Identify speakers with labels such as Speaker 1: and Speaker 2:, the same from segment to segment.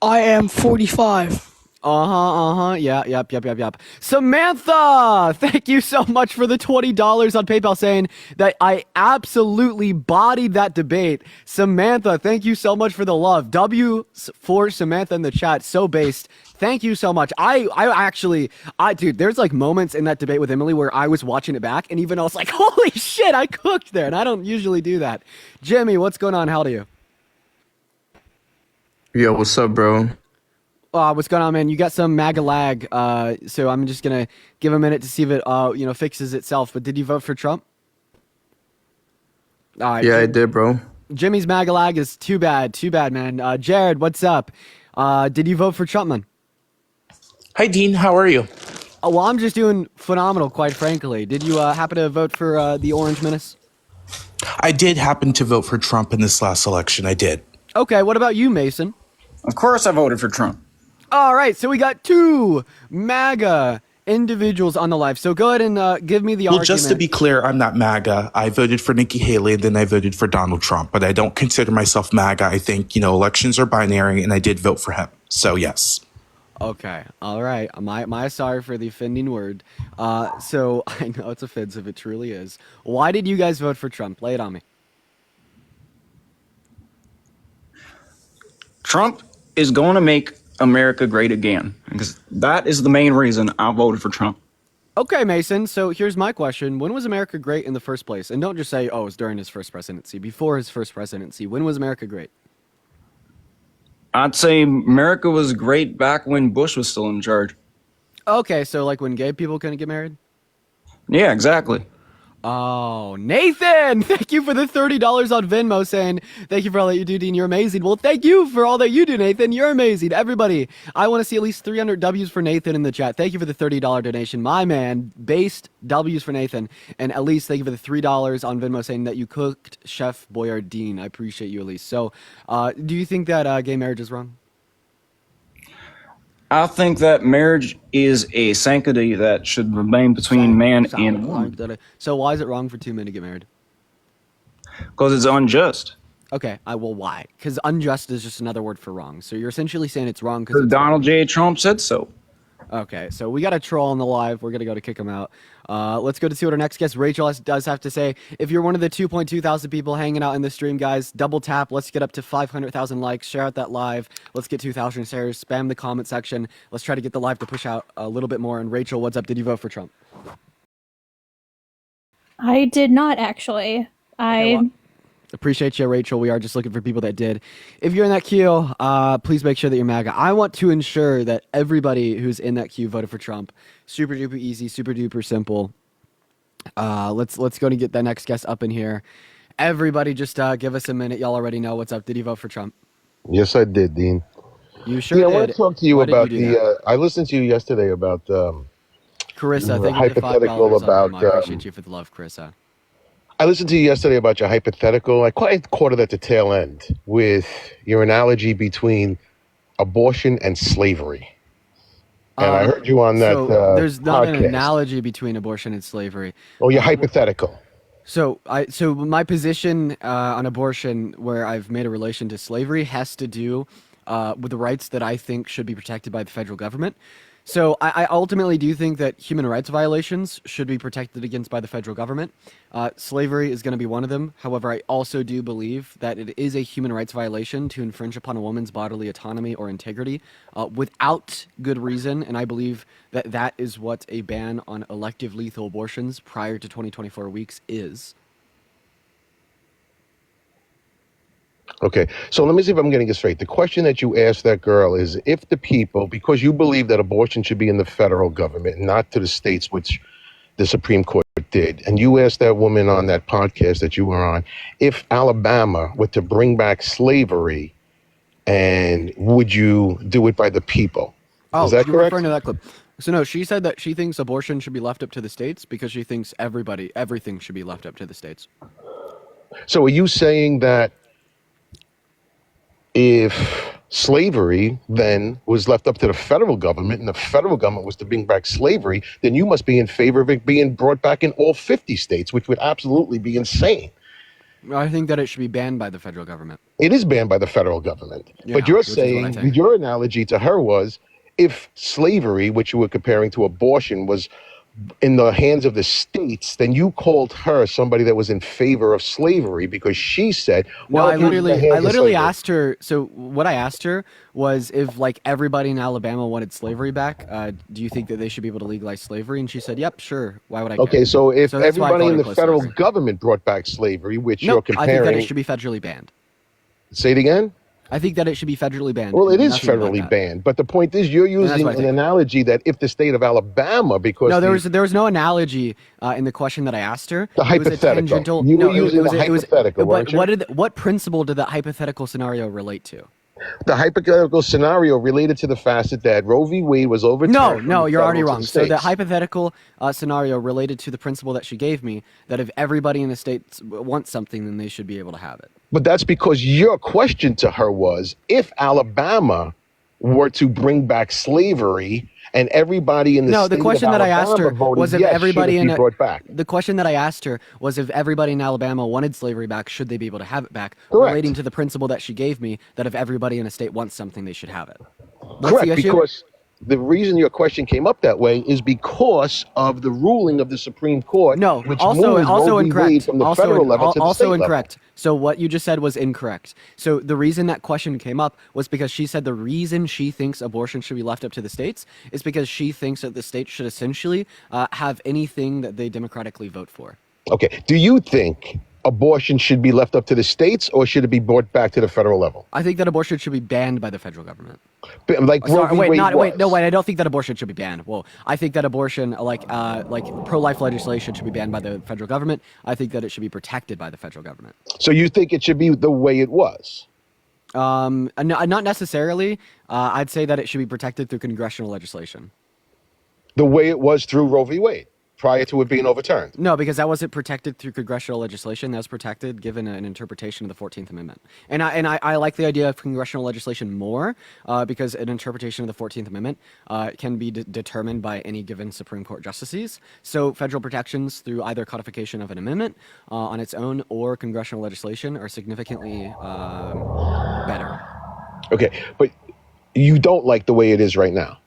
Speaker 1: I am 45.
Speaker 2: Yep. Samantha, thank you so much for the $20 on PayPal, saying that I absolutely bodied that debate. Samantha, thank you so much for the love. W for Samantha in the chat, so based. Thank you so much. Dude, there's like moments in that debate with Emily where I was watching it back, and even I was like, holy shit, I cooked there, and I don't usually do that. Jimmy, what's going on? How old are you?
Speaker 3: Yo, what's up, bro?
Speaker 2: What's going on, man? You got some MAGA lag, so I'm just gonna give a minute to see if it, fixes itself. But did you vote for Trump? All right.
Speaker 3: Yeah, I did, bro.
Speaker 2: Jimmy's MAGA lag is too bad, man. Jared, what's up? Did you vote for Trump, man?
Speaker 4: Hi, Dean. How are you?
Speaker 2: Well, I'm just doing phenomenal, quite frankly. Did you happen to vote for the Orange Menace?
Speaker 4: I did happen to vote for Trump in this last election. I did.
Speaker 2: Okay. What about you, Mason?
Speaker 5: Of course, I voted for Trump.
Speaker 2: All right, so we got two MAGA individuals on the live. So go ahead and give me the argument.
Speaker 4: Well, just to be clear, I'm not MAGA. I voted for Nikki Haley, and then I voted for Donald Trump. But I don't consider myself MAGA. I think, elections are binary, and I did vote for him. So, yes.
Speaker 2: Okay, all right. My sorry for the offending word. So I know it's offensive. It truly is. Why did you guys vote for Trump? Lay it on me.
Speaker 5: Trump is going to make America great again, because that is the main reason I voted for Trump.
Speaker 2: Okay, Mason, so here's my question. When was America great in the first place? And don't just say, oh, it was during his first presidency. Before his first presidency, when was America great?
Speaker 5: I'd say America was great back when Bush was still in charge.
Speaker 2: Okay, so like when gay people couldn't get married?
Speaker 5: Yeah, exactly.
Speaker 2: Oh, Nathan, thank you for the $30 on Venmo, saying thank you for all that you do, Dean. You're amazing. Well, thank you for all that you do, Nathan. You're amazing. Everybody, I want to see at least 300 W's for Nathan in the chat. Thank you for the $30 donation. My man, based W's for Nathan. And at least thank you for the $3 on Venmo, saying that you cooked Chef Boyardee. I appreciate you, at least. So do you think that gay marriage is wrong?
Speaker 5: I think that marriage is a sanctity that should remain between man and woman.
Speaker 2: So why is it wrong for two men to get married?
Speaker 5: Because it's unjust.
Speaker 2: Okay, well, why? Because unjust is just another word for wrong. So you're essentially saying it's wrong because
Speaker 5: Donald J. Trump said so.
Speaker 2: Okay, so we got a troll on the live. We're going to go to kick him out. Let's go to see what our next guest, Rachel, does have to say. If you're one of the 2.2 thousand people hanging out in the stream, guys, double tap. Let's get up to 500,000 likes. Share out that live. Let's get 2,000 shares. Spam the comment section. Let's try to get the live to push out a little bit more. And Rachel, what's up? Did you vote for Trump?
Speaker 6: I did not, actually.
Speaker 2: Appreciate you, Rachel. We are just looking for people that did. If you're in that queue, please make sure that you're MAGA. I want to ensure that everybody who's in that queue voted for Trump. Super duper easy, super duper simple. Let's go and get the next guest up in here. Everybody, just give us a minute. Y'all already know what's up. Did you vote for Trump?
Speaker 7: Yes, I did, Dean.
Speaker 2: You sure
Speaker 7: did.
Speaker 2: I
Speaker 7: want to talk to you about
Speaker 2: the.
Speaker 7: I listened to you yesterday about
Speaker 2: Carissa. Thank you
Speaker 7: hypothetical
Speaker 2: for the $5
Speaker 7: about.
Speaker 2: I appreciate you for the love, Carissa.
Speaker 7: I listened to you yesterday about your hypothetical. I quite caught it at the tail end with your analogy between abortion and slavery. And I heard you on that
Speaker 2: there's not
Speaker 7: podcast.
Speaker 2: an analogy between abortion and slavery.
Speaker 7: Oh, you're hypothetical.
Speaker 2: So my position on abortion, where I've made a relation to slavery, has to do with the rights that I think should be protected by the federal government. So I ultimately do think that human rights violations should be protected against by the federal government. Slavery is going to be one of them. However, I also do believe that it is a human rights violation to infringe upon a woman's bodily autonomy or integrity without good reason. And I believe that that is what a ban on elective lethal abortions prior to 24 weeks is.
Speaker 7: Okay, so let me see if I'm getting it straight. The question that you asked that girl is if the people, because you believe that abortion should be in the federal government, not to the states, which the Supreme Court did, and you asked that woman on that podcast that you were on, if Alabama were to bring back slavery, and would you do it by the people? Is that correct?
Speaker 2: Referring to that clip. So no, she said that she thinks abortion should be left up to the states because she thinks everything should be left up to the states.
Speaker 7: So are you saying that if slavery then was left up to the federal government and the federal government was to bring back slavery, then you must be in favor of it being brought back in all 50 states, which would absolutely be insane.
Speaker 2: I think that it should be banned by the federal government.
Speaker 7: It is banned by the federal government.
Speaker 2: Yeah,
Speaker 7: But you're
Speaker 2: which is what I
Speaker 7: saying,
Speaker 2: think.
Speaker 7: your analogy to her was, if slavery, which you were comparing to abortion, was in the hands of the states, then you called her somebody that was in favor of slavery because she said,
Speaker 2: No,
Speaker 7: well,
Speaker 2: I
Speaker 7: if it was in the
Speaker 2: literally,
Speaker 7: hands
Speaker 2: I
Speaker 7: of
Speaker 2: literally
Speaker 7: slavery.
Speaker 2: asked her. So what I asked her was if like everybody in Alabama wanted slavery back, do you think that they should be able to legalize slavery? And she said, "Yep, sure. Why would I care?"
Speaker 7: Okay, so if
Speaker 2: So that's why I
Speaker 7: everybody
Speaker 2: called
Speaker 7: in
Speaker 2: her
Speaker 7: the federal
Speaker 2: close-slavery.
Speaker 7: government brought back slavery, which
Speaker 2: No,
Speaker 7: you're
Speaker 2: I think that it
Speaker 7: comparing,
Speaker 2: should be federally banned.
Speaker 7: say it again?
Speaker 2: I think that it should be federally banned.
Speaker 7: Well, it is
Speaker 2: Nothing but
Speaker 7: federally
Speaker 2: that.
Speaker 7: banned. But the point is, you're
Speaker 2: that's
Speaker 7: using
Speaker 2: what I
Speaker 7: an
Speaker 2: think.
Speaker 7: analogy that if the state of Alabama, because
Speaker 2: No, there was no analogy in the question that I asked her.
Speaker 7: The
Speaker 2: It was a
Speaker 7: hypothetical.
Speaker 2: tangential.
Speaker 7: You were
Speaker 2: No,
Speaker 7: using the hypothetical,
Speaker 2: But
Speaker 7: weren't you?
Speaker 2: what principle did that hypothetical scenario relate to?
Speaker 7: The hypothetical scenario related to the fact that Roe v. Wade was overturned.
Speaker 2: No,
Speaker 7: from
Speaker 2: no,
Speaker 7: the
Speaker 2: you're already
Speaker 7: federal to
Speaker 2: wrong.
Speaker 7: the
Speaker 2: So the
Speaker 7: states.
Speaker 2: hypothetical scenario related to the principle that she gave me, that if everybody in the states wants something, then they should be able to have it.
Speaker 7: But that's because your question to her was, if Alabama were to bring back slavery and everybody in the
Speaker 2: No,
Speaker 7: state
Speaker 2: the question
Speaker 7: of
Speaker 2: that I
Speaker 7: Alabama
Speaker 2: asked her
Speaker 7: voted
Speaker 2: was if
Speaker 7: yes,
Speaker 2: everybody
Speaker 7: should it
Speaker 2: in
Speaker 7: be brought back?
Speaker 2: the question that I asked her was if everybody in Alabama wanted slavery back, should they be able to have it back?
Speaker 7: Correct.
Speaker 2: Relating to the principle that she gave me, that if everybody in a state wants something, they should have it. What's
Speaker 7: Correct,
Speaker 2: the issue?
Speaker 7: because the reason your question came up that way is because of the ruling of the Supreme Court,
Speaker 2: No,
Speaker 7: which
Speaker 2: also
Speaker 7: moves
Speaker 2: also
Speaker 7: Roe v. Wade
Speaker 2: incorrect.
Speaker 7: from the
Speaker 2: Also,
Speaker 7: federal level to the
Speaker 2: also
Speaker 7: state
Speaker 2: incorrect.
Speaker 7: level.
Speaker 2: So what you just said was incorrect. So the reason that question came up was because she said the reason she thinks abortion should be left up to the states is because she thinks that the states should essentially have anything that they democratically vote for.
Speaker 7: Okay, do you think abortion should be left up to the states or should it be brought back to the federal level?
Speaker 2: I think that abortion should be banned by the federal government.
Speaker 7: Like Roe v. Wade was.
Speaker 2: I don't think that abortion should be banned. Well, I think that abortion, like pro-life legislation, should be banned by the federal government. I think that it should be protected by the federal government.
Speaker 7: So you think it should be the way it was?
Speaker 2: Not necessarily. I'd say that it should be protected through congressional legislation.
Speaker 7: The way it was through Roe v. Wade, prior to it being overturned?
Speaker 2: No, because that wasn't protected through congressional legislation. That was protected given an interpretation of the 14th Amendment. And I like the idea of congressional legislation more because an interpretation of the 14th Amendment can be determined by any given Supreme Court justices. So federal protections through either codification of an amendment on its own or congressional legislation are significantly better.
Speaker 7: Okay, but you don't like the way it is right now.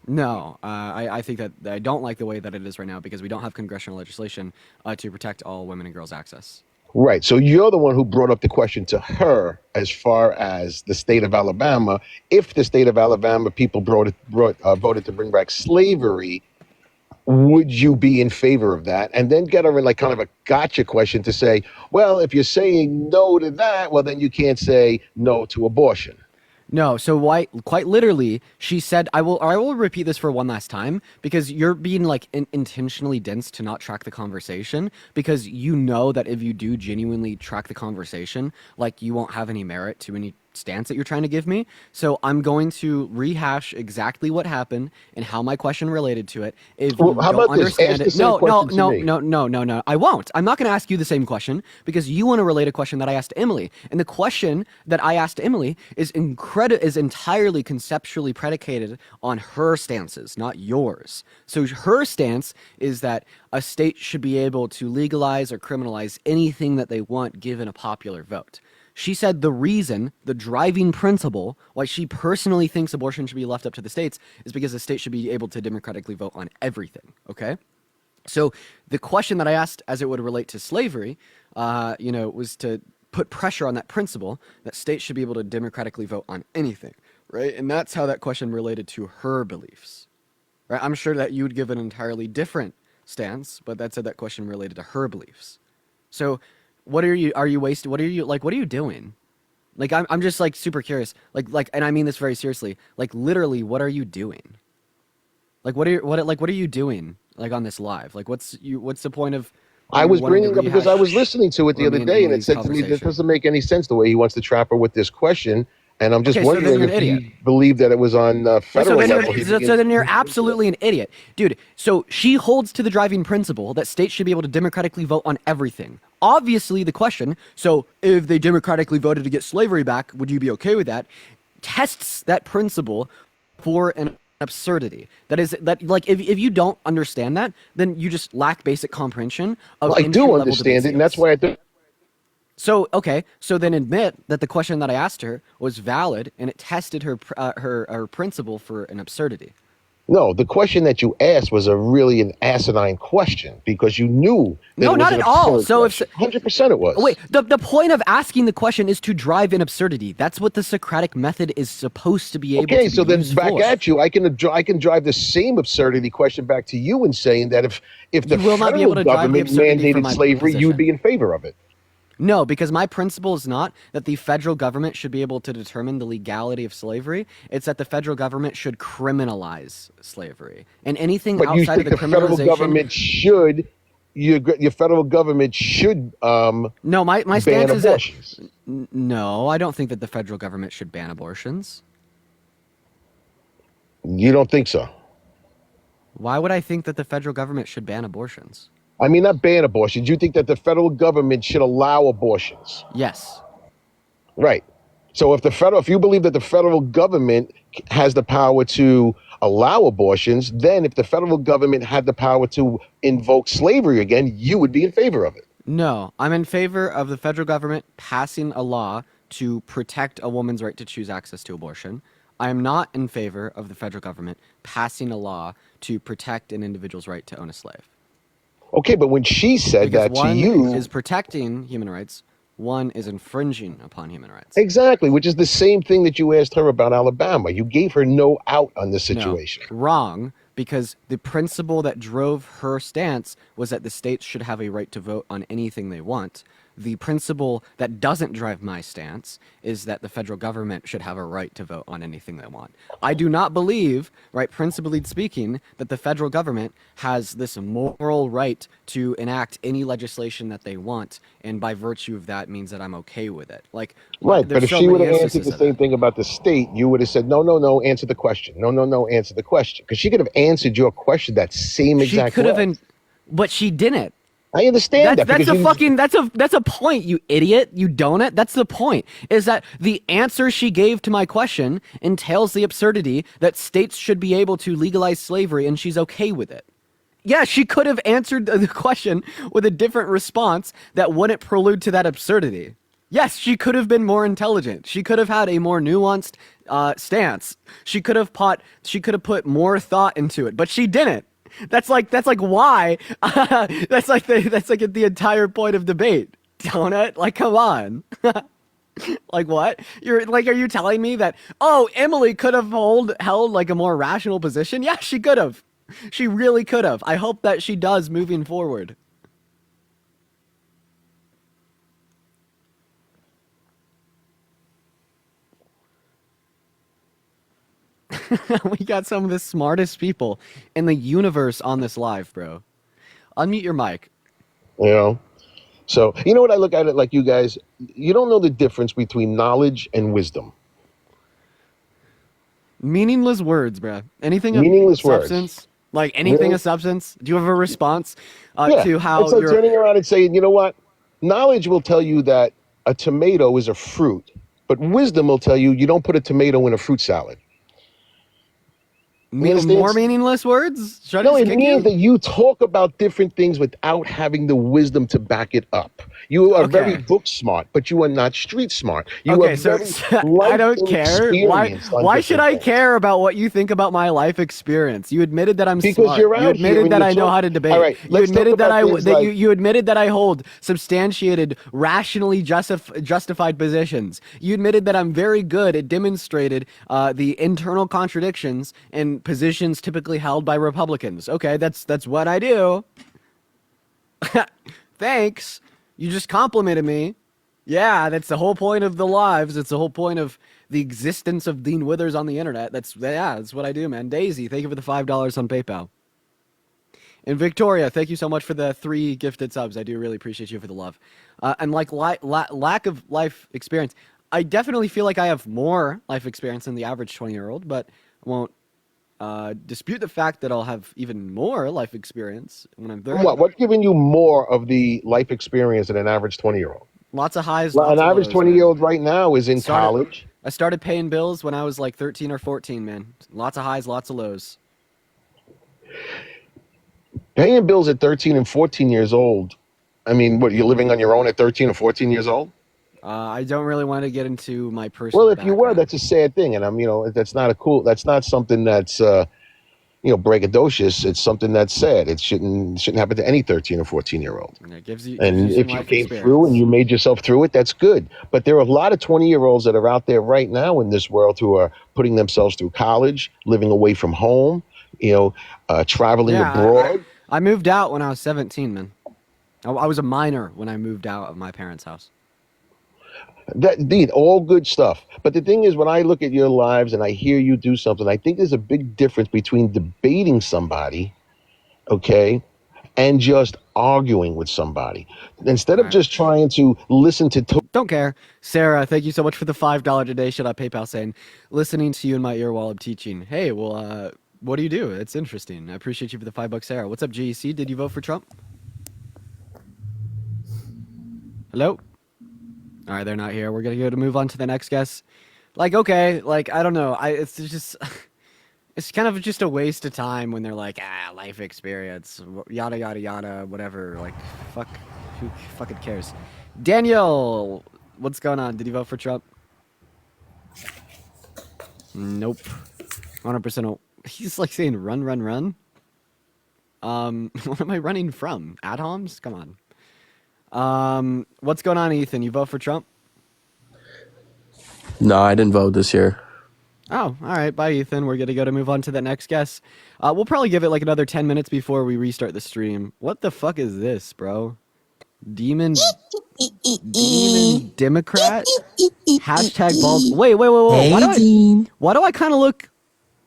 Speaker 2: No, I think that I don't like the way that it is right now because we don't have congressional legislation to protect all women and girls' access.
Speaker 7: Right. So you're the one who brought up the question to her as far as the state of Alabama. If the state of Alabama people voted to bring back slavery, would you be in favor of that? And then get her in like kind of a gotcha question to say, well, if you're saying no to that, well, then you can't say no to abortion.
Speaker 2: No, so quite literally, she said, I will repeat this for one last time because you're being like intentionally dense to not track the conversation because you know that if you do genuinely track the conversation, like you won't have any merit to any stance that you're trying to give me. So I'm going to rehash exactly what happened and how my question related to it. If you
Speaker 7: How
Speaker 2: don't
Speaker 7: about this?
Speaker 2: understand
Speaker 7: Ask
Speaker 2: it,
Speaker 7: the same question to me.
Speaker 2: no. I won't. I'm not going to ask you the same question because you want to relate a question that I asked Emily. And the question that I asked Emily is entirely conceptually predicated on her stances, not yours. So her stance is that a state should be able to legalize or criminalize anything that they want given a popular vote. She said the driving principle why she personally thinks abortion should be left up to the states is because the state should be able to democratically vote on everything, okay? So the question that I asked as it would relate to slavery, was to put pressure on that principle that states should be able to democratically vote on anything, right? And that's how that question related to her beliefs, right? I'm sure that you would give an entirely different stance, but that said that question related to her beliefs. So what are you doing? Like, I'm just like super curious, like, and I mean this very seriously, like literally, what are you doing? Like, what are you doing? Like on this live, like, what's the point of?
Speaker 7: I was
Speaker 2: wanting to
Speaker 7: bringing up because I was listening to it the
Speaker 2: Remy
Speaker 7: other
Speaker 2: and
Speaker 7: day, and it
Speaker 2: Emily's
Speaker 7: said to me, "This
Speaker 2: conversation.
Speaker 7: doesn't make any sense the way he wants to trap her with this question." And I'm just
Speaker 2: Okay, so then
Speaker 7: wondering
Speaker 2: you're
Speaker 7: if
Speaker 2: an
Speaker 7: he
Speaker 2: idiot.
Speaker 7: believed that it was on federal level.
Speaker 2: So then you're absolutely an idiot. Dude, so she holds to the driving principle that states should be able to democratically vote on everything. Obviously, the question, so if they democratically voted to get slavery back, would you be okay with that? Tests that principle for an absurdity. That is, that like, if you don't understand that, then you just lack basic comprehension of
Speaker 7: I do
Speaker 2: entry-level
Speaker 7: understand it, and that's
Speaker 2: debates.
Speaker 7: why I do.
Speaker 2: Okay, so then admit that the question that I asked her was valid and it tested her principle for an absurdity.
Speaker 7: No, the question that you asked was really an asinine question because you knew that
Speaker 2: No,
Speaker 7: it was
Speaker 2: not
Speaker 7: an
Speaker 2: at all.
Speaker 7: absurd
Speaker 2: So
Speaker 7: question. 100% it was.
Speaker 2: wait, the point of asking the question is to drive an absurdity. That's what the Socratic method is supposed to be able to
Speaker 7: Okay,
Speaker 2: be
Speaker 7: so then
Speaker 2: used
Speaker 7: back
Speaker 2: for.
Speaker 7: at you, I can drive the same absurdity question back to you and saying that if the
Speaker 2: You will not be
Speaker 7: federal
Speaker 2: able to drive the
Speaker 7: government
Speaker 2: absurdity from
Speaker 7: mandated
Speaker 2: my
Speaker 7: slavery, you'd
Speaker 2: position.
Speaker 7: be in favor of it.
Speaker 2: No, because my principle is not that the federal government should be able to determine the legality of slavery. It's that the federal government should criminalize slavery. And anything
Speaker 7: But you
Speaker 2: outside of
Speaker 7: think
Speaker 2: the
Speaker 7: the federal
Speaker 2: criminalization.
Speaker 7: government should, your federal government should
Speaker 2: No, my
Speaker 7: ban
Speaker 2: stance is that.
Speaker 7: abortions.
Speaker 2: No, I don't think that the federal government should ban abortions.
Speaker 7: You don't think so?
Speaker 2: Why would I think that the federal government should ban abortions?
Speaker 7: I mean, not ban abortions. You think that the federal government should allow abortions?
Speaker 2: Yes.
Speaker 7: Right. So if you believe that the federal government has the power to allow abortions, then if the federal government had the power to invoke slavery again, you would be in favor of it.
Speaker 2: No, I'm in favor of the federal government passing a law to protect a woman's right to choose access to abortion. I am not in favor of the federal government passing a law to protect an individual's right to own a slave.
Speaker 7: Okay, but when she said
Speaker 2: Because
Speaker 7: that to
Speaker 2: one
Speaker 7: you,
Speaker 2: is protecting human rights, one is infringing upon human rights.
Speaker 7: exactly, which is the same thing that you asked her about Alabama. You gave her no out on this situation.
Speaker 2: No, wrong, because the principle that drove her stance was that the states should have a right to vote on anything they want. The principle that doesn't drive my stance is that the federal government should have a right to vote on anything they want. I do not believe, right, principally speaking, that the federal government has this moral right to enact any legislation that they want, and by virtue of that means that I'm okay with it. Like,
Speaker 7: Right, but
Speaker 2: there's
Speaker 7: if
Speaker 2: so
Speaker 7: she would
Speaker 2: many
Speaker 7: have answered
Speaker 2: instances
Speaker 7: the
Speaker 2: of
Speaker 7: same
Speaker 2: that.
Speaker 7: thing about the state, you would have said, no, no, no, answer the question. No, no, no, answer the question. Because she could have answered your question that same
Speaker 2: She
Speaker 7: exact
Speaker 2: could
Speaker 7: way.
Speaker 2: have, but she didn't.
Speaker 7: I understand that.
Speaker 2: That's
Speaker 7: because
Speaker 2: a
Speaker 7: you-
Speaker 2: fucking that's a point, you idiot, you donut. That's the point. Is that the answer she gave to my question entails the absurdity that states should be able to legalize slavery, and she's okay with it. Yeah, she could have answered the question with a different response that wouldn't prelude to that absurdity. Yes, she could have been more intelligent. She could have had a more nuanced stance. She could have put more thought into it, but she didn't. That's like why that's like the entire point of debate. Donut, like, come on. Like, what? You're like, are you telling me that, oh, Emily could have held like a more rational position? Yeah, she could have. She really could have. I hope that she does moving forward. We got some of the smartest people in the universe on this live, bro. Unmute your mic.
Speaker 7: You know? So, you know what I look at it like, you guys, you don't know the difference between knowledge and wisdom.
Speaker 2: Meaningless words, bro. Anything
Speaker 7: Meaningless
Speaker 2: of
Speaker 7: words.
Speaker 2: substance? Like anything
Speaker 7: Really?
Speaker 2: of substance? Do you have a response
Speaker 7: Yeah,
Speaker 2: to how
Speaker 7: it's like
Speaker 2: you're...
Speaker 7: turning around and saying, you know what? Knowledge will tell you that a tomato is a fruit, but wisdom will tell you you don't put a tomato in a fruit salad. You understand?
Speaker 2: more meaningless words? Should I
Speaker 7: No,
Speaker 2: just
Speaker 7: it
Speaker 2: kick
Speaker 7: means
Speaker 2: you?
Speaker 7: that you talk about different things without having the wisdom to back it up. You are very
Speaker 2: Okay.
Speaker 7: book smart, but you are not street smart. You
Speaker 2: Okay,
Speaker 7: are
Speaker 2: so
Speaker 7: very
Speaker 2: I don't
Speaker 7: life
Speaker 2: care.
Speaker 7: inexperienced on
Speaker 2: Why should
Speaker 7: different
Speaker 2: I
Speaker 7: things.
Speaker 2: care about what you think about my life experience? You admitted that I'm
Speaker 7: Because
Speaker 2: smart.
Speaker 7: you're
Speaker 2: You
Speaker 7: out here
Speaker 2: admitted
Speaker 7: and
Speaker 2: that
Speaker 7: you're
Speaker 2: I know
Speaker 7: talk-
Speaker 2: how to debate.
Speaker 7: All right,
Speaker 2: You
Speaker 7: let's talk
Speaker 2: admitted that
Speaker 7: about things like-
Speaker 2: you admitted that I hold substantiated, rationally justified positions. You admitted that I'm very good at demonstrated the internal contradictions in positions typically held by Republicans. Okay, that's what I do. Thanks. You just complimented me. Yeah, that's the whole point of the lives. It's the whole point of the existence of Dean Withers on the internet. That's what I do, man. Daisy, thank you for the $5 on PayPal. And Victoria, thank you so much for the 3 gifted subs. I do really appreciate you for the love. And like lack of life experience, I definitely feel like I have more life experience than the average 20-year-old, but I won't dispute the fact that I'll have even more life experience when I'm 30.
Speaker 7: What's giving you more of the life experience than an average 20-year-old?
Speaker 2: Lots of highs,
Speaker 7: Well,
Speaker 2: lots
Speaker 7: an
Speaker 2: of
Speaker 7: average
Speaker 2: lows,
Speaker 7: 20-year-old right now is in college.
Speaker 2: I started paying bills when I was like 13 or 14, man. Lots of highs, lots of lows.
Speaker 7: Paying bills at 13 and 14 years old I mean, what, you're living on your own at 13 or 14 years old?
Speaker 2: I don't really want to get into my
Speaker 7: Well,
Speaker 2: personal
Speaker 7: if you were,
Speaker 2: background.
Speaker 7: that's a sad thing. And that's not something that's, braggadocious. It's something that's sad. It shouldn't happen to any 13 or 14-year-old.
Speaker 2: And it gives you
Speaker 7: And
Speaker 2: some
Speaker 7: if you
Speaker 2: life
Speaker 7: came through and
Speaker 2: experience.
Speaker 7: you made yourself through it, that's good. But there are a lot of 20-year-olds that are out there right now in this world who are putting themselves through college, living away from home, traveling
Speaker 2: Yeah,
Speaker 7: abroad.
Speaker 2: I moved out when I was 17, man. I was a minor when I moved out of my parents' house.
Speaker 7: That indeed, all good stuff. But the thing is, when I look at your lives and I hear you do something, I think there's a big difference between debating somebody, okay, and just arguing with somebody. Instead of
Speaker 2: Right.
Speaker 7: just trying to listen to
Speaker 2: Don't care. Sarah, thank you so much for the $5 donation on PayPal saying, listening to you in my ear while I'm teaching. Hey, well, what do you do? It's interesting. I appreciate you for the $5, Sarah. What's up, GEC? Did you vote for Trump? Hello? All right, they're not here. We're going to move on to the next guest. Okay, I don't know. It's just, it's kind of just a waste of time when they're like, life experience, yada, yada, yada, whatever. Who fucking cares? Daniel, what's going on? Did you vote for Trump? Nope. 100%. He's saying run, run, run. What am I running from? Ad-homs? Come on. What's going on, Ethan? You vote for Trump?
Speaker 3: No, I didn't vote this year.
Speaker 2: Oh, all right. Bye, Ethan. We're going to move on to the next guest. We'll probably give it another 10 minutes before we restart the stream. What the fuck is this, bro? Demon Democrat? Hashtag bald. Wait.
Speaker 8: Hey, Dean.
Speaker 2: Why do I kind of look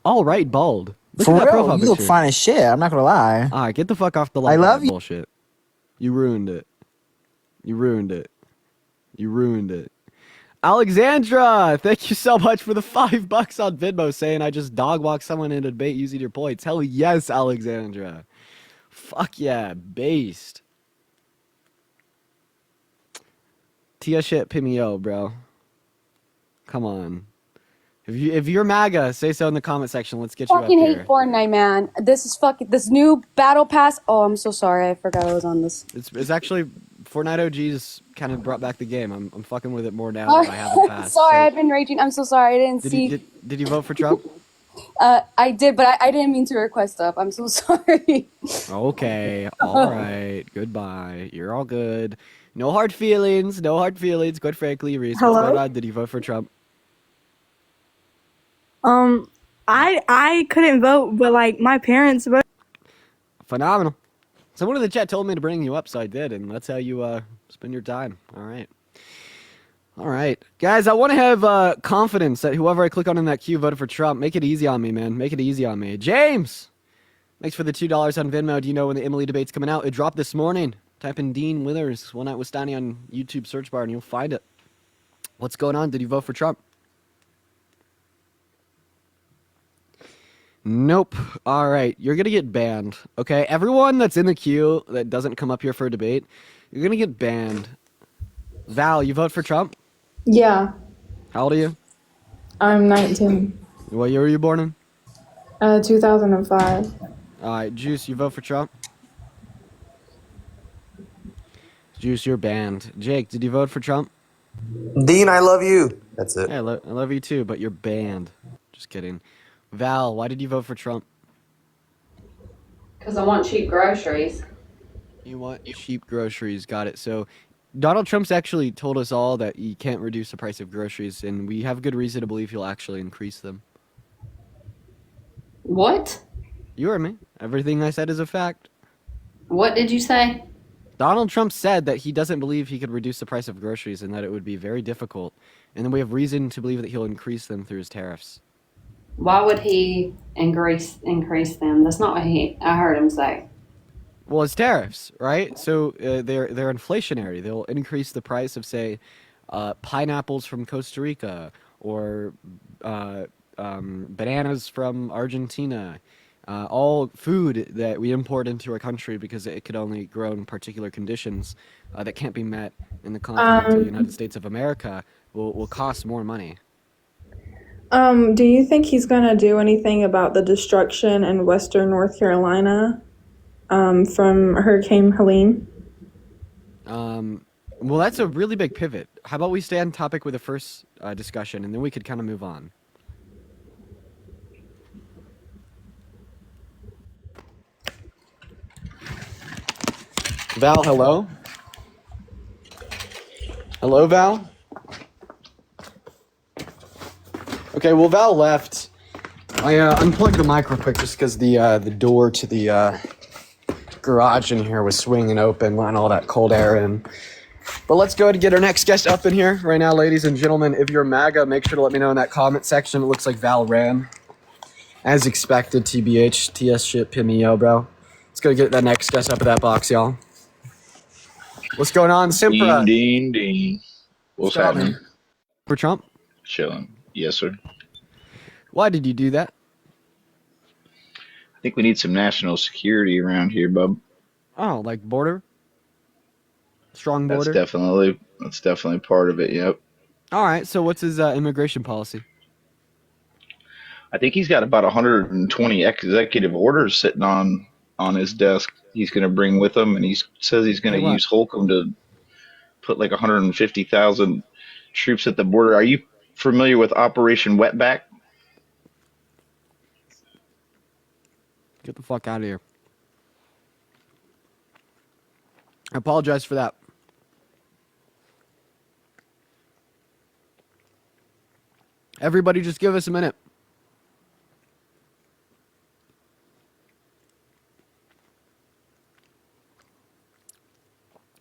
Speaker 2: all right bald? Look
Speaker 8: For
Speaker 2: at that
Speaker 8: real,
Speaker 2: profile
Speaker 8: you look
Speaker 2: picture.
Speaker 8: fine as shit. I'm not gonna lie.
Speaker 2: All right, get the fuck off the
Speaker 8: I love you.
Speaker 2: bullshit. You ruined it. You ruined it. You ruined it. Alexandra, thank you so much for the $5 on Venmo saying I just dog walk someone in a debate using your points. Hell yes, Alexandra. Fuck yeah, based. Tia shit Pimeo, bro. Come on. If you're MAGA, say so in the comment section. Let's get you up
Speaker 9: Fucking hate
Speaker 2: here.
Speaker 9: Fortnite, man. This new battle pass. Oh, I'm so sorry. I forgot I was on this.
Speaker 2: It's actually Fortnite OG's kind of brought back the game. I'm fucking with it more now that I have the pass.
Speaker 9: Sorry,
Speaker 2: So,
Speaker 9: I've been raging. I'm so sorry. I didn't see.
Speaker 2: did you vote for Trump?
Speaker 9: I did, but I didn't mean to request up. I'm so sorry.
Speaker 2: Okay. All right. Goodbye. You're all good. No hard feelings. No hard feelings. Quite frankly, Reese, what's going on? Did you vote for Trump?
Speaker 10: I couldn't vote, but my parents voted.
Speaker 2: Phenomenal. Someone in the chat told me to bring you up, so I did, and that's how you spend your time. All right. All right. Guys, I want to have confidence that whoever I click on in that queue voted for Trump. Make it easy on me, man. Make it easy on me. James! Thanks for the $2 on Venmo. Do you know when the Emily debate's coming out? It dropped this morning. Type in Dean Withers, One Night with Stani on YouTube search bar, and you'll find it. What's going on? Did you vote for Trump? Nope. All right. You're going to get banned. Okay? Everyone that's in the queue that doesn't come up here for a debate, you're going to get banned. Val, you vote for Trump?
Speaker 11: Yeah,
Speaker 2: How old are you?
Speaker 11: I'm 19.
Speaker 2: What year were you born in?
Speaker 11: 2005.
Speaker 2: All right. Juice, you vote for Trump? Juice, you're banned. Jake, did you vote for Trump?
Speaker 12: Dean, I love you. That's it.
Speaker 2: Yeah, I love you too, but you're banned. Just kidding. Val, why did you vote for Trump?
Speaker 13: Because I want cheap groceries.
Speaker 2: You want cheap groceries. Got it. So Donald Trump's actually told us all that he can't reduce the price of groceries, and we have good reason to believe he'll actually increase them.
Speaker 13: What?
Speaker 2: You heard me. Everything I said is a fact.
Speaker 13: What did you say?
Speaker 2: Donald Trump said that he doesn't believe he could reduce the price of groceries and that it would be very difficult. And then we have reason to believe that he'll increase them through his tariffs.
Speaker 13: Why would he increase them? That's not what I heard him say.
Speaker 2: Well, it's tariffs, right? So they're inflationary. They'll increase the price of, say, pineapples from Costa Rica or bananas from Argentina. All food that we import into our country because it could only grow in particular conditions that can't be met in the continental United States of America will cost more money.
Speaker 11: Do you think he's gonna do anything about the destruction in Western North Carolina from Hurricane Helene?
Speaker 2: Well, that's a really big pivot. How about we stay on topic with the first discussion, and then we could kind of move on. Val, hello? Hello, Val? Okay, well, Val left. I unplugged the mic real quick just because the door to the garage in here was swinging open, letting all that cold air in. But let's go ahead and get our next guest up in here right now, ladies and gentlemen. If you're MAGA, make sure to let me know in that comment section. It looks like Val ran. As expected, TBH, TS shit, pin me, yo, bro. Let's go get that next guest up in that box, y'all. What's going on, Simpra?
Speaker 3: Dean. What's happening?
Speaker 2: For Trump?
Speaker 3: Chilling. Yes, sir.
Speaker 2: Why did you do that?
Speaker 3: I think we need some national security around here, bub.
Speaker 2: Oh, like border? Strong border?
Speaker 3: That's definitely part of it, yep.
Speaker 2: All right, so what's his immigration policy?
Speaker 3: I think he's got about 120 executive orders sitting on his desk he's going to bring with him, and he says he's going to use Holcomb to put like 150,000 troops at the border. Are you familiar with Operation Wetback?
Speaker 2: Get the fuck out of here. I apologize for that. Everybody just give us a minute.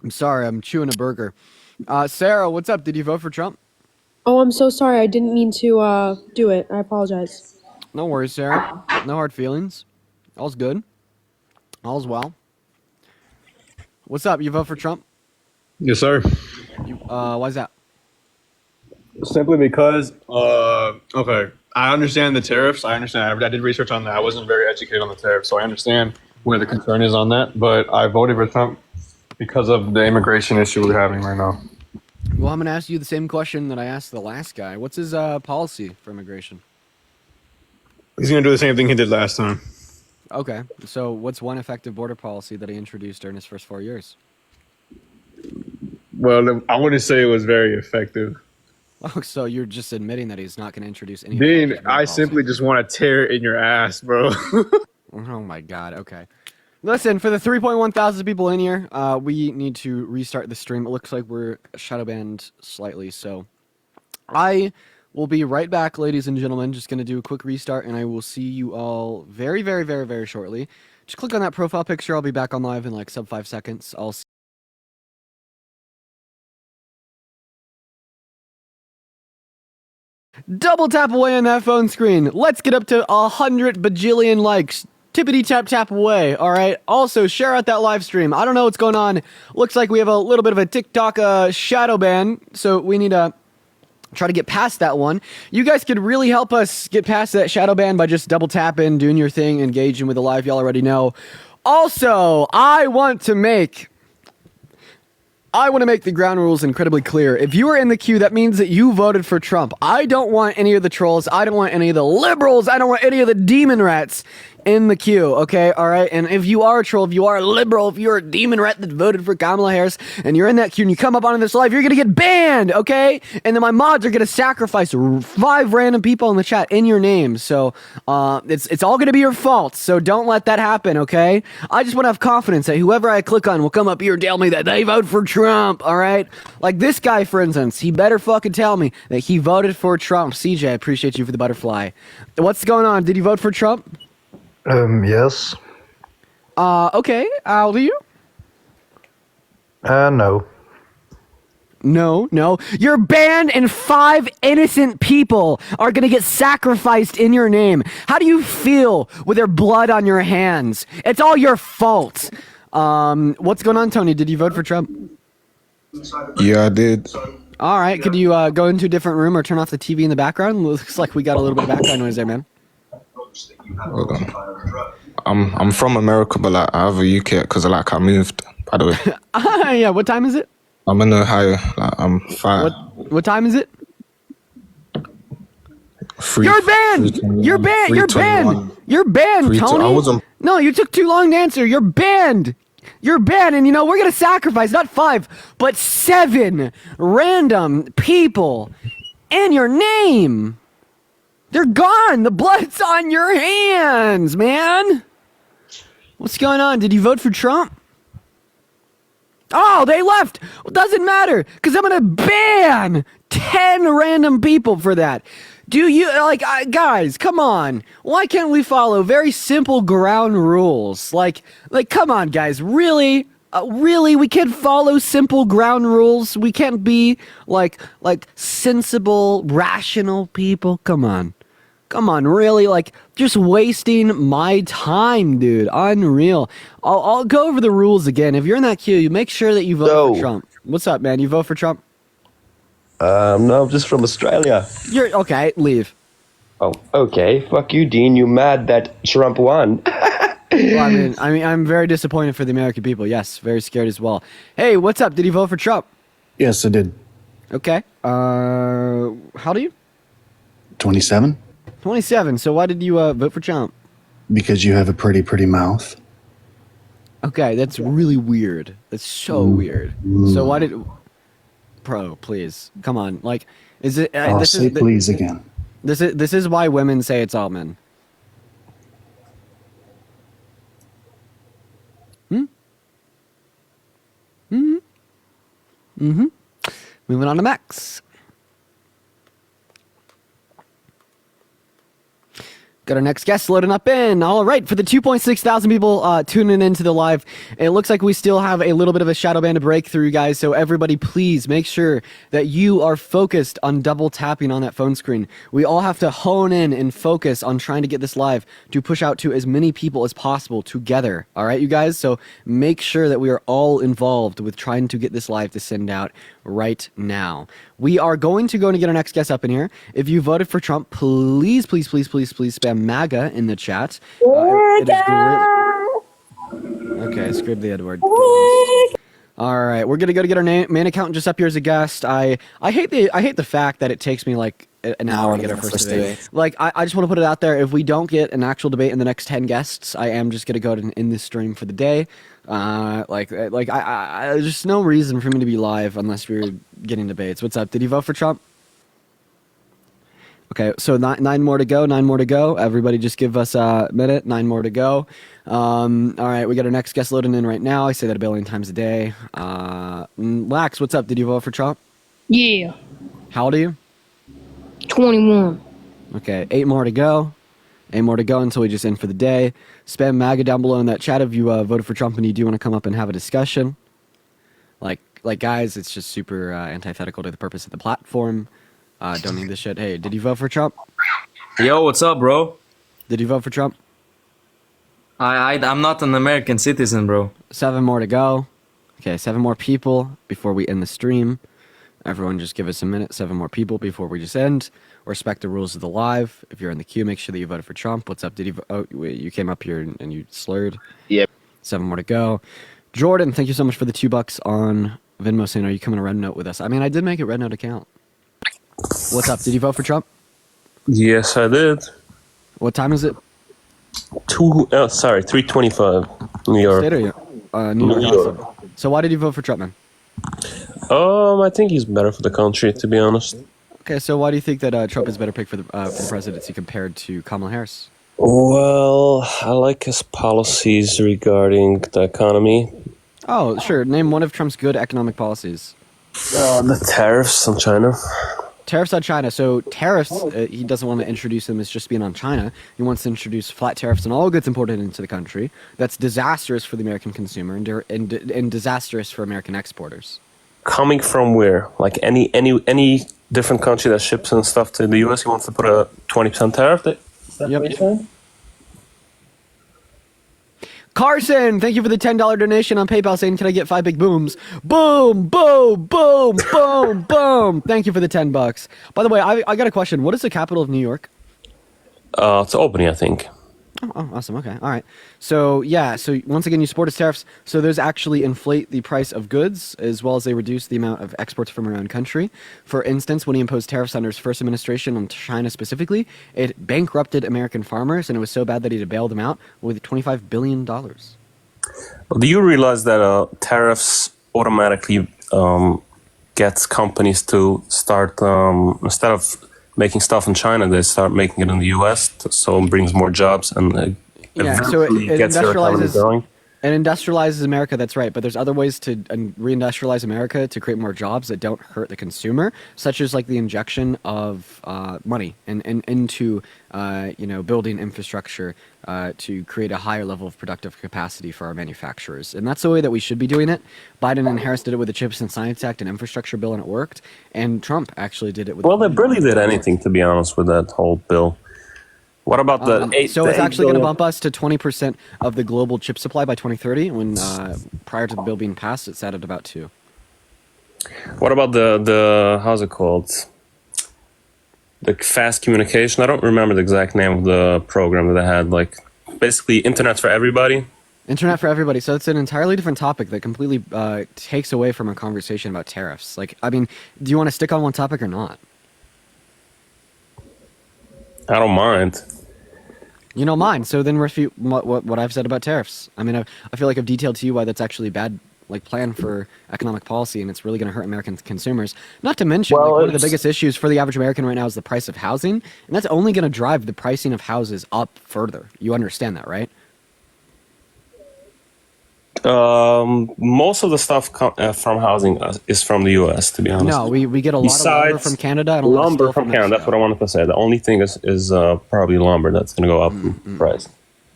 Speaker 2: I'm sorry, I'm chewing a burger. Sarah, what's up? Did you vote for Trump?
Speaker 9: Oh, I'm so sorry. I didn't mean to do it. I apologize.
Speaker 2: No worries, Sarah. No hard feelings. All's good. All's well. What's up? You vote for Trump?
Speaker 14: Yes, sir.
Speaker 2: Why is that?
Speaker 14: Simply because, okay, I understand the tariffs. I understand. I did research on that. I wasn't very educated on the tariffs, so I understand where the concern is on that. But I voted for Trump because of the immigration issue we're having right now.
Speaker 2: Well, I'm going to ask you the same question that I asked the last guy. What's his policy for immigration?
Speaker 14: He's going to do the same thing he did last time.
Speaker 2: Okay, so what's one effective border policy that he introduced during his first 4 years?
Speaker 14: Well, I wouldn't say it was very effective.
Speaker 2: Oh, so you're just admitting that he's not going to introduce any.
Speaker 14: Dean, I simply just want to tear it in your ass, bro.
Speaker 2: Oh my God. Okay. Listen, for the 3.1 thousand people in here, we need to restart the stream. It looks like we're shadow banned slightly, so I will be right back, ladies and gentlemen. Just going to do a quick restart, and I will see you all very, very, very, very shortly. Just click on that profile picture. I'll be back on live in like sub 5 seconds. I'll see. Double tap away on that phone screen. Let's get up to 100 bajillion likes. Tippity tap tap away. All right. Also, share out that live stream. I don't know what's going on. Looks like we have a little bit of a TikTok shadow ban, so we need to try to get past that one. You guys could really help us get past that shadow ban by just double tapping, doing your thing, engaging with the live. Y'all already know. Also, I want to make the ground rules incredibly clear. If you are in the queue, that means that you voted for Trump. I don't want any of the trolls. I don't want any of the liberals. I don't want any of the demon rats in the queue, okay? All right? And if you are a troll, if you are a liberal, if you're a demon rat that voted for Kamala Harris, and you're in that queue and you come up on this live, you're going to get banned, okay? And then my mods are going to sacrifice 5 random people in the chat in your name. So it's all going to be your fault. So don't let that happen, okay? I just want to have confidence that whoever I click on will come up here and tell me that they vote for Trump, all right? Like this guy, for instance, he better fucking tell me that he voted for Trump. CJ, I appreciate you for the butterfly. What's going on? Did you vote for Trump?
Speaker 15: Yes.
Speaker 2: Okay. How old are you?
Speaker 15: No.
Speaker 2: No. You're banned and 5 innocent people are going to get sacrificed in your name. How do you feel with their blood on your hands? It's all your fault. What's going on, Tony? Did you vote for Trump?
Speaker 14: Yeah, I did.
Speaker 2: All right. Could you go into a different room or turn off the TV in the background? Looks like we got a little bit of background noise there, man.
Speaker 14: Hold on. I'm from America, but like I have a UK because I moved. By the way.
Speaker 2: Yeah. What time is it?
Speaker 14: I'm in Ohio. Like, I'm 5.
Speaker 2: What time is it? You're banned. You're banned. You're banned. You're banned, Tony. No, you took too long to answer. You're banned. You're banned, and we're gonna sacrifice not 5, but 7 random people and your name. They're gone. The blood's on your hands, man. What's going on? Did you vote for Trump? Oh, they left. Well, doesn't matter, because I'm gonna ban 10 random people for that. Do you, guys, come on. Why can't we follow very simple ground rules? Like, come on, guys, really? Really? We can't follow simple ground rules? We can't be, like sensible, rational people? Come on. Come on, really? Just wasting my time, dude. Unreal. I'll go over the rules again. If you're in that queue, you make sure that you vote for Trump. What's up, man? You vote for Trump?
Speaker 16: No, I'm just from Australia.
Speaker 2: You're okay. Leave.
Speaker 16: Oh, okay. Fuck you, Dean. You mad that Trump won?
Speaker 2: Well, I'm very disappointed for the American people. Yes, very scared as well. Hey, what's up? Did you vote for Trump?
Speaker 17: Yes, I did.
Speaker 2: Okay. How old are you?
Speaker 17: 27.
Speaker 2: 27. So why did you vote for Trump?
Speaker 17: Because you have a pretty mouth.
Speaker 2: Okay, that's really weird. That's so weird. So why did... Bro, please. Come on. Is it...
Speaker 17: please again.
Speaker 2: This is why women say it's all men. Moving on to Max. Got our next guest loading up in. All right, for the 2.6 thousand people tuning into the live, it looks like we still have a little bit of a shadow ban to break through, guys. So everybody, please make sure that you are focused on double tapping on that phone screen. We all have to hone in and focus on trying to get this live to push out to as many people as possible together. All right, you guys? So make sure that we are all involved with trying to get this live to send out right now. We are going to get our next guest up in here. If you voted for Trump, please spam MAGA in the chat. It is great. Okay, screwed the Edward. All right, we're gonna go to get our main accountant just up here as a guest. I hate the fact that it takes me like an hour to get our first debate. I just want to put it out there. If we don't get an actual debate in the next 10 guests, I am just gonna go ahead and end this stream for the day. There's just no reason for me to be live unless we're getting debates. What's up? Did you vote for Trump? Okay, so 9 more to go. 9 more to go. Everybody, just give us a minute. 9 more to go. All right, we got our next guest loading in right now. I say that a billion times a day. Lax, what's up? Did you vote for Trump?
Speaker 1: Yeah.
Speaker 2: How old are you?
Speaker 1: 21.
Speaker 2: Okay, 8 more to go. 8 more to go until we just end for the day. Spam MAGA down below in that chat if you voted for Trump and you do want to come up and have a discussion. Guys, it's just super antithetical to the purpose of the platform. Don't need this shit. Hey, did you vote for Trump?
Speaker 18: Yo, what's up, bro?
Speaker 2: Did you vote for Trump?
Speaker 18: I'm not an American citizen, bro.
Speaker 2: 7 more to go. Okay, 7 more people before we end the stream. Everyone just give us a minute. 7 more people before we just end. Respect the rules of the live. If you're in the queue, make sure that you voted for Trump. What's up? Did you? Oh, wait, you came up here and you slurred.
Speaker 3: Yep.
Speaker 2: 7 more to go. Jordan, thank you so much for the $2 on Venmo saying, are you coming to Red Note with us? I mean, I did make a Red Note account. What's up? Did you vote for Trump?
Speaker 19: Yes, I did.
Speaker 2: What time is it?
Speaker 19: 3:25, New York.
Speaker 2: State are you? New York. Awesome. So why did you vote for Trump, man?
Speaker 19: I think he's better for the country, to be honest.
Speaker 2: Okay, so why do you think that Trump is a better pick for the presidency compared to Kamala Harris?
Speaker 19: Well, I like his policies regarding the economy.
Speaker 2: Oh, sure. Name one of Trump's good economic policies.
Speaker 19: The tariffs on China.
Speaker 2: Tariffs on China. So tariffs, he doesn't want to introduce them as just being on China. He wants to introduce flat tariffs on all goods imported into the country. That's disastrous for the American consumer and disastrous for American exporters.
Speaker 19: Coming from where? Like any different country that ships and stuff to the U.S., he wants to put a 20% tariff? Yep.
Speaker 2: Carson, thank you for the $10 donation on PayPal saying, can I get 5 big booms? Boom, boom, boom, boom, boom. Thank you for the $10. By the way, I got a question. What is the capital of New York?
Speaker 19: It's Albany, I think.
Speaker 2: Oh, awesome. Okay. All right. So, yeah. So, once again, you support his tariffs. So, those actually inflate the price of goods as well as they reduce the amount of exports from our own country. For instance, when he imposed tariffs under his first administration on China specifically, it bankrupted American farmers, and it was so bad that he had to bail them out with $25 billion.
Speaker 19: Well, do you realize that tariffs automatically gets companies to start, instead of making stuff in China, they start making it in the US, so it brings more jobs and
Speaker 2: So
Speaker 19: eventually gets their economy going?
Speaker 2: It industrializes America, that's right, but there's other ways to reindustrialize America to create more jobs that don't hurt the consumer, such as like the injection of money and into building infrastructure to create a higher level of productive capacity for our manufacturers. And that's the way that we should be doing it. Biden and Harris did it with the Chips and Science Act and infrastructure bill, and it worked. And Trump actually did it with
Speaker 19: Well, they barely did anything, to be honest, with that whole bill. What about
Speaker 2: So it's actually going to bump us to 20% of the global chip supply by 2030, when prior to the bill being passed, it sat at about 2.
Speaker 19: What about the how's it called? The fast communication. I don't remember the exact name of the program that they had. Like, basically, internet for everybody.
Speaker 2: Internet for everybody. So it's an entirely different topic that completely takes away from a conversation about tariffs. Like, I mean, do you want to stick on one topic or not?
Speaker 19: I don't mind.
Speaker 2: You don't mind. So then refute what I've said about tariffs. I mean, I feel like I've detailed to you why that's actually a bad plan for economic policy, and it's really going to hurt American consumers. Not to mention, one of the biggest issues for the average American right now is the price of housing, and that's only going to drive the pricing of houses up further. You understand that, right?
Speaker 19: Most of the stuff from housing is from the U.S., to be honest.
Speaker 2: No, we get a lot of lumber from Canada. And
Speaker 19: lumber from Canada, that's what I wanted to say. The only thing is probably lumber that's going to go up in price.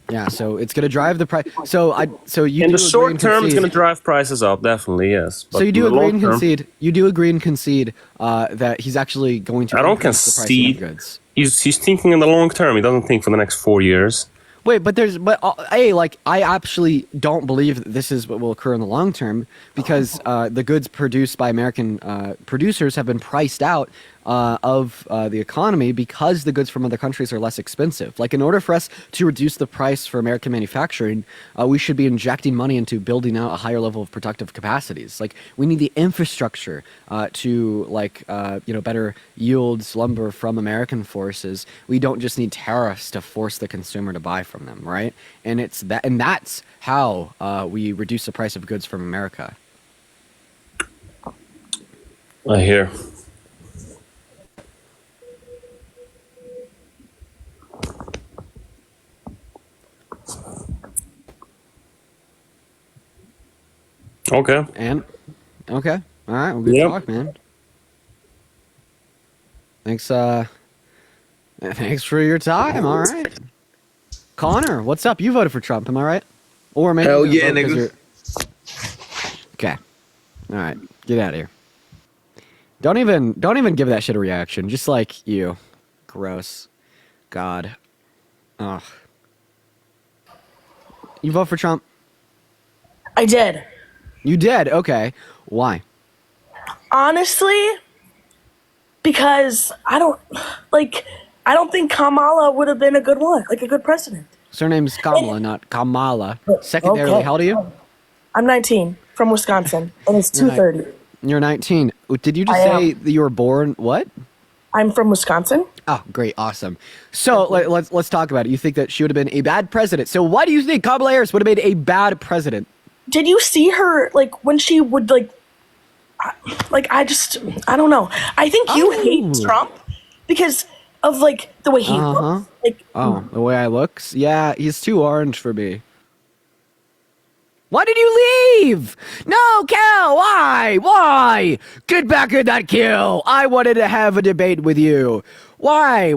Speaker 2: Yeah, so it's going to drive the price. So you
Speaker 19: in
Speaker 2: do
Speaker 19: the short term, it's
Speaker 2: concede,
Speaker 19: going to drive prices up, definitely, yes. But
Speaker 2: so you do
Speaker 19: in the
Speaker 2: agree and
Speaker 19: long term,
Speaker 2: concede. You do agree and concede that he's actually going to.
Speaker 19: I don't
Speaker 2: increase the pricing
Speaker 19: concede.
Speaker 2: of goods.
Speaker 19: He's thinking in the long term. He doesn't think for the next 4 years.
Speaker 2: Wait, but I actually don't believe that this is what will occur in the long term, because the goods produced by American producers have been priced out of the economy because the goods from other countries are less expensive. Like, in order for us to reduce the price for American manufacturing, we should be injecting money into building out a higher level of productive capacities. Like, we need the infrastructure to better yields lumber from American forces. We don't just need tariffs to force the consumer to buy from them, right? And that's how we reduce the price of goods from America.
Speaker 19: I hear. Okay.
Speaker 2: And okay. All right. Well, good talk, man. Thanks. Thanks for your time. All right. Connor, what's up? You voted for Trump, am I right? Or maybe
Speaker 12: hell yeah, nigga.
Speaker 2: Okay. All right. Get out of here. Don't even give that shit a reaction. Just like you. Gross. God. Ugh. You vote for Trump?
Speaker 20: I did.
Speaker 2: You did? Okay. Why?
Speaker 20: Honestly, because I don't think Kamala would have been a good one, like a good president.
Speaker 2: Surname's Kamala, not Kamala. Secondarily, how old are you?
Speaker 20: I'm 19, from Wisconsin, and it's 2:30.
Speaker 2: You're 19. Did you just say that you were born what?
Speaker 20: I'm from Wisconsin.
Speaker 2: Oh, great. Awesome. So let's talk about it. You think that she would have been a bad president. So why do you think Kamala Harris would have been a bad president?
Speaker 20: Did you see her, like, when she would, I don't know. I think you hate Trump because of, like, the way he looks. Like,
Speaker 2: the way I look? Yeah, he's too orange for me. Why did you leave? No, Cal, why? Why? Get back in that kill. I wanted to have a debate with you. Why?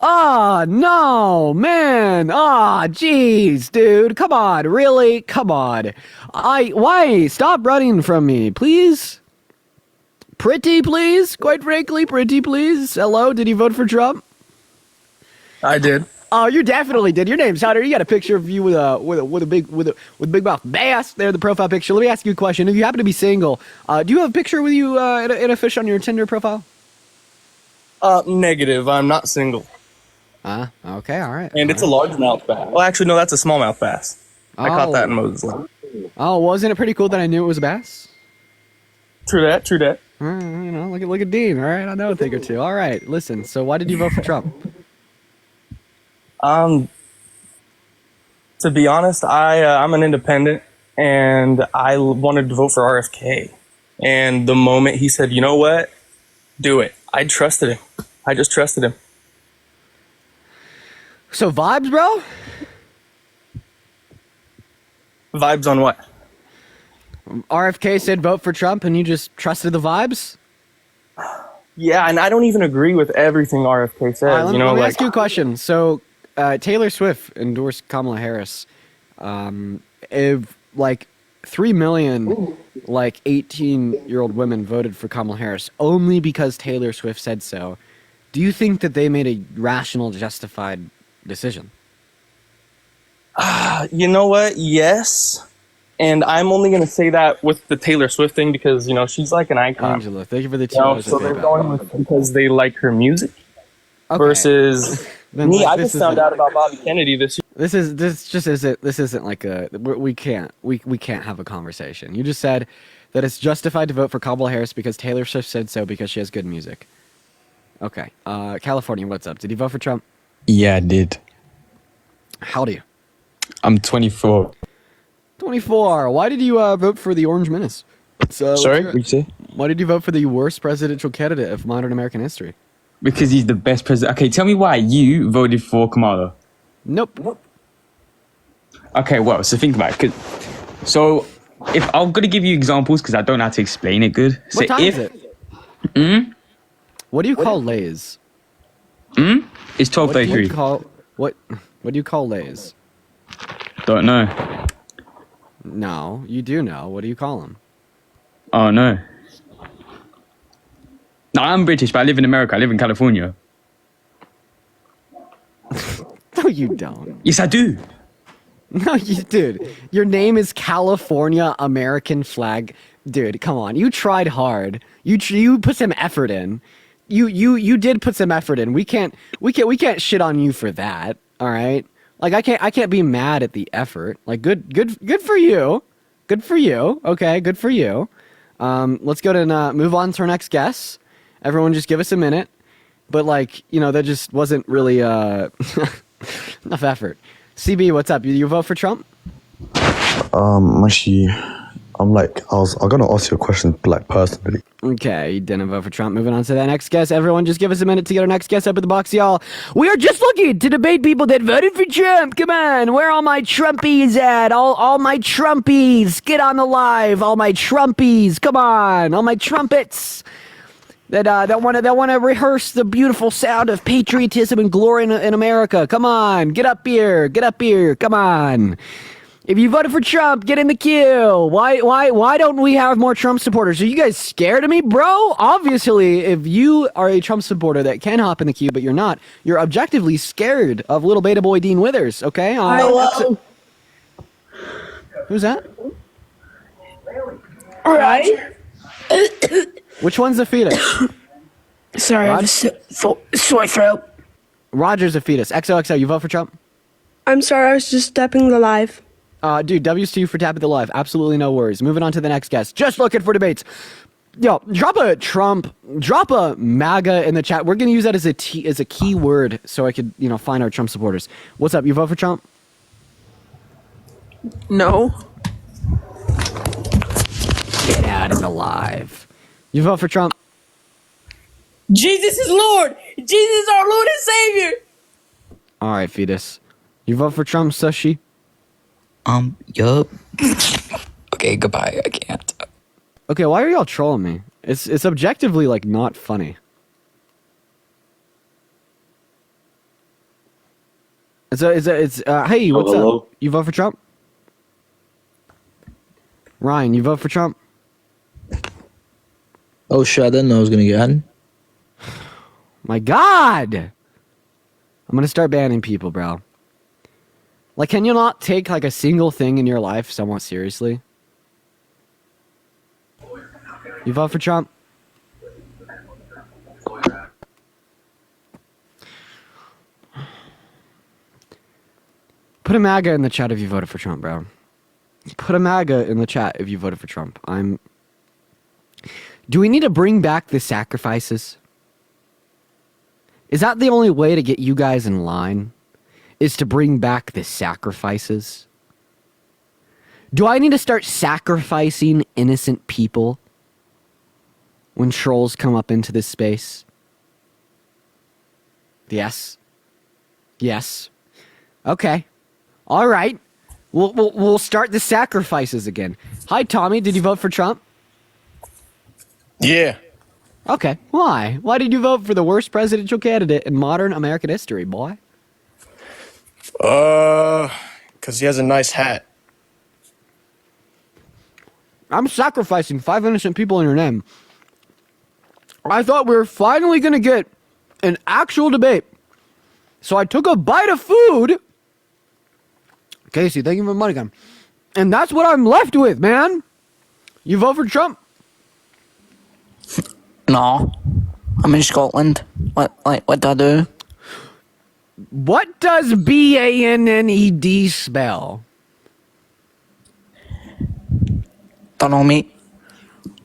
Speaker 2: Ah, no, man. Ah, jeez, dude. Come on, really? Come on. Why? Stop running from me, please. Pretty, please. Quite frankly, pretty, please. Hello, did you vote for Trump?
Speaker 12: I did.
Speaker 2: Oh, you definitely did. Your name's Hunter. You got a picture of you with a big mouth bass there, the profile picture. Let me ask you a question. If you happen to be single, do you have a picture with you in a fish on your Tinder profile?
Speaker 12: Negative. I'm not single.
Speaker 2: Okay, all right.
Speaker 12: And it's a largemouth bass. Well, actually, no, that's a smallmouth bass. I caught that in Moses Lake.
Speaker 2: Oh, wasn't it pretty cool that I knew it was a bass?
Speaker 12: True that.
Speaker 2: Look at Dean. All right, I know a thing or two. All right, listen. So why did you vote for Trump?
Speaker 12: To be honest, I'm an independent, and I wanted to vote for RFK. And the moment he said, "You know what? Do it," I trusted him. I just trusted him.
Speaker 2: So vibes, bro?
Speaker 12: Vibes on what?
Speaker 2: RFK said vote for Trump, and you just trusted the vibes?
Speaker 12: Yeah, and I don't even agree with everything RFK says.
Speaker 2: Let me ask you a question. So, Taylor Swift endorsed Kamala Harris. If like 3 million 18-year-old women voted for Kamala Harris only because Taylor Swift said so, do you think that they made a rational, justified decision?
Speaker 12: You know what? Yes. And I'm only going to say that with the Taylor Swift thing because, she's like an icon.
Speaker 2: Angela, thank you for the $2.
Speaker 12: So they're going with because they like her music. Okay. Versus me, I just found out about Bobby Kennedy this year.
Speaker 2: This isn't like we can't have a conversation. You just said that it's justified to vote for Kamala Harris because Taylor Swift said so because she has good music. Okay. California, what's up? Did you vote for Trump?
Speaker 21: Yeah, I did.
Speaker 2: How old are you?
Speaker 21: I'm 24.
Speaker 2: 24. Why did you vote for the Orange Menace?
Speaker 21: Sorry, what did you say?
Speaker 2: Why did you vote for the worst presidential candidate of modern American history?
Speaker 21: Because he's the best president. Okay, tell me why you voted for Kamala.
Speaker 2: Nope.
Speaker 21: Okay, well, so think about it. So, if I'm going to give you examples because I don't know how to explain it good.
Speaker 2: What time is it? What do you call Lays?
Speaker 21: It's 12:33.
Speaker 2: What do you call Lays?
Speaker 21: Don't know.
Speaker 2: No, you do know. What do you call them?
Speaker 21: Oh, no. No, I'm British, but I live in America. I live in California.
Speaker 2: No, you don't.
Speaker 21: Yes, I do.
Speaker 2: No, dude. Your name is California American flag. Dude, come on. You tried hard. You put some effort in. You did put some effort in. We can't shit on you for that. All right? Like I can't be mad at the effort. Like good for you. Good for you. Okay, good for you. Let's go to move on to our next guest. Everyone just give us a minute. But that just wasn't really enough effort. CB, what's up? You vote for Trump?
Speaker 22: Actually, I'm gonna ask you a question personally.
Speaker 2: Okay, you didn't vote for Trump. Moving on to the next guest. Everyone just give us a minute to get our next guest up in the box, y'all. We are just looking to debate people that voted for Trump. Come on, where are all my Trumpies at? All my Trumpies, get on the live. All my Trumpies, come on, all my trumpets that want to rehearse the beautiful sound of patriotism and glory in America. Come on, get up here, come on. If you voted for Trump, get in the queue. Why don't we have more Trump supporters? Are you guys scared of me, bro? Obviously, if you are a Trump supporter that can hop in the queue, but you're not, you're objectively scared of little beta boy Dean Withers, okay?
Speaker 20: Hello?
Speaker 2: Who's that?
Speaker 20: All right.
Speaker 2: Which one's the fetus?
Speaker 20: Sorry, I have a sore throat.
Speaker 2: Roger's a fetus. XOXO, you vote for Trump?
Speaker 10: I'm sorry, I was just stepping the live.
Speaker 2: Dude, W's to you for tapping the live. Absolutely no worries. Moving on to the next guest. Just looking for debates. Yo, drop a MAGA in the chat. We're gonna use that as a key word so I could, find our Trump supporters. What's up? You vote for Trump?
Speaker 10: No.
Speaker 2: Get out of the live. You vote for Trump?
Speaker 20: Jesus is Lord. Jesus is our Lord and Savior.
Speaker 2: All right, fetus. You vote for Trump, Sushi?
Speaker 8: Yup. Okay, goodbye. I can't.
Speaker 2: Okay, why are y'all trolling me? It's objectively not funny. Hey, what's up? You vote for Trump? Ryan, you vote for Trump?
Speaker 8: Oh shit, I didn't know I was gonna get in.
Speaker 2: My God! I'm gonna start banning people, bro. Can you not take a single thing in your life somewhat seriously? You vote for Trump? Put a MAGA in the chat if you voted for Trump, bro. Put a MAGA in the chat if you voted for Trump. Do we need to bring back the sacrifices? Is that the only way to get you guys in line? is to bring back the sacrifices? Do I need to start sacrificing innocent people when trolls come up into this space? Yes. Yes. Okay. All right. We'll start the sacrifices again. Hi, Tommy. Did you vote for Trump?
Speaker 4: Yeah.
Speaker 2: Okay. Why? Why did you vote for the worst presidential candidate in modern American history, boy?
Speaker 4: Because he has a nice hat.
Speaker 2: I'm sacrificing 5 innocent people in your name. I thought we were finally going to get an actual debate. So I took a bite of food. Casey, thank you for the money gun. And that's what I'm left with, man. You vote for Trump?
Speaker 8: No. I'm in Scotland. What do I do?
Speaker 2: What does BANNED spell?
Speaker 8: Don't know, mate.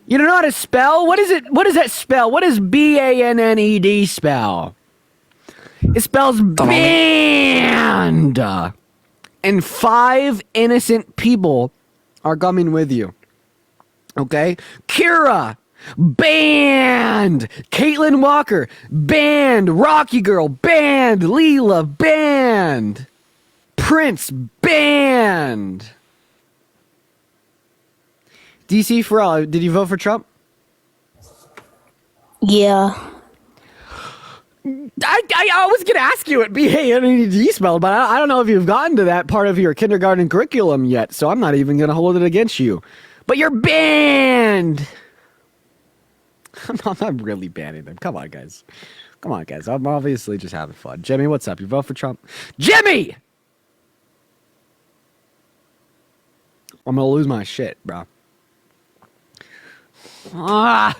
Speaker 2: You don't know how to spell? What is it? What does that spell? What does BANNED spell? It spells banned. And 5 innocent people are coming with you. Okay? Kira, banned. Caitlin Walker, banned. Rocky Girl, banned. Leela, banned. Prince, banned. DC Pharrell, did you vote for Trump?
Speaker 6: Yeah.
Speaker 2: I was going to ask you what BANED spelled, but I don't know if you've gotten to that part of your kindergarten curriculum yet, so I'm not even going to hold it against you. But you're banned! I'm not really banning them. Come on, guys. Come on, guys. I'm obviously just having fun. Jimmy, what's up? You vote for Trump? Jimmy! I'm going to lose my shit, bro. Ah!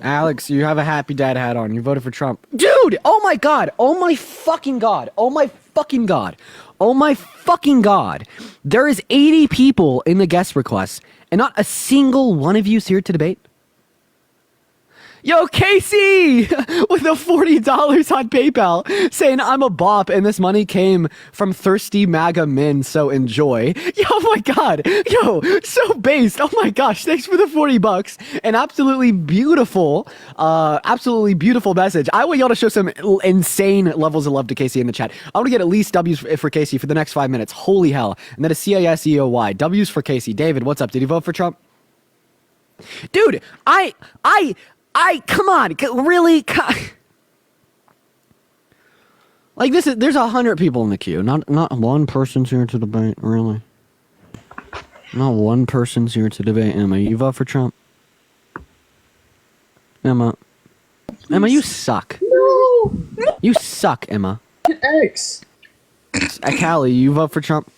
Speaker 2: Alex, you have a happy dad hat on. You voted for Trump. Dude! Oh my god! Oh my fucking god! Oh my fucking god! Oh my fucking god! There is 80 people in the guest requests, and not a single one of you is here to debate? Yo, Casey! With the $40 on PayPal, saying I'm a bop and this money came from thirsty MAGA men, so enjoy. Yo, oh my god! Yo, so based! Oh my gosh, thanks for the $40. An absolutely beautiful message. I want y'all to show some insane levels of love to Casey in the chat. I want to get at least W's for Casey for the next 5 minutes. Holy hell. And that is CASEOY. W's for Casey. David, what's up? Did you vote for Trump? Dude, come on, really? Like there's 100 people in the queue. Not one person's here to debate, really. Not one person's here to debate. Emma, you vote for Trump? Emma, you suck.
Speaker 10: No.
Speaker 2: You suck, Emma.
Speaker 10: X.
Speaker 2: Callie, you vote for Trump?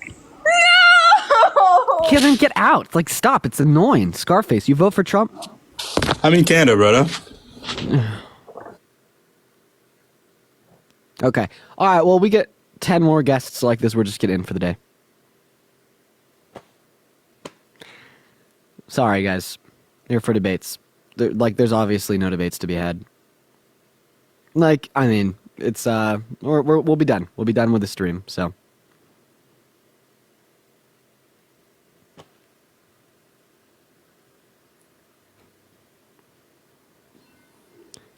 Speaker 10: No.
Speaker 2: Kevin, get out. Like, stop. It's annoying. Scarface, you vote for Trump?
Speaker 4: I'm in Canada, brother.
Speaker 2: Okay. All right. Well, we get 10 more guests like this. We're just getting in for the day. Sorry, guys. Here for debates. There's obviously no debates to be had. Like, I mean, it's we'll be done. We'll be done with the stream. So.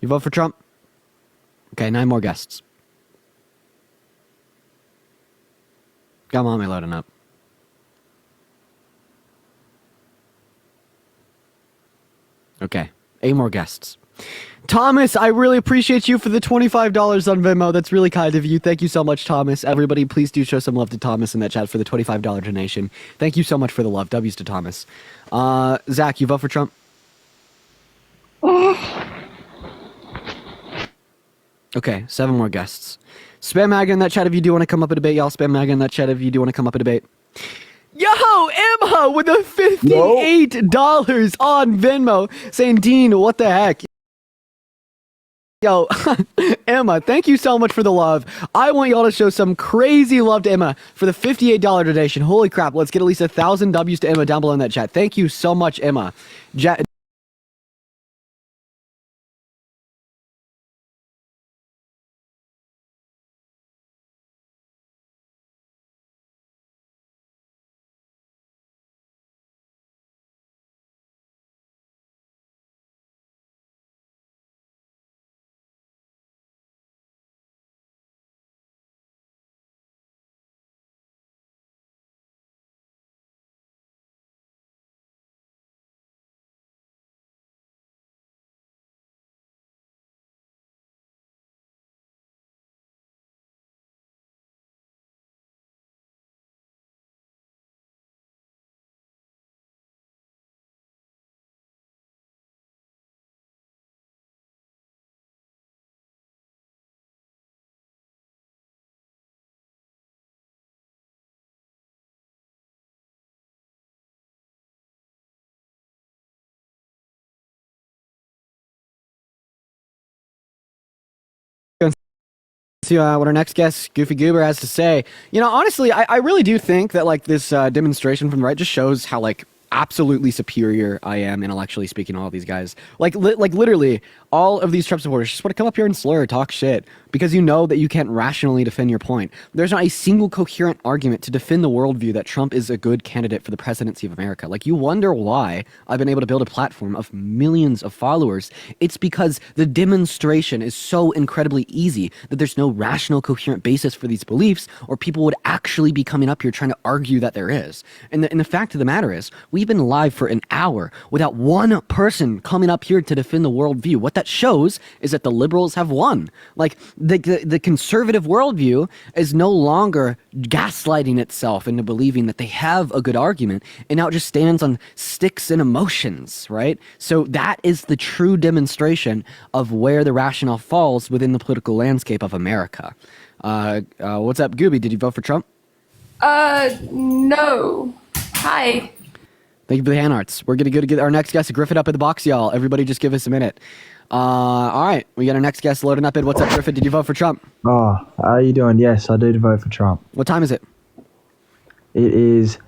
Speaker 2: You vote for Trump? Okay, 9 more guests. Come on, me loading up. Okay, 8 more guests. Thomas, I really appreciate you for the $25 on Venmo. That's really kind of you. Thank you so much, Thomas. Everybody, please do show some love to Thomas in that chat for the $25 donation. Thank you so much for the love. W's to Thomas. Zach, you vote for Trump? Okay, 7 more guests. Spam MAGA in that chat if you do want to come up and debate. Y'all spam MAGA in that chat if you do want to come up and debate. Yo, Emma with the $58 on Venmo saying, Dean, what the heck? Yo, Emma, thank you so much for the love. I want y'all to show some crazy love to Emma for the $58 donation. Holy crap, let's get at least 1,000 W's to Emma down below in that chat. Thank you so much, Emma. See what our next guest, Goofy Goober, has to say. You know, honestly, I really do think that like this demonstration from the right just shows how like absolutely superior I am intellectually speaking to all these guys. Like literally, all of these Trump supporters just want to come up here and slur or talk shit because you know that you can't rationally defend your point. There's not a single coherent argument to defend the worldview that Trump is a good candidate for the presidency of America. Like, you wonder why I've been able to build a platform of millions of followers. It's because the demonstration is so incredibly easy that there's no rational, coherent basis for these beliefs, or people would actually be coming up here trying to argue that there is. And the fact of the matter is, we've been live for an hour without one person coming up here to defend the worldview. What that shows is that the liberals have won. Like, the conservative worldview is no longer gaslighting itself into believing that they have a good argument, and now it just stands on sticks and emotions, right? So that is the true demonstration of where the rationale falls within the political landscape of America. What's up, Gooby? Did you vote for Trump?
Speaker 5: No. Hi.
Speaker 2: Thank you for the hand arts. We're going to go to get our next guest, Griffin, up in the box, y'all. Everybody just give us a minute. All right, we got our next guest loading up in. What's up, Griffin? Did you vote for Trump?
Speaker 7: Oh, how are you doing? Yes, I did vote for Trump.
Speaker 2: What time is it?
Speaker 7: It is...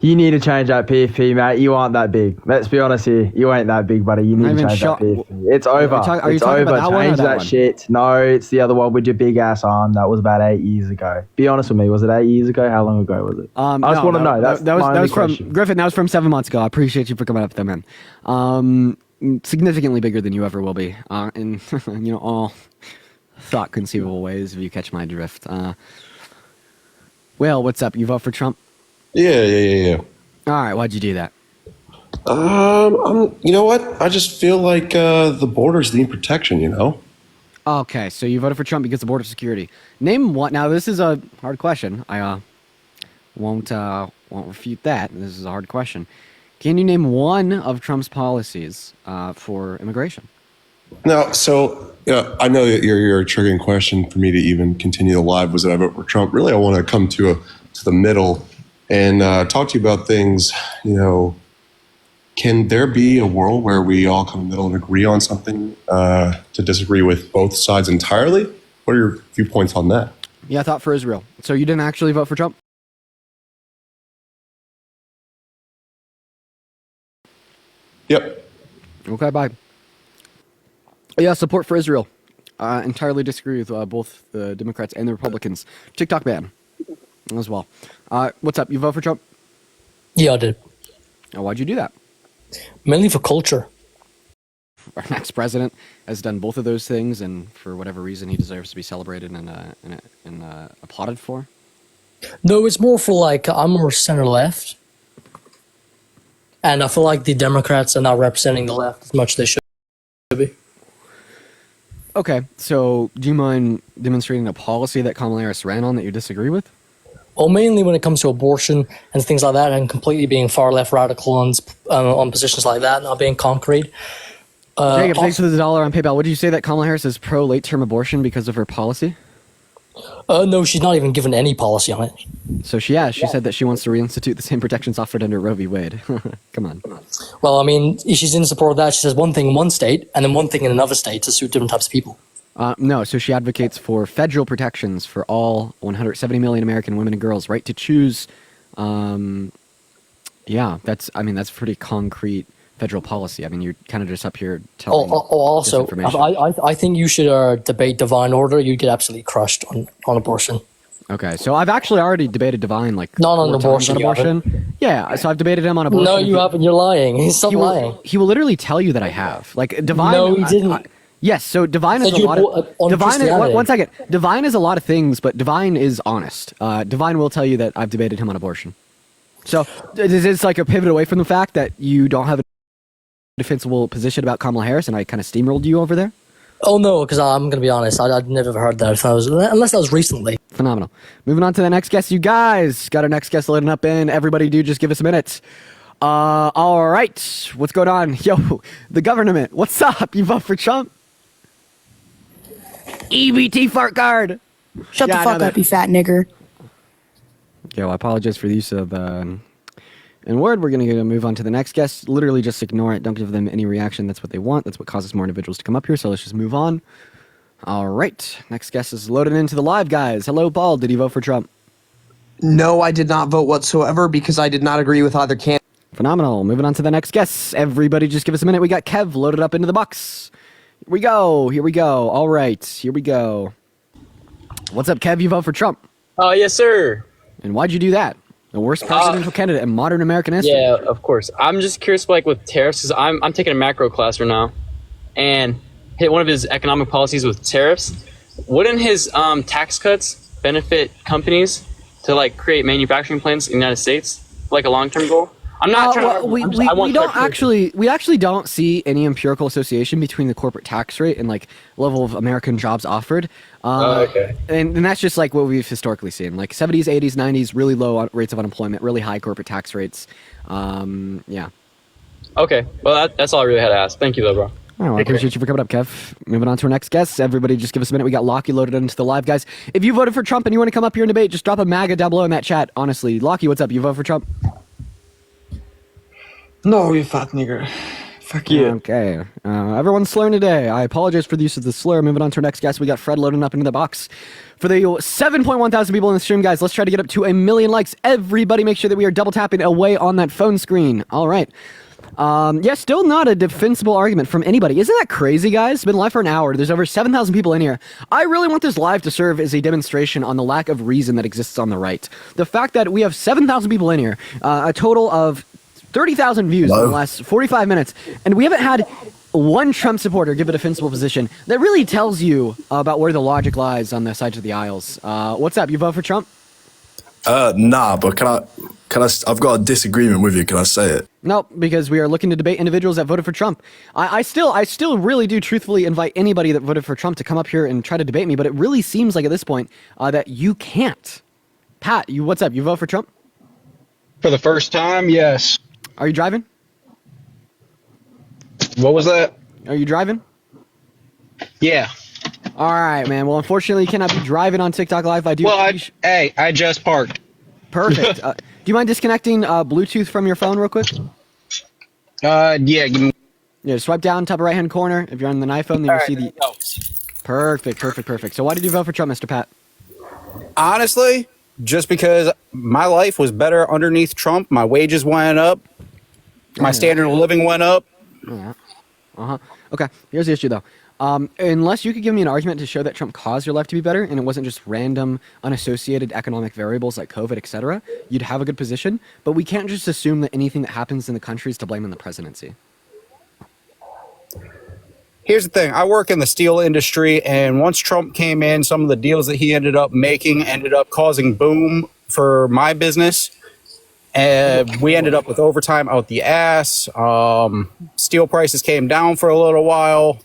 Speaker 7: You need to change that PFP, mate. You aren't that big. Let's be honest here. You ain't that big, buddy. You need to change that PFP. It's over.
Speaker 2: Are you
Speaker 7: it's
Speaker 2: talking
Speaker 7: over.
Speaker 2: about that one or
Speaker 7: Change
Speaker 2: that
Speaker 7: that
Speaker 2: one?
Speaker 7: shit. No, it's the other one with your big ass arm. That was about 8 years ago. Be honest with me. Was it 8 years ago? How long ago was it? I just want to know. That
Speaker 2: was from Griffin. That was from 7 months ago. I appreciate you for coming up with that, man. Significantly bigger than you ever will be, in all thought conceivable ways. If you catch my drift. Well, what's up? You vote for Trump?
Speaker 23: Yeah.
Speaker 2: All right, why'd you do that?
Speaker 23: You know what? I just feel like the borders need protection. You know.
Speaker 2: Okay, so you voted for Trump because of border security. Name one. Now, this is a hard question. I won't refute that. This is a hard question. Can you name one of Trump's policies for immigration?
Speaker 23: Now, so I know that your triggering question for me to even continue the live was that I vote for Trump. Really, I want to come to the middle and talk to you about things. You know, can there be a world where we all come in the middle and agree on something to disagree with both sides entirely? What are your viewpoints on that?
Speaker 2: Yeah, I thought for Israel. So you didn't actually vote for Trump?
Speaker 23: Yep.
Speaker 2: Okay, bye. Yeah, support for Israel. Entirely disagree with both the Democrats and the Republicans. TikTok ban as well. What's up? You vote for Trump?
Speaker 24: Yeah, I did.
Speaker 2: Why'd you do that?
Speaker 24: Mainly for culture.
Speaker 2: Our next president has done both of those things, and for whatever reason, he deserves to be celebrated and applauded for.
Speaker 24: No, it's more for like, I'm more center left. And I feel like the Democrats are not representing the left as much as they should be.
Speaker 2: Okay, so do you mind demonstrating a policy that Kamala Harris ran on that you disagree with?
Speaker 24: Well, mainly when it comes to abortion and things like that, and completely being far left radical on positions like that, not being concrete.
Speaker 2: Jacob, thanks for the $1 on PayPal. Would you say that Kamala Harris is pro late-term abortion because of her policy?
Speaker 24: No, she's not even given any policy on it.
Speaker 2: So she said that she wants to reinstitute the same protections offered under Roe v. Wade. Come on.
Speaker 24: Well, I mean, if she's in support of that, she says one thing in one state and then one thing in another state to suit different types of people.
Speaker 2: No, so she advocates for federal protections for all 170 million American women and girls' right to choose. That's pretty concrete federal policy. I mean, you're kind of just up here telling
Speaker 24: also, I think you should debate divine order. You'd get absolutely crushed on abortion.
Speaker 2: Okay, so I've actually already debated Divine
Speaker 24: not on abortion.
Speaker 2: Yeah, so I've debated him on abortion.
Speaker 24: No, you haven't. You're lying. Stop lying.
Speaker 2: He will literally tell you that I have. Like Divine.
Speaker 24: No, he didn't.
Speaker 2: Yes, so Divine is a lot of Divine. One second. Divine is a lot of things, but Divine is honest. Divine will tell you that I've debated him on abortion. So is this like a pivot away from the fact that you don't have a defensible position about Kamala Harris, and I kind of steamrolled you over there?
Speaker 24: Oh no, because I'm going to be honest, I'd never heard that unless that was recently.
Speaker 2: Phenomenal. Moving on to the next guest. You guys got our next guest loading up in. Everybody do just give us a minute. All right. What's going on? Yo, the government. What's up? You vote for Trump? EBT fart card.
Speaker 9: Shut the fuck up, you fat nigger.
Speaker 2: Okay, well, I apologize for the use of N-word. We're going to move on to the next guest. Literally just ignore it. Don't give them any reaction. That's what they want. That's what causes more individuals to come up here. So let's just move on. All right. Next guest is loaded into the live, guys. Hello, Paul. Did you vote for Trump?
Speaker 5: No, I did not vote whatsoever because I did not agree with either candidate.
Speaker 2: Phenomenal. Moving on to the next guest. Everybody just give us a minute. We got Kev loaded up into the box. Here we go. Here we go. All right. Here we go. What's up, Kev? You vote for Trump.
Speaker 11: Oh, yes, sir.
Speaker 2: And why'd you do that? The worst presidential candidate in modern American history.
Speaker 11: Yeah, of course. I'm just curious, like, with tariffs, because I'm taking a macro class right now, and hit one of his economic policies with tariffs. Wouldn't his tax cuts benefit companies to, like, create manufacturing plants in the United States, like a long-term goal? I'm not trying to...
Speaker 2: We actually don't see any empirical association between the corporate tax rate and like level of American jobs offered.
Speaker 11: Okay.
Speaker 2: And that's just like what we've historically seen, like 70s, 80s, 90s, really low rates of unemployment, really high corporate tax rates. Yeah.
Speaker 11: Okay. Well, that's all I really had to ask. Thank you, though, bro.
Speaker 2: Oh, I appreciate you for coming up, Kev. Moving on to our next guest. Everybody just give us a minute. We got Lockie loaded into the live, guys. If you voted for Trump and you want to come up here and debate, just drop a MAGA down below in that chat. Honestly, Lockie, what's up? You vote for Trump?
Speaker 21: No, you fat nigger. Fuck you.
Speaker 2: Okay. Everyone's slurring today. I apologize for the use of the slur. Moving on to our next guest. We got Fred loading up into the box. For the 7.1 thousand people in the stream, guys, let's try to get up to 1 million likes. Everybody make sure that we are double tapping away on that phone screen. All right. Yeah, still not a defensible argument from anybody. Isn't that crazy, guys? It's been live for an hour. There's over 7,000 people in here. I really want this live to serve as a demonstration on the lack of reason that exists on the right. The fact that we have 7,000 people in here, a total of 30,000 views in the last 45 minutes, and we haven't had one Trump supporter give a defensible position, that really tells you about where the logic lies on the sides of the aisles. What's up? You vote for Trump?
Speaker 13: Nah, but can I? I've got a disagreement with you. Can I say it?
Speaker 2: No, because we are looking to debate individuals that voted for Trump. I still really do truthfully invite anybody that voted for Trump to come up here and try to debate me, but it really seems like at this point that you can't. Pat, what's up? You vote for Trump?
Speaker 15: For the first time, yes.
Speaker 2: Are you driving?
Speaker 15: What was that?
Speaker 2: Are you driving?
Speaker 15: Yeah.
Speaker 2: All right, man. Well, unfortunately, you cannot be driving on TikTok Live. I
Speaker 15: just parked.
Speaker 2: Perfect. Do you mind disconnecting Bluetooth from your phone real quick?
Speaker 15: Yeah. Give me...
Speaker 2: Yeah, swipe down, top right-hand corner. If you're on an iPhone, then you'll see the... Perfect. So why did you vote for Trump, Mr. Pat?
Speaker 25: Honestly, just because my life was better underneath Trump. My wages went up. My standard of living went up.
Speaker 2: Yeah. Okay, here's the issue, though. Unless you could give me an argument to show that Trump caused your life to be better and it wasn't just random, unassociated economic variables like COVID, etc., you'd have a good position. But we can't just assume that anything that happens in the country is to blame on the presidency.
Speaker 25: Here's the thing. I work in the steel industry, and once Trump came in, some of the deals that he ended up making ended up causing boom for my business. And we ended up with overtime out the ass. Steel prices came down for a little while.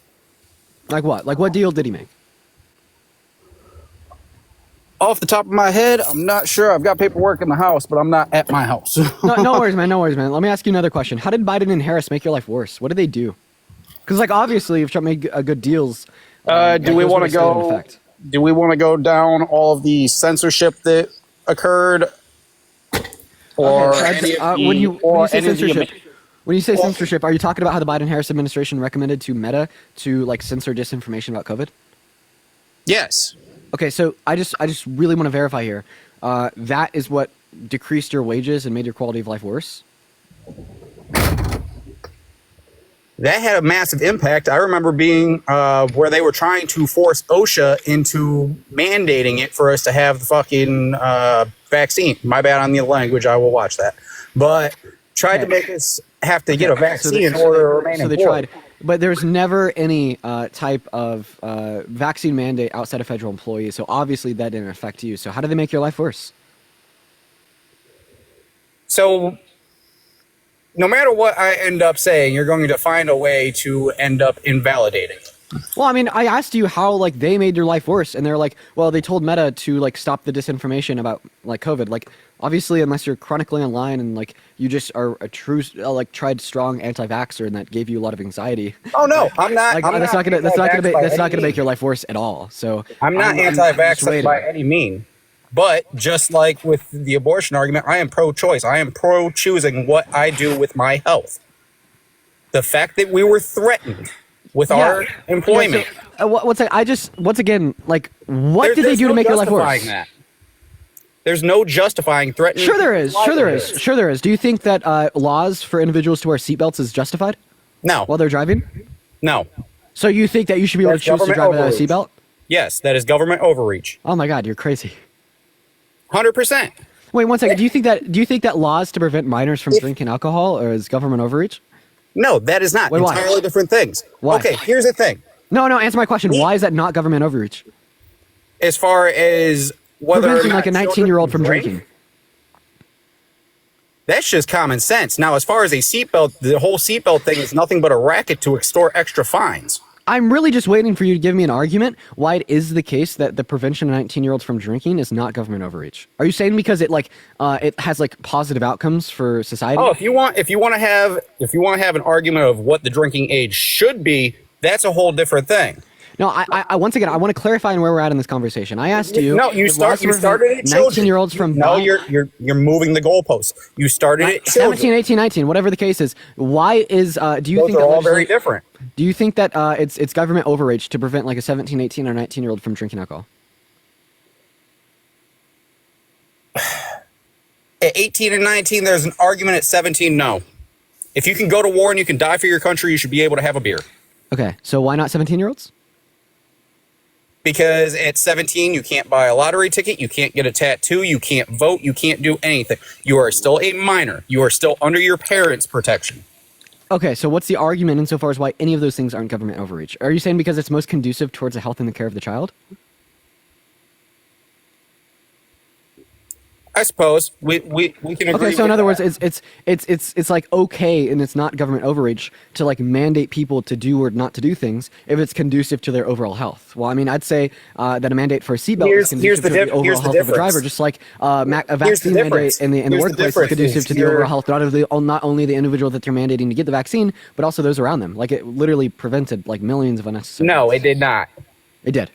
Speaker 2: Like what? Like what deal did he make?
Speaker 25: Off the top of my head, I'm not sure. I've got paperwork in the house, but I'm not at my house.
Speaker 2: No worries, man. Let me ask you another question. How did Biden and Harris make your life worse? What did they do? Because, like, obviously, if Trump made good deals,
Speaker 25: do we want to go down all of the censorship that occurred? Or
Speaker 2: when you say censorship, are you talking about how the Biden-Harris administration recommended to Meta to like censor disinformation about COVID?
Speaker 25: Yes.
Speaker 2: Okay, so I just really want to verify here. That is what decreased your wages and made your quality of life worse?
Speaker 25: That had a massive impact. I remember being where they were trying to force OSHA into mandating it for us to have the fucking vaccine. My bad on the language. I will watch that. But tried to make us have to get a vaccine in order to remain employed.
Speaker 2: They tried. But there's never any type of vaccine mandate outside of federal employees. So obviously that didn't affect you. So how did they make your life worse?
Speaker 25: So no matter what I end up saying, you're going to find a way to end up invalidating it.
Speaker 2: Well, I mean, I asked you how like they made your life worse, and they're like, well, they told Meta to like stop the disinformation about like COVID. Like, obviously, unless you're chronically online and like you just are a true like tried strong anti-vaxxer, and that gave you a lot of anxiety.
Speaker 25: Oh no, I'm not.
Speaker 2: Like, that's not gonna make your life worse at all. So
Speaker 25: I'm not anti-vaxxer by any means. But just like with the abortion argument, I am pro-choice. I am pro-choosing what I do with my health. The fact that we were threatened with our employment.
Speaker 2: Once again, like, what did they do to make your life worse?
Speaker 25: That. There's no justifying threatening.
Speaker 2: Sure there is. Sure there is. Do you think that laws for individuals to wear seatbelts is justified?
Speaker 25: No.
Speaker 2: While they're driving?
Speaker 25: No.
Speaker 2: So you think that you should be able to choose to drive without a seatbelt?
Speaker 25: Yes, that is government overreach.
Speaker 2: Oh my God, you're crazy.
Speaker 25: 100%.
Speaker 2: Wait 1 second. Do you think that laws to prevent minors from drinking alcohol is government overreach?
Speaker 25: No, that is not.
Speaker 2: Wait,
Speaker 25: entirely different things.
Speaker 2: Why?
Speaker 25: Okay, here's the thing.
Speaker 2: No, answer my question. Why is that not government overreach?
Speaker 25: As far as whether
Speaker 2: preventing
Speaker 25: or not
Speaker 2: like a 19-year-old from
Speaker 25: drink,
Speaker 2: drinking.
Speaker 25: That's just common sense. Now, as far as a seatbelt, the whole seatbelt thing is nothing but a racket to extort extra fines.
Speaker 2: I'm really just waiting for you to give me an argument why it is the case that the prevention of 19-year-olds from drinking is not government overreach. Are you saying because it it has like positive outcomes for society?
Speaker 25: Oh, if you want to have an argument of what the drinking age should be, that's a whole different thing.
Speaker 2: No, I once again I want to clarify where we're at in this conversation. I asked you.
Speaker 25: No, you started at
Speaker 2: 19-year-olds from.
Speaker 25: No, you're moving the goalposts. You started at
Speaker 2: 17, 18, 19, whatever the case is. Why is do you
Speaker 25: Those
Speaker 2: think
Speaker 25: are
Speaker 2: that
Speaker 25: all very different?
Speaker 2: Do you think that it's government overreach to prevent like a 17, 18, or 19-year-old from drinking alcohol?
Speaker 25: At 18 and 19, there's an argument. At 17, no. If you can go to war and you can die for your country, you should be able to have a beer.
Speaker 2: Okay, so why not 17-year-olds?
Speaker 25: Because at 17, you can't buy a lottery ticket, you can't get a tattoo, you can't vote, you can't do anything. You are still a minor. You are still under your parents' protection.
Speaker 2: Okay, so what's the argument insofar as why any of those things aren't government overreach? Are you saying because it's most conducive towards the health and the care of the child?
Speaker 25: I suppose we can agree.
Speaker 2: Okay, so in
Speaker 25: with
Speaker 2: other words,
Speaker 25: that.
Speaker 2: it's like okay, and it's not government overreach to like mandate people to do or not to do things if it's conducive to their overall health. Well, I mean, I'd say that a mandate for a seatbelt is conducive to the overall health of a driver, just like a vaccine mandate in the workplace is conducive to the overall health, not only the individual that you're mandating to get the vaccine, but also those around them. Like it literally prevented like millions of unnecessary.
Speaker 25: No, it did not.
Speaker 2: It did.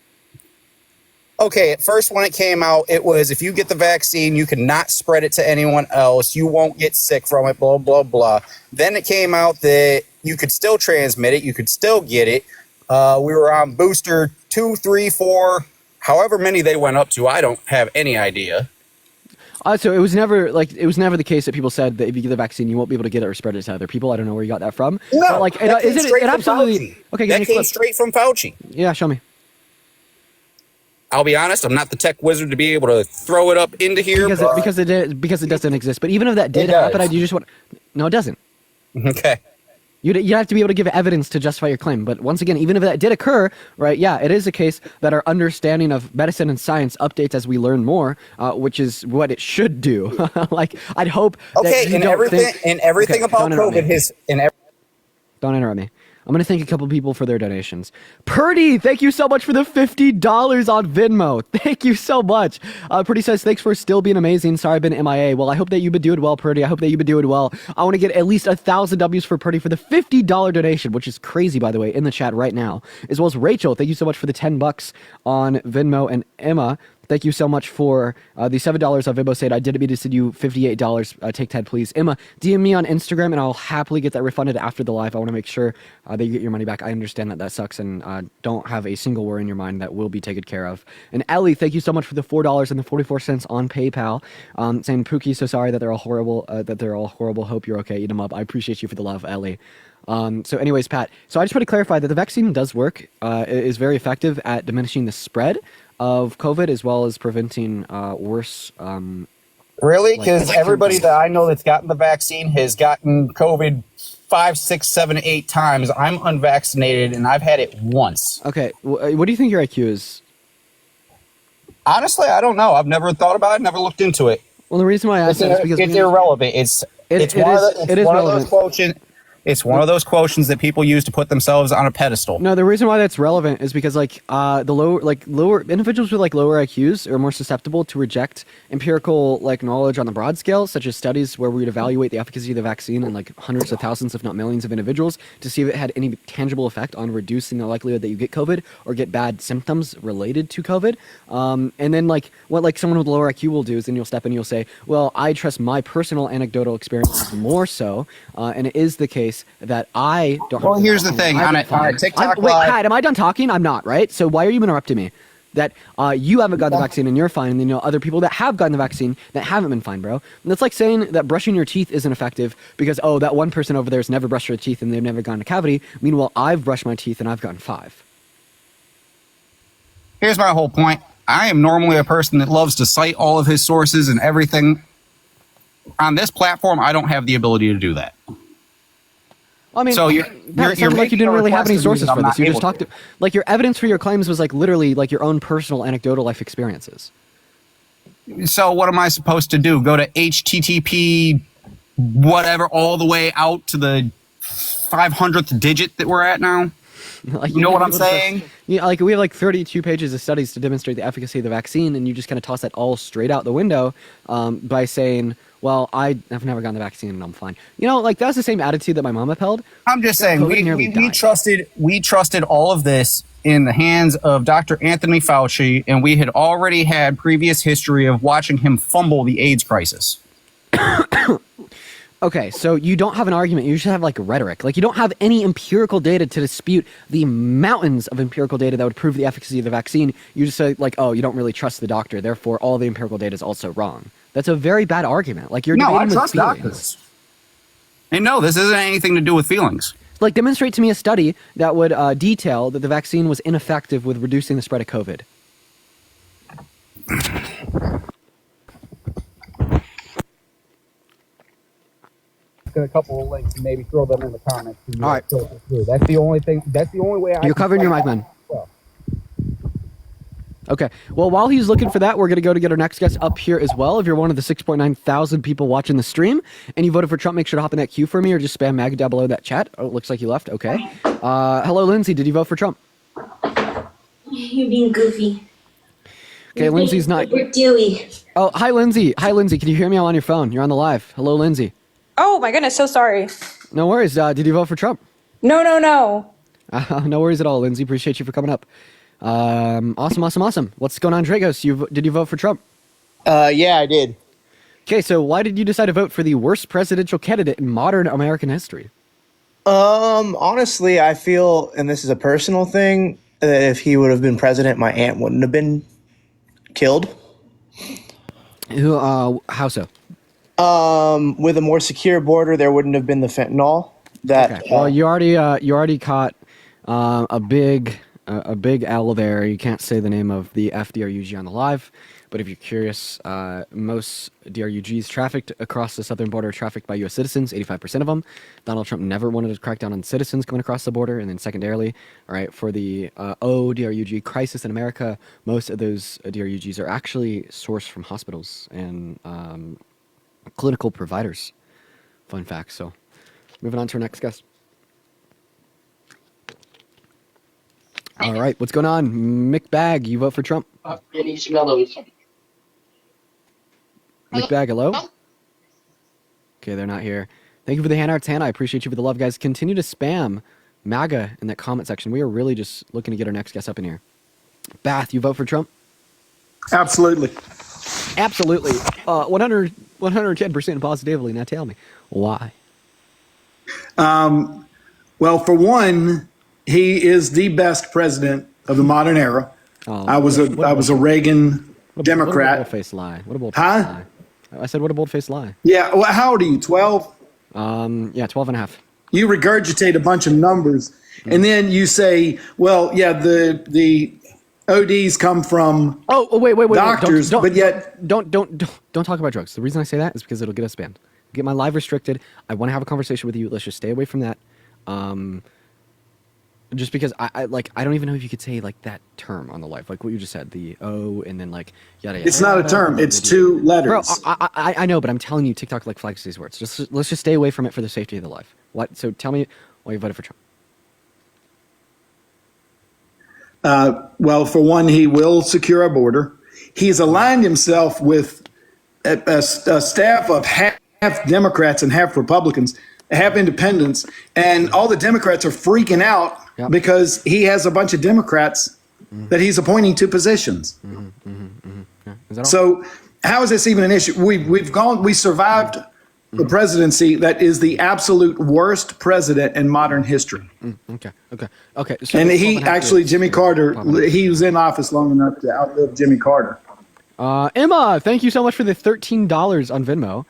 Speaker 25: Okay, at first when it came out, it was if you get the vaccine, you cannot spread it to anyone else. You won't get sick from it, blah, blah, blah. Then it came out that you could still transmit it. You could still get it. We were on booster 2, 3, 4, however many they went up to. I don't have any idea.
Speaker 2: So it was never the case that people said that if you get the vaccine, you won't be able to get it or spread it to other people. I don't know where you got that from.
Speaker 25: No,
Speaker 2: but like,
Speaker 25: that came straight from
Speaker 2: absolutely.
Speaker 25: Fauci.
Speaker 2: Okay,
Speaker 25: that came straight from Fauci.
Speaker 2: Yeah, show me.
Speaker 25: I'll be honest, I'm not the tech wizard to be able to throw it up into here.
Speaker 2: Because it doesn't exist. But even if that did happen, you just want. No, it doesn't.
Speaker 25: Okay.
Speaker 2: You have to be able to give evidence to justify your claim. But once again, even if that did occur, right? Yeah, it is a case that our understanding of medicine and science updates as we learn more, which is what it should do. Like I'd hope.
Speaker 25: Okay,
Speaker 2: that
Speaker 25: everything about COVID
Speaker 2: Don't interrupt me. I'm going to thank a couple people for their donations. Purdy, thank you so much for the $50 on Venmo. Thank you so much. Purdy says, thanks for still being amazing. Sorry I've been MIA. Well, I hope that you've been doing well, Purdy. I hope that you've been doing well. I want to get at least 1,000 W's for Purdy for the $50 donation, which is crazy, by the way, in the chat right now. As well as Rachel, thank you so much for the $10 on Venmo. And Emma, thank you so much for the $7 on Venmo. Said I didn't mean to send you $58. Take 10, please. Emma, DM me on Instagram, and I'll happily get that refunded after the live. I want to make sure that you get your money back. I understand that sucks, and don't have a single worry in your mind. That will be taken care of. And Ellie, thank you so much for the $4.44 on PayPal. Saying Pookie, so sorry that they're all horrible. Hope you're okay. Eat them up. I appreciate you for the love, Ellie. So anyways, Pat, so I just want to clarify that the vaccine does work. It is very effective at diminishing the spread of COVID as well as preventing worse.
Speaker 25: Really? Because everybody that I know that's gotten the vaccine has gotten COVID 5, 6, 7, 8 times. I'm unvaccinated and I've had it once.
Speaker 2: Okay, what do you think your IQ is?
Speaker 25: Honestly, I don't know. I've never thought about it. Never looked into it.
Speaker 2: Well, the reason why I asked that is because
Speaker 25: it's irrelevant. It's one of those quotients. It's one of those quotients that people use to put themselves on a pedestal.
Speaker 2: No, the reason why that's relevant is because the lower individuals with lower IQs are more susceptible to reject empirical knowledge on the broad scale, such as studies where we would evaluate the efficacy of the vaccine in hundreds of thousands, if not millions, of individuals to see if it had any tangible effect on reducing the likelihood that you get COVID or get bad symptoms related to COVID. And then what someone with lower IQ will do is then you'll step in and you'll say, well, I trust my personal anecdotal experiences more so, and it is the case case that I don't.
Speaker 25: Well, here's the thing. On a TikTok
Speaker 2: Wait, Pat, am I done talking? I'm not, right? So why are you interrupting me? That you haven't gotten the vaccine and you're fine, and then other people that have gotten the vaccine that haven't been fine, bro. And that's like saying that brushing your teeth isn't effective because that one person over there has never brushed their teeth and they've never gotten a cavity. Meanwhile, I've brushed my teeth and I've gotten 5.
Speaker 25: Here's my whole point. I am normally a person that loves to cite all of his sources and everything. On this platform, I don't have the ability to do that.
Speaker 2: I mean,
Speaker 25: so
Speaker 2: it sounded like you didn't really have any sources for this. You just talked like your evidence for your claims was like literally like your own personal anecdotal life experiences.
Speaker 25: So what am I supposed to do? Go to HTTP whatever all the way out to the 500th digit that we're at now?
Speaker 2: Like,
Speaker 25: you know what I'm saying?
Speaker 2: Yeah, like we have like 32 pages of studies to demonstrate the efficacy of the vaccine, and you just kind of toss that all straight out the window by saying, well, I've never gotten the vaccine and I'm fine. Like that's the same attitude that my mom upheld.
Speaker 25: I'm just saying, we trusted all of this in the hands of Dr. Anthony Fauci, and we had already had previous history of watching him fumble the AIDS crisis.
Speaker 2: Okay, so you don't have an argument. You just have like rhetoric. Like you don't have any empirical data to dispute the mountains of empirical data that would prove the efficacy of the vaccine. You just say like, oh, you don't really trust the doctor. Therefore, all the empirical data is also wrong. That's a very bad argument. Like you're
Speaker 25: I
Speaker 2: debating
Speaker 25: trust
Speaker 2: with feelings.
Speaker 25: doctors. And no, this isn't anything to do with feelings.
Speaker 2: Like demonstrate to me a study that would detail that the vaccine was ineffective with reducing the spread of COVID.
Speaker 25: A couple of links and maybe throw them in the comments.
Speaker 2: All right.
Speaker 25: That's the only thing. That's the only way.
Speaker 2: You're covering your mic, man. Okay. Well, while he's looking for that, we're going to go to get our next guest up here as well. If you're one of the 6.9 thousand people watching the stream and you voted for Trump, make sure to hop in that queue for me or just spam MAGA down below that chat. Oh, it looks like you left. Okay. Hello, Lindsay. Did you vote for Trump?
Speaker 1: You're being goofy.
Speaker 2: Okay, Lindsay's not.
Speaker 1: Dewey.
Speaker 2: Oh, hi, Lindsay. Hi, Lindsay. Can you hear me? I'm on your phone. You're on the live. Hello, Lindsay.
Speaker 10: Oh my goodness, so sorry.
Speaker 2: No worries. Did you vote for Trump?
Speaker 10: No.
Speaker 2: No worries at all, Lindsay. Appreciate you for coming up. Awesome. What's going on, Dragos? Did you vote for Trump?
Speaker 14: Yeah, I did.
Speaker 2: Okay, so why did you decide to vote for the worst presidential candidate in modern American history?
Speaker 14: Honestly, I feel, and this is a personal thing, that if he would have been president, my aunt wouldn't have been killed.
Speaker 2: How so?
Speaker 14: With a more secure border, there wouldn't have been the fentanyl.
Speaker 2: Okay. Well, you already caught a big L there. You can't say the name of the FDRUG on the live, but if you're curious, most DRUGs trafficked across the southern border are trafficked by U.S. citizens, 85% of them. Donald Trump never wanted to crack down on citizens coming across the border. And then secondarily, all right, for the DRUG crisis in America, most of those DRUGs are actually sourced from hospitals and clinical providers. Fun fact. So moving on to our next guest. All right, what's going on? Mick Bag, you vote for Trump? Mick Bag, hello? Okay, they're not here. Thank you for the hand arts, Hannah. I appreciate you for the love, guys. Continue to spam MAGA in that comment section. We are really just looking to get our next guest up in here. Bath, you vote for Trump?
Speaker 16: Absolutely.
Speaker 2: 110% positively. Now tell me, why?
Speaker 16: Well, for one, he is the best president of the modern era. I was a Reagan Democrat.
Speaker 2: What a bold-faced lie. Lie. I said, what a bold-faced lie.
Speaker 16: Yeah. Well, how old are you? 12?
Speaker 2: Yeah, 12 and a half.
Speaker 16: You regurgitate a bunch of numbers, and then you say, well, yeah, the ODs come from
Speaker 2: wait,
Speaker 16: doctors, but yet
Speaker 2: don't talk about drugs. The reason I say that is because it'll get us banned. Get my live restricted. I want to have a conversation with you. Let's just stay away from that. Just because I don't even know if you could say like that term on the live, like what you just said, the O and then like yada yada.
Speaker 16: It's not a term. It's 2 letters.
Speaker 2: Bro, I know, but I'm telling you, TikTok like flags these words. Let's just stay away from it for the safety of the live. What? So tell me why you voted for Trump.
Speaker 16: Well, for one, he will secure our border. He's aligned himself with a staff of half Democrats and half Republicans, half independents, and all the Democrats are freaking out because he has a bunch of Democrats that he's appointing to positions.
Speaker 2: Yeah. Is that all?
Speaker 16: So how is this even an issue? We survived the presidency that is the absolute worst president in modern history.
Speaker 2: Okay. So
Speaker 16: and he actually, Jimmy Carter, he was in office long enough to outlive Jimmy Carter.
Speaker 2: Emma, thank you so much for the $13 on Venmo.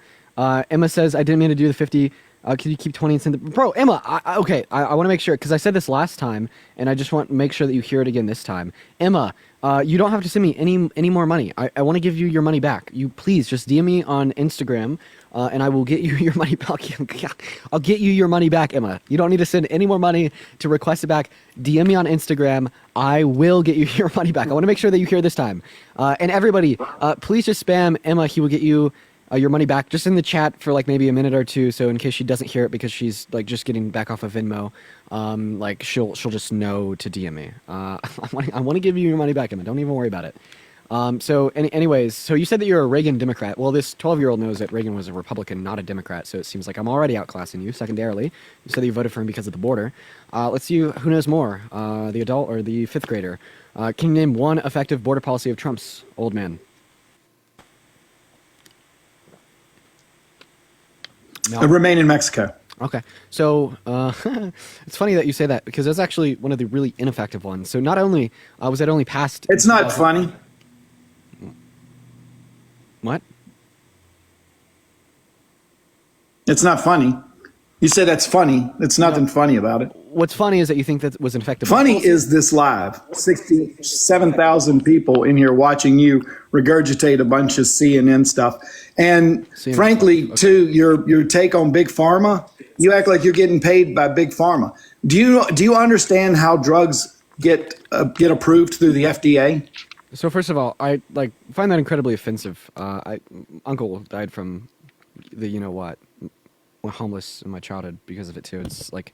Speaker 2: Emma says, I didn't mean to do the 50. Can you keep 20 and send the... Bro, Emma, I want to make sure, because I said this last time, and I just want to make sure that you hear it again this time. Emma, you don't have to send me any more money. I want to give you your money back. You please just DM me on Instagram, and I will get you your money back. I'll get you your money back, Emma. You don't need to send any more money to request it back. DM me on Instagram. I will get you your money back. I want to make sure that you hear this time. And everybody, please just spam Emma. He will get you your money back, just in the chat for like maybe a minute or two, so in case she doesn't hear it because she's like just getting back off of Venmo, like she'll just know to DM me. I want to give you your money back, Emma. Don't even worry about it. Anyways, so you said that you're a Reagan Democrat. Well, this 12-year-old knows that Reagan was a Republican, not a Democrat, so it seems like I'm already outclassing you. Secondarily, you said that you voted for him because of the border. Let's see who knows more, the adult or the fifth grader. Can you name one effective border policy of Trump's, old man?
Speaker 16: No. Remain in Mexico.
Speaker 2: Okay, so it's funny that you say that because that's actually one of the really ineffective ones. So not only was it only passed...
Speaker 16: It's not funny.
Speaker 2: What?
Speaker 16: It's not funny. You said that's funny. There's nothing funny about it.
Speaker 2: What's funny is that you think that was an effective...
Speaker 16: Funny is this live. 67,000 people in here watching you regurgitate a bunch of CNN stuff. And
Speaker 2: CNN
Speaker 16: frankly,
Speaker 2: stuff. Okay.
Speaker 16: too, your take on Big Pharma, you act like you're getting paid by Big Pharma. Do you understand how drugs get approved through the FDA?
Speaker 2: So first of all, I find that incredibly offensive. Uncle died from the you-know-what. Went homeless in my childhood because of it too. It's like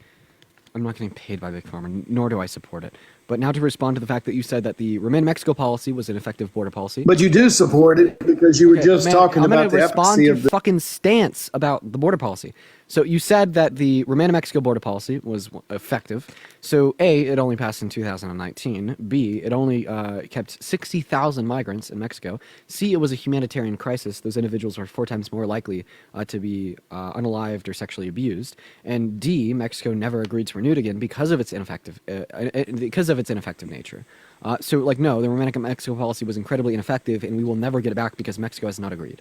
Speaker 2: I'm not getting paid by Big Pharma, nor do I support it. But now to respond to the fact that you said that the Remain in Mexico policy was an effective border policy.
Speaker 16: But you do support it because you were just talking about the
Speaker 2: respond
Speaker 16: efficacy
Speaker 2: to
Speaker 16: of the
Speaker 2: fucking stance about the border policy. So you said that the Remain in Mexico border policy was effective. So A, it only passed in 2019. B, it only kept 60,000 migrants in Mexico. C, it was a humanitarian crisis. Those individuals were 4 times more likely to be unalived or sexually abused. And D, Mexico never agreed to renew it again because of its ineffective nature. So no, the Remain in Mexico policy was incredibly ineffective, and we will never get it back because Mexico has not agreed.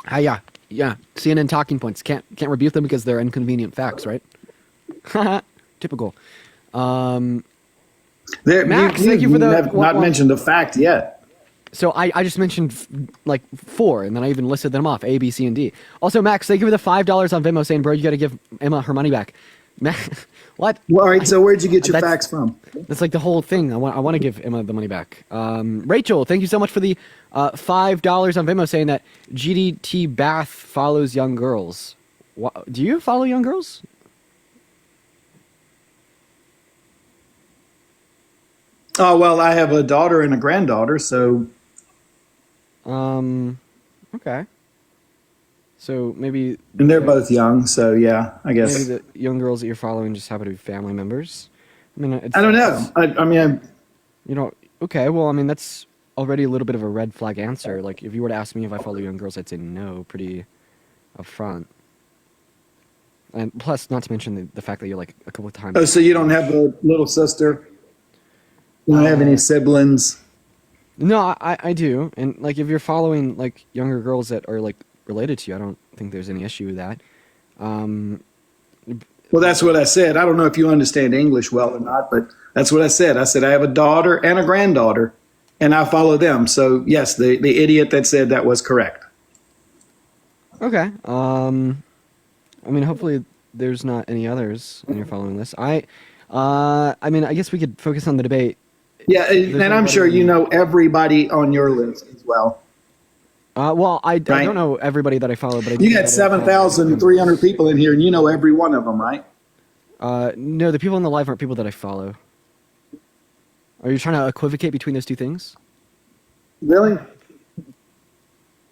Speaker 2: Yeah. CNN talking points. Can't rebuke them because they're inconvenient facts, right? Typical. Max, thank you for the...
Speaker 16: have not mentioned a fact yet.
Speaker 2: So I just mentioned 4, and then I even listed them off, A, B, C, and D. Also, Max, thank you for the $5 on Venmo saying, bro, you got to give Emma her money back. What?
Speaker 16: Well, all right, so where'd you get your facts from?
Speaker 2: That's like the whole thing. I want to give Emma the money back. Rachel, thank you so much for the $5 on Venmo saying that GDT Bath follows young girls. Do you follow young girls?
Speaker 16: Oh, well, I have a daughter and a granddaughter, so...
Speaker 2: Okay. So maybe...
Speaker 16: And they're both young, so yeah, I guess.
Speaker 2: Maybe the young girls that you're following just happen to be family members. I mean,
Speaker 16: I don't know. I mean...
Speaker 2: Okay, well, I mean, that's already a little bit of a red flag answer. Like, if you were to ask me if I follow young girls, I'd say no, pretty upfront. And plus, not to mention the fact that you're, a couple of times...
Speaker 16: Oh, so you don't have a little sister? You don't have any siblings?
Speaker 2: No, I do. And, if you're following, younger girls that are, related to you, I don't think there's any issue with that.
Speaker 16: Well, that's what I said. I don't know if you understand English well or not, but that's what I said. I said I have a daughter and a granddaughter, and I follow them. So, yes, the idiot that said that was correct.
Speaker 2: Okay. I mean, hopefully there's not any others in your following list. I mean, I guess we could focus on the debate.
Speaker 16: Yeah, and I'm sure you know everybody on your list as well.
Speaker 2: Well, I don't know everybody that I follow, but
Speaker 16: you got 7,300 people in here, and you know every one of them, right?
Speaker 2: No, the people in the live aren't people that I follow. Are you trying to equivocate between those two things?
Speaker 16: Really?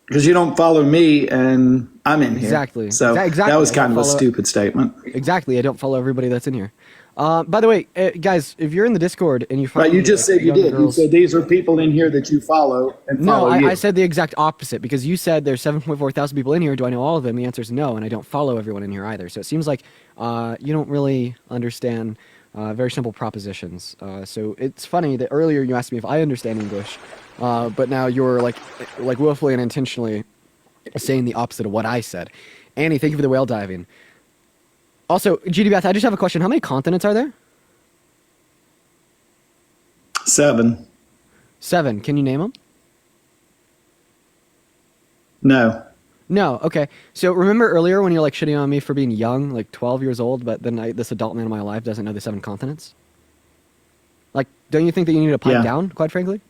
Speaker 16: Because you don't follow me, and I'm in here.
Speaker 2: Exactly.
Speaker 16: So
Speaker 2: exactly.
Speaker 16: that was kind of a stupid statement.
Speaker 2: Exactly. I don't follow everybody that's in here. By the way, guys, if you're in the Discord and you find
Speaker 16: Right, you just said you did. You said these are people in here that you follow and follow you.
Speaker 2: I said the exact opposite because you said there's 7.4 thousand people in here. Do I know all of them? The answer is no, and I don't follow everyone in here either. So it seems like you don't really understand very simple propositions. So it's funny that earlier you asked me if I understand English, but now you're like willfully and intentionally saying the opposite of what I said. Annie, thank you for the whale diving. Also, GD Beth, I just have a question. How many continents are there?
Speaker 16: 7.
Speaker 2: 7. Can you name them?
Speaker 16: No.
Speaker 2: No. Okay. So remember earlier when you're like shitting on me for being young, like 12 years old, but then this adult man in my life doesn't know the 7 continents? Like, don't you think that you need to pipe down, quite frankly?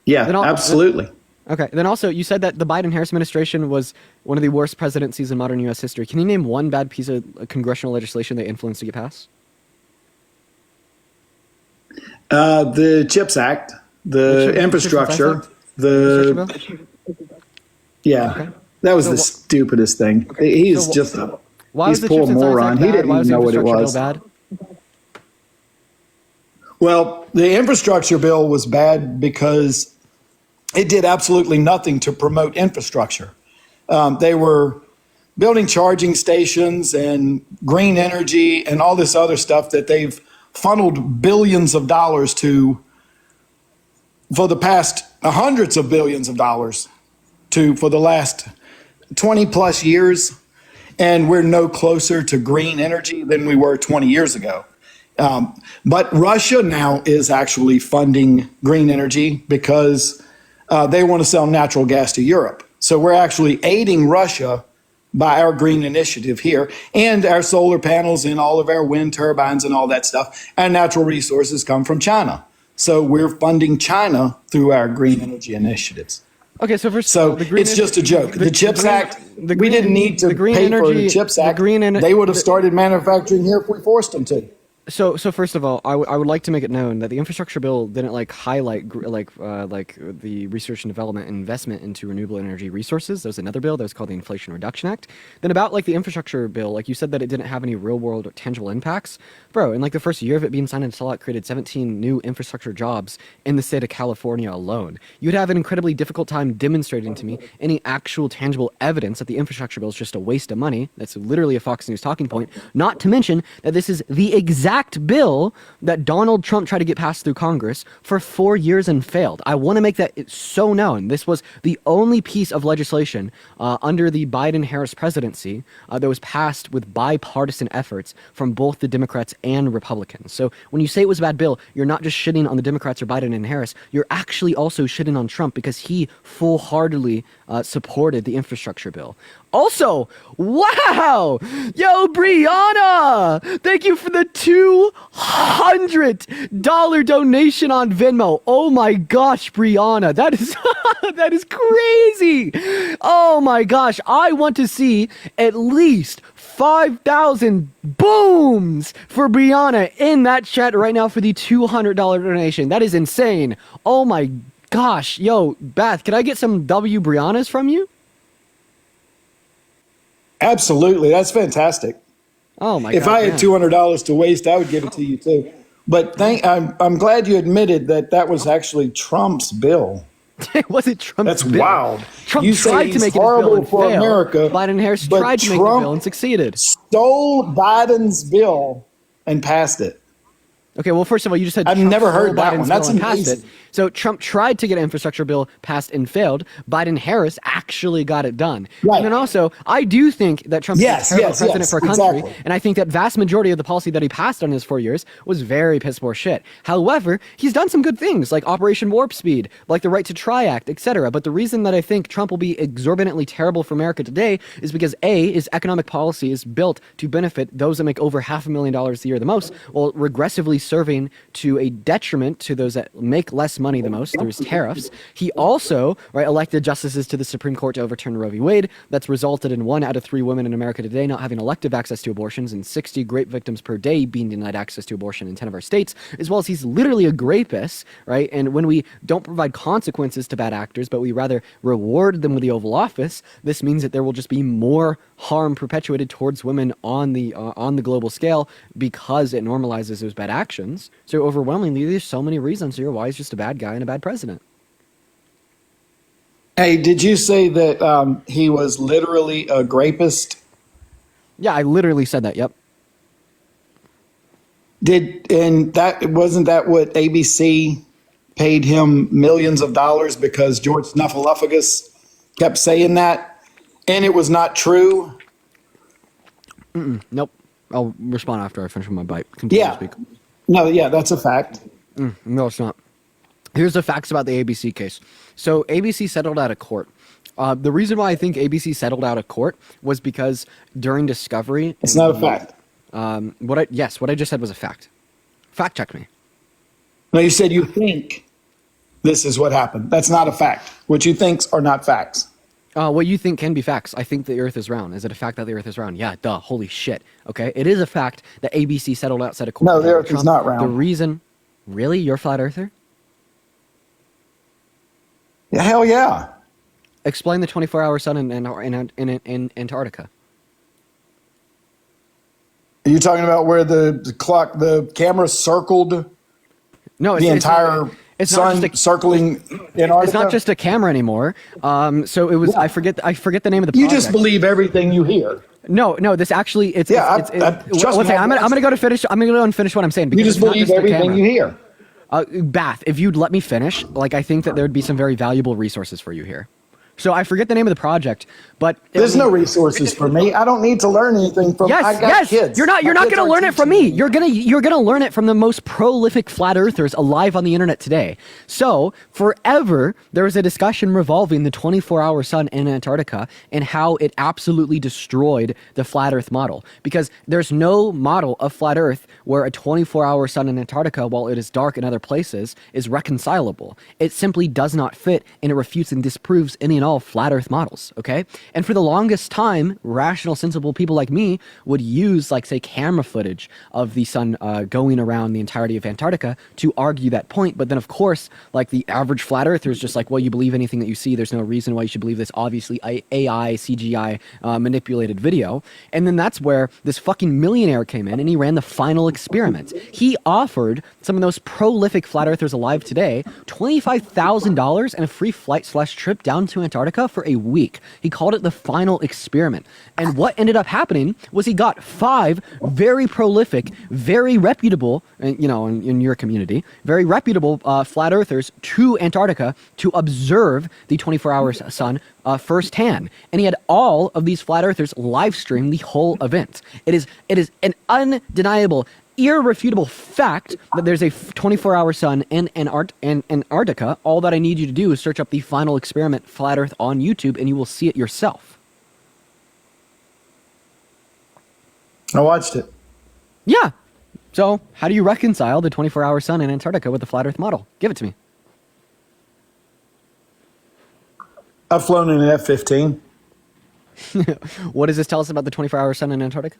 Speaker 16: Yeah, absolutely.
Speaker 2: Okay. Then also, you said that the Biden-Harris administration was one of the worst presidencies in modern U.S. history. Can you name one bad piece of congressional legislation they influenced to get passed?
Speaker 16: The CHIPS Act, the infrastructure, yeah, that was the stupidest thing. He's just a poor moron. He didn't even know what it was. Well, the infrastructure bill was bad because it did absolutely nothing to promote infrastructure. They were building charging stations and green energy and all this other stuff that they've funneled billions of dollars to for the past hundreds of billions of dollars to for the last 20 plus years. And we're no closer to green energy than we were 20 years ago. But Russia now is actually funding green energy because they want to sell natural gas to Europe. So we're actually aiding Russia by our green initiative here and our solar panels and all of our wind turbines and all that stuff. And natural resources come from China. So we're funding China through our green energy initiatives.
Speaker 2: Okay, so
Speaker 16: it's just a joke. The CHIPS Act, we didn't need to pay for the CHIPS Act. They would have started manufacturing here if we forced them to.
Speaker 2: So first of all, I would like to make it known that the infrastructure bill didn't highlight the research and development and investment into renewable energy resources. There was another bill that was called the Inflation Reduction Act. Then about the infrastructure bill, you said that it didn't have any real world or tangible impacts. Bro, in the first year of it being signed into law, it created 17 new infrastructure jobs in the state of California alone. You'd have an incredibly difficult time demonstrating to me any actual tangible evidence that the infrastructure bill is just a waste of money. That's literally a Fox News talking point. Not to mention that this is the exact bill that Donald Trump tried to get passed through Congress for 4 years and failed. I want to make that so known. This was the only piece of legislation under the Biden-Harris presidency that was passed with bipartisan efforts from both the Democrats and Republicans. So when you say it was a bad bill, you're not just shitting on the Democrats or Biden and Harris. You're actually also shitting on Trump because he full-heartedly supported the infrastructure bill. Also, wow! Yo, Brianna! Thank you for the $200 donation on Venmo. Oh my gosh, Brianna. That is that is crazy. Oh my gosh. I want to see at least 5,000 booms for Brianna in that chat right now for the $200 donation. That is insane. Oh my gosh. Yo, Beth, can I get some W Briannas from you?
Speaker 16: Absolutely. That's fantastic.
Speaker 2: Oh my
Speaker 16: If
Speaker 2: God,
Speaker 16: I had $200 to waste, I would give it to you too. But I'm glad you admitted that was actually Trump's bill.
Speaker 2: Was it Trump's
Speaker 16: That's
Speaker 2: bill?
Speaker 16: wild.
Speaker 2: Trump
Speaker 16: You
Speaker 2: tried
Speaker 16: say
Speaker 2: to make
Speaker 16: he's
Speaker 2: it a bill
Speaker 16: horrible
Speaker 2: and
Speaker 16: for
Speaker 2: failed.
Speaker 16: America.
Speaker 2: Biden and Harris
Speaker 16: but
Speaker 2: tried to make
Speaker 16: Trump
Speaker 2: the bill and succeeded.
Speaker 16: Stole Biden's bill and passed it.
Speaker 2: Okay, well, first of all, you just said
Speaker 16: I've
Speaker 2: Trump
Speaker 16: never heard
Speaker 2: stole
Speaker 16: that
Speaker 2: Biden's
Speaker 16: one. That's
Speaker 2: bill and passed
Speaker 16: amazing.
Speaker 2: it. So Trump tried to get an infrastructure bill passed and failed. Biden-Harris actually got it done.
Speaker 16: Right.
Speaker 2: And then also, I do think that Trump is a terrible president for a country.
Speaker 16: exactly.
Speaker 2: And I think that vast majority of the policy that he passed on his 4 years was very piss poor shit. However, he's done some good things like Operation Warp Speed, like the Right to Try Act, etc. But the reason that I think Trump will be exorbitantly terrible for America today is because A, his economic policy is built to benefit those that make over $500,000 a year the most, while regressively serving to a detriment to those that make less money the most through his tariffs. He also, right, elected justices to the Supreme Court to overturn Roe v. Wade. That's resulted in 1 out of 3 women in America today not having elective access to abortions and 60 rape victims per day being denied access to abortion in 10 of our states, as well as he's literally a rapist, right? And when we don't provide consequences to bad actors, but we rather reward them with the Oval Office, this means that there will just be more harm perpetuated towards women on the global scale because it normalizes those bad actions. So overwhelmingly, there's so many reasons here why he's just a bad guy and a bad president.
Speaker 16: Hey, did you say that he was literally a rapist?
Speaker 2: Yeah, I literally said that. Yep.
Speaker 16: Wasn't that what ABC paid him millions of dollars because George Snuffleupagus kept saying that, and it was not true?
Speaker 2: Nope. I'll respond after I finish with my bite. Continue to speak.
Speaker 16: No, yeah, that's a fact.
Speaker 2: No, it's not. Here's the facts about the ABC case. So ABC settled out of court. The reason why I think ABC settled out of court was because during discovery...
Speaker 16: It's not a fact.
Speaker 2: What I just said was a fact. Fact check me.
Speaker 16: No, you said you think this is what happened. That's not a fact. What you think are not facts.
Speaker 2: What you think can be facts. I think the earth is round. Is it a fact that the earth is round? Yeah, duh. Holy shit. Okay. It is a fact that ABC settled outside of court.
Speaker 16: No, the earth is not round.
Speaker 2: The reason... Really? You're a flat earther?
Speaker 16: Yeah, hell yeah.
Speaker 2: Explain the 24-hour sun in Antarctica.
Speaker 16: Are you talking about where the camera circled the entire sun circling Antarctica?
Speaker 2: It's not just a camera anymore. So it was. Yeah. I forget the name of the project.
Speaker 16: You just believe everything you hear.
Speaker 2: No. This actually. Trust me. I'm gonna go and finish what I'm saying.
Speaker 16: You just believe everything you hear.
Speaker 2: Bath. If you'd let me finish, I think that there would be some very valuable resources for you here. So I forget the name of the project, but
Speaker 16: there's no resources for me. I don't need to learn anything from. I got kids.
Speaker 2: You're not going to learn it from me. You're going to learn it from the most prolific flat earthers alive on the internet today. So forever there was a discussion revolving the 24-hour sun in Antarctica and how it absolutely destroyed the flat Earth model, because there's no model of flat Earth where a 24-hour sun in Antarctica, while it is dark in other places, is reconcilable. It simply does not fit, and it refutes and disproves any and all flat Earth models, okay? And for the longest time, rational, sensible people like me would use, say, camera footage of the sun going around the entirety of Antarctica to argue that point. But then, of course, the average flat earther is just well, you believe anything that you see. There's no reason why you should believe this obviously AI, CGI, manipulated video. And then that's where this fucking millionaire came in, and he ran the final experiment. He offered some of those prolific flat earthers alive today $25,000 and a free flight/trip down to Antarctica for a week. He called it the final experiment. And what ended up happening was he got 5 very prolific, very reputable, in your community, very reputable flat earthers to Antarctica to observe the 24-hour sun firsthand. And he had all of these flat earthers live stream the whole event. It is an undeniable, irrefutable fact that there's a 24-hour sun in Antarctica. All that I need you to do is search up the final experiment flat Earth on YouTube, and you will see it yourself.
Speaker 16: I watched it.
Speaker 2: Yeah. So how do you reconcile the 24-hour sun in Antarctica with the flat Earth model? Give it to me.
Speaker 16: I've flown in an F-15.
Speaker 2: What does this tell us about the 24-hour sun in Antarctica?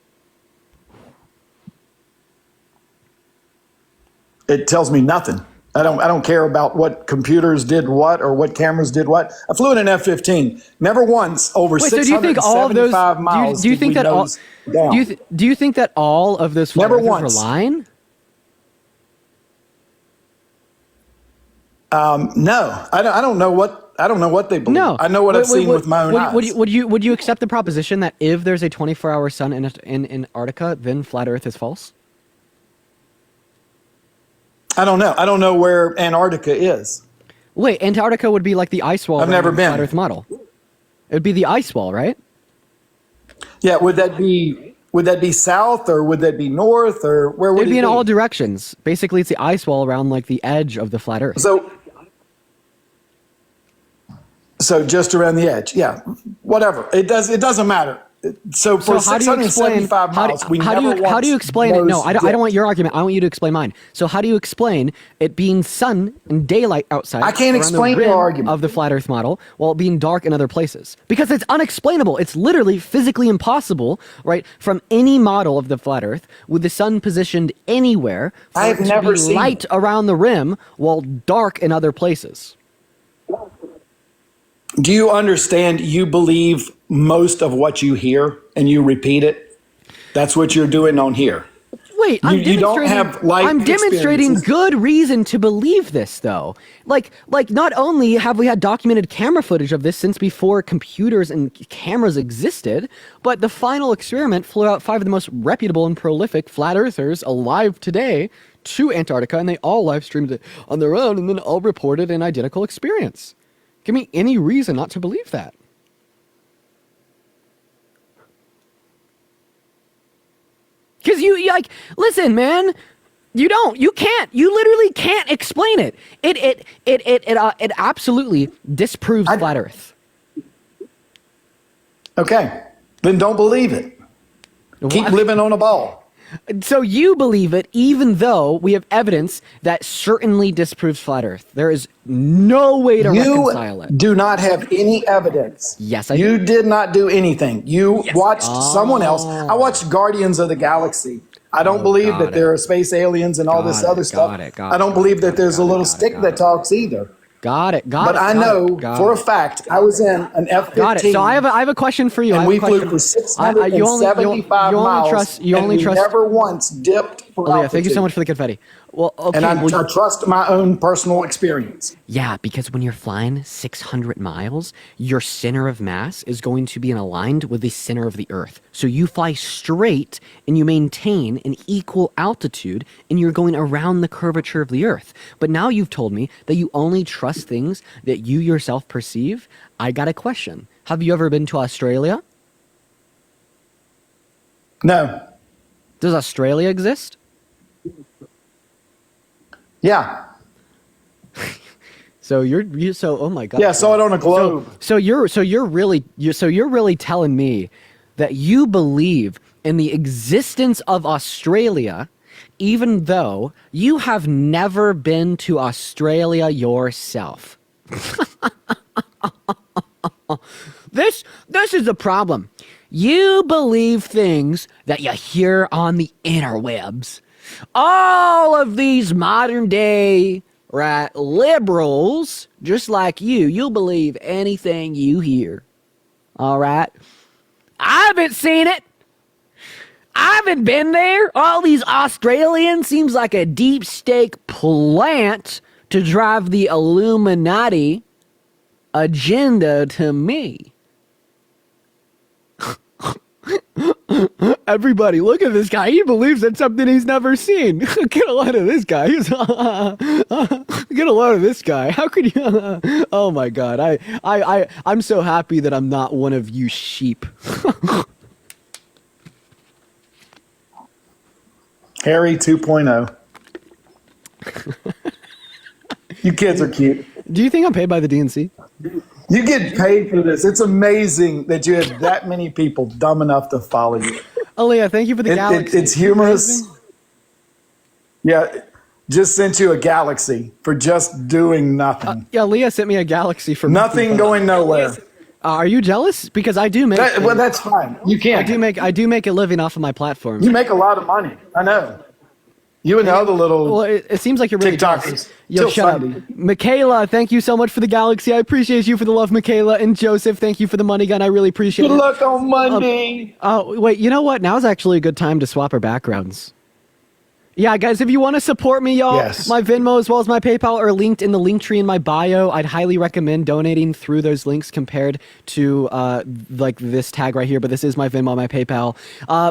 Speaker 16: It tells me nothing. I don't care about what computers did what or what cameras did what. I flew in an F-15. Never once over 675 miles.
Speaker 2: Do you think that all? Do you think that all of those flat earthers were lying?
Speaker 16: No, I don't know what they believe.
Speaker 2: No,
Speaker 16: I know what I've seen with my own eyes.
Speaker 2: Would you accept the proposition that if there's a 24-hour sun in Antarctica, then flat Earth is false?
Speaker 16: I don't know. I don't know where Antarctica is.
Speaker 2: Wait, Antarctica would be like the ice wall.
Speaker 16: I've never been.
Speaker 2: Flat Earth model. It would be the ice wall, right?
Speaker 16: Yeah. Would that be south or would that be north or where would it be?
Speaker 2: It'd be in all directions. Basically, it's the ice wall around the edge of the flat Earth.
Speaker 16: So just around the edge. Yeah. Whatever. It doesn't matter. So for 675 miles,
Speaker 2: how do you explain it? No, I don't want your argument. I want you to explain mine. So how do you explain it being sun and daylight outside?
Speaker 16: I can't explain your argument
Speaker 2: of the flat Earth model while it being dark in other places because it's unexplainable. It's literally physically impossible, right? From any model of the flat Earth with the sun positioned anywhere, for
Speaker 16: I have
Speaker 2: it to
Speaker 16: never
Speaker 2: be
Speaker 16: seen
Speaker 2: light around the rim while dark in other places.
Speaker 16: Do you understand? You believe most of what you hear and you repeat it. That's what you're doing on here.
Speaker 2: Wait,
Speaker 16: you don't have life
Speaker 2: I'm demonstrating
Speaker 16: experiences.
Speaker 2: good reason to believe this, though. Like, not only have we had documented camera footage of this since before computers and cameras existed, but the final experiment flew out 5 of the most reputable and prolific flat earthers alive today to Antarctica, and they all live streamed it on their own, and then all reported an identical experience. Give me any reason not to believe that. Because you like, listen, man, you literally can't explain it. It absolutely disproves flat Earth.
Speaker 16: Okay, then don't believe it. Keep living on a ball.
Speaker 2: So you believe it, even though we have evidence that certainly disproves flat Earth. There is no way to reconcile it.
Speaker 16: You do not have any evidence.
Speaker 2: Yes, I
Speaker 16: You
Speaker 2: do.
Speaker 16: did not do anything. You watched someone else. I watched Guardians of the Galaxy. I don't believe that there are space aliens and all this other stuff. I don't believe that there's a little stick that talks either.
Speaker 2: Got it.
Speaker 16: But I know for a fact I was in an F-15.
Speaker 2: Got it. So I have a question for you.
Speaker 16: And we flew for 675 miles.
Speaker 2: You only trust.
Speaker 16: Never once dipped for
Speaker 2: Leah,
Speaker 16: altitude.
Speaker 2: thank you so much for the confetti. Well, okay.
Speaker 16: And I trust my own personal experience.
Speaker 2: Yeah, because when you're flying 600 miles, your center of mass is going to be aligned with the center of the Earth. So you fly straight and you maintain an equal altitude and you're going around the curvature of the Earth. But now you've told me that you only trust things that you yourself perceive. I got a question. Have you ever been to Australia?
Speaker 16: No.
Speaker 2: Does Australia exist?
Speaker 16: Yeah.
Speaker 2: So oh my god.
Speaker 16: Yeah, I saw it on a globe.
Speaker 2: So you're really telling me that you believe in the existence of Australia even though you have never been to Australia yourself. This is the problem. You believe things that you hear on the interwebs. All of these modern day liberals, just like you'll believe anything you hear. All right? I haven't seen it. I haven't been there. All these Australians seems like a deep state plant to drive the Illuminati agenda to me. Everybody, look at this guy. He believes in something he's never seen. Get a load of this guy. Get a load of this guy. How could you? Oh my God. I'm so happy that I'm not one of you sheep.
Speaker 16: Harry 2.0. You kids are cute.
Speaker 2: Do you think I'm paid by the DNC?
Speaker 16: You get paid for this. It's amazing that you have that many people dumb enough to follow you.
Speaker 2: Aaliyah, thank you for the galaxy.
Speaker 16: It's humorous. Yeah, just sent you a galaxy for just doing nothing.
Speaker 2: Yeah, Leah sent me a galaxy for
Speaker 16: nothing going nowhere.
Speaker 2: Are you jealous? Because I do make.
Speaker 16: Well, that's fine. You can't.
Speaker 2: I do make a living off of my platform.
Speaker 16: You make a lot of money. I know. You and the other little.
Speaker 2: Well, it seems like you're really
Speaker 16: TikTokers.
Speaker 2: Yo, shut up. Michaela, thank you so much for the galaxy. I appreciate you for the love, Michaela. And Joseph, thank you for the money gun. I really appreciate it.
Speaker 16: Good luck on Monday.
Speaker 2: Oh, wait, you know what? Now's actually a good time to swap our backgrounds. Yeah, guys, if you want to support me, y'all, my Venmo as well as my PayPal are linked in the link tree in my bio. I'd highly recommend donating through those links compared to like this tag right here, but this is my Venmo, my PayPal.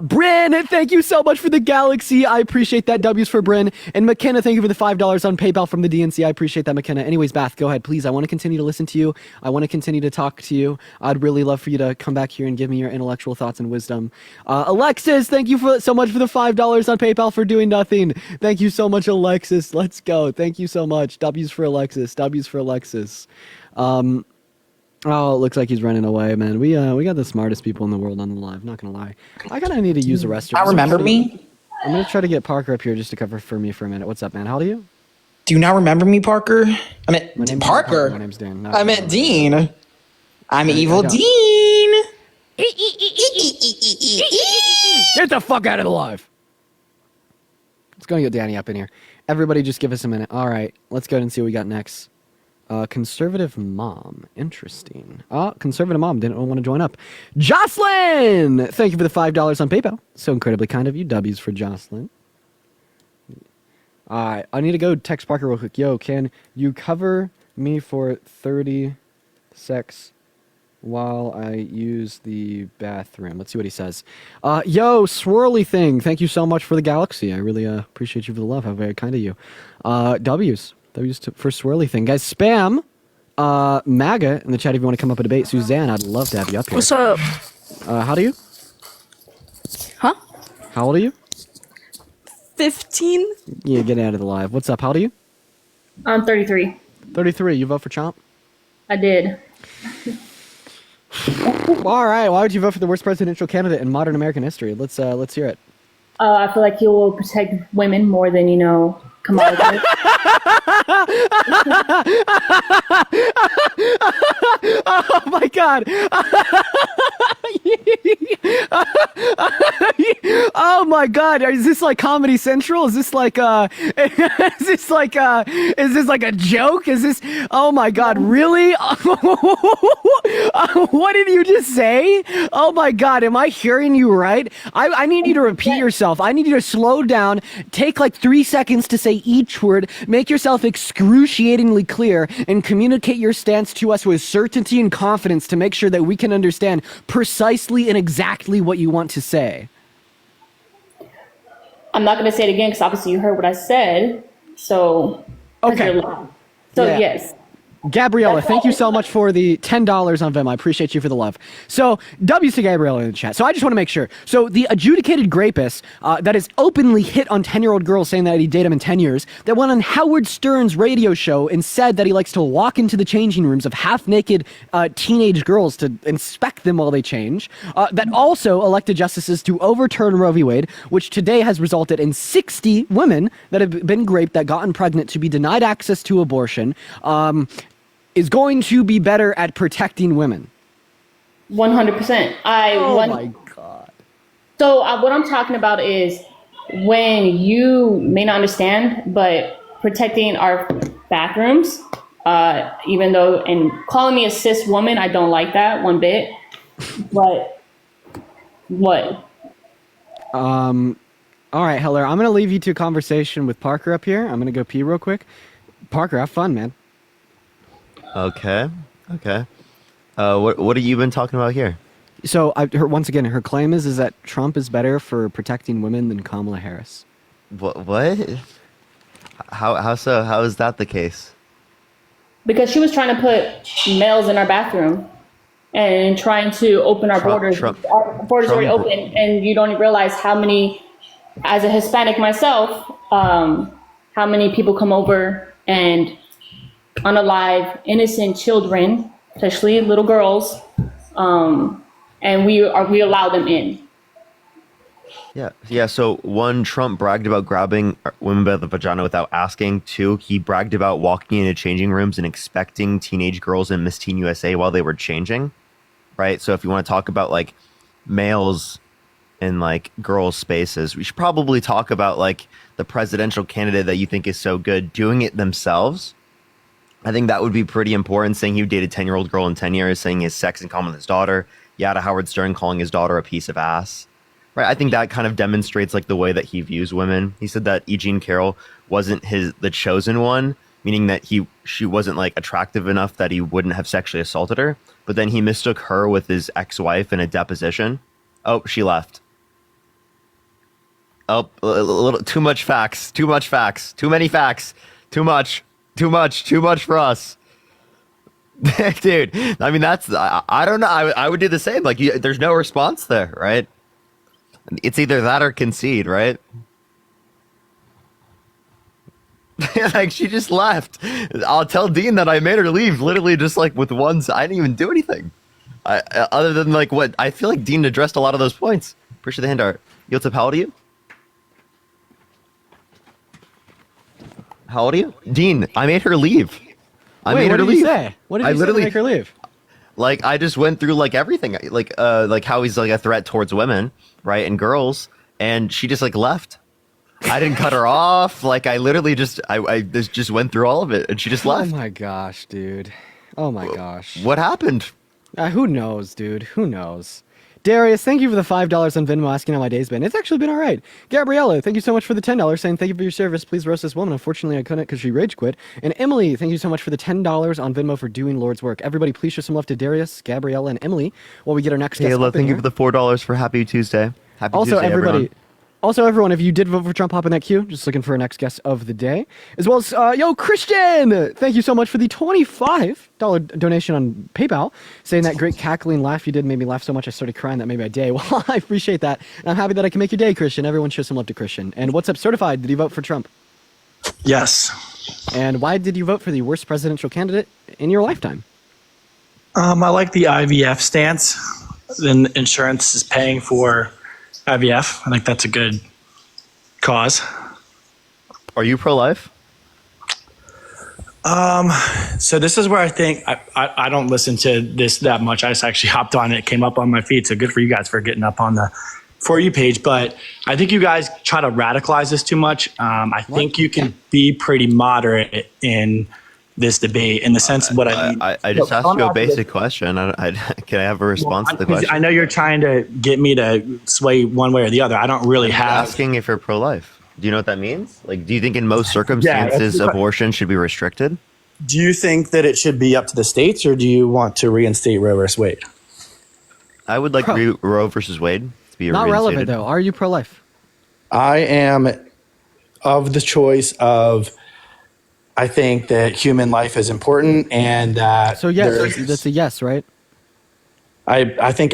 Speaker 2: Bryn, thank you so much for the galaxy. I appreciate that. W's for Bryn. And McKenna, thank you for the $5 on PayPal from the DNC. I appreciate that, McKenna. Anyways, Bath, go ahead, please. I want to continue to listen to you. I want to continue to talk to you. I'd really love for you to come back here and give me your intellectual thoughts and wisdom. Alexis, thank you so much for the $5 on PayPal for doing nothing. Thank you so much, Alexis. Let's go. Thank you so much. W's for Alexis. W's for Alexis. Oh, it looks like he's running away, man. We got the smartest people in the world on the live. Not gonna lie. I kind of need to use the restroom.
Speaker 8: Not remember me?
Speaker 2: I'm gonna try to get Parker up here just to cover for me for a minute. What's up, man? How old are you?
Speaker 8: Do you not remember me, Parker? I meant
Speaker 2: My name's
Speaker 8: Parker.
Speaker 2: My name's Dan.
Speaker 8: I meant Dean. I'm Evil
Speaker 2: don't.
Speaker 8: Dean.
Speaker 2: Get the fuck out of the live. Let's go and get Danny up in here. Everybody just give us a minute. All right, let's go ahead and see what we got next. Conservative mom. Interesting. Conservative mom didn't want to join up. Jocelyn! Thank you for the $5 on PayPal. So incredibly kind of you. W's for Jocelyn. All right, I need to go text Parker real quick. Yo, can you cover me for 30 secs while I use the bathroom? Let's see what he says. Yo, swirly thing. Thank you so much for the galaxy. I really appreciate you for the love. How very kind of you. W's for swirly thing. Guys, spam MAGA in the chat if you want to come up and debate. Suzanne, I'd love to have you up here.
Speaker 10: What's up?
Speaker 2: How old are you?
Speaker 10: Huh?
Speaker 2: How old are you?
Speaker 10: 15?
Speaker 2: Yeah, get out of the live. What's up? How old are you?
Speaker 1: I'm 33.
Speaker 2: 33. You vote for Chomp?
Speaker 1: I did.
Speaker 2: All right. Why would you vote for the worst presidential candidate in modern American history? Let's hear it.
Speaker 1: I feel like he will protect women more than, Kamala Harris.
Speaker 2: Oh my god. Oh my god. Is this like Comedy Central? Is this like a joke? Is this, oh my god, really? What did you just say? Oh my god, am I hearing you right? I need you to repeat yourself. I need you to slow down, take like 3 seconds to say each word, make yourself excruciatingly clear, and communicate your stance to us with certainty and confidence to make sure that we can understand precisely and exactly what you want to say.
Speaker 1: I'm not going to say it again because obviously you heard what I said. So,
Speaker 2: okay.
Speaker 1: So,
Speaker 2: Yeah.
Speaker 1: yes.
Speaker 2: Gabriella, thank you so much for the $10 on Venmo. I appreciate you for the love. So, W's to Gabriella in the chat. So, I just want to make sure. So, the adjudicated grapist that is openly hit on 10-year-old girls saying that he'd date them in 10 years, that went on Howard Stern's radio show and said that he likes to walk into the changing rooms of half-naked teenage girls to inspect them while they change, that also elected justices to overturn Roe v. Wade, which today has resulted in 60 women that have been raped, that gotten pregnant, to be denied access to abortion, is going to be better at protecting women.
Speaker 1: 100%.
Speaker 2: My God.
Speaker 1: So what I'm talking about is when you may not understand, but protecting our bathrooms, even though, and calling me a cis woman, I don't like that one bit. But what?
Speaker 2: All right, Heller, I'm going to leave you to a conversation with Parker up here. I'm going to go pee real quick. Parker, have fun, man.
Speaker 3: Okay. What have you been talking about here?
Speaker 2: So, once again, her claim is that Trump is better for protecting women than Kamala Harris.
Speaker 3: What? How so? How is that the case?
Speaker 1: Because she was trying to put males in our bathroom and trying to open our borders. Our borders are already open, and you don't even realize how many, as a Hispanic myself, how many people come over and unalive innocent children, especially little girls, and we allow them in.
Speaker 3: Yeah. So one, Trump bragged about grabbing women by the vagina without asking. Two, he bragged about walking into changing rooms and expecting teenage girls in Miss Teen USA while they were changing. Right. So if you want to talk about like males in like girls' spaces, we should probably talk about like the presidential candidate that you think is so good doing it themselves. I think that would be pretty important, saying he dated a 10-year-old girl in 10 years, saying he has sex in common with his daughter. Yeah, to Howard Stern calling his daughter a piece of ass. Right, I think that kind of demonstrates like the way that he views women. He said that E. Jean Carroll wasn't the chosen one, meaning that she wasn't like attractive enough that he wouldn't have sexually assaulted her. But then he mistook her with his ex-wife in a deposition. Oh, she left. Oh, a little too much facts. Too much facts. Too many facts. Too much for us. Dude, I mean, I don't know. I would do the same. Like, there's no response there, right? It's either that or concede, right? like she just left. I'll tell Dean that I made her leave. Literally, just like with ones. I didn't even do anything. Other than like what I feel like Dean addressed a lot of those points. Appreciate the hand art. Yo, what's up? How old are you? How old are you? Dean, I made her leave. I made her leave.
Speaker 2: You say? What did you say to make her leave?
Speaker 3: Like I just went through like everything, like how he's like a threat towards women, right, and girls, and she just like left. I didn't cut her off. Like I literally just just went through all of it, and she just left.
Speaker 2: Oh my gosh, dude. Oh my gosh.
Speaker 3: What happened?
Speaker 2: Who knows, dude? Who knows? Darius, thank you for the $5 on Venmo asking how my day's been. It's actually been all right. Gabriella, thank you so much for the $10 saying thank you for your service. Please roast this woman. Unfortunately, I couldn't because she rage quit. And Emily, thank you so much for the $10 on Venmo for doing Lord's work. Everybody, please show some love to Darius, Gabriella, and Emily while we get our next guest.
Speaker 3: Kayla, thank you for the $4 for Happy Tuesday. Happy
Speaker 2: also,
Speaker 3: Tuesday, everybody.
Speaker 2: Also, everyone, if you did vote for Trump, hop in that queue. Just looking for our next guest of the day. As well as, Christian! Thank you so much for the $25 donation on PayPal. Saying that great cackling laugh you did made me laugh so much I started crying that made my day. Well, I appreciate that. And I'm happy that I can make your day, Christian. Everyone show some love to Christian. And what's up, Certified? Did you vote for Trump?
Speaker 12: Yes.
Speaker 2: And why did you vote for the worst presidential candidate in your lifetime?
Speaker 12: I like the IVF stance. Then insurance is paying for IVF. I think that's a good cause.
Speaker 3: Are you pro-life?
Speaker 12: So this is where I think I don't listen to this that much. I just actually hopped on it. It came up on my feed. So good for you guys for getting up on the For You page. But I think you guys try to radicalize this too much. I think you can be pretty moderate in this debate in the sense of what I mean.
Speaker 3: I just asked you a basic question. Can I have a response to the question?
Speaker 12: I know you're trying to get me to sway one way or the other. I don't really have.
Speaker 3: Asking if you're pro-life. Do you know what that means? Like, do you think in most circumstances abortion should be restricted?
Speaker 12: Do you think that it should be up to the states, or do you want to reinstate Roe versus Wade?
Speaker 3: I would like Roe versus Wade to be
Speaker 2: not
Speaker 3: reinstated.
Speaker 2: relevant though. Are you pro-life?
Speaker 12: I am of the choice of. I think that human life is important, and that.
Speaker 2: So yes, that's a yes, right?
Speaker 12: I think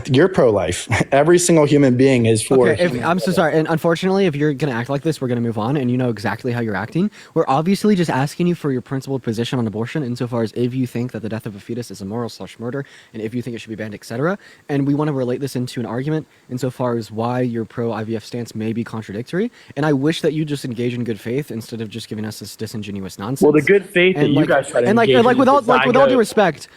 Speaker 12: you're pro-life. Every single human being is for.
Speaker 2: Okay, I'm so sorry, and unfortunately, if you're gonna act like this, we're gonna move on, and you know exactly how you're acting. We're obviously just asking you for your principled position on abortion, insofar as if you think that the death of a fetus is immoral/murder, and if you think it should be banned, etc. And we want to relate this into an argument, insofar as why your pro-IVF stance may be contradictory. And I wish that you just engage in good faith instead of just giving us this disingenuous nonsense.
Speaker 12: Well, the good faith that you guys try to engage in
Speaker 2: with all due respect,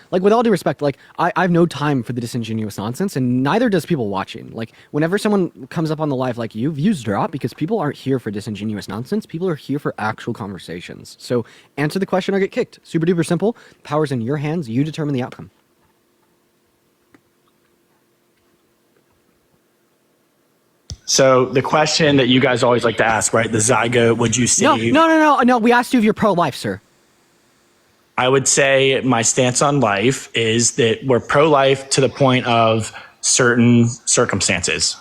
Speaker 2: I have no time for the disingenuous nonsense, and neither does people watching. Like, whenever someone comes up on the live like you, views drop because people aren't here for disingenuous nonsense. People are here for actual conversations. So answer the question or get kicked. Super duper simple. Power's in your hands. You determine the outcome.
Speaker 12: So the question that you guys always like to ask, right? The zygote, would you say?
Speaker 2: No. We asked you if you're pro-life, sir.
Speaker 12: I would say my stance on life is that we're pro-life to the point of certain circumstances.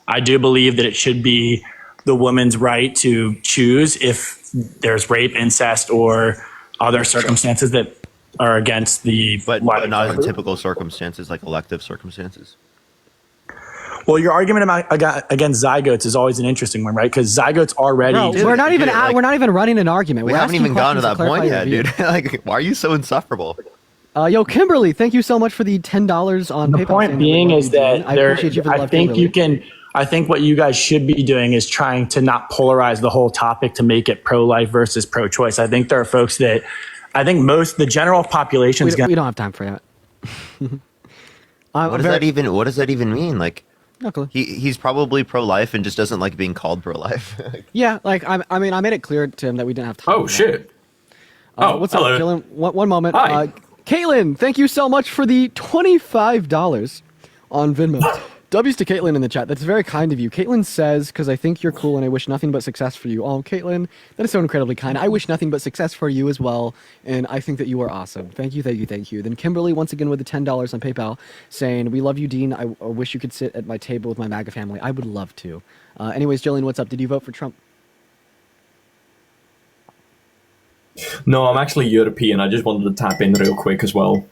Speaker 12: I do believe that it should be the woman's right to choose if there's rape, incest, or other circumstances that are against the.
Speaker 3: But not in typical circumstances, like elective circumstances.
Speaker 12: Well, your argument against zygotes is always an interesting one, right? Because zygotes already.
Speaker 2: Bro, we're not even running an argument.
Speaker 3: We haven't even gotten to that point yet, dude. Like, why are you so insufferable?
Speaker 2: Yo, Kimberly, thank you so much for the $10 on PayPal.
Speaker 12: The point being is that I think what you guys should be doing is trying to not polarize the whole topic to make it pro-life versus pro-choice. I think there are folks that the general population is.
Speaker 2: We don't have time for that.
Speaker 3: What does that even mean? Like. He's probably pro-life and just doesn't like being called pro-life.
Speaker 2: Yeah, like I made it clear to him that we didn't have time.
Speaker 17: Oh shit!
Speaker 2: What's up, Dylan? One moment.
Speaker 17: Hi.
Speaker 2: Caitlin, thank you so much for the $25 on Venmo. W's to Caitlin in the chat. That's very kind of you. Caitlin says, because I think you're cool and I wish nothing but success for you. Oh, Caitlin, that is so incredibly kind. I wish nothing but success for you as well, and I think that you are awesome. Thank you. Then Kimberly, once again, with the $10 on PayPal, saying, we love you, Dean. I wish you could sit at my table with my MAGA family. I would love to. Anyways, Jillian, what's up? Did you vote for Trump?
Speaker 17: No, I'm actually European. I just wanted to tap in real quick as well.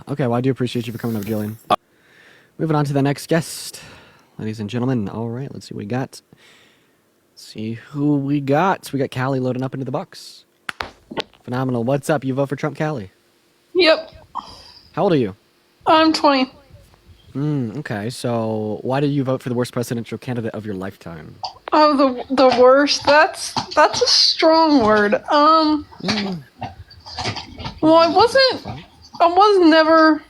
Speaker 2: Okay. Well, I do appreciate you for coming up, Jillian. Moving on to the next guest, ladies and gentlemen. All right, let's see what we got. See who we got. So we got Callie loading up into the box. Phenomenal. What's up? You vote for Trump, Callie?
Speaker 6: Yep.
Speaker 2: How old are you?
Speaker 6: I'm 20.
Speaker 2: Okay, so why did you vote for the worst presidential candidate of your lifetime?
Speaker 6: Oh, the worst. That's a strong word. Well, I was never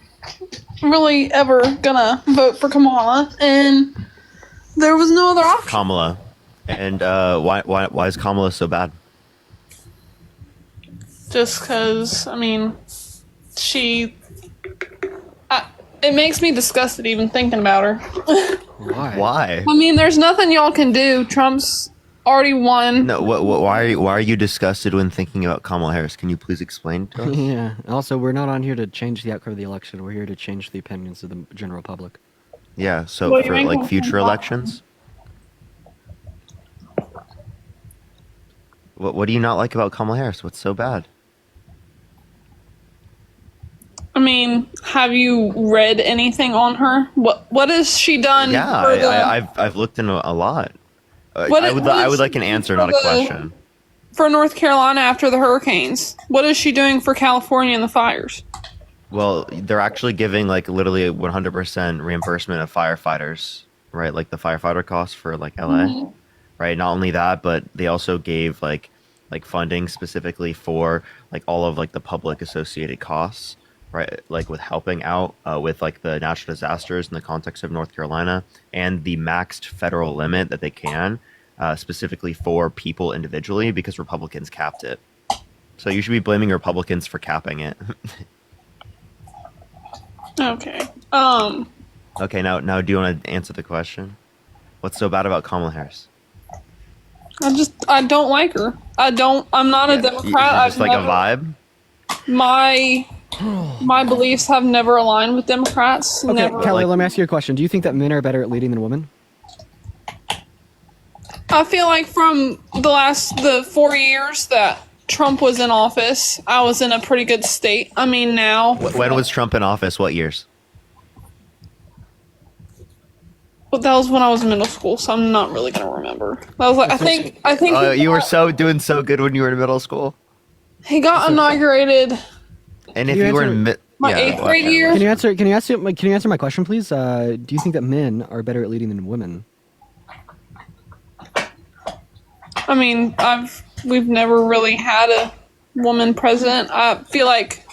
Speaker 6: really ever gonna vote for Kamala, and there was no other option.
Speaker 3: Kamala. And why is Kamala so bad?
Speaker 6: Just because, I mean, it makes me disgusted even thinking about her.
Speaker 3: Why?
Speaker 6: I mean, there's nothing y'all can do. Trump's already won.
Speaker 3: No, why are you disgusted when thinking about Kamala Harris? Can you please explain to us?
Speaker 2: Yeah. Also, we're not on here to change the outcome of the election. We're here to change the opinions of the general public.
Speaker 3: Yeah. So
Speaker 6: Well,
Speaker 3: for like future elections. What do you not like about Kamala Harris? What's so bad?
Speaker 6: I mean, have you read anything on her? What has she done?
Speaker 3: Yeah, I've looked into a lot. I would like an answer, not a question.
Speaker 6: For North Carolina after the hurricanes, what is she doing for California and the fires?
Speaker 3: Well, they're actually giving like literally 100% reimbursement of firefighters, right? Like the firefighter costs for like LA, right? Not only that, but they also gave like funding specifically for like all of like the public associated costs, right? Like with helping out with like the natural disasters in the context of North Carolina, and the maxed federal limit that they can specifically for people individually, because Republicans capped it. So you should be blaming Republicans for capping it.
Speaker 6: Okay.
Speaker 3: Okay, now do you want to answer the question? What's so bad about Kamala Harris?
Speaker 6: I don't like her. I'm not a Democrat.
Speaker 3: Just like a vibe?
Speaker 6: My beliefs have never aligned with Democrats.
Speaker 2: Okay,
Speaker 6: Never.
Speaker 2: Kelly, let me ask you a question. Do you think that men are better at leading than women?
Speaker 6: I feel like from the 4 years that Trump was in office, I was in a pretty good state. I mean, now.
Speaker 3: When was Trump in office? What years?
Speaker 6: But that was when I was in middle school, so I'm not really gonna remember. That was like I think.
Speaker 3: You were doing so good when you were in middle school.
Speaker 6: He got inaugurated.
Speaker 3: And if you were in
Speaker 6: my 8th grade year.
Speaker 2: Can you answer my question, please? Do you think that men are better at leading than women?
Speaker 6: I mean, we've never really had a woman president. I feel like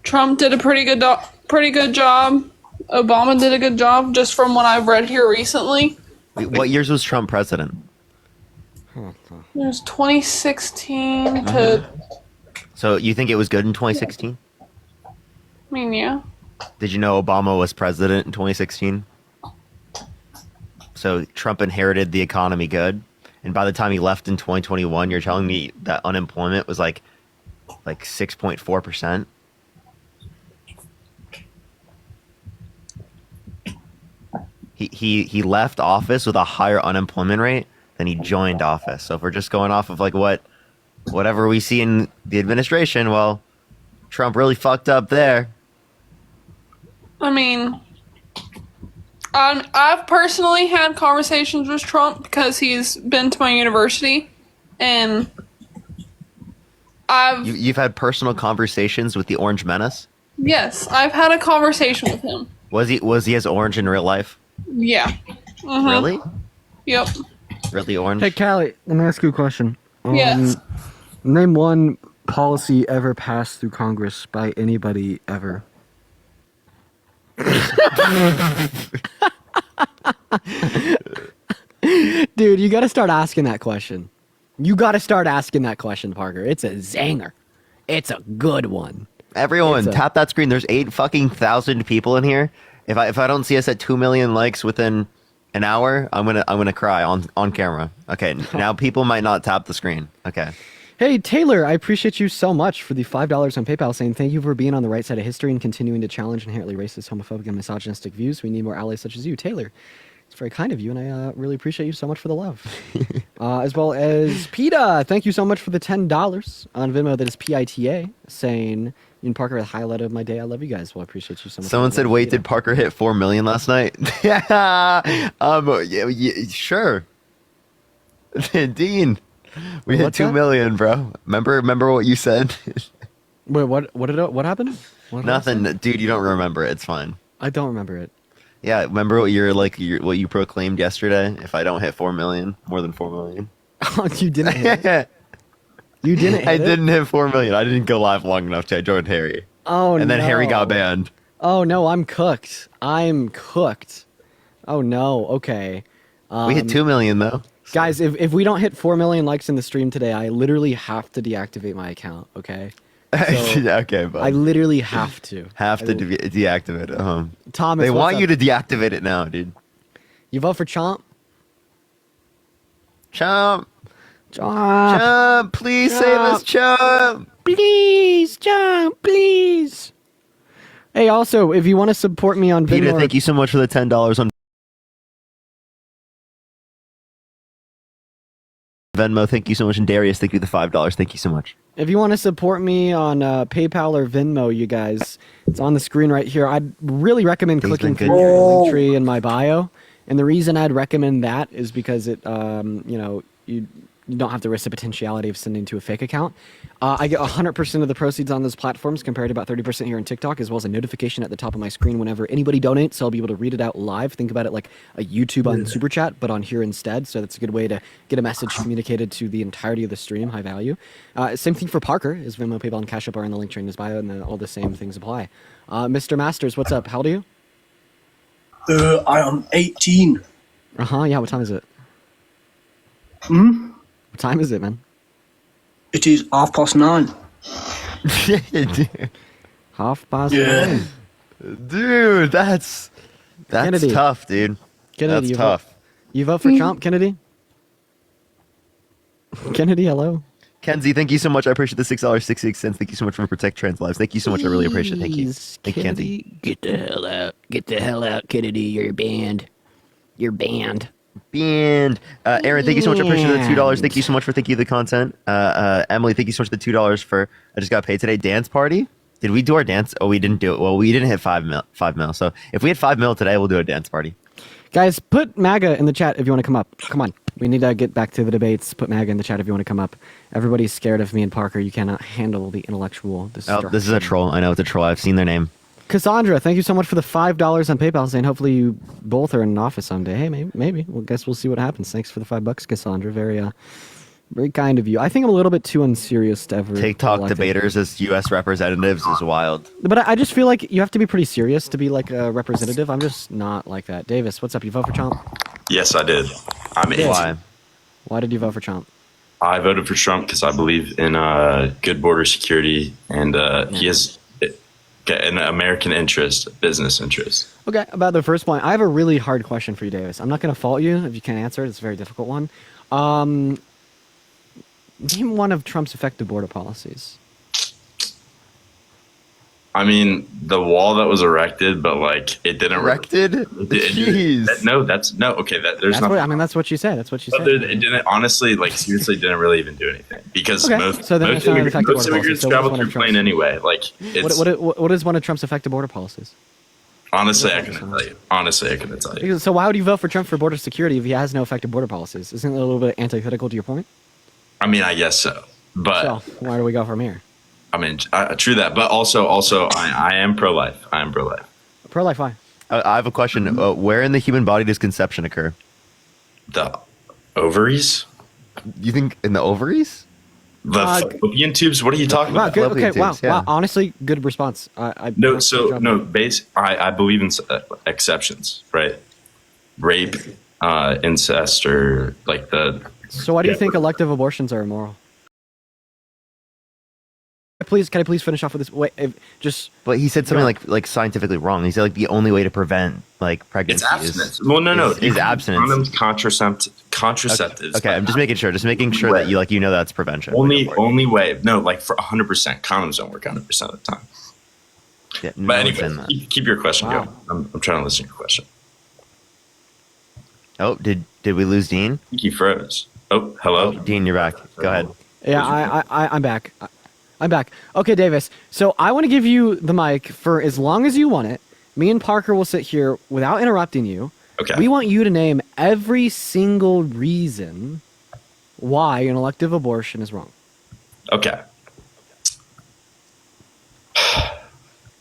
Speaker 6: Trump did a pretty good job. Obama did a good job, just from what I've read here recently.
Speaker 3: What years was Trump president?
Speaker 6: It was 2016 to.
Speaker 3: So you think it was good in 2016?
Speaker 6: I mean, yeah.
Speaker 3: Did you know Obama was president in 2016? So Trump inherited the economy good, and by the time he left in 2021, you're telling me that unemployment was like 6.4%? He left office with a higher unemployment rate than he joined office. So if we're just going off of like whatever we see in the administration, well, Trump really fucked up there.
Speaker 6: I mean, I've personally had conversations with Trump because he's been to my university, and
Speaker 3: You've had personal conversations with the Orange Menace?
Speaker 6: Yes, I've had a conversation with him.
Speaker 3: Was he as orange in real life?
Speaker 6: Yeah. Mhm.
Speaker 3: Really?
Speaker 6: Yep.
Speaker 3: Really orange?
Speaker 2: Hey, Callie, let me ask you a question.
Speaker 6: Yes.
Speaker 2: Name one policy ever passed through Congress by anybody ever. Dude, you gotta start asking that question. Parker. It's a zanger. It's a good one.
Speaker 3: Everyone, tap that screen. There's 8,000 people in here. If I don't see us at 2 million likes within an hour, I'm gonna cry on camera. Okay, now people might not tap the screen. Okay.
Speaker 2: Hey, Taylor, I appreciate you so much for the $5 on PayPal, saying thank you for being on the right side of history and continuing to challenge inherently racist, homophobic, and misogynistic views. We need more allies such as you. Taylor, it's very kind of you, and I really appreciate you so much for the love. As well as PETA, thank you so much for the $10 on Venmo. That is PITA, saying, you and Parker, a highlight of my day. I love you guys. Well, I appreciate you so much.
Speaker 3: Someone said, wait, did Parker hit 4 million last night? Yeah, sure. Dean, we hit 2 million, bro. Remember what you said?
Speaker 2: Wait, what happened?
Speaker 3: Nothing, dude. You don't remember it. It's fine.
Speaker 2: I don't remember it.
Speaker 3: Yeah, remember what what you proclaimed yesterday? If I don't hit 4 million, more than 4 million.
Speaker 2: Oh, you didn't hit it? You didn't hit
Speaker 3: I
Speaker 2: it?
Speaker 3: didn't hit 4 million. I didn't go live long enough to. I joined Harry.
Speaker 2: Oh,
Speaker 3: and then
Speaker 2: no.
Speaker 3: Harry got banned.
Speaker 2: Oh, no, I'm cooked. Oh, no, okay.
Speaker 3: We hit 2 million, though.
Speaker 2: Guys, if we don't hit 4 million likes in the stream today, I literally have to deactivate my account, okay? So,
Speaker 3: okay, bud.
Speaker 2: I literally have to.
Speaker 3: Deactivate it.
Speaker 2: Thomas,
Speaker 3: they want
Speaker 2: what's
Speaker 3: you
Speaker 2: up?
Speaker 3: to deactivate it now, dude.
Speaker 2: You vote for Chomp?
Speaker 3: Chomp.
Speaker 2: Chomp.
Speaker 3: Chomp, please save us, Chomp.
Speaker 2: Please, Chomp, please. Hey, also, if you want to support me on
Speaker 3: Peter,
Speaker 2: Venmo,
Speaker 3: thank you so much for the $10 on Venmo. Thank you so much. And Darius, thank you for the $5. Thank you so much.
Speaker 2: if you want to support me on PayPal or Venmo, you guys, it's on the screen right here. I'd really recommend clicking through the link tree in my bio. And the reason I'd recommend that is because it, you don't have the risk of potentiality of sending to a fake account. I get 100% of the proceeds on those platforms compared to about 30% here on TikTok, as well as a notification at the top of my screen whenever anybody donates, so I'll be able to read it out live. Think about it like a YouTube on Super Chat, but on here instead. So that's a good way to get a message communicated to the entirety of the stream, high value. Same thing for Parker, his Venmo, PayPal, and Cash App are in the link tree in his bio, and then all the same things apply. Mr. Masters, what's up? How old are you?
Speaker 4: I am 18.
Speaker 2: Yeah, what time is it?
Speaker 4: Hmm?
Speaker 2: What time is it, man?
Speaker 4: It is 9:30.
Speaker 2: 9:30.
Speaker 3: Dude, that's
Speaker 2: Kennedy.
Speaker 3: tough, dude.
Speaker 2: Kennedy,
Speaker 3: That's tough.
Speaker 2: You vote for Trump, Kennedy? Kennedy, hello?
Speaker 3: Kenzie, thank you so much. I appreciate the $6.66. Thank you so much for Protect Trans Lives. Thank you so much. I really appreciate it. Thank you. Thank you, Kenzie.
Speaker 2: Get the hell out. Get the hell out, Kennedy. You're banned. You're banned.
Speaker 3: Banned. Aaron, thank you so much. I appreciate the $2. Thank you so much for thinking of the content. Emily, thank you so much for the $2 for I just got paid today. Dance party. Did we do our dance? Oh, we didn't do it. Well, we didn't hit 5 mil. So if we hit 5 mil today, we'll do a dance party.
Speaker 2: Guys, put MAGA in the chat if you want to come up. Come on. We need to get back to the debates. Put MAGA in the chat if you want to come up. Everybody's scared of me and Parker. You cannot handle the intellectual destruction.
Speaker 3: Oh, this is a troll. I know it's a troll. I've seen their name.
Speaker 2: Cassandra, thank you so much for the $5 on PayPal, saying hopefully you both are in an office someday. Hey, maybe. Well, guess we'll see what happens. Thanks for the $5, Cassandra. Very kind of you. I think I'm a little bit too unserious to ever.
Speaker 3: TikTok debaters as U.S. representatives is wild.
Speaker 2: But I just feel like you have to be pretty serious to be like a representative. I'm just not like that. Davis, what's up? You vote for Trump?
Speaker 18: Yes, I did. I'm 18.
Speaker 2: Why did you vote for Trump?
Speaker 18: I voted for Trump because I believe in good border security, and he has an American interest, business interest.
Speaker 2: Okay, about the first point, I have a really hard question for you, Davis. I'm not going to fault you if you can't answer it. It's a very difficult one. Name one of Trump's effective border policies.
Speaker 18: I mean, the wall that was erected, but like it didn't.
Speaker 3: Erected? Jeez.
Speaker 18: There's nothing.
Speaker 2: That's what you said. That's what you
Speaker 18: But
Speaker 2: said.
Speaker 18: it didn't, honestly, like seriously, didn't really even do anything because
Speaker 2: Okay,
Speaker 18: most
Speaker 2: so then it's not an effective border policy.
Speaker 18: immigrants
Speaker 2: So
Speaker 18: travel
Speaker 2: which one
Speaker 18: through
Speaker 2: of Trump's-
Speaker 18: plane anyway. Like, it's
Speaker 2: What is one of Trump's effective border policies?
Speaker 18: honestly, I couldn't tell you. Honestly, I couldn't tell you.
Speaker 2: So why would you vote for Trump for border security if he has no effective border policies? Isn't that a little bit antithetical to your point?
Speaker 18: I mean, I guess so, but
Speaker 2: So why do we go from here?
Speaker 18: I mean, true that, but also, I am pro-life. I am pro-life.
Speaker 2: Pro-life, why?
Speaker 3: I have a question. Where in the human body does conception occur?
Speaker 18: The ovaries?
Speaker 3: You think in the ovaries?
Speaker 18: The fallopian tubes? What are you talking
Speaker 2: Wow,
Speaker 18: about?
Speaker 2: good, okay, wow. Honestly, good response.
Speaker 18: I believe in exceptions, right? Rape, incest, or like the.
Speaker 2: So why do you think elective abortions are immoral? Can I please finish off with this? Wait,
Speaker 3: But he said something like scientifically wrong. He said like the only way to prevent like pregnancy
Speaker 18: It's abstinence. No.
Speaker 3: is abstinence.
Speaker 18: Condoms, contraceptives.
Speaker 3: Okay, I'm just making sure that you know that's prevention.
Speaker 18: Only way. No, like for 100%. Condoms don't work 100% of the time.
Speaker 3: Yeah,
Speaker 18: but anyway, keep your question going. I'm trying to listen to your question.
Speaker 3: Oh, did we lose Dean?
Speaker 18: I think he froze. Oh, hello,
Speaker 3: Dean, you're back. Go ahead.
Speaker 2: Yeah, I'm back. I'm back. Okay, Davis. So I want to give you the mic for as long as you want it. Me and Parker will sit here without interrupting you.
Speaker 18: Okay.
Speaker 2: We want you to name every single reason why an elective abortion is wrong.
Speaker 18: Okay.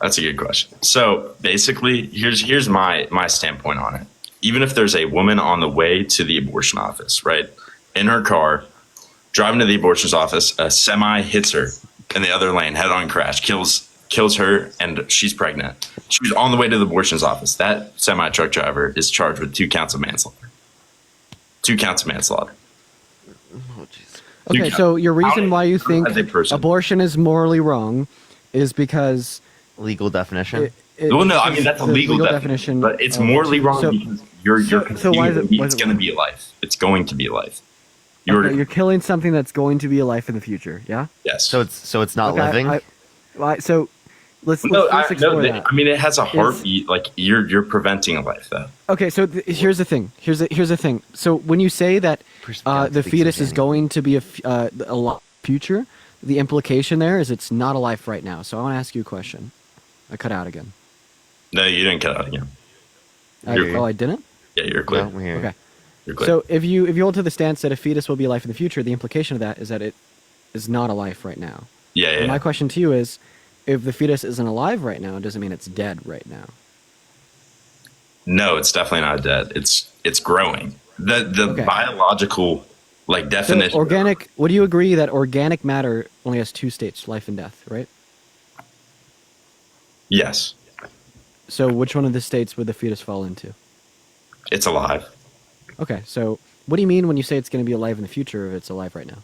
Speaker 18: That's a good question. So basically, here's my standpoint on it. Even if there's a woman on the way to the abortion office, right, in her car, driving to the abortion's office, a semi hits her in the other lane, head-on crash, kills her, and she's pregnant. She was on the way to the abortion's office. That semi-truck driver is charged with 2 counts of manslaughter. 2 counts of manslaughter.
Speaker 2: Okay, so your reason why you think abortion is morally wrong is because
Speaker 3: legal definition.
Speaker 18: Well, no, I mean that's a legal definition, but it's morally wrong because you're conceiving it's going to be a life. It's going to be a life.
Speaker 2: You're killing something that's going to be a life in the future. Yeah.
Speaker 18: Yes.
Speaker 3: So it's not living.
Speaker 2: So let's explore that.
Speaker 18: I mean, it has a heartbeat. Like you're preventing a life, though.
Speaker 2: Okay, so here's the thing. Here's the thing. So when you say that the fetus is going to be a future, the implication there is it's not a life right now. So I want to ask you a question. I cut out again.
Speaker 18: No, you didn't cut out again.
Speaker 2: I didn't?
Speaker 18: Yeah, you're clear.
Speaker 3: No, here.
Speaker 2: Okay.
Speaker 18: You're clear.
Speaker 2: So if you hold to the stance that a fetus will be a life in the future, the implication of that is that it is not a life right now.
Speaker 18: Yeah.
Speaker 2: And my question to you is, if the fetus isn't alive right now, does it mean it's dead right now?
Speaker 18: No, it's definitely not dead. It's growing. The biological definition.
Speaker 2: So organic. Would you agree that organic matter only has 2 states, life and death, right?
Speaker 18: Yes.
Speaker 2: So which one of the states would the fetus fall into?
Speaker 18: It's alive.
Speaker 2: Okay, so what do you mean when you say it's going to be alive in the future if it's alive right now?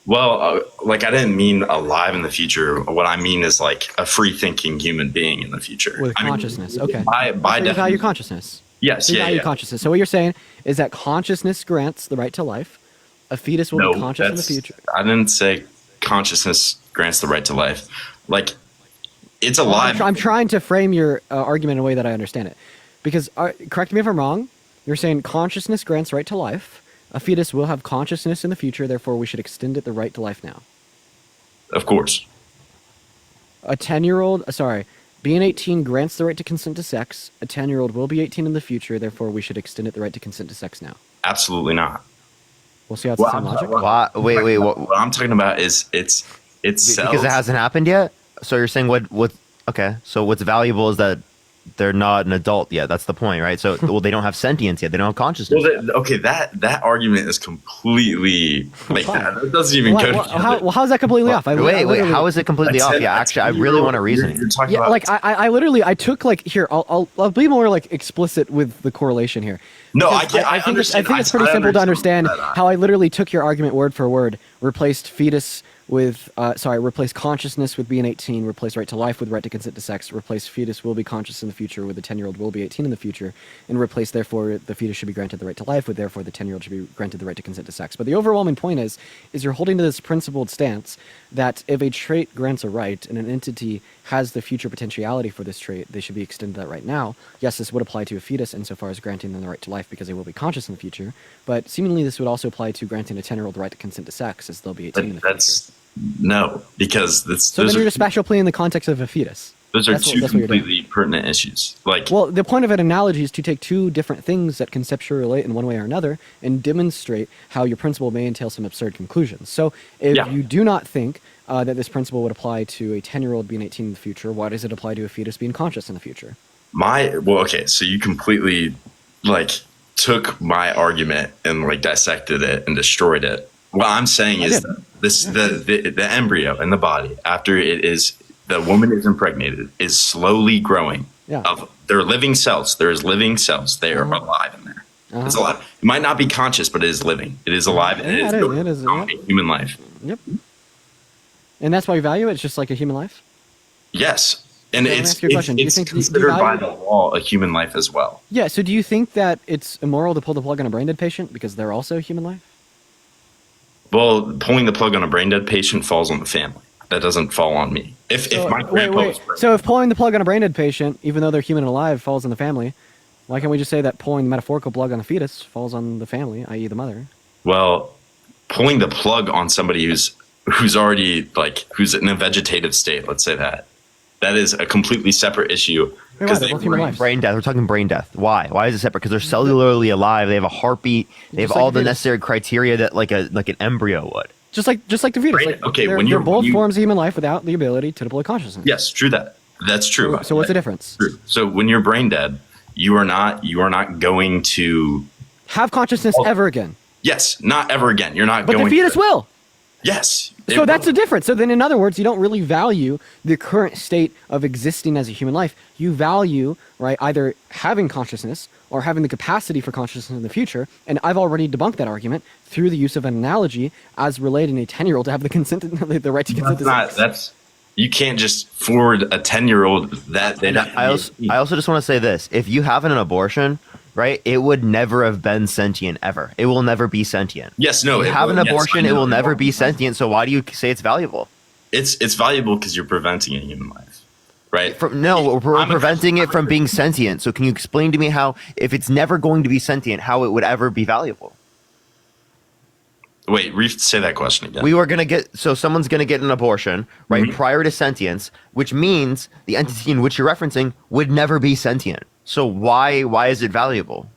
Speaker 18: Well, I didn't mean alive in the future. What I mean is a free-thinking human being in the future.
Speaker 2: With consciousness, okay.
Speaker 18: By
Speaker 2: so you value consciousness.
Speaker 18: Yes,
Speaker 2: so you value consciousness. So what you're saying is that consciousness grants the right to life. A fetus will be conscious in the future.
Speaker 18: I didn't say consciousness grants the right to life. It's alive.
Speaker 2: I'm trying to frame your argument in a way that I understand it. Because, correct me if I'm wrong, you're saying consciousness grants right to life. A fetus will have consciousness in the future, therefore we should extend it the right to life now.
Speaker 18: Of course.
Speaker 2: A 10-year-old, being 18 grants the right to consent to sex. A 10-year-old will be 18 in the future, therefore we should extend it the right to consent to sex now.
Speaker 18: Absolutely not.
Speaker 2: We'll see how it's the same logic.
Speaker 3: Wait.
Speaker 18: What I'm talking about is it's cells.
Speaker 3: Because it hasn't happened yet? So you're saying okay, so what's valuable is that they're not an adult yet. That's the point, right? So, they don't have sentience yet. They don't have consciousness.
Speaker 18: Well, that argument is completely that doesn't even go.
Speaker 2: How's that completely off?
Speaker 3: Wait. How is it completely off? Yeah, actually, I really want to reason.
Speaker 18: You're talking about
Speaker 2: I literally took here. I'll be more explicit with the correlation here.
Speaker 18: No,
Speaker 2: I think it's pretty simple to understand how I literally took your argument word for word, replaced fetus with replace consciousness with being 18, replace right to life with right to consent to sex, replace fetus will be conscious in the future with the 10-year-old will be 18 in the future, and replace therefore the fetus should be granted the right to life with therefore the 10-year-old should be granted the right to consent to sex. But the overwhelming point is you're holding to this principled stance that if a trait grants a right and an entity has the future potentiality for this trait, they should be extended that right now. Yes, this would apply to a fetus insofar as granting them the right to life because they will be conscious in the future, but seemingly this would also apply to granting a 10-year-old the right to consent to sex as they'll be 18 in the future.
Speaker 18: No, because
Speaker 2: so then you're just spatial play in the context of a fetus.
Speaker 18: Those are two completely pertinent issues.
Speaker 2: Well, the point of an analogy is to take 2 different things that conceptually relate in one way or another and demonstrate how your principle may entail some absurd conclusions. So if you do not think that this principle would apply to a 10-year-old being 18 in the future, why does it apply to a fetus being conscious in the future?
Speaker 18: So you completely took my argument and dissected it and destroyed it. What I'm saying is that the embryo in the body after the woman is impregnated is slowly growing.
Speaker 2: Yeah.
Speaker 18: They're living cells. There's living cells. They are alive in there. It's alive. It might not be conscious, but it is living. It is alive. It is a human life.
Speaker 2: Yep. And that's why you value it? It's just like a human life?
Speaker 18: Yes. And it's considered by the law a human life as well.
Speaker 2: Yeah, so do you think that it's immoral to pull the plug on a brain dead patient because they're also a human life?
Speaker 18: Well, pulling the plug on a brain dead patient falls on the family. That doesn't fall on me. If my grandpa was
Speaker 2: so if pulling the plug on a brain dead patient, even though they're human and alive, falls on the family, why can't we just say that pulling the metaphorical plug on the fetus falls on the family, i.e. the mother?
Speaker 18: Well, pulling the plug on somebody who's already who's in a vegetative state, let's say that is a completely separate issue
Speaker 2: Why? They're both human lives.
Speaker 3: Brain death. We're talking brain death. Why? Why is it separate? Because they're cellularly alive. They have a heartbeat. They have
Speaker 2: Just like
Speaker 3: all the
Speaker 2: fetus.
Speaker 3: necessary criteria that like an embryo would.
Speaker 2: Just like the fetus. Like,
Speaker 18: okay,
Speaker 2: they're both forms of human life without the ability to deploy consciousness.
Speaker 18: Yes, true that. That's true.
Speaker 2: So what's the difference?
Speaker 18: True. So when you're brain dead, you are not going to
Speaker 2: have consciousness ever again.
Speaker 18: Yes, not ever again. You're not
Speaker 2: But
Speaker 18: going
Speaker 2: the fetus will.
Speaker 18: Yes.
Speaker 2: So that's the difference. So then, in other words, you don't really value the current state of existing as a human life. You value, right, either having consciousness or having the capacity for consciousness in the future. And I've already debunked that argument through the use of an analogy as relating a 10-year-old to have the consent, the right to consent.
Speaker 18: That's you can't just forward a 10-year-old that.
Speaker 3: I also just want to say this: if you have an abortion, right, it would never have been sentient ever. It will never be sentient.
Speaker 18: Yes, no.
Speaker 3: If you have an abortion, it will never be sentient. So why do you say it's valuable?
Speaker 18: It's valuable because you're preventing a human life, right?
Speaker 3: We're preventing it from being sentient. So can you explain to me how, if it's never going to be sentient, how it would ever be valuable?
Speaker 18: Wait, say that question again.
Speaker 3: Someone's going to get an abortion, right, prior to sentience, which means the entity in which you're referencing would never be sentient. So why is it valuable?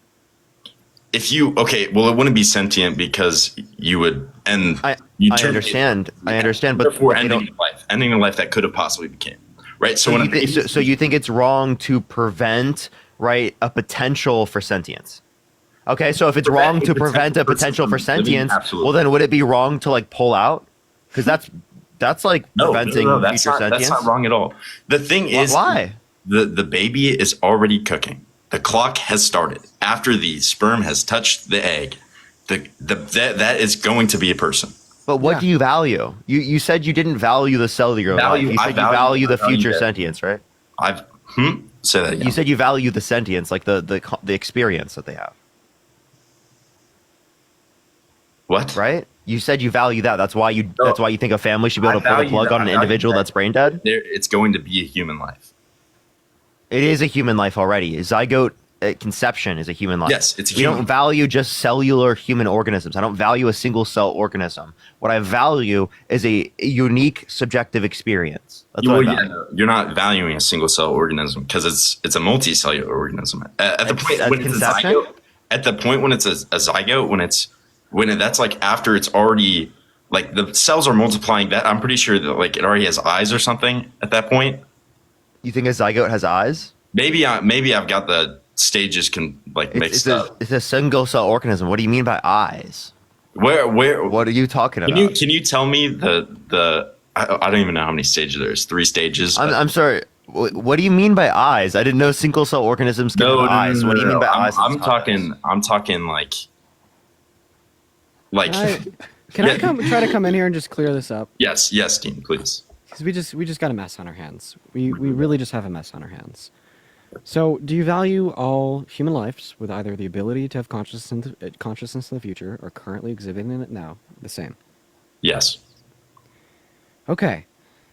Speaker 18: It wouldn't be sentient because you would I understand, but therefore ending a life that could have possibly became, right? So
Speaker 3: you think it's wrong to prevent, right, a potential for sentience? Okay, so if it's wrong to prevent a potential for sentience, well then would it be wrong to like pull out? Because that's like preventing future sentience.
Speaker 18: That's not wrong at all. The thing is,
Speaker 3: why?
Speaker 18: The baby is already cooking. The clock has started. After the sperm has touched the egg, that is going to be a person.
Speaker 3: But what do you value? You said you didn't value the cellular life. You said you value the future sentience, right?
Speaker 18: Say that again.
Speaker 3: You said you value the sentience, like the experience that they have.
Speaker 18: What?
Speaker 3: Right? You said you value that. That's why you think a family should be able to pull the plug on an individual that's brain dead?
Speaker 18: It's going to be a human life.
Speaker 3: It is a human life already. Zygote conception is a human life.
Speaker 18: Yes, it's a
Speaker 3: We don't value just cellular human organisms. I don't value a single cell organism. What I value is a unique subjective experience. That's what I value.
Speaker 18: You're not valuing a single cell organism because it's a multicellular organism. At the point when it's a zygote, that's like after it's already like the cells are multiplying. That I'm pretty sure that like it already has eyes or something at that point.
Speaker 3: You think a zygote has eyes?
Speaker 18: Maybe I've got the stages mixed up.
Speaker 3: It's a single cell organism. What do you mean by eyes?
Speaker 18: Where?
Speaker 3: What are you talking about?
Speaker 18: Can you tell me the? I don't even know how many stages there's. 3 stages.
Speaker 3: I'm sorry. What do you mean by eyes? I didn't know single cell organisms can have eyes. What do you mean by eyes?
Speaker 18: I'm talking like.
Speaker 2: Can I try to come in here and just clear this up?
Speaker 18: Yes, Dean, please.
Speaker 2: Because we just got a mess on our hands. We really just have a mess on our hands. So, do you value all human lives with either the ability to have consciousness in the future or currently exhibiting it now the same?
Speaker 18: Yes.
Speaker 2: Okay.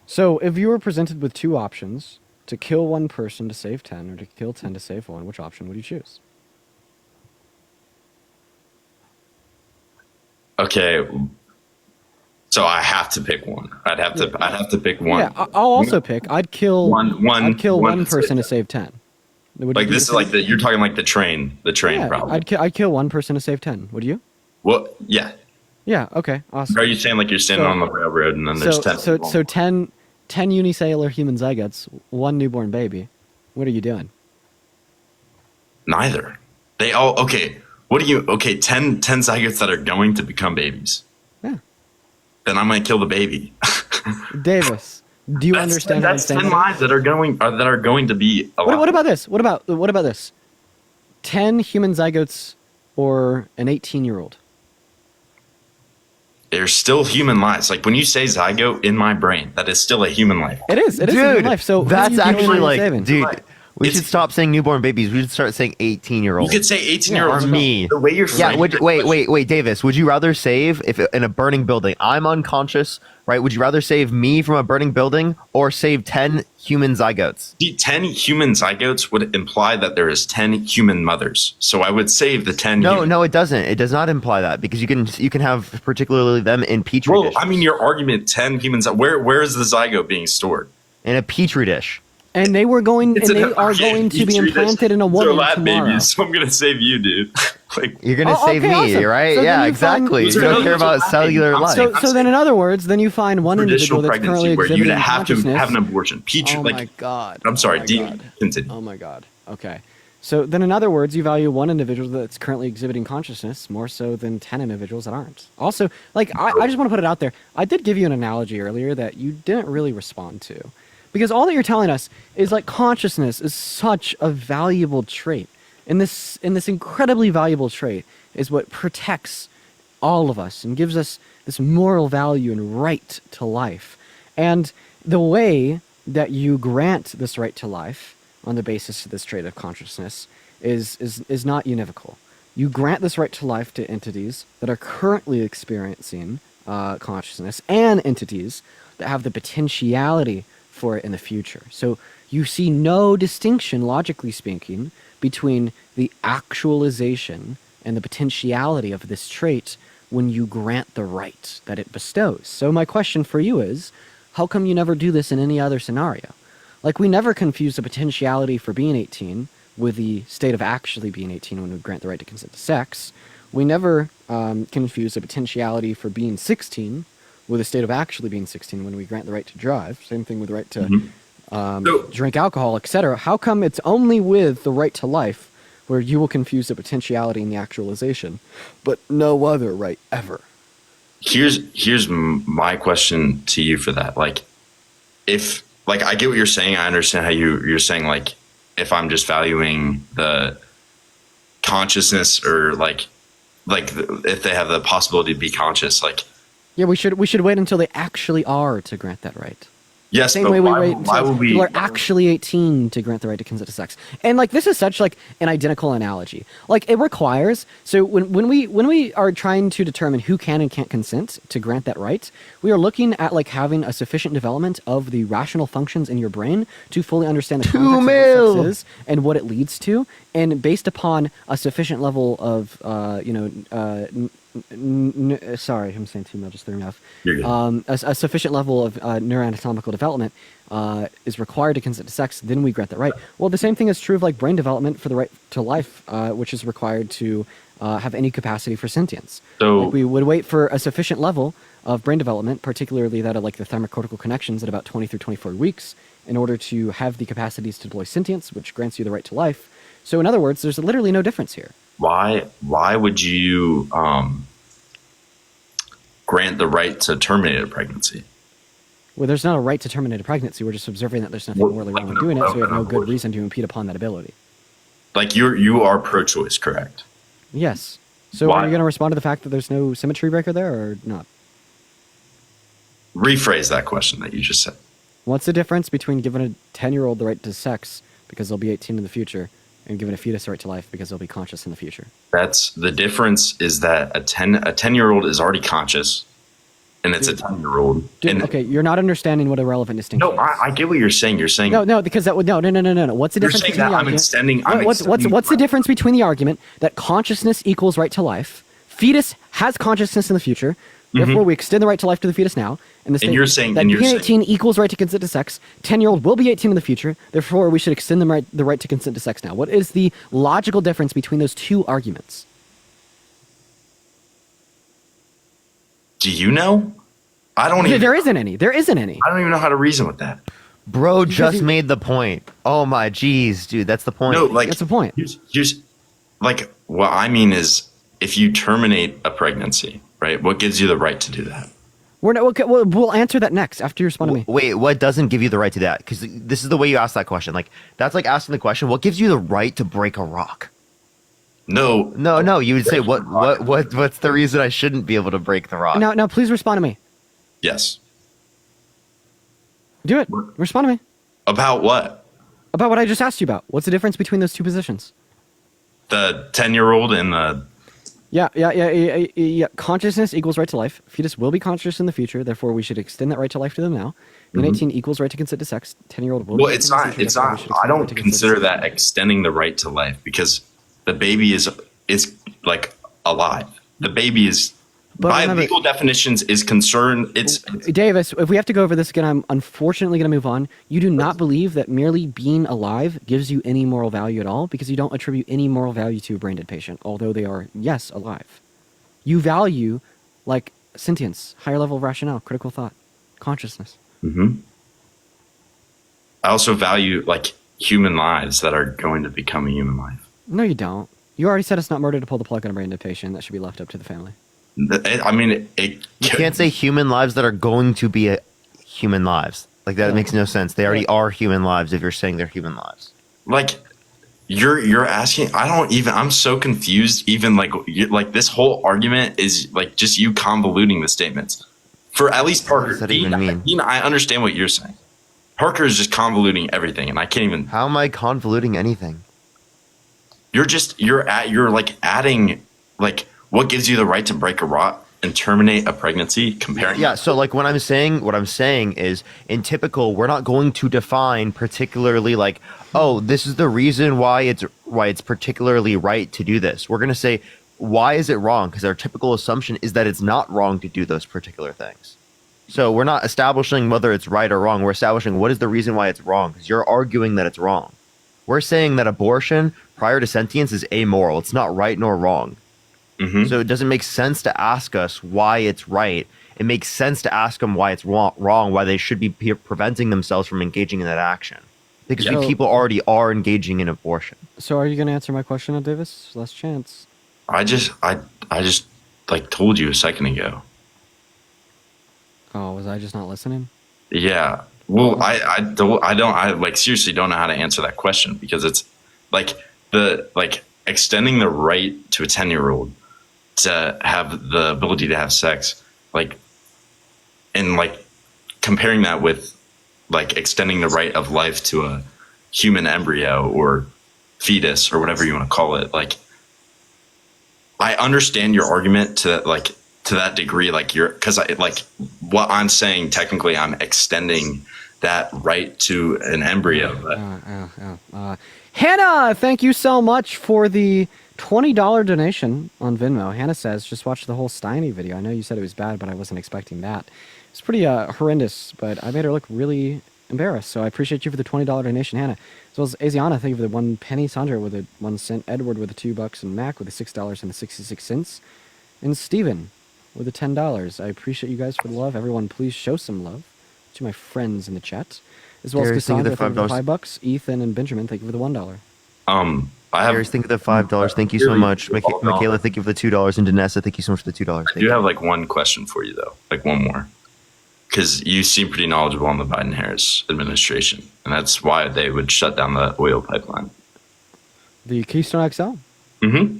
Speaker 2: So, if you were presented with 2 options, to kill 1 person to save 10 or to kill 10 to save 1, which option would you choose?
Speaker 18: Okay. So I have to pick one. I'd have to pick one.
Speaker 2: Yeah, I'll also pick. I'd kill one person to save 10.
Speaker 18: Like this is like you're talking like the train problem.
Speaker 2: I'd kill 1 person to save 10. Would you?
Speaker 18: Well, yeah.
Speaker 2: Yeah. Okay. Awesome.
Speaker 18: Are you saying like you're standing on the railroad and then there's 10?
Speaker 2: So 10 unicellular human zygotes, 1 newborn baby. What are you doing?
Speaker 18: Neither. They all okay. 10 zygotes that are going to become babies.
Speaker 2: Yeah.
Speaker 18: Then I'm going to kill the baby.
Speaker 2: Davis, do you understand?
Speaker 18: That's 10 lives that are going to be alive.
Speaker 2: What about this? What about this? 10 human zygotes or an 18-year-old?
Speaker 18: They're still human lives. Like when you say zygote in my brain, that is still a human life.
Speaker 2: It is. It is a human life. So
Speaker 3: that's actually like,
Speaker 2: saving?
Speaker 3: Dude. We should stop saying newborn babies. We should start saying 18-year-olds.
Speaker 18: You could say 18-year-olds.
Speaker 3: Or me.
Speaker 18: The way you're
Speaker 3: wait, Davis. Would you rather save if in a burning building? I'm unconscious, right? Would you rather save me from a burning building or save 10 human zygotes?
Speaker 18: 10 human zygotes would imply that there is 10 human mothers. So I would save the 10.
Speaker 3: No, it doesn't. It does not imply that because you can have particularly them in petri dishes.
Speaker 18: I mean, your argument 10 humans. Where is the zygote being stored?
Speaker 3: In a petri dish.
Speaker 2: And they are going to be
Speaker 18: treat
Speaker 2: implanted in a
Speaker 18: those are
Speaker 2: woman
Speaker 18: lab
Speaker 2: tomorrow.
Speaker 18: babies, so I'm gonna save you, dude. Like
Speaker 3: You're gonna save
Speaker 2: okay,
Speaker 3: me,
Speaker 2: awesome.
Speaker 3: right?
Speaker 2: So
Speaker 3: yeah,
Speaker 2: then you
Speaker 3: exactly.
Speaker 2: find-
Speaker 3: You don't care about cellular life.
Speaker 2: So then, in other words, then you find one individual
Speaker 18: traditional
Speaker 2: that's currently
Speaker 18: pregnancy where you
Speaker 2: exhibiting
Speaker 18: have to
Speaker 2: consciousness.
Speaker 18: have an abortion.
Speaker 2: Oh my God.
Speaker 18: I'm sorry,
Speaker 2: Oh my
Speaker 18: Dean.
Speaker 2: God.
Speaker 18: Continue.
Speaker 2: Oh my God. Okay. So then, in other words, you value one individual that's currently exhibiting consciousness more so than 10 individuals that aren't. Also, like, I just want to put it out there. I did give you an analogy earlier that you didn't really respond to. Because all that you're telling us is like consciousness is such a valuable trait. And this incredibly valuable trait is what protects all of us and gives us this moral value and right to life. And the way that you grant this right to life on the basis of this trait of consciousness is not univocal. You grant this right to life to entities that are currently experiencing consciousness and entities that have the potentiality for it in the future. So you see no distinction, logically speaking, between the actualization and the potentiality of this trait when you grant the right that it bestows. So my question for you is, how come you never do this in any other scenario? Like, we never confuse the potentiality for being 18 with the state of actually being 18 when we grant the right to consent to sex. We never confuse the potentiality for being 16 with the state of actually being 16 when we grant the right to drive. Same thing with the right to drink alcohol, etc. How come it's only with the right to life where you will confuse the potentiality and the actualization, but no other right ever?
Speaker 18: Here's my question to you for that. Like, if I get what you're saying, I understand how you're saying, like, if I'm just valuing the consciousness or like if they have the possibility to be conscious, like.
Speaker 2: Yeah, we should wait until they actually are to grant that right.
Speaker 18: Yes,
Speaker 2: Same
Speaker 18: but
Speaker 2: way we
Speaker 18: why
Speaker 2: wait until
Speaker 18: would we?
Speaker 2: people are actually 18 to grant the right to consent to sex. And like, this is such like an identical analogy. Like, it requires, so when we are trying to determine who can and can't consent to grant that right, we are looking at like having a sufficient development of the rational functions in your brain to fully understand the context of what sex is and what it leads to, and based upon a sufficient level of sorry, I'm saying 2 mil, just threw me off.
Speaker 18: You're good.
Speaker 2: A sufficient level of neuroanatomical development is required to consent to sex, then we grant that right. Well, the same thing is true of like brain development for the right to life, which is required to have any capacity for sentience.
Speaker 18: So
Speaker 2: like, we would wait for a sufficient level of brain development, particularly that of like the thyrocortical connections at about 20 through 24 weeks, in order to have the capacities to deploy sentience, which grants you the right to life. So in other words, there's literally no difference here.
Speaker 18: Why would you grant the right to terminate a pregnancy?
Speaker 2: Well, there's not a right to terminate a pregnancy. We're just observing that there's nothing morally wrong with doing it, so we have no good reason to impede upon that ability.
Speaker 18: Like, you are pro-choice, correct?
Speaker 2: Yes. So are you going to respond to the fact that there's no symmetry breaker there, or not?
Speaker 18: Rephrase that question that you just said.
Speaker 2: What's the difference between giving a 10-year-old the right to sex because they'll be 18 in the future, and giving a fetus the right to life because they'll be conscious in the future?
Speaker 18: That's the difference, is that a 10-year-old is already conscious, and it's a 10-year-old.
Speaker 2: Okay, you're not understanding what a relevant distinction is.
Speaker 18: No, I get what you're saying. You're saying
Speaker 2: no, because that would no. What's the
Speaker 18: you're
Speaker 2: difference
Speaker 18: saying
Speaker 2: between
Speaker 18: that
Speaker 2: the
Speaker 18: I'm
Speaker 2: argument?
Speaker 18: extending.
Speaker 2: What's the difference between the argument that consciousness equals right to life, fetus has consciousness in the future, therefore we extend the right to life to the fetus now, and the
Speaker 18: you're saying
Speaker 2: that being 18 equals right to consent to sex, 10-year-old will be 18 in the future, therefore we should extend the right to consent to sex now. What is the logical difference between those two arguments?
Speaker 18: Do you know? I don't even.
Speaker 2: There isn't any. There isn't any.
Speaker 18: I don't even know how to reason with that.
Speaker 3: Bro just made the point. Oh my geez, dude, that's the point.
Speaker 18: No, like
Speaker 2: that's the point.
Speaker 18: Here's like, what I mean is, if you terminate a pregnancy, right? What gives you the right to do that?
Speaker 2: We'll answer that next after you respond to me.
Speaker 3: Wait, what doesn't give you the right to that? Because this is the way you ask that question. Like, that's like asking the question, what gives you the right to break a rock?
Speaker 18: No.
Speaker 3: You would say, what's the reason I shouldn't be able to break the rock?
Speaker 2: Now, please respond to me.
Speaker 18: Yes.
Speaker 2: Do it. Respond to me.
Speaker 18: About what?
Speaker 2: About what I just asked you about. What's the difference between those two positions?
Speaker 18: The 10-year-old and the...
Speaker 2: Yeah. Consciousness equals right to life. Fetus will be conscious in the future, therefore we should extend that right to life to them now. Being 18 equals right to consent to sex. 10-year-old will.
Speaker 18: Well, it's not. I don't consider that extending the right to life, because the baby is like alive. The baby is by legal definitions is concerned. It's
Speaker 2: Davis, if we have to go over this again, I'm unfortunately going to move on. You do not believe that merely being alive gives you any moral value at all because you don't attribute any moral value to a brain dead patient, although they are, yes, alive. You value, like, sentience, higher level of rationale, critical thought, consciousness.
Speaker 18: Mm-hmm. I also value, like, human lives that are going to become a human life.
Speaker 2: No, you don't. You already said it's not murder to pull the plug on a brain dead patient. That should be left up to the family.
Speaker 18: I mean,
Speaker 3: you can't say human lives that are going to be human lives. Like that makes no sense. They already are human lives if you're saying they're human lives.
Speaker 18: Like you're asking. I'm so confused. Even like this whole argument is like just you convoluting the statements. For at least Parker,
Speaker 3: what does that even mean?
Speaker 18: I understand what you're saying. Parker is just convoluting everything, and I can't even.
Speaker 3: How am I convoluting anything?
Speaker 18: You're adding like. What gives you the right to break a rot and terminate a pregnancy? Comparing.
Speaker 3: Yeah. So like what I'm saying is in typical, we're not going to define particularly like, oh, this is the reason why it's particularly right to do this. We're going to say, why is it wrong? Because our typical assumption is that it's not wrong to do those particular things. So we're not establishing whether it's right or wrong. We're establishing what is the reason why it's wrong. Because you're arguing that it's wrong. We're saying that abortion prior to sentience is amoral. It's not right nor wrong.
Speaker 18: Mm-hmm.
Speaker 3: So it doesn't make sense to ask us why it's right. It makes sense to ask them why it's wrong, why they should be preventing themselves from engaging in that action. Because people already are engaging in abortion.
Speaker 2: So are you going to answer my question, Davis? Last chance.
Speaker 18: I just like told you a second ago.
Speaker 2: Oh, was I just not listening?
Speaker 18: Yeah. Well, I like seriously don't know how to answer that question because it's like extending the right to a 10-year-old to have the ability to have sex, like, and like comparing that with like extending the right of life to a human embryo or fetus or whatever you want to call it. Like, I understand your argument to that degree, like because what I'm saying, technically I'm extending that right to an embryo. But.
Speaker 2: Hannah, thank you so much for the $20 donation on Venmo. Hannah says, just watch the whole Steiny video. I know you said it was bad, but I wasn't expecting that. It's pretty horrendous, but I made her look really embarrassed. So I appreciate you for the $20 donation, Hannah. As well as Asiana, thank you for the 1 penny. Sandra with a 1 cent. Edward with the $2, and Mac with the $6.66. And Steven with the $10. I appreciate you guys for the love. Everyone, please show some love to my friends in the chat. As well as Cassandra, thank you for the $5. Ethan and Benjamin, thank you for the $1.
Speaker 3: Darius, thank you for the $5. Thank you so much. Michaela, thank you for the $2. And Danessa, thank you so much for the $2.
Speaker 18: I do have like one question for you though, like one more, because you seem pretty knowledgeable on the Biden-Harris administration, and that's why they would shut down the oil pipeline.
Speaker 2: The Keystone XL?
Speaker 18: Mm-hmm.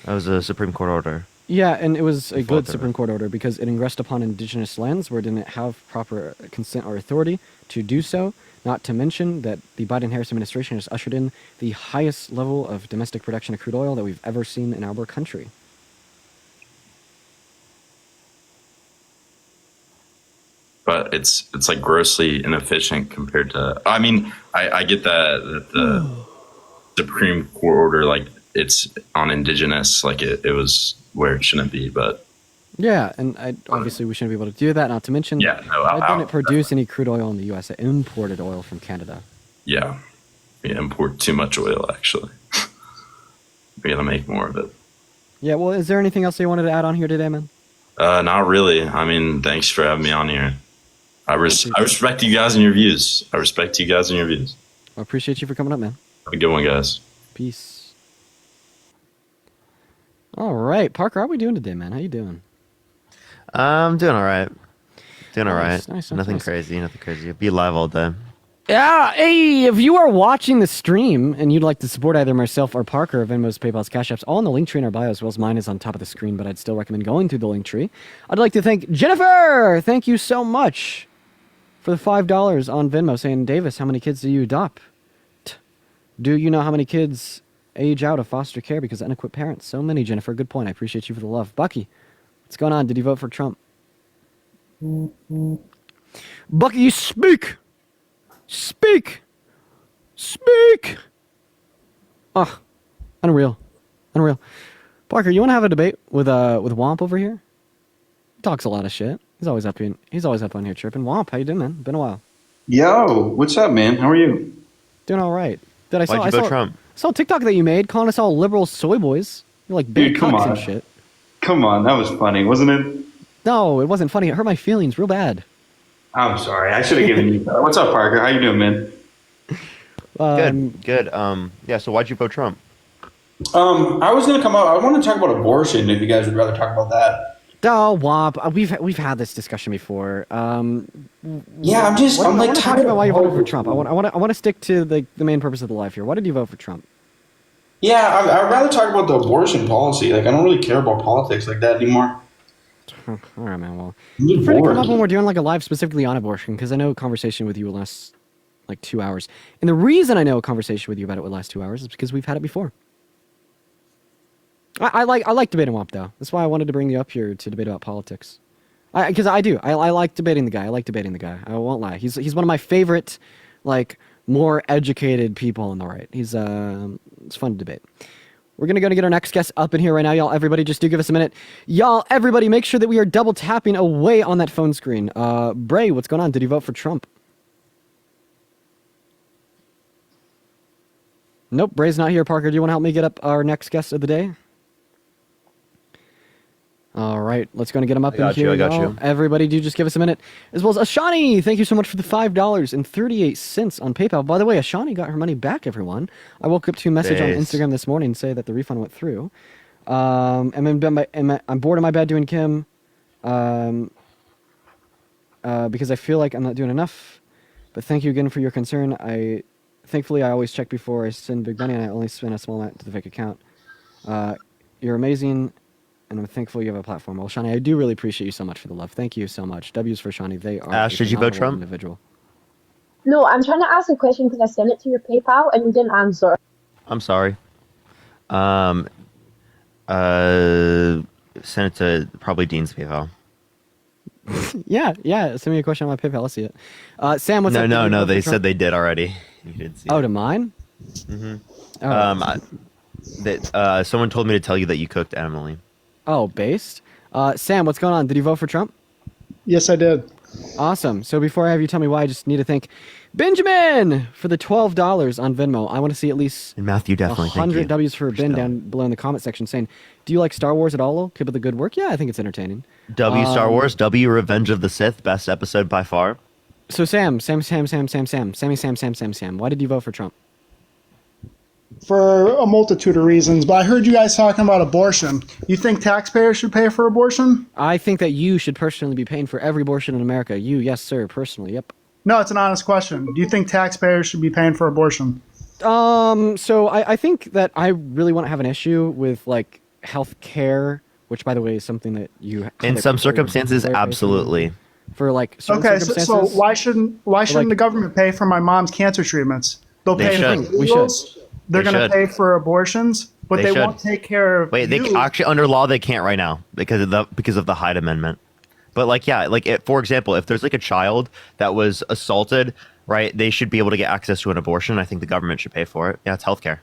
Speaker 3: That was a Supreme Court order.
Speaker 2: Yeah, and it was a good Supreme Court order because it ingressed upon indigenous lands where it didn't have proper consent or authority to do so. Not to mention that the Biden-Harris administration has ushered in the highest level of domestic production of crude oil that we've ever seen in our country.
Speaker 18: But it's like grossly inefficient compared to. I mean, I get that the Supreme Court order, like it's on indigenous, like it was where it shouldn't be, but.
Speaker 2: Yeah, and obviously we shouldn't be able to do that, not to mention I didn't produce any crude oil in the U.S. I imported oil from Canada.
Speaker 18: Yeah, we import too much oil, actually. We gotta make more of it.
Speaker 2: Yeah, well, is there anything else you wanted to add on here today, man?
Speaker 18: Not really. I mean, thanks for having me on here. I respect you guys and your views. I appreciate you for coming up, man. Have a good one, guys.
Speaker 2: Peace. All right, Parker, how are we doing today, man? How you doing?
Speaker 3: I'm doing all right.
Speaker 2: Nice,
Speaker 3: Nothing crazy. Be live all day.
Speaker 2: Yeah, hey, if you are watching the stream and you'd like to support either myself or Parker, Venmo's, PayPal's, Cash Apps, all in the link tree in our bio, as well as mine is on top of the screen, but I'd still recommend going through the link tree. I'd like to thank Jennifer! Thank you so much for the $5 on Venmo, saying, Davis, how many kids do you adopt? Do you know how many kids age out of foster care because of unequipped parents? So many, Jennifer. Good point. I appreciate you for the love. Bucky, what's going on? Did you vote for Trump? Bucky, you speak! Speak! Oh, unreal. Parker, you want to have a debate with Womp over here? talks a lot of shit. He's always up on here chirping. Womp, how you doing, man? Been a while.
Speaker 7: Yo, what's up, man? How are you?
Speaker 2: Doing all right.
Speaker 3: Why'd you vote Trump?
Speaker 2: Saw a TikTok that you made calling us all liberal soy boys. You're like big cocks and shit.
Speaker 7: Come on, that was funny, wasn't it?
Speaker 2: No, it wasn't funny. It hurt my feelings real bad.
Speaker 7: I'm sorry. I should have given you that. What's up, Parker? How you doing, man?
Speaker 3: Good. Yeah. So why'd you vote Trump?
Speaker 7: I was gonna come up. I want to talk about abortion. If you guys would rather talk about that.
Speaker 2: Oh, womp. We've had this discussion before.
Speaker 7: Yeah, I'm
Speaker 2: talking about why you voted for Trump. I want to stick to the main purpose of the life here. Why did you vote for Trump?
Speaker 7: Yeah, I'd rather talk about the abortion policy. Like, I don't really care about politics like that anymore.
Speaker 2: All right, man. Well, feel free to come up when we're doing like a live specifically on abortion, because I know a conversation with you will last like 2 hours. And the reason I know a conversation with you about it will last 2 hours is because we've had it before. I like debating WAP though. That's why I wanted to bring you up here to debate about politics. Because I do. I like debating the guy. I won't lie. He's one of my favorite, like, more educated people on the right. It's fun to debate. We're going to go to get our next guest up in here right now, y'all. Everybody, just do give us a minute. Y'all, everybody, make sure that we are double tapping away on that phone screen. Bray, what's going on? Did you vote for Trump? Nope, Bray's not here. Parker, do you want to help me get up our next guest of the day? All right, let's go and get him up in here. I got you. Everybody, do just give us a minute. As well as Ashani, thank you so much for the $5.38 on PayPal. By the way, Ashani got her money back, everyone. I woke up to a message on Instagram this morning say that the refund went through. I'm bored in my bed doing Kim because I feel like I'm not doing enough. But thank you again for your concern. Thankfully, I always check before I send big money, and I only spend a small amount to the fake account. You're amazing. And I'm thankful you have a platform. Well, Shani, I do really appreciate you so much for the love. Thank you so much. W's for Shani. They are
Speaker 3: Ash, did you vote Trump?
Speaker 2: Individual.
Speaker 19: No, I'm trying to ask a question because I sent it to your PayPal and you didn't answer.
Speaker 3: I'm sorry. Send it to probably Dean's PayPal.
Speaker 2: yeah. Send me a question on my PayPal. I'll see it. Sam, what's up?
Speaker 3: No. They said they did already. You did see it.
Speaker 2: To mine?
Speaker 3: Mm-hmm. Someone told me to tell you that you cooked Emily.
Speaker 2: Oh, based. Sam, what's going on? Did you vote for Trump?
Speaker 16: Yes, I did.
Speaker 2: Awesome. So before I have you tell me why, I just need to thank Benjamin for the $12 on Venmo. I want to see at least
Speaker 3: and Matthew definitely
Speaker 2: 100 W's for Ben down below in the comment section saying, do you like Star Wars at all? Keep up the good work. Yeah, I think it's entertaining.
Speaker 3: W Star Wars, W Revenge of the Sith, best episode by far.
Speaker 2: So Sammy Sam, why did you vote for Trump?
Speaker 16: For a multitude of reasons, but I heard you guys talking about abortion. You think taxpayers should pay for abortion?
Speaker 2: I think that you should personally be paying for every abortion in America. You, yes, sir, personally, yep.
Speaker 16: No, it's an honest question. Do you think taxpayers should be paying for abortion?
Speaker 2: So I think that I really want to have an issue with, like, health care, which, by the way, is something that you...
Speaker 3: In some circumstances, absolutely.
Speaker 2: For, like, certain circumstances.
Speaker 16: So why shouldn't the government pay for my mom's cancer treatments? They'll pay for legals. They're going to pay for abortions, but they won't take care of.
Speaker 3: Wait, they actually under law they can't right now because of the Hyde Amendment. But for example, if there's like a child that was assaulted, right, they should be able to get access to an abortion. I think the government should pay for it. Yeah, it's healthcare.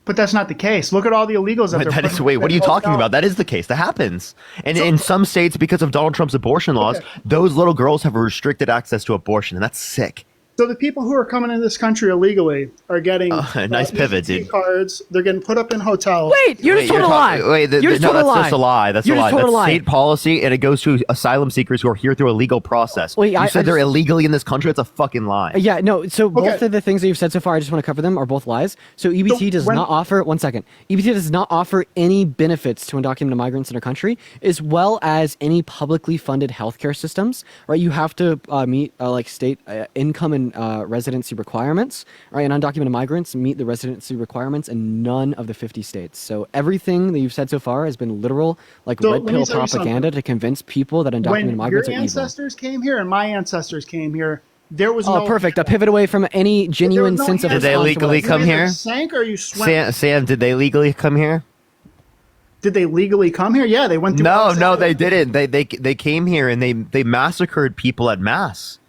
Speaker 16: But that's not the case. Look at all the illegals that they're
Speaker 3: wait, what are you talking about? That is the case. That happens. And in some states, because of Donald Trump's abortion laws, those little girls have restricted access to abortion, and that's sick.
Speaker 16: So the people who are coming into this country illegally are getting
Speaker 3: nice pivot, dude.
Speaker 16: Cards. They're getting put up in hotels.
Speaker 2: Wait, you just told a lie.
Speaker 3: That's just a lie. That's a lie. That's state policy, and it goes to asylum seekers who are here through a legal process. Wait, you said they're illegally in this country. That's a fucking lie.
Speaker 2: Yeah, no. So both of the things that you've said so far, I just want to cover them, are both lies. So EBT does not offer. 1 second. EBT does not offer any benefits to undocumented migrants in our country, as well as any publicly funded healthcare systems. Right, you have to meet state income and residency requirements, right? And undocumented migrants meet the residency requirements in none of the 50 states. So everything that you've said so far has been literal, red pill propaganda to convince people that undocumented migrants are evil.
Speaker 16: When your ancestors came here and my ancestors came here, there was no...
Speaker 2: Oh, perfect. A pivot away from any genuine sense of...
Speaker 3: Did they legally come here?
Speaker 16: Sank or you swam?
Speaker 3: Sam, did they legally come here?
Speaker 16: Did they legally come here? Yeah, they went through...
Speaker 3: No, they didn't. They came here and they massacred people at mass.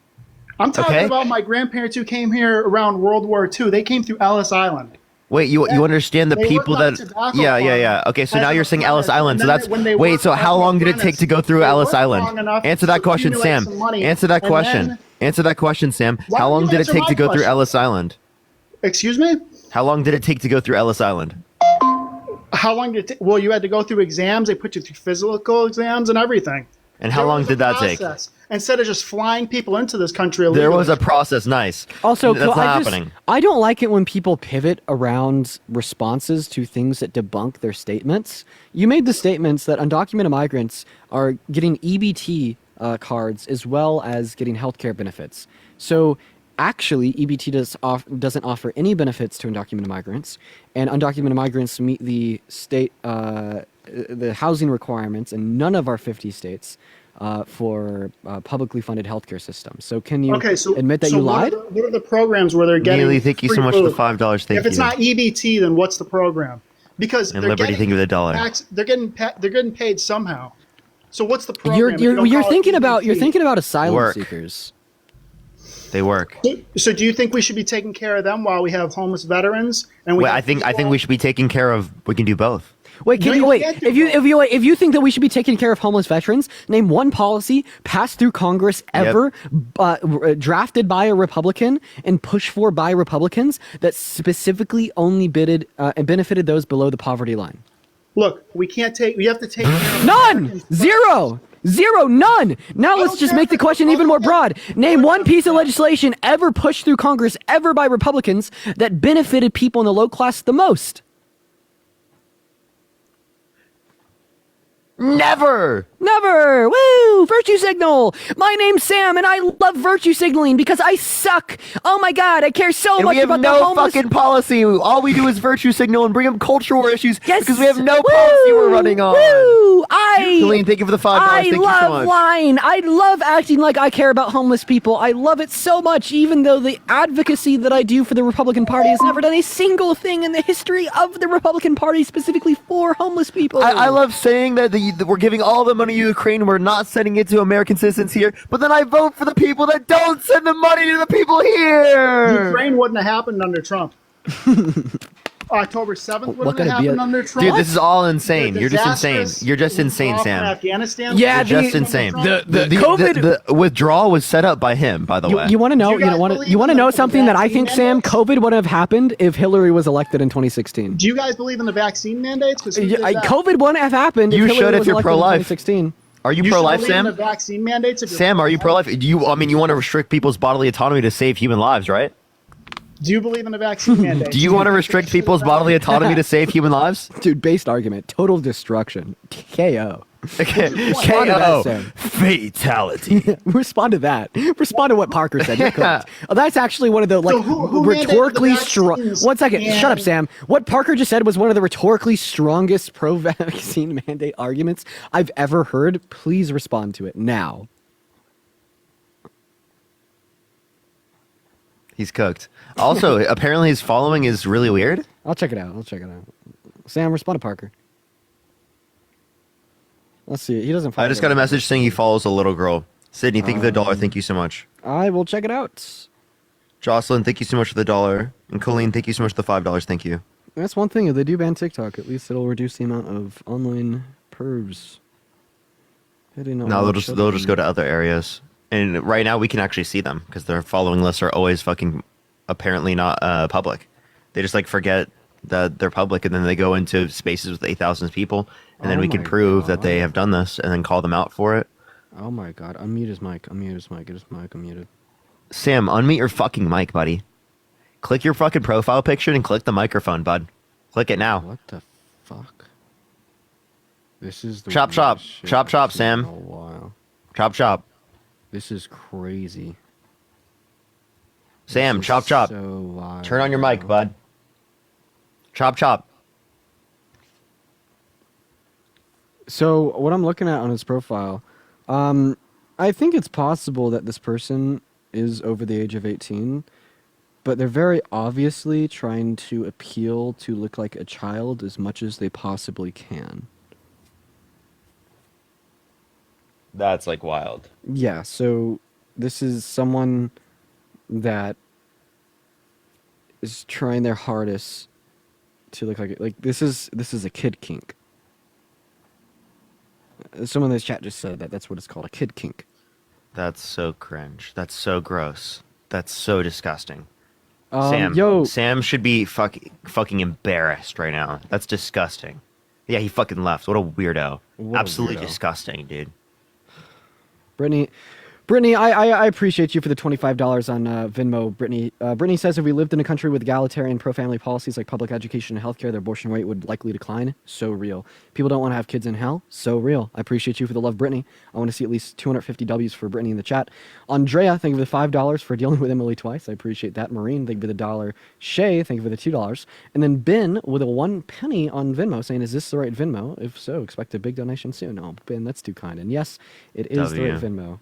Speaker 16: I'm talking about my grandparents who came here around World War II. They came through Ellis Island.
Speaker 3: Wait, you understand the
Speaker 16: They
Speaker 3: people
Speaker 16: worked on
Speaker 3: that?
Speaker 16: tobacco
Speaker 3: Yeah. Okay, so
Speaker 16: as
Speaker 3: now
Speaker 16: an
Speaker 3: you're saying Ellis
Speaker 16: apprentice,
Speaker 3: Island. So
Speaker 16: and then
Speaker 3: that's
Speaker 16: when they
Speaker 3: wait.
Speaker 16: worked
Speaker 3: So
Speaker 16: as
Speaker 3: how
Speaker 16: an
Speaker 3: long did it take
Speaker 16: apprentice,
Speaker 3: to go through
Speaker 16: they
Speaker 3: Ellis
Speaker 16: worked long
Speaker 3: Island?
Speaker 16: enough
Speaker 3: Answer
Speaker 16: to
Speaker 3: that question,
Speaker 16: accumulate
Speaker 3: Sam.
Speaker 16: some money,
Speaker 3: Answer that
Speaker 16: and
Speaker 3: question.
Speaker 16: then-
Speaker 3: Answer that question, Sam.
Speaker 16: Why
Speaker 3: How
Speaker 16: don't
Speaker 3: long
Speaker 16: you
Speaker 3: did it
Speaker 16: answer
Speaker 3: take
Speaker 16: my
Speaker 3: to go through
Speaker 16: question?
Speaker 3: Ellis Island?
Speaker 16: Excuse me?
Speaker 3: How long did it take to go through Ellis Island?
Speaker 16: How long did it take? Well, you had to go through exams. They put you through physical exams and everything.
Speaker 3: And how
Speaker 16: There
Speaker 3: long
Speaker 16: was a
Speaker 3: did that take?
Speaker 16: process. Instead of just flying people into this country illegally.
Speaker 3: There was a process. Nice.
Speaker 2: Also,
Speaker 3: that's not happening.
Speaker 2: I don't like it when people pivot around responses to things that debunk their statements. You made the statements that undocumented migrants are getting EBT cards as well as getting healthcare benefits. So actually, EBT doesn't offer any benefits to undocumented migrants, and undocumented migrants meet the state the housing requirements in none of our 50 states for publicly funded healthcare systems. So can you admit that you lied?
Speaker 16: What are the programs where they're getting
Speaker 3: Neely, thank you so
Speaker 16: free
Speaker 3: much for the
Speaker 16: food?
Speaker 3: $5. Thank
Speaker 16: If it's
Speaker 3: you.
Speaker 16: not EBT, then what's the program? Because
Speaker 3: And
Speaker 16: they're
Speaker 3: Liberty,
Speaker 16: getting
Speaker 3: thank you for the $1.
Speaker 16: they're getting paid somehow. So what's the program? if you don't
Speaker 2: You're
Speaker 16: call it
Speaker 2: thinking about
Speaker 16: EBT?
Speaker 2: asylum
Speaker 3: Work.
Speaker 2: seekers.
Speaker 3: They work.
Speaker 16: So do you think we should be taking care of them while we have homeless veterans? And we
Speaker 3: Wait,
Speaker 16: have
Speaker 3: I think we should be taking care of. We can do both.
Speaker 2: Wait,
Speaker 16: No, you
Speaker 2: wait.
Speaker 16: can't do
Speaker 2: If you think that we should be taking care of homeless veterans, name one policy passed through Congress ever, drafted by a Republican and pushed for by Republicans that specifically only and benefited those below the poverty line.
Speaker 16: Look, we have to take care of
Speaker 2: None, zero, none. Now let's just make the question even more broad. Name one piece of legislation ever pushed through Congress ever by Republicans that benefited people in the low class the most.
Speaker 3: Never.
Speaker 2: Woo! Virtue signal. My name's Sam, and I love virtue signaling because I suck. Oh my god, I care so
Speaker 3: And
Speaker 2: much
Speaker 3: we have
Speaker 2: about
Speaker 3: no
Speaker 2: the homeless.
Speaker 3: fucking policy. All we do is virtue signal and bring up cultural issues
Speaker 2: Yes.
Speaker 3: because we have no policy we're running on.
Speaker 2: Woo!
Speaker 3: Colleen, thank you for the $5.
Speaker 2: I
Speaker 3: Thank you so
Speaker 2: love
Speaker 3: much.
Speaker 2: lying. I love acting like I care about homeless people. I love it so much, even though the advocacy that I do for the Republican Party has never done a single thing in the history of the Republican Party specifically for homeless people.
Speaker 3: I love saying that we're giving all the money to Ukraine. We're not sending it to American citizens here. But then I vote for the people that don't send the money to the people here.
Speaker 16: Ukraine wouldn't have happened under Trump. October 7th wouldn't have happened under Trump.
Speaker 3: Dude, this is all insane.
Speaker 16: The
Speaker 3: You're just insane.
Speaker 16: disastrous
Speaker 3: You're just insane,
Speaker 16: withdrawal
Speaker 3: Sam.
Speaker 16: from Afghanistan.
Speaker 2: Yeah,
Speaker 3: You're just insane.
Speaker 2: the COVID.
Speaker 3: The withdrawal was set up by him, by the way.
Speaker 2: You want to know?
Speaker 16: Do you guys
Speaker 2: You want to know
Speaker 16: believe in
Speaker 2: something that I
Speaker 16: vaccine
Speaker 2: think, Sam,
Speaker 16: mandates?
Speaker 2: COVID would have happened if Hillary was elected in 2016.
Speaker 16: Do you guys believe in the vaccine mandates? Because
Speaker 2: COVID wouldn't have happened.
Speaker 3: You
Speaker 2: if Hillary
Speaker 3: should if
Speaker 2: was
Speaker 3: you're
Speaker 2: elected
Speaker 3: pro-life.
Speaker 2: In 2016.
Speaker 3: Are you
Speaker 16: should
Speaker 3: pro-life,
Speaker 16: believe in
Speaker 3: Sam?
Speaker 16: the vaccine mandates. If you're
Speaker 3: Sam, are you
Speaker 16: pro-life?
Speaker 3: pro-life? You want to restrict people's bodily autonomy to save human lives, right?
Speaker 16: Do you believe in the vaccine mandates?
Speaker 3: Do you want to restrict people's bodily autonomy to save human lives?
Speaker 2: Dude, based argument. Total destruction. KO.
Speaker 3: KO. Fatality.
Speaker 2: Respond to that. Respond to what Parker said. You're correct. Oh, that's actually one of the
Speaker 16: who
Speaker 2: rhetorically
Speaker 16: mandated the
Speaker 2: strong.
Speaker 16: vaccines?
Speaker 2: 1 second.
Speaker 16: And-
Speaker 2: Shut up, Sam. What Parker just said was one of the rhetorically strongest pro-vaccine mandate arguments I've ever heard. Please respond to it now.
Speaker 3: He's cooked. Also, apparently his following is really weird.
Speaker 2: I'll check it out. Sam, respond to Parker. Let's see. He doesn't follow.
Speaker 3: I just got a message saying he follows a little girl. Sydney, thank you for the $1. Thank you so much.
Speaker 2: I will check it out.
Speaker 3: Jocelyn, thank you so much for the $1. And Colleen, thank you so much for the $5. Thank you.
Speaker 2: That's one thing. If they do ban TikTok, at least it'll reduce the amount of online pervs.
Speaker 3: No, they'll just go to other areas. And right now we can actually see them because their following lists are always fucking apparently not public. They just like forget that they're public and then they go into spaces with 8,000 people and then we can prove that they have done this and then call them out for it.
Speaker 2: Oh my god. Unmute his mic. Get his mic unmuted.
Speaker 3: Sam, unmute your fucking mic, buddy. Click your fucking profile picture and click the microphone, bud. Click it now.
Speaker 2: What the fuck? This is the
Speaker 3: Chop, chop. Chop, chop, Sam.
Speaker 2: Wow.
Speaker 3: Chop, chop.
Speaker 2: This is crazy.
Speaker 3: Sam,
Speaker 2: This is
Speaker 3: chop, chop.
Speaker 2: so wild.
Speaker 3: Turn on your mic, bud. Chop, chop.
Speaker 2: So what I'm looking at on his profile, I think it's possible that this person is over the age of 18, but they're very obviously trying to appeal to look like a child as much as they possibly can.
Speaker 3: That's like wild.
Speaker 2: Yeah, so this is someone that is trying their hardest to look like this is a kid kink. Someone in the chat just said that. That's what it's called, a kid kink.
Speaker 3: That's so cringe. That's so gross. That's so disgusting. Sam should be fucking embarrassed right now. That's disgusting. Yeah, he fucking left. What a weirdo. Absolutely disgusting, dude.
Speaker 2: Brittany, I appreciate you for the $25 on Venmo, Brittany. Brittany says if we lived in a country with egalitarian pro-family policies like public education and healthcare, the abortion rate would likely decline. So real. People don't want to have kids in hell. So real. I appreciate you for the love, Brittany. I want to see at least 250 W's for Brittany in the chat. Andrea, thank you for the $5 for dealing with Emily twice. I appreciate that. Maureen, thank you for the $1. Shay, thank you for the $2. And then Ben with a 1 penny on Venmo saying, is this the right Venmo? If so, expect a big donation soon. No, Ben, that's too kind. And yes, it is the right Venmo.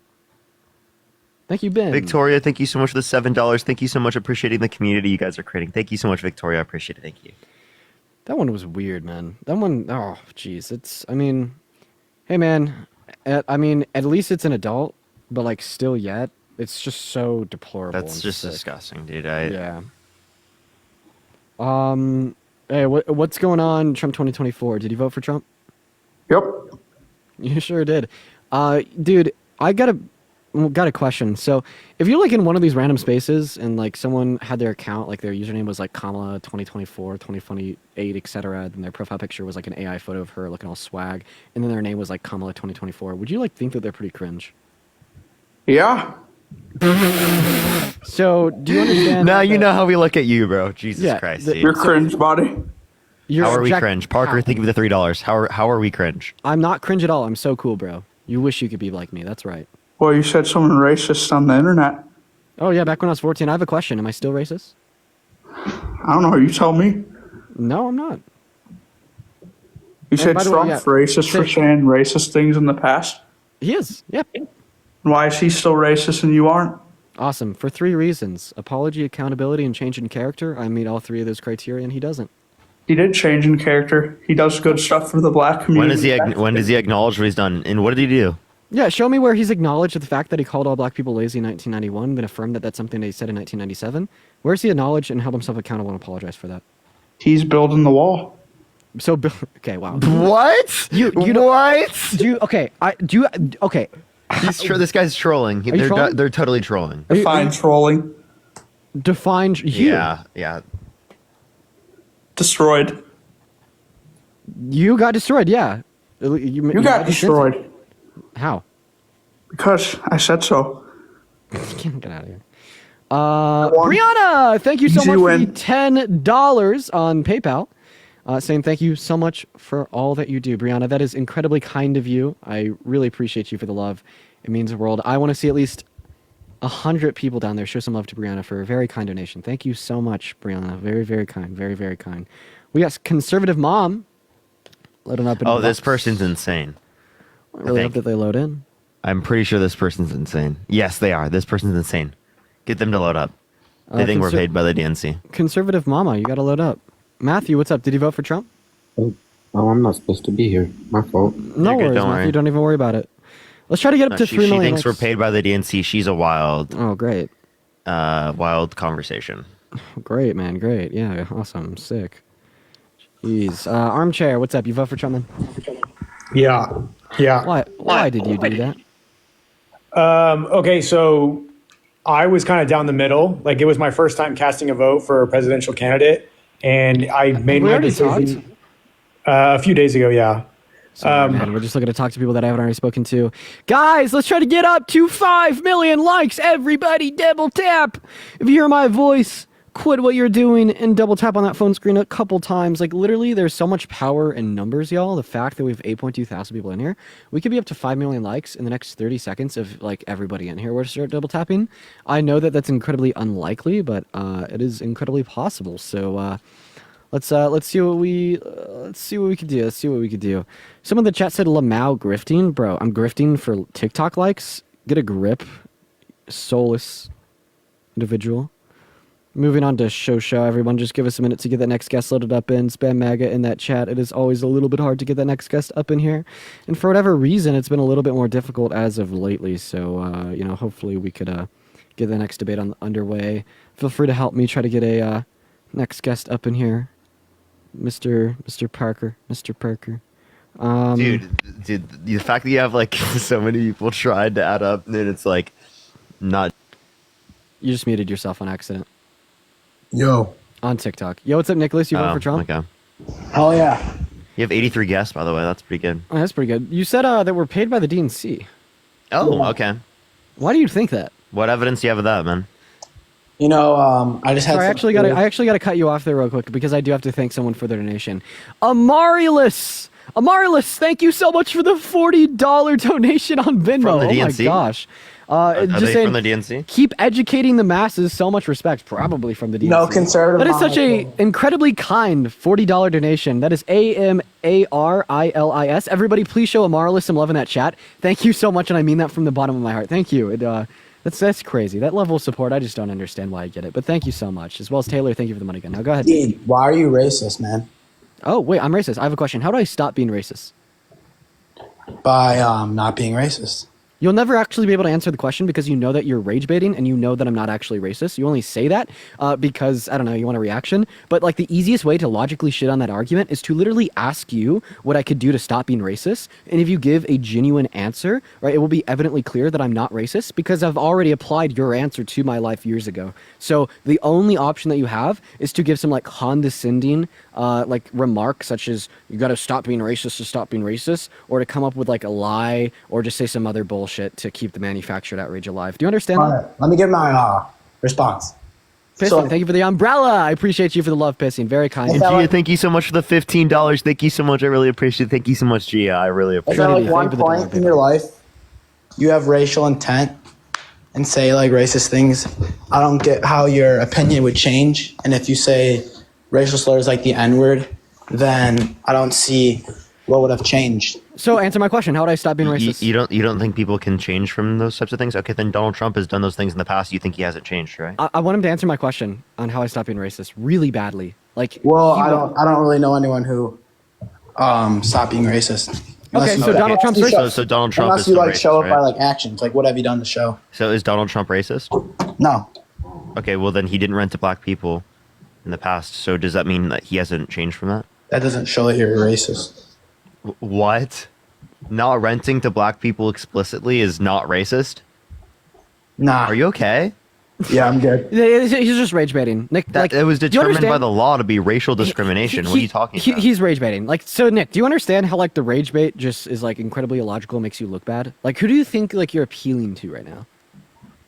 Speaker 2: Thank you, Ben.
Speaker 3: Victoria, thank you so much for the $7. Thank you so much appreciating the community you guys are creating. Thank you so much, Victoria. I appreciate it. Thank you.
Speaker 2: That one was weird, man. That one, oh, jeez. Hey, man. At least it's an adult, but like still yet, it's just so deplorable.
Speaker 3: That's just disgusting, dude.
Speaker 2: Yeah. Hey, what's going on, Trump 2024? Did you vote for Trump?
Speaker 7: Yep.
Speaker 2: You sure did. Dude, I got a question. So if you're like in one of these random spaces and like someone had their account, like their username was like Kamala 2024, 2028, etc., and their profile picture was like an AI photo of her looking all swag, and then their name was like Kamala 2024, would you like think that they're pretty cringe?
Speaker 7: Yeah.
Speaker 2: So do you understand?
Speaker 3: Now you know how we look at you, bro. Jesus Christ.
Speaker 7: You're cringe, buddy.
Speaker 3: How are we cringe? Parker, thank you for the $3. How are we cringe?
Speaker 2: I'm not cringe at all. I'm so cool, bro. You wish you could be like me. That's right.
Speaker 7: Well, you said something racist on the internet.
Speaker 2: Oh, yeah, back when I was 14. I have a question. Am I still racist?
Speaker 7: I don't know. You tell me.
Speaker 2: No, I'm not.
Speaker 7: You said Trump's racist for saying racist things in the past?
Speaker 2: He is, yeah.
Speaker 7: Why is he still racist and you aren't?
Speaker 2: Awesome. For 3 reasons. Apology, accountability, and change in character. I meet all 3 of those criteria, and he doesn't.
Speaker 7: He did change in character. He does good stuff for the black community.
Speaker 3: When does he acknowledge what he's done? And what did he do?
Speaker 2: Yeah, show me where he's acknowledged the fact that he called all black people lazy in 1991, but affirmed that that's something that he said in 1997. Where's he acknowledged and held himself accountable and apologized for that?
Speaker 7: He's building the wall.
Speaker 2: So, okay, wow.
Speaker 3: What?
Speaker 2: You what? Okay.
Speaker 3: This guy's trolling. They're totally trolling.
Speaker 7: Define trolling.
Speaker 2: Define you.
Speaker 3: Yeah.
Speaker 7: Destroyed.
Speaker 2: You got destroyed, yeah.
Speaker 7: You got destroyed.
Speaker 2: How?
Speaker 7: Because I said so.
Speaker 2: Get out of here. Brianna, thank you so much for the $10 on PayPal. Saying thank you so much for all that you do, Brianna. That is incredibly kind of you. I really appreciate you for the love. It means the world. I want to see at least 100 people down there show some love to Brianna for a very kind donation. Thank you so much, Brianna. Very, very kind. Very, very kind. We got conservative mom. Loading up.
Speaker 3: Oh, this person's insane.
Speaker 2: I really hope that they load in.
Speaker 3: I'm pretty sure this person's insane. Yes, they are. This person's insane. Get them to load up. They think we're paid by the DNC.
Speaker 2: Conservative mama, you got to load up. Matthew, what's up? Did you vote for Trump?
Speaker 9: Oh, I'm not supposed to be here. My fault.
Speaker 2: No worries, Matthew. Don't even worry about it. Let's try to get up to 3 million.
Speaker 3: She thinks we're paid by the DNC. She's a wild.
Speaker 2: Oh, great.
Speaker 3: Wild conversation.
Speaker 2: Great, man. Great. Yeah, awesome. Sick. Jeez. Armchair, what's up? You vote for Trump, then?
Speaker 20: Yeah.
Speaker 2: Why did you do that?
Speaker 20: Okay, so I was kind of down the middle. Like, it was my first time casting a vote for a presidential candidate, and I made my decision a few days ago. Yeah.
Speaker 2: Sorry, man, we're just looking to talk to people that I haven't already spoken to. Guys, let's try to get up to 5 million likes. Everybody, double tap. If you hear my voice, quit what you're doing and double tap on that phone screen a couple times. Like, literally, there's so much power in numbers, y'all. The fact that we have 8.2 thousand people in here, we could be up to 5 million likes in the next 30 seconds if, like, everybody in here were to start double tapping. I know that that's incredibly unlikely, but it is incredibly possible. So let's see what we could do. Let's see what we could do. Someone in the chat said Lamau grifting, bro. I'm grifting for TikTok likes. Get a grip, soulless individual. Moving on to show. Everyone, just give us a minute to get that next guest loaded up in. Spam MAGA in that chat. It is always a little bit hard to get that next guest up in here. And for whatever reason, it's been a little bit more difficult as of lately. So, hopefully we could get the next debate underway. Feel free to help me try to get a next guest up in here. Mr. Parker.
Speaker 3: Dude, the fact that you have like so many people tried to add up, and it's like not.
Speaker 2: You just muted yourself on accident.
Speaker 4: Yo.
Speaker 2: On TikTok. Yo, what's up, Nicholas? You vote for Trump?
Speaker 3: Okay.
Speaker 4: Hell yeah.
Speaker 3: You have 83 guests, by the way. That's pretty good.
Speaker 2: Oh, that's pretty good. You said that we're paid by the DNC.
Speaker 3: Oh, okay.
Speaker 2: Why do you think that?
Speaker 3: What evidence do you have of that, man?
Speaker 5: You know, I just had.
Speaker 2: Sorry, I actually got to cut you off there real quick because I do have to thank someone for their donation. Amarilis, thank you so much for the $40 donation on Venmo.
Speaker 3: From the DNC?
Speaker 2: Oh my gosh.
Speaker 3: Are
Speaker 2: just
Speaker 3: they
Speaker 2: saying,
Speaker 3: from the DNC?
Speaker 2: Keep educating the masses. So much respect. Probably from the DNC.
Speaker 5: No, conservative.
Speaker 2: That is such a incredibly kind $40 donation. That is AMARILIS. Everybody, please show Amarilis some love in that chat. Thank you so much, and I mean that from the bottom of my heart. Thank you. That's crazy. That level of support, I just don't understand why I get it. But thank you so much. As well as Taylor, thank you for the money gun. Now go ahead.
Speaker 5: Dude, why are you racist, man?
Speaker 2: Oh, wait, I'm racist. I have a question. How do I stop being racist?
Speaker 5: By not being racist.
Speaker 2: You'll never actually be able to answer the question because you know that you're rage baiting and you know that I'm not actually racist. You only say that because, I don't know, you want a reaction. But like the easiest way to logically shit on that argument is to literally ask you what I could do to stop being racist. And if you give a genuine answer, right, it will be evidently clear that I'm not racist because I've already applied your answer to my life years ago. So the only option that you have is to give some like condescending like remark such as you got to stop being racist to stop being racist, or to come up with like a lie or just say some other bullshit to keep the manufactured outrage alive. Do you understand that?
Speaker 5: Right, let me get my response.
Speaker 2: Piston, thank you for the umbrella. I appreciate you for the love, Pissing. Very kind.
Speaker 3: And Gia, thank you so much for the $15. Thank you so much. I really appreciate it. Thank you so much, Gia. I really appreciate it.
Speaker 5: At like one point in your life, you have racial intent and say like racist things, I don't get how your opinion would change. And if you say racial slurs like the N-word, then I don't see what would have changed.
Speaker 2: So answer my question. How would I stop being racist?
Speaker 3: You don't think people can change from those types of things? Okay, then Donald Trump has done those things in the past. You think he hasn't changed, right?
Speaker 2: I want him to answer my question on how I stop being racist really badly. Like,
Speaker 5: well, I don't really know anyone who stopped being racist.
Speaker 2: Okay, so Donald Trump's racist.
Speaker 3: So Donald Trump
Speaker 5: unless
Speaker 3: is
Speaker 5: you
Speaker 3: still
Speaker 5: like
Speaker 3: racist,
Speaker 5: show it
Speaker 3: right?
Speaker 5: by like actions, like what have you done to show?
Speaker 3: So is Donald Trump racist?
Speaker 5: No.
Speaker 3: Okay, well then he didn't rent to black people in the past. So does that mean that he hasn't changed from that?
Speaker 5: That doesn't show that you're racist.
Speaker 3: What? Not renting to black people explicitly is not racist?
Speaker 5: Nah.
Speaker 3: Are you okay?
Speaker 5: Yeah, I'm good.
Speaker 2: He's just rage baiting. Nick, like,
Speaker 3: it was
Speaker 2: do you
Speaker 3: determined by
Speaker 2: understand?
Speaker 3: the law to be racial discrimination. What are you talking about?
Speaker 2: He's rage baiting. Like, so Nick, do you understand how like the rage bait just is like incredibly illogical, makes you look bad? Like, who do you think like you're appealing to right now?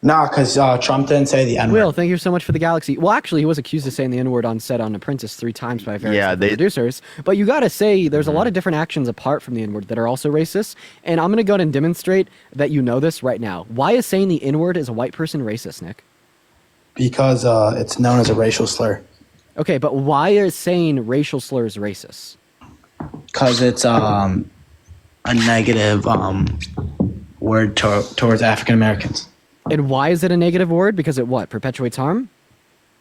Speaker 5: Nah, because Trump didn't say the N-word.
Speaker 2: Will, thank you so much for the galaxy. Well, actually, he was accused of saying the N-word on set on Apprentice 3 times by various producers. But you got to say there's a lot of different actions apart from the N-word that are also racist. And I'm going to go ahead and demonstrate that you know this right now. Why is saying the N-word as a white person racist, Nick?
Speaker 5: Because it's known as a racial slur.
Speaker 2: Okay, but why is saying racial slurs racist?
Speaker 5: Because it's a negative word towards African Americans.
Speaker 2: And why is it a negative word? Because it what? Perpetuates harm?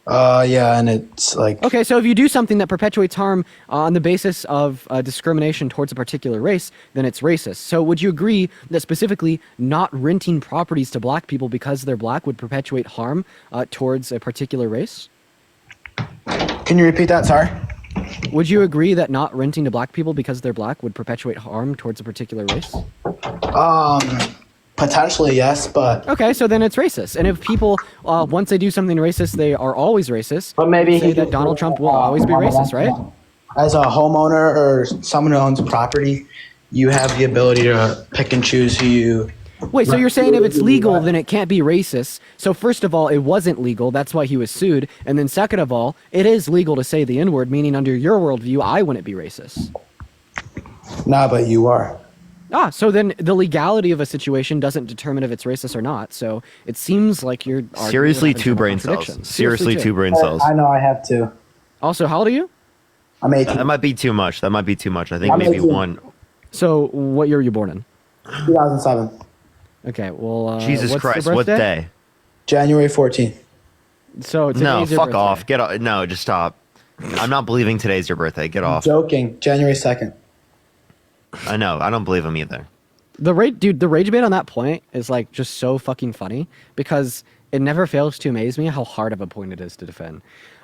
Speaker 5: Yeah, and it's like...
Speaker 2: Okay, so if you do something that perpetuates harm on the basis of discrimination towards a particular race, then it's racist. So would you agree that specifically not renting properties to black people because they're black would perpetuate harm towards a particular race?
Speaker 5: Can you repeat that? Sorry?
Speaker 2: Would you agree that not renting to black people because they're black would perpetuate harm towards a particular race?
Speaker 5: Potentially, yes, but...
Speaker 2: Okay, so then it's racist. And if people, once they do something racist, they are always racist.
Speaker 5: But maybe
Speaker 2: say that Donald Trump will always be racist, right?
Speaker 5: As a homeowner or someone who owns property, you have the ability to pick and choose who you...
Speaker 2: Wait, so you're saying if it's legal, then it can't be racist. So first of all, it wasn't legal. That's why he was sued. And then second of all, it is legal to say the N-word, meaning under your worldview, I wouldn't be racist.
Speaker 5: Nah, but you are.
Speaker 2: So then the legality of a situation doesn't determine if it's racist or not. So it seems like you're...
Speaker 3: Seriously, two brain cells. Seriously, two brain cells.
Speaker 5: I know I have two.
Speaker 2: Also, how old are you?
Speaker 5: I'm 18.
Speaker 3: That might be too much. I think maybe
Speaker 5: 18.
Speaker 3: one.
Speaker 2: So what year were you born in?
Speaker 5: 2007.
Speaker 2: Okay, well...
Speaker 3: Jesus
Speaker 2: what's
Speaker 3: Christ,
Speaker 2: the
Speaker 3: what
Speaker 2: birthday?
Speaker 3: day?
Speaker 5: January 14th.
Speaker 2: So
Speaker 3: no,
Speaker 2: today's your
Speaker 3: fuck
Speaker 2: birthday.
Speaker 3: off. No, just stop. I'm not believing today's your birthday. Get off.
Speaker 5: Joking. January 2nd.
Speaker 3: I know. I don't believe him either.
Speaker 2: The rage bait on that point is like just so fucking funny because it never fails to amaze me how hard of a point it is to defend.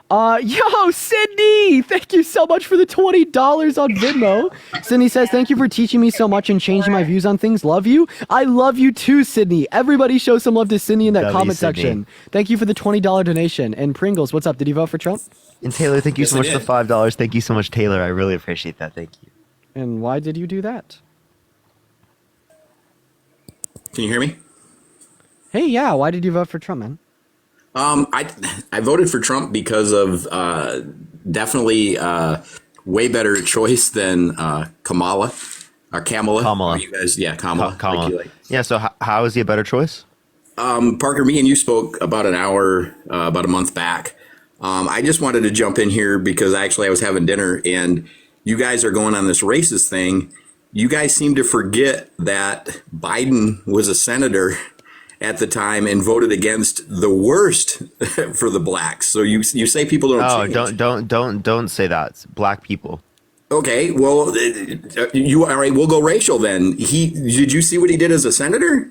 Speaker 2: Yo, Sydney! Thank you so much for the $20 on Venmo. Sydney says, thank you for teaching me so much and changing my views on things. Love you. I love you too, Sydney. Everybody show some love to Sydney in that comment section. Thank you for the $20 donation. And Pringles, what's up? Did you vote for Trump?
Speaker 3: And Taylor, thank you so much for the $5. Thank you so much, Taylor. I really appreciate that. Thank you.
Speaker 2: And why did you do that?
Speaker 11: Can you hear me?
Speaker 2: Hey, yeah. Why did you vote for Trump, man?
Speaker 11: I voted for Trump because of definitely way better choice than Kamala or Kamala.
Speaker 3: Kamala.
Speaker 11: You guys, yeah, Kamala.
Speaker 3: Kamala. Yeah. So how is he a better choice?
Speaker 11: Parker, me and you spoke about an hour, about a month back. I just wanted to jump in here because actually I was having dinner and you guys are going on this racist thing. You guys seem to forget that Biden was a senator at the time and voted against the worst for the blacks. So you say people don't change.
Speaker 3: Don't say that. It's black people.
Speaker 11: Okay, well, all right, we'll go racial then. Did you see what he did as a senator?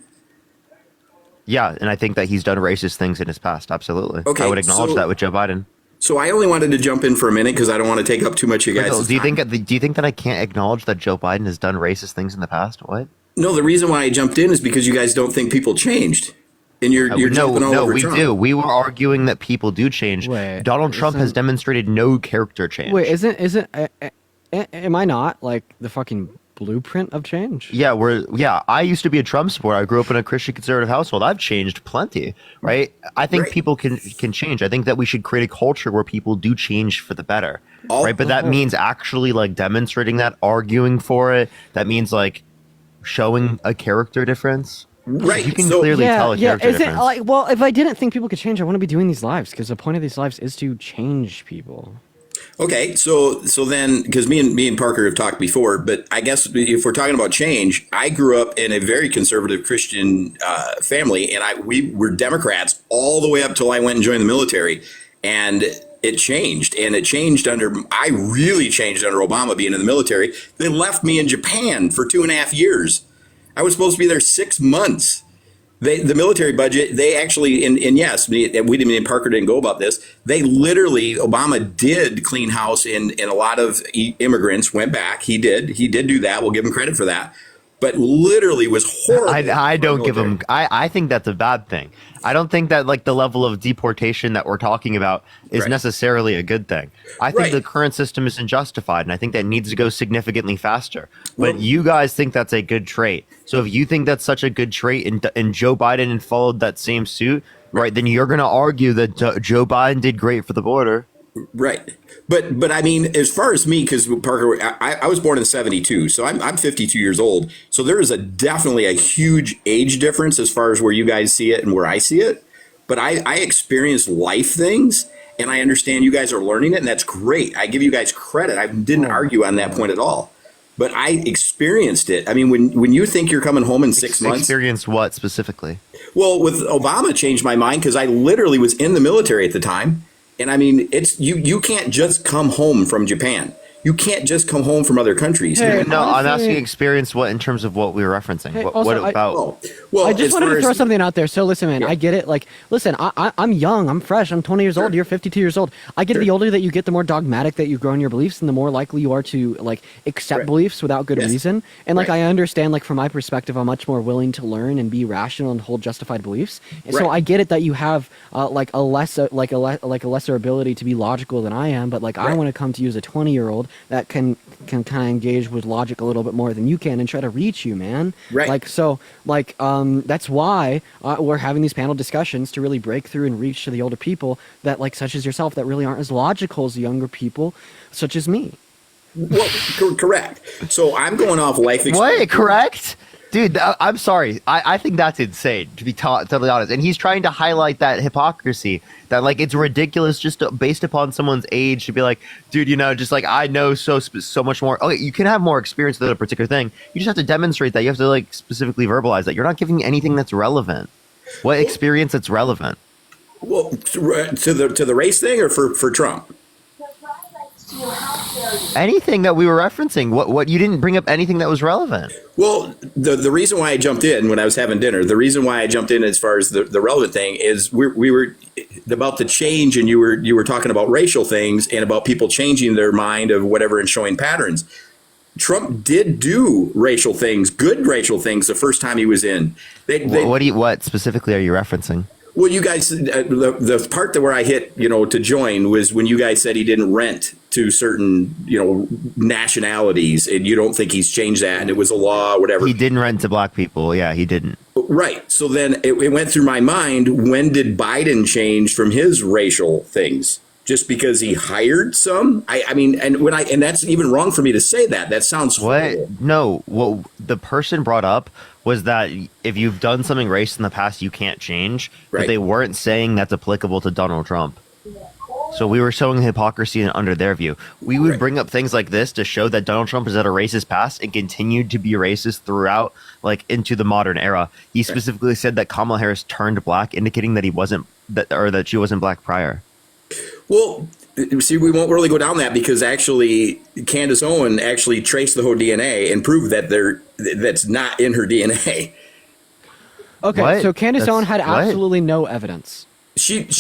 Speaker 3: Yeah, and I think that he's done racist things in his past. Absolutely.
Speaker 11: Okay,
Speaker 3: I would acknowledge that with Joe Biden.
Speaker 11: So I only wanted to jump in for a minute because I don't want to take up too much of you guys'
Speaker 3: Do you think that I can't acknowledge that Joe Biden has done racist things in the past? What?
Speaker 11: No, the reason why I jumped in is because you guys don't think people changed. And you're jumping all over Trump.
Speaker 3: No, we do. We were arguing that people do change. Donald Trump has demonstrated no character change.
Speaker 2: Wait, am I not like the fucking blueprint of change?
Speaker 3: Yeah, I used to be a Trump supporter. I grew up in a Christian conservative household. I've changed plenty, right? I think people can change. I think that we should create a culture where people do change for the better, right? But that means actually like demonstrating that, arguing for it. That means like showing a character difference.
Speaker 11: Right.
Speaker 3: You can clearly tell a character difference.
Speaker 2: Well, if I didn't think people could change, I wouldn't be doing these lives because the point of these lives is to change people.
Speaker 11: Okay, so then, because me and Parker have talked before, but I guess if we're talking about change, I grew up in a very conservative Christian family, and we were Democrats all the way up till I went and joined the military, and it changed, I really changed under Obama being in the military. They left me in Japan for 2.5 years. I was supposed to be there 6 months. The military budget, they actually, and yes, me and Parker didn't go about this. They literally, Obama did clean house in a lot of immigrants went back. He did do that. We'll give him credit for that. But literally was horrible.
Speaker 3: I don't give him. I think that's a bad thing. I don't think that like the level of deportation that we're talking about is necessarily a good thing. I think the current system is unjustified, and I think that needs to go significantly faster. But you guys think that's a good trait. So if you think that's such a good trait, and Joe Biden followed that same suit, right? Then you're going to argue that Joe Biden did great for the border.
Speaker 11: Right. But I mean, as far as me, because Parker, I was born in 72, so I'm 52 years old. So there is definitely a huge age difference as far as where you guys see it and where I see it. But I experienced life things, and I understand you guys are learning it, and that's great. I give you guys credit. I didn't argue on that point at all. But I experienced it. I mean, when you think you're coming home in 6 months.
Speaker 3: Experienced what specifically?
Speaker 11: Well, with Obama changed my mind because I literally was in the military at the time. And I mean, it's you can't just come home from Japan. You can't just come home from other countries.
Speaker 3: Hey, no, I'm asking experience what in terms of what we were referencing.
Speaker 2: Hey,
Speaker 3: what about?
Speaker 11: Well,
Speaker 2: I just wanted to throw something out there. So listen, man, I get it. Like, listen, I'm young, I'm fresh, I'm 20 years old. You're 52 years old. I get the older that you get, the more dogmatic that you grow in your beliefs, and the more likely you are to like accept beliefs without good reason. And like, I understand, like from my perspective, I'm much more willing to learn and be rational and hold justified beliefs. And so I get it that you have like a lesser ability to be logical than I am. But like, I want to come to you as a 20-year-old that can kind of engage with logic a little bit more than you can and try to reach you, man.
Speaker 11: Right.
Speaker 2: Like, so like that's why we're having these panel discussions to really break through and reach to the older people that like such as yourself that really aren't as logical as the younger people such as me.
Speaker 11: Well, correct. So I'm going off life experience.
Speaker 3: Wait, correct? Dude, I'm sorry. I think that's insane, to be totally honest. And he's trying to highlight that hypocrisy, that like it's ridiculous just based upon someone's age to be like, dude, you know, just like I know so much more. Okay, you can have more experience with a particular thing. You just have to demonstrate that. You have to like specifically verbalize that. You're not giving anything that's relevant. What experience that's relevant?
Speaker 11: Well, to the race thing or for Trump?
Speaker 3: Anything that we were referencing. What you didn't bring up anything that was relevant.
Speaker 11: Well, the reason why I jumped in when I was having dinner, the reason why I jumped in as far as the relevant thing is we were about the change, and you were talking about racial things and about people changing their mind of whatever and showing patterns. Trump did do racial things, good racial things, the first time he was in.
Speaker 3: What specifically are you referencing?
Speaker 11: Well, you guys, the part that where I hit, to join was when you guys said he didn't rent to certain, nationalities, and you don't think he's changed that, and it was a law, whatever.
Speaker 3: He didn't rent to black people. Yeah, he didn't.
Speaker 11: Right. So then it went through my mind, when did Biden change from his racial things? Just because he hired some? I mean, and that's even wrong for me to say that. That sounds horrible.
Speaker 3: No, what the person brought up was that if you've done something racist in the past, you can't change. Right. But they weren't saying that's applicable to Donald Trump. So we were showing hypocrisy under their view. We would bring up things like this to show that Donald Trump has had a racist past and continued to be racist throughout, like into the modern era. He specifically said that Kamala Harris turned black, indicating that he wasn't that she wasn't black prior.
Speaker 11: Well, see, we won't really go down that because actually Candace Owen actually traced the whole DNA and proved that that's not in her DNA.
Speaker 2: Okay, so Candace Owen had absolutely no evidence.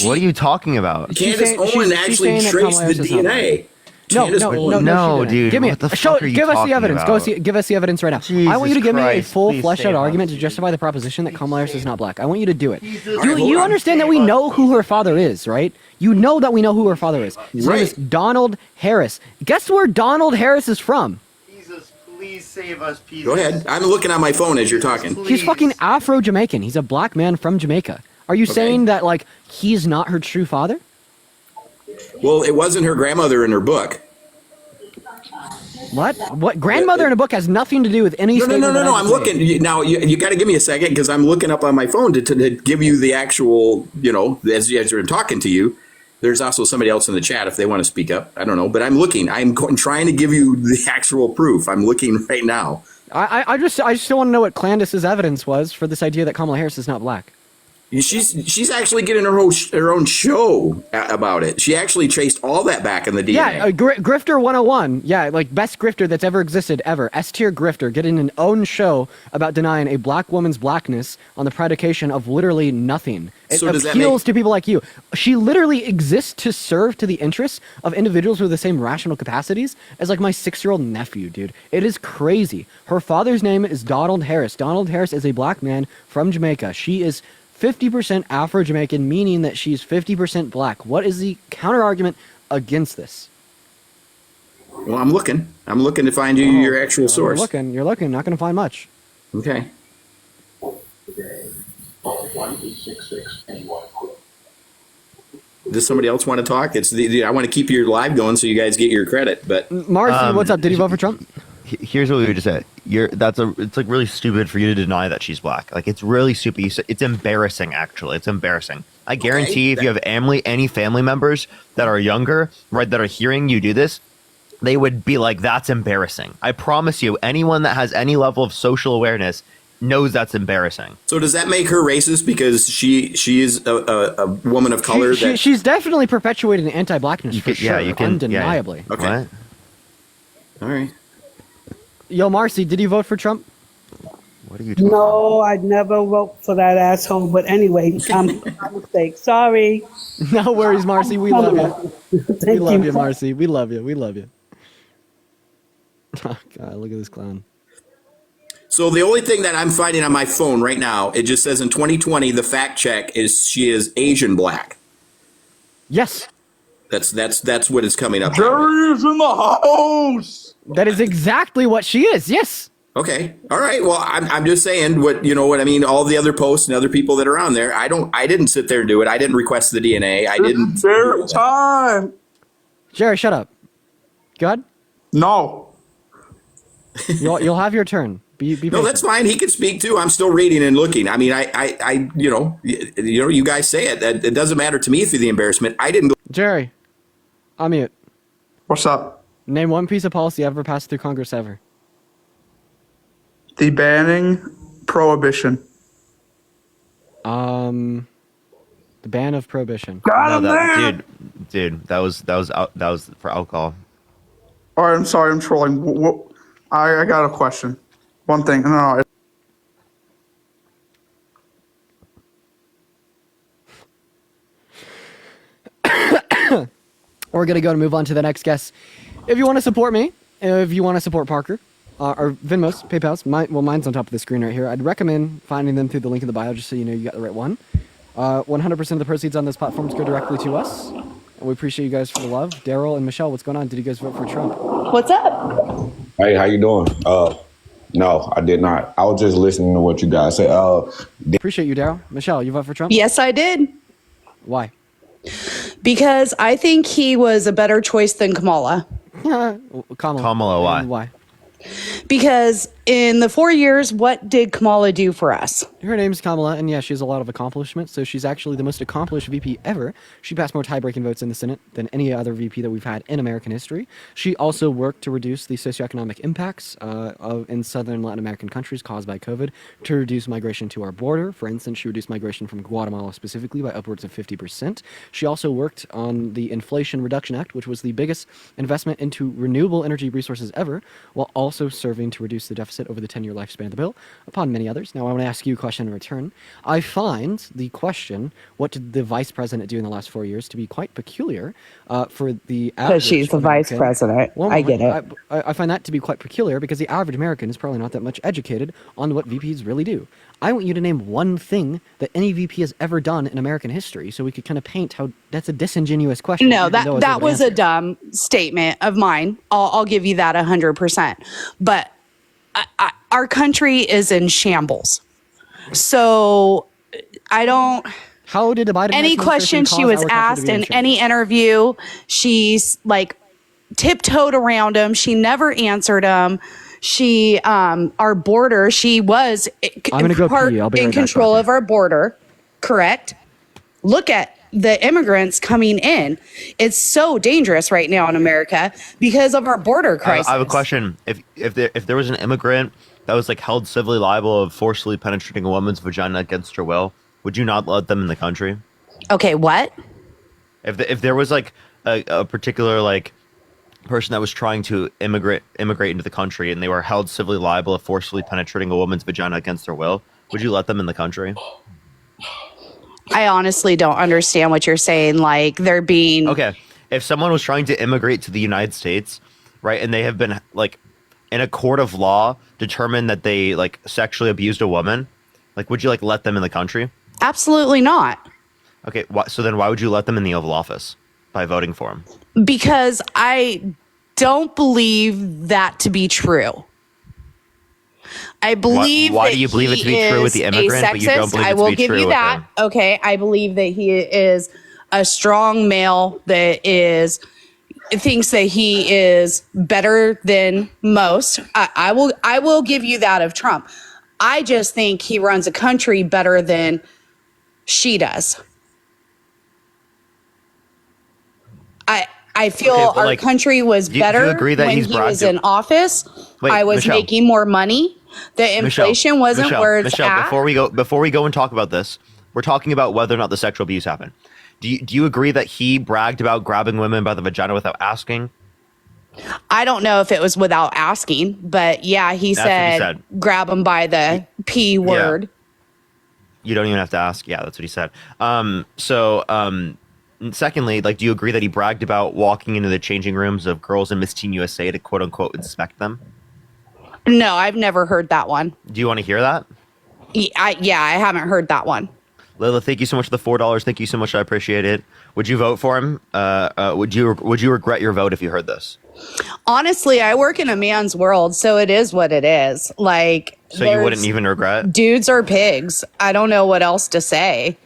Speaker 3: What are you talking about?
Speaker 11: Candace Owen actually traced the DNA.
Speaker 2: No,
Speaker 3: dude.
Speaker 2: Give me
Speaker 3: what the fuck are you
Speaker 2: give us the evidence.
Speaker 3: about?
Speaker 2: Give us the evidence right now.
Speaker 3: Jesus
Speaker 2: I want you to give me a
Speaker 3: Christ,
Speaker 2: full
Speaker 3: please
Speaker 2: fleshed out
Speaker 3: save
Speaker 2: argument
Speaker 3: us.
Speaker 2: to justify the proposition that Kamala Harris is not black. I want you to do it.
Speaker 11: Right,
Speaker 2: You understand that we know who her father is, right? You know that we know who her father is. His name is Donald Harris. Guess where Donald Harris is from?
Speaker 3: Jesus, please save us, Jesus.
Speaker 11: Go ahead. I'm looking on my phone as you're talking.
Speaker 2: He's fucking Afro-Jamaican. He's a black man from Jamaica. Are you saying that, like, he's not her true father?
Speaker 11: Well, it wasn't her grandmother in her book.
Speaker 2: What? Grandmother in a book has nothing to do with any statement.
Speaker 11: No. I'm looking. Now, you got to give me a second because I'm looking up on my phone to give you the actual, as you're talking to you. There's also somebody else in the chat if they want to speak up. I don't know. But I'm looking. I'm trying to give you the actual proof. I'm looking right now.
Speaker 2: I just want to know what Candace's evidence was for this idea that Kamala Harris is not black.
Speaker 11: She's actually getting her own show about it. She actually traced all that back in the DNA.
Speaker 2: Yeah, Grifter 101. Yeah, like best grifter that's ever existed ever. S-tier grifter getting an own show about denying a black woman's blackness on the predication of literally nothing. It appeals to people like you. She literally exists to serve to the interests of individuals with the same rational capacities as like my 6-year-old nephew, dude. It is crazy. Her father's name is Donald Harris. Donald Harris is a black man from Jamaica. She is 50% Afro-Jamaican, meaning that she's 50% black. What is the counter-argument against this?
Speaker 11: Well, I'm looking. I'm looking to find you your actual source.
Speaker 2: You're looking. Not going to find much.
Speaker 11: Okay. Does somebody else want to talk? I want to keep your live going so you guys get your credit. But
Speaker 2: Marcy, what's up? Did you vote for Trump?
Speaker 3: Here's what we would just say. It's like really stupid for you to deny that she's black. Like it's really stupid. It's embarrassing, actually. It's embarrassing. I guarantee if you have any family members that are younger, right, that are hearing you do this, they would be like, that's embarrassing. I promise you, anyone that has any level of social awareness knows that's embarrassing.
Speaker 11: So does that make her racist because she is a woman of color?
Speaker 2: She's definitely perpetuating anti-blackness for sure, undeniably.
Speaker 11: Yeah. Okay.
Speaker 3: What?
Speaker 11: All right.
Speaker 2: Yo, Marcy, did you vote for Trump?
Speaker 3: What are you talking
Speaker 13: No, I'd never vote for that asshole. But anyway, my mistake. Sorry.
Speaker 2: No worries, Marcy. We love you. We love you, Marcy. We love you. Oh, God, look at this clown.
Speaker 11: So the only thing that I'm finding on my phone right now, it just says in 2020, the fact check is she is Asian black.
Speaker 2: Yes.
Speaker 11: That's what is coming up.
Speaker 7: Jerry's in the house.
Speaker 2: That is exactly what she is. Yes.
Speaker 11: Okay. All right. Well, I'm just saying what I mean. All the other posts and other people that are on there. I didn't sit there and do it. I didn't request the DNA. I didn't.
Speaker 7: Fair time.
Speaker 2: Jerry, shut up. Go ahead.
Speaker 7: No.
Speaker 2: You'll have your turn. Be
Speaker 11: no, that's fine. He can speak too. I'm still reading and looking. I mean, I you guys say it. It doesn't matter to me through the embarrassment. I didn't.
Speaker 2: Jerry, I'm mute.
Speaker 7: What's up?
Speaker 2: Name one piece of policy ever passed through Congress ever.
Speaker 7: The banning prohibition.
Speaker 2: The ban of prohibition.
Speaker 3: Dude, that was for alcohol.
Speaker 7: All right, I'm sorry, I'm trolling. I got a question. One thing. No.
Speaker 2: We're going to go and move on to the next guest. If you want to support me, if you want to support Parker, or Venmos, PayPal's, mine's on top of the screen right here. I'd recommend finding them through the link in the bio just so you know you got the right one. 100% of the proceeds on those platforms go directly to us. And we appreciate you guys for the love. Daryl and Michelle, what's going on? Did you guys vote for Trump?
Speaker 15: What's up?
Speaker 21: Hey, how you doing? No, I did not. I was just listening to what you guys said.
Speaker 2: Appreciate you, Daryl. Michelle, you vote for Trump?
Speaker 15: Yes, I did.
Speaker 2: Why?
Speaker 15: Because I think he was a better choice than Kamala.
Speaker 3: Kamala, why?
Speaker 2: Why?
Speaker 15: Because in the 4 years, what did Kamala do for us?
Speaker 2: Her name's Kamala, and yeah, she has a lot of accomplishments, so she's actually the most accomplished VP ever. She passed more tie-breaking votes in the Senate than any other VP that we've had in American history. She also worked to reduce the socioeconomic impacts in southern Latin American countries caused by COVID, to reduce migration to our border. For instance, she reduced migration from Guatemala specifically by upwards of 50%. She also worked on the Inflation Reduction Act, which was the biggest investment into renewable energy resources ever, while also serving to reduce the deficit over the 10-year lifespan of the bill, upon many others. Now, I want to ask you a question in return. I find the question, what did the vice president do in the last 4 years, to be quite peculiar for the average
Speaker 15: Because she's the vice president.
Speaker 2: Well,
Speaker 15: I get it.
Speaker 2: I find that to be quite peculiar because the average American is probably not that much educated on what VPs really do. I want you to name one thing that any VP has ever done in American history so we could kind of paint how that's a disingenuous question.
Speaker 15: No, that was a dumb statement of mine. I'll give you that 100%. But our country is in shambles. So I don't.
Speaker 2: How did the Biden
Speaker 15: any question she was asked in any interview, she's like tiptoed around them. She never answered them. She, our border, she was in control of our border. Correct. Look at the immigrants coming in. It's so dangerous right now in America because of our border crisis.
Speaker 3: I have a question. If there was an immigrant that was like held civilly liable of forcibly penetrating a woman's vagina against her will, would you not let them in the country?
Speaker 15: Okay, what?
Speaker 3: If there was like a particular like person that was trying to immigrate into the country and they were held civilly liable of forcibly penetrating a woman's vagina against their will, would you let them in the country?
Speaker 15: I honestly don't understand what you're saying. Like they're being
Speaker 3: okay. If someone was trying to immigrate to the United States, right, and they have been like in a court of law determined that they like sexually abused a woman, like would you like let them in the country?
Speaker 15: Absolutely not.
Speaker 3: Okay, so then why would you let them in the Oval Office by voting for him?
Speaker 15: Because I don't believe that to be true. I believe
Speaker 3: why do you believe it to be true with the immigrant, but you don't believe it to be true with
Speaker 15: I will give you that. Okay, I believe that he is a strong male that thinks that he is better than most. I will give you that of Trump. I just think he runs a country better than she does. I feel our country was better when he was in office. I was making more money. The inflation wasn't where it's at.
Speaker 3: Before we go and talk about this, we're talking about whether or not the sexual abuse happened. Do you agree that he bragged about grabbing women by the vagina without asking?
Speaker 15: I don't know if it was without asking, but yeah, he said grab them by the P word.
Speaker 3: Yeah. You don't even have to ask. Yeah, that's what he said. Secondly, like, do you agree that he bragged about walking into the changing rooms of girls in Miss Teen USA to quote unquote inspect them?
Speaker 15: No, I've never heard that one.
Speaker 3: Do you want to hear that?
Speaker 15: Yeah, I haven't heard that one.
Speaker 3: Lila, thank you so much for the $4. Thank you so much. I appreciate it. Would you vote for him? Would you regret your vote if you heard this?
Speaker 15: Honestly, I work in a man's world, so it is what it is. Like,
Speaker 3: so you wouldn't even regret?
Speaker 15: Dudes are pigs. I don't know what else to say.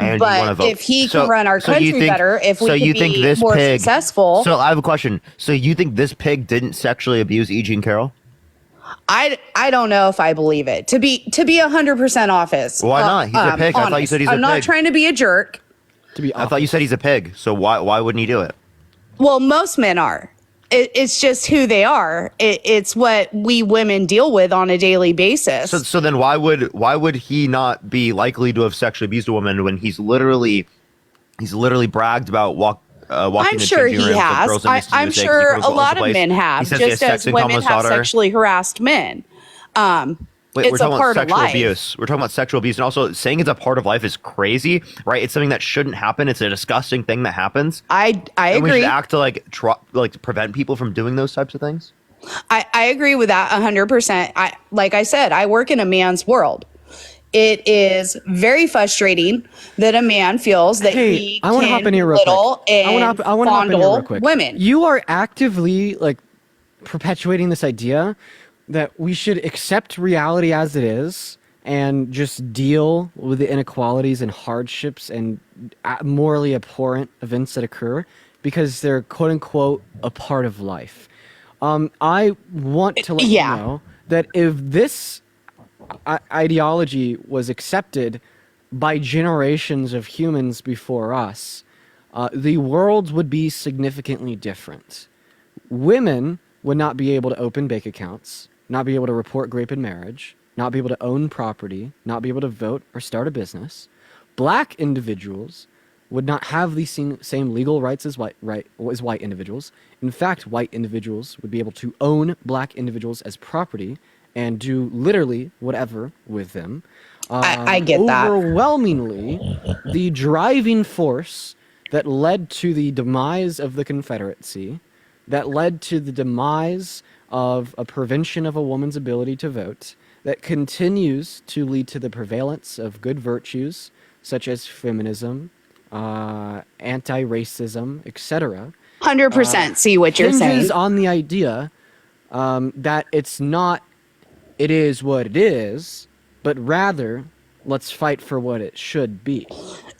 Speaker 3: And
Speaker 15: but
Speaker 3: you want to vote.
Speaker 15: If he can run our country better, if we can be more successful.
Speaker 3: So I have a question. So you think this pig didn't sexually abuse E. Jean Carroll?
Speaker 15: I don't know if I believe it. To be 100% honest.
Speaker 3: Why not? He's a pig. I thought you said he's a pig.
Speaker 15: I'm not trying to be a jerk.
Speaker 3: I thought you said he's a pig. So why wouldn't he do it?
Speaker 15: Well, most men are. It's just who they are. It's what we women deal with on a daily basis.
Speaker 3: So then why would he not be likely to have sexually abused a woman when he's literally bragged about walking
Speaker 15: I'm sure he has. I'm sure a lot of men have, just as women have sexually harassed men.
Speaker 3: Wait,
Speaker 15: It's
Speaker 3: we're
Speaker 15: a
Speaker 3: talking about
Speaker 15: part of
Speaker 3: sexual
Speaker 15: life.
Speaker 3: abuse. We're talking about sexual abuse, and also saying it's a part of life is crazy, right? It's something that shouldn't happen. It's a disgusting thing that happens.
Speaker 15: I
Speaker 3: and
Speaker 15: agree.
Speaker 3: we should act to to prevent people from doing those types of things.
Speaker 15: I agree with that 100%. Like I said, I work in a man's world. It is very frustrating that a man feels that he
Speaker 2: I want to
Speaker 15: can
Speaker 2: hop in here real
Speaker 15: belittle
Speaker 2: quick. I
Speaker 15: and
Speaker 2: want to hop in here real
Speaker 15: fondle
Speaker 2: quick.
Speaker 15: women.
Speaker 2: You are actively like perpetuating this idea that we should accept reality as it is and just deal with the inequalities and hardships and morally abhorrent events that occur because they're quote unquote a part of life. I want to let you know that if this ideology was accepted by generations of humans before us, the world would be significantly different. Women would not be able to open bank accounts, not be able to report rape and marriage, not be able to own property, not be able to vote or start a business. Black individuals would not have the same legal rights as white individuals. In fact, white individuals would be able to own black individuals as property and do literally whatever with them.
Speaker 15: I get that.
Speaker 2: Overwhelmingly, the driving force that led to the demise of the Confederacy, that led to the demise of a prevention of a woman's ability to vote, that continues to lead to the prevalence of good virtues such as feminism, anti-racism, etc.
Speaker 15: 100% see what you're saying.
Speaker 2: Hinges on the idea that it's not, it is what it is, but rather, let's fight for what it should be.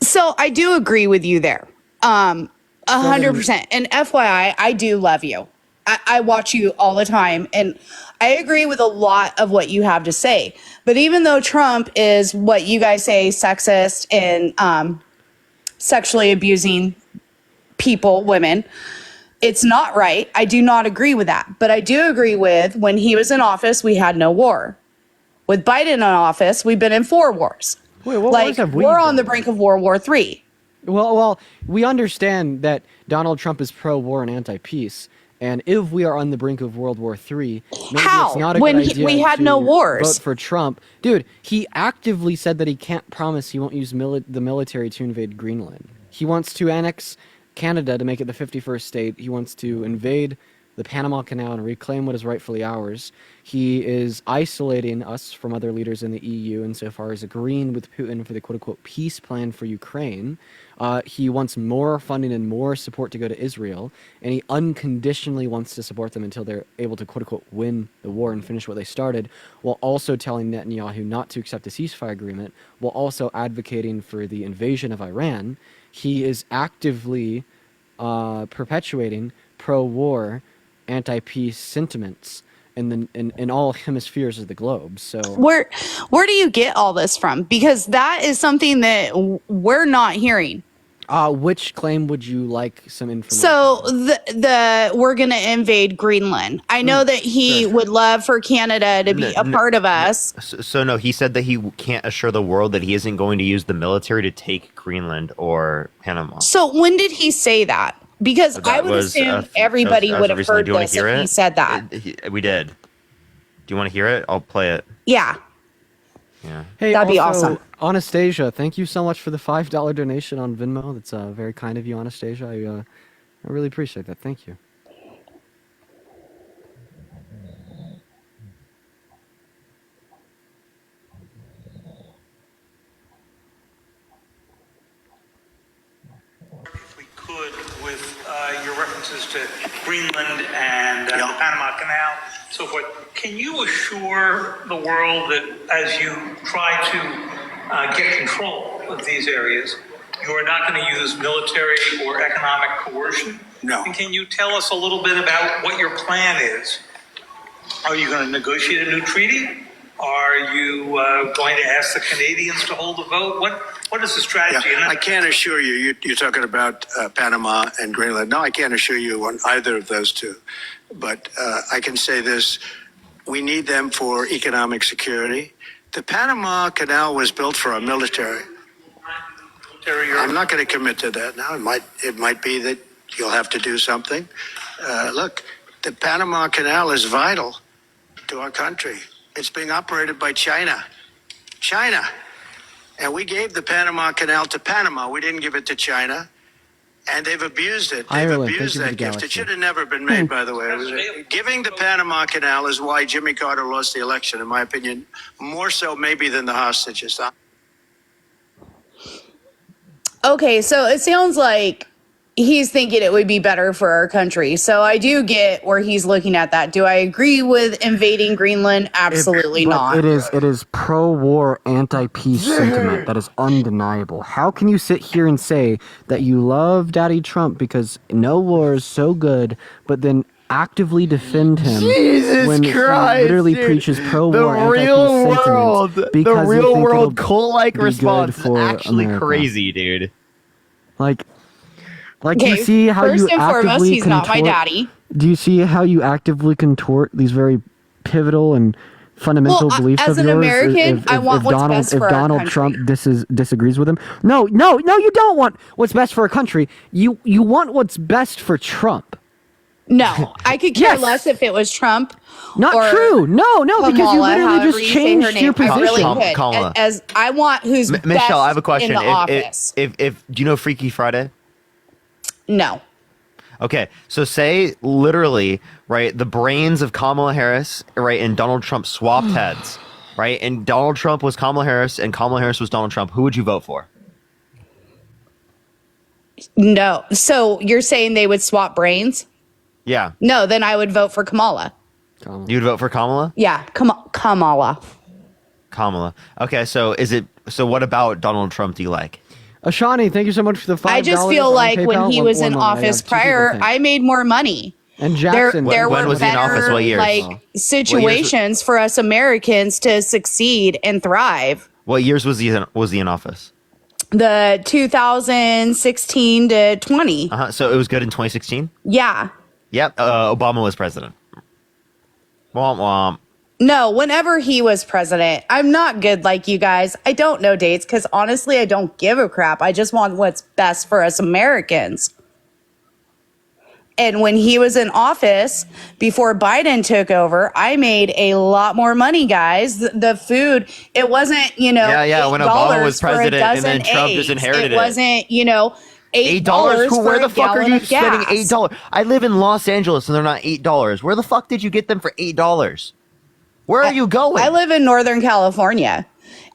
Speaker 15: So I do agree with you there. 100%. And FYI, I do love you. I watch you all the time, and I agree with a lot of what you have to say. But even though Trump is what you guys say, sexist and sexually abusing people, women, it's not right. I do not agree with that. But I do agree with when he was in office, we had no war. With Biden in office, we've been in 4 wars.
Speaker 2: Wait, what wars have we
Speaker 15: we're
Speaker 2: been
Speaker 15: on the brink of World War III.
Speaker 2: Well, we understand that Donald Trump is pro-war and anti-peace, and if we are on the brink of World War III, maybe
Speaker 15: How?
Speaker 2: it's not a
Speaker 15: When
Speaker 2: good idea
Speaker 15: we had
Speaker 2: to
Speaker 15: no wars.
Speaker 2: vote for Trump. Dude, he actively said that he can't promise he won't use the military to invade Greenland. He wants to annex Canada to make it the 51st state. He wants to invade the Panama Canal and reclaim what is rightfully ours. He is isolating us from other leaders in the EU insofar as agreeing with Putin for the quote-unquote peace plan for Ukraine. He wants more funding and more support to go to Israel, and he unconditionally wants to support them until they're able to quote-unquote win the war and finish what they started, while also telling Netanyahu not to accept a ceasefire agreement, while also advocating for the invasion of Iran. He is actively perpetuating pro-war, anti-peace sentiments in all hemispheres of the globe. So
Speaker 15: Where do you get all this from? Because that is something that we're not hearing.
Speaker 2: Which claim would you like some information?
Speaker 15: So the we're going to invade Greenland. I know that he would love for Canada to be a part of us.
Speaker 3: So no, he said that he can't assure the world that he isn't going to use the military to take Greenland or Panama.
Speaker 15: So when did he say that? Because I would assume everybody would have heard this if he said that.
Speaker 3: We did. Do you want to hear it? I'll play it.
Speaker 15: Yeah.
Speaker 3: Yeah.
Speaker 2: Hey,
Speaker 15: that'd be
Speaker 2: also,
Speaker 15: awesome.
Speaker 2: Anastasia, thank you so much for the $5 donation on Venmo. That's very kind of you, Anastasia. I really appreciate that. Thank you.
Speaker 14: With your references to Greenland and the Panama Canal, so forth. Can you assure the world that as you try to get control of these areas, you are not going to use military or economic coercion?
Speaker 22: No.
Speaker 14: And can you tell us a little bit about what your plan is? Are you going to negotiate a new treaty? Are you going to ask the Canadians to hold a vote? What is the strategy?
Speaker 22: Yeah, I can't assure you. You're talking about Panama and Greenland. No, I can't assure you on either of those two. But I can say this. We need them for economic security. The Panama Canal was built for our military. I'm not going to commit to that now. It might be that you'll have to do something. Look, the Panama Canal is vital to our country. It's being operated by China. China. And we gave the Panama Canal to Panama. We didn't give it to China. And they've abused it. They've
Speaker 2: Ireland, thank
Speaker 22: abused
Speaker 2: you for
Speaker 22: that
Speaker 2: the
Speaker 22: gift.
Speaker 2: galaxy.
Speaker 22: It should have never been made, by the way. Giving the Panama Canal is why Jimmy Carter lost the election, in my opinion, more so maybe than the hostages.
Speaker 15: Okay, so it sounds like he's thinking it would be better for our country. So I do get where he's looking at that. Do I agree with invading Greenland? Absolutely not.
Speaker 2: It is pro-war, anti-peace sentiment that is undeniable. How can you sit here and say that you love Daddy Trump because no war is so good, but then actively defend him when he literally preaches pro-war, anti-peace sentiments because
Speaker 3: the
Speaker 2: you
Speaker 3: real
Speaker 2: think
Speaker 3: world
Speaker 2: it'll
Speaker 3: cult-like
Speaker 2: be good
Speaker 3: response is
Speaker 2: for
Speaker 3: actually
Speaker 2: America?
Speaker 3: crazy, dude.
Speaker 2: Like
Speaker 15: Okay,
Speaker 2: you see how
Speaker 15: first
Speaker 2: you
Speaker 15: and foremost,
Speaker 2: actively
Speaker 15: he's not my
Speaker 2: contort-
Speaker 15: daddy.
Speaker 2: Do you see how you actively contort these very pivotal and fundamental
Speaker 15: Well,
Speaker 2: beliefs
Speaker 15: as
Speaker 2: of
Speaker 15: an
Speaker 2: yours?
Speaker 15: American, I want what's best for our
Speaker 2: Donald
Speaker 15: country.
Speaker 2: Trump disagrees with him. No, you don't want what's best for our country. You want what's best for Trump.
Speaker 15: No, I could care
Speaker 2: Yes.
Speaker 15: less if it was Trump.
Speaker 2: Not
Speaker 15: or
Speaker 2: true. No, because you
Speaker 15: Kamala,
Speaker 2: literally
Speaker 15: however
Speaker 2: just
Speaker 15: you say her
Speaker 2: changed
Speaker 15: name.
Speaker 2: your
Speaker 15: I really
Speaker 2: position.
Speaker 15: could.
Speaker 3: Kamala.
Speaker 15: As I want who's best
Speaker 3: Michelle, I have a question.
Speaker 15: in the office.
Speaker 3: If do you know Freaky Friday?
Speaker 15: No.
Speaker 3: Okay, so say literally, right, the brains of Kamala Harris, right, and Donald Trump swapped heads, right, and Donald Trump was Kamala Harris and Kamala Harris was Donald Trump. Who would you vote for?
Speaker 15: No. So you're saying they would swap brains?
Speaker 3: Yeah,
Speaker 15: No, then I would vote for Kamala.
Speaker 3: you'd vote for Kamala.
Speaker 15: Yeah, Kamala.
Speaker 3: Kamala. Okay, so what about Donald Trump? Do you like?
Speaker 2: Ashani, thank you so much for the $5.
Speaker 15: I just feel
Speaker 2: on
Speaker 15: like when
Speaker 2: PayPal.
Speaker 15: he
Speaker 2: One-
Speaker 15: was
Speaker 2: one
Speaker 15: in
Speaker 2: moment. I have
Speaker 15: office
Speaker 2: two people
Speaker 15: prior,
Speaker 2: think.
Speaker 15: I made more money.
Speaker 2: And
Speaker 15: There
Speaker 2: Jackson,
Speaker 15: were
Speaker 3: when was he in
Speaker 15: better
Speaker 3: office? What years?
Speaker 15: like situations for us Americans to succeed and thrive.
Speaker 3: What years was he in office?
Speaker 15: The 2016 to 20.
Speaker 3: So it was good in 2016.
Speaker 15: Yeah.
Speaker 3: Yep. Obama was president. Womp womp.
Speaker 15: No, whenever he was president, I'm not good like you guys. I don't know dates because honestly, I don't give a crap. I just want what's best for us Americans. And when he was in office, before Biden took over, I made a lot more money, guys. The food, it wasn't,
Speaker 3: Yeah, when Obama was
Speaker 15: $8 for a
Speaker 3: president and then
Speaker 15: dozen
Speaker 3: Trump just
Speaker 15: eggs.
Speaker 3: inherited it.
Speaker 15: It wasn't, $8
Speaker 3: Who?
Speaker 15: for
Speaker 3: Where
Speaker 15: a
Speaker 3: the fuck are
Speaker 15: gallon
Speaker 3: you
Speaker 15: of
Speaker 3: spending
Speaker 15: gas.
Speaker 3: $8? I live in Los Angeles and they're not $8. Where the fuck did you get them for $8? Where are you going?
Speaker 15: I live in Northern California.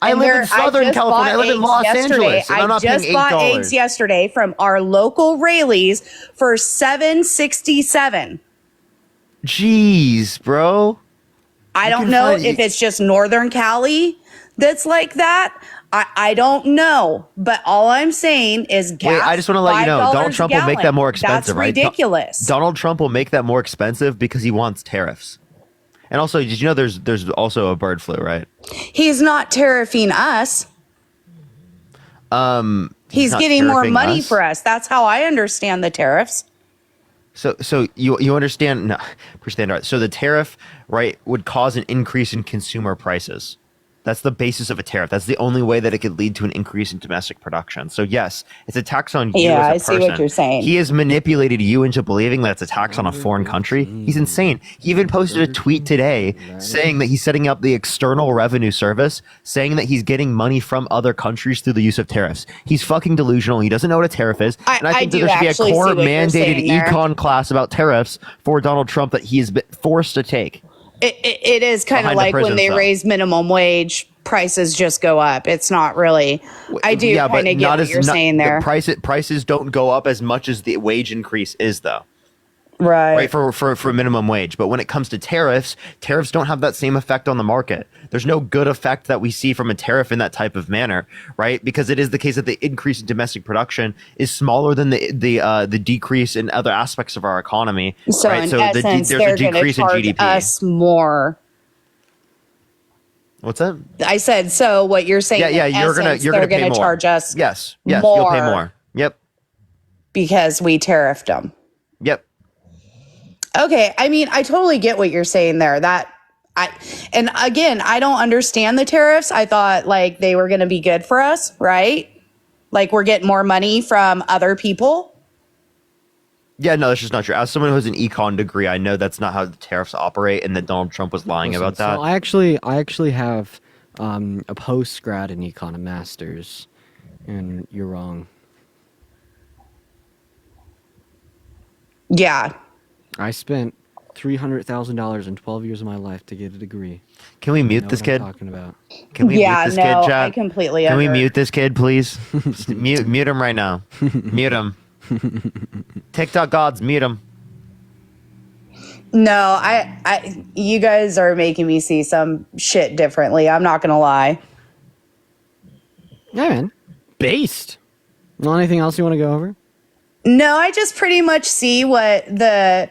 Speaker 3: I
Speaker 15: And
Speaker 3: live in
Speaker 15: there-
Speaker 3: Southern
Speaker 15: just
Speaker 3: California. I
Speaker 15: bought
Speaker 3: live in
Speaker 15: eggs
Speaker 3: Los
Speaker 15: yesterday.
Speaker 3: Angeles, and I'm not
Speaker 15: I just
Speaker 3: paying
Speaker 15: bought
Speaker 3: $8.
Speaker 15: eggs yesterday from our local Rayleigh's for $7.67.
Speaker 3: Jeez, bro.
Speaker 15: I don't
Speaker 3: can
Speaker 15: know
Speaker 3: find-
Speaker 15: if it's just Northern Cali that's like that. I don't know. But all I'm saying is gas.
Speaker 3: Wait, I just want to let you know,
Speaker 15: $5
Speaker 3: Donald
Speaker 15: a
Speaker 3: Trump will make
Speaker 15: gallon.
Speaker 3: that more expensive,
Speaker 15: That's
Speaker 3: right?
Speaker 15: ridiculous.
Speaker 3: Donald Trump will make that more expensive because he wants tariffs. And also, did you know there's also a bird flu, right?
Speaker 15: He's not tariffing us. He's
Speaker 3: not
Speaker 15: getting more
Speaker 3: tariffing
Speaker 15: money
Speaker 3: us?
Speaker 15: for us. That's how I understand the tariffs.
Speaker 3: So you understand? No, understand right? So the tariff, right, would cause an increase in consumer prices. That's the basis of a tariff. That's the only way that it could lead to an increase in domestic production. So yes, it's a tax on you
Speaker 15: Yeah,
Speaker 3: as a
Speaker 15: I
Speaker 3: person.
Speaker 15: see what you're saying.
Speaker 3: He has manipulated you into believing that it's a tax on a foreign country. He's insane. He even posted a tweet today saying that he's setting up the External Revenue Service, saying that he's getting money from other countries through the use of tariffs. He's fucking delusional. He doesn't know what a tariff is. And I think that
Speaker 15: do
Speaker 3: there should be a
Speaker 15: actually see
Speaker 3: core
Speaker 15: what you're
Speaker 3: mandated
Speaker 15: saying there.
Speaker 3: econ class about tariffs for Donald Trump that he has been forced to take.
Speaker 15: It is kind of
Speaker 3: Behind the
Speaker 15: like when
Speaker 3: prison
Speaker 15: they
Speaker 3: cell.
Speaker 15: raise minimum wage, prices just go up. It's not really. I do kind of get what you're saying there.
Speaker 3: Prices don't go up as much as the wage increase is, though.
Speaker 15: Right.
Speaker 3: For minimum wage. But when it comes to tariffs don't have that same effect on the market. There's no good effect that we see from a tariff in that type of manner, right? Because it is the case that the increase in domestic production is smaller than the decrease in other aspects of our economy.
Speaker 15: So
Speaker 3: right?
Speaker 15: in
Speaker 3: So
Speaker 15: essence,
Speaker 3: there's a
Speaker 15: they're going to
Speaker 3: decrease in
Speaker 15: charge
Speaker 3: GDP.
Speaker 15: us more.
Speaker 3: What's that?
Speaker 15: I said, so what you're saying?
Speaker 3: Yeah,
Speaker 15: in
Speaker 3: you're
Speaker 15: essence,
Speaker 3: gonna
Speaker 15: they're
Speaker 3: pay
Speaker 15: gonna
Speaker 3: more.
Speaker 15: charge us.
Speaker 3: Yes, you'll pay more. Yep.
Speaker 15: Because we tariffed them.
Speaker 3: Yep.
Speaker 15: Okay, I mean, I totally get what you're saying there. And again, I don't understand the tariffs. I thought like they were going to be good for us, right? Like we're getting more money from other people.
Speaker 3: Yeah, no, that's just not true. As someone who has an econ degree, I know that's not how the tariffs operate, and that Donald Trump was lying about that.
Speaker 2: So I actually have a post grad in econ, a master's, and you're wrong.
Speaker 15: Yeah.
Speaker 2: I spent $300,000 in 12 years of my life to get a degree.
Speaker 3: Can we mute this kid?
Speaker 2: Talking about.
Speaker 3: Can we mute this kid, chat?
Speaker 15: I completely
Speaker 3: Can we mute this kid, please? mute him right now. Mute him. TikTok gods, mute him.
Speaker 15: No, I you guys are making me see some shit differently. I'm not gonna lie.
Speaker 2: Yeah, man. Based. Not anything else you want to go over?
Speaker 15: No, I just pretty much see what the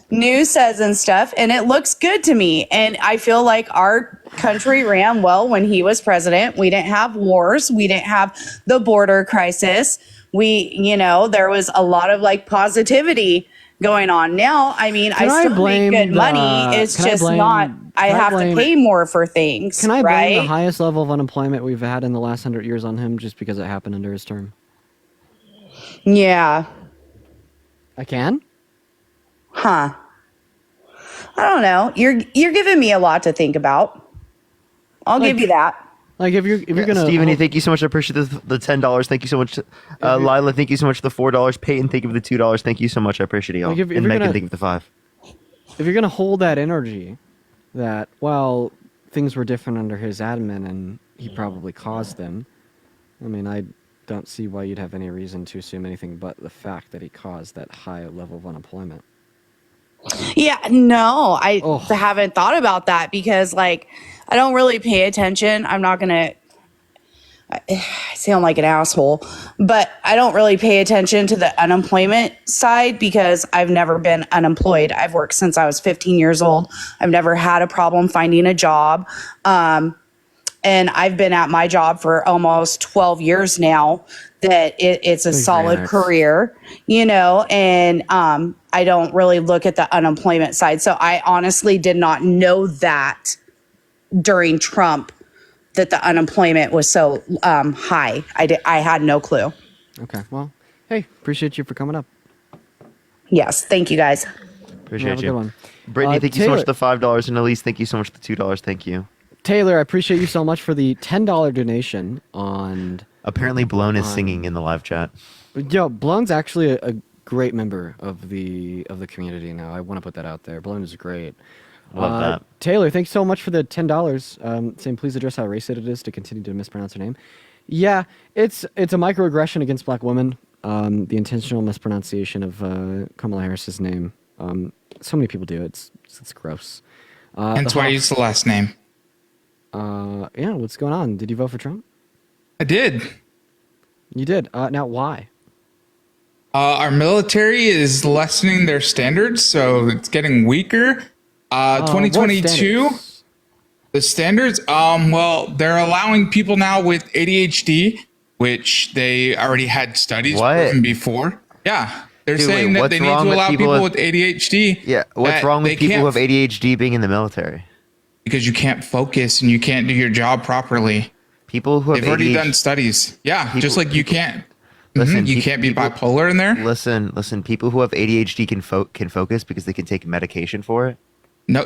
Speaker 15: news says and stuff, and it looks good to me. And I feel like our country ran well when he was president. We didn't have wars. We didn't have the border crisis. There was a lot of like positivity going on. Now, I mean, I still make good money. It's just not, I have to pay more for things.
Speaker 2: Can I blame the highest level of unemployment we've had in the last 100 years on him just because it happened under his term?
Speaker 15: Yeah.
Speaker 2: I can?
Speaker 15: Huh. I don't know. You're giving me a lot to think about. I'll give you that.
Speaker 2: Like if you're gonna
Speaker 3: Stephanie, thank you so much. I appreciate the $10. Thank you so much. Lila, thank you so much for the $4. Peyton, thank you for the $2. Thank you so much. I appreciate it, y'all.
Speaker 2: Like if
Speaker 3: and
Speaker 2: you're
Speaker 3: Megan,
Speaker 2: gonna-
Speaker 3: thank you for the $5.
Speaker 2: If you're gonna hold that energy, that things were different under his admin and he probably caused them. I mean, I don't see why you'd have any reason to assume anything but the fact that he caused that high level of unemployment.
Speaker 15: Yeah, no, I haven't thought about that because, like, I don't really pay attention. I'm not going to, I sound like an asshole, but I don't really pay attention to the unemployment side because I've never been unemployed. I've worked since I was 15 years old. I've never had a problem finding a job. And I've been at my job for almost 12 years now, that it's a solid career, and I don't really look at the unemployment side. So I honestly did not know that during Trump that the unemployment was so high. I had no clue.
Speaker 2: Okay, well, hey, appreciate you for coming up.
Speaker 15: Yes, thank you guys.
Speaker 3: Appreciate
Speaker 2: Have a
Speaker 3: you.
Speaker 2: good one.
Speaker 3: Brittany, thank you so
Speaker 2: Taylor-
Speaker 3: much for the $5. And Elise, thank you so much for the $2. Thank you.
Speaker 2: Taylor, I appreciate you so much for the $10 donation on...
Speaker 3: Apparently, Blown is singing in the live chat.
Speaker 2: Yo, Blown's actually a great member of the community now. I want to put that out there. Blown is great.
Speaker 3: Love that.
Speaker 2: Taylor, thanks so much for the $10. Saying please address how racist it is to continue to mispronounce her name. Yeah, it's a microaggression against black women. The intentional mispronunciation of Kamala Harris's name. So many people do it. It's gross.
Speaker 8: Hence why I use the last name.
Speaker 2: Yeah, what's going on? Did you vote for Trump?
Speaker 8: I did.
Speaker 2: You did. Now, why?
Speaker 8: Our military is lessening their standards, so it's getting weaker. 2022, the standards. Well, they're allowing people now with ADHD, which they already had studies proven before. Yeah, they're saying that they need to allow people with ADHD.
Speaker 3: Yeah, what's wrong with people who have ADHD being in the military?
Speaker 8: Because you can't focus and you can't do your job properly.
Speaker 3: People who have
Speaker 8: They've already
Speaker 3: ADHD
Speaker 8: done studies. Yeah, just like you can't.
Speaker 3: Listen,
Speaker 8: you can't be bipolar in there.
Speaker 3: Listen. People who have ADHD can focus because they can take medication for it.
Speaker 8: No,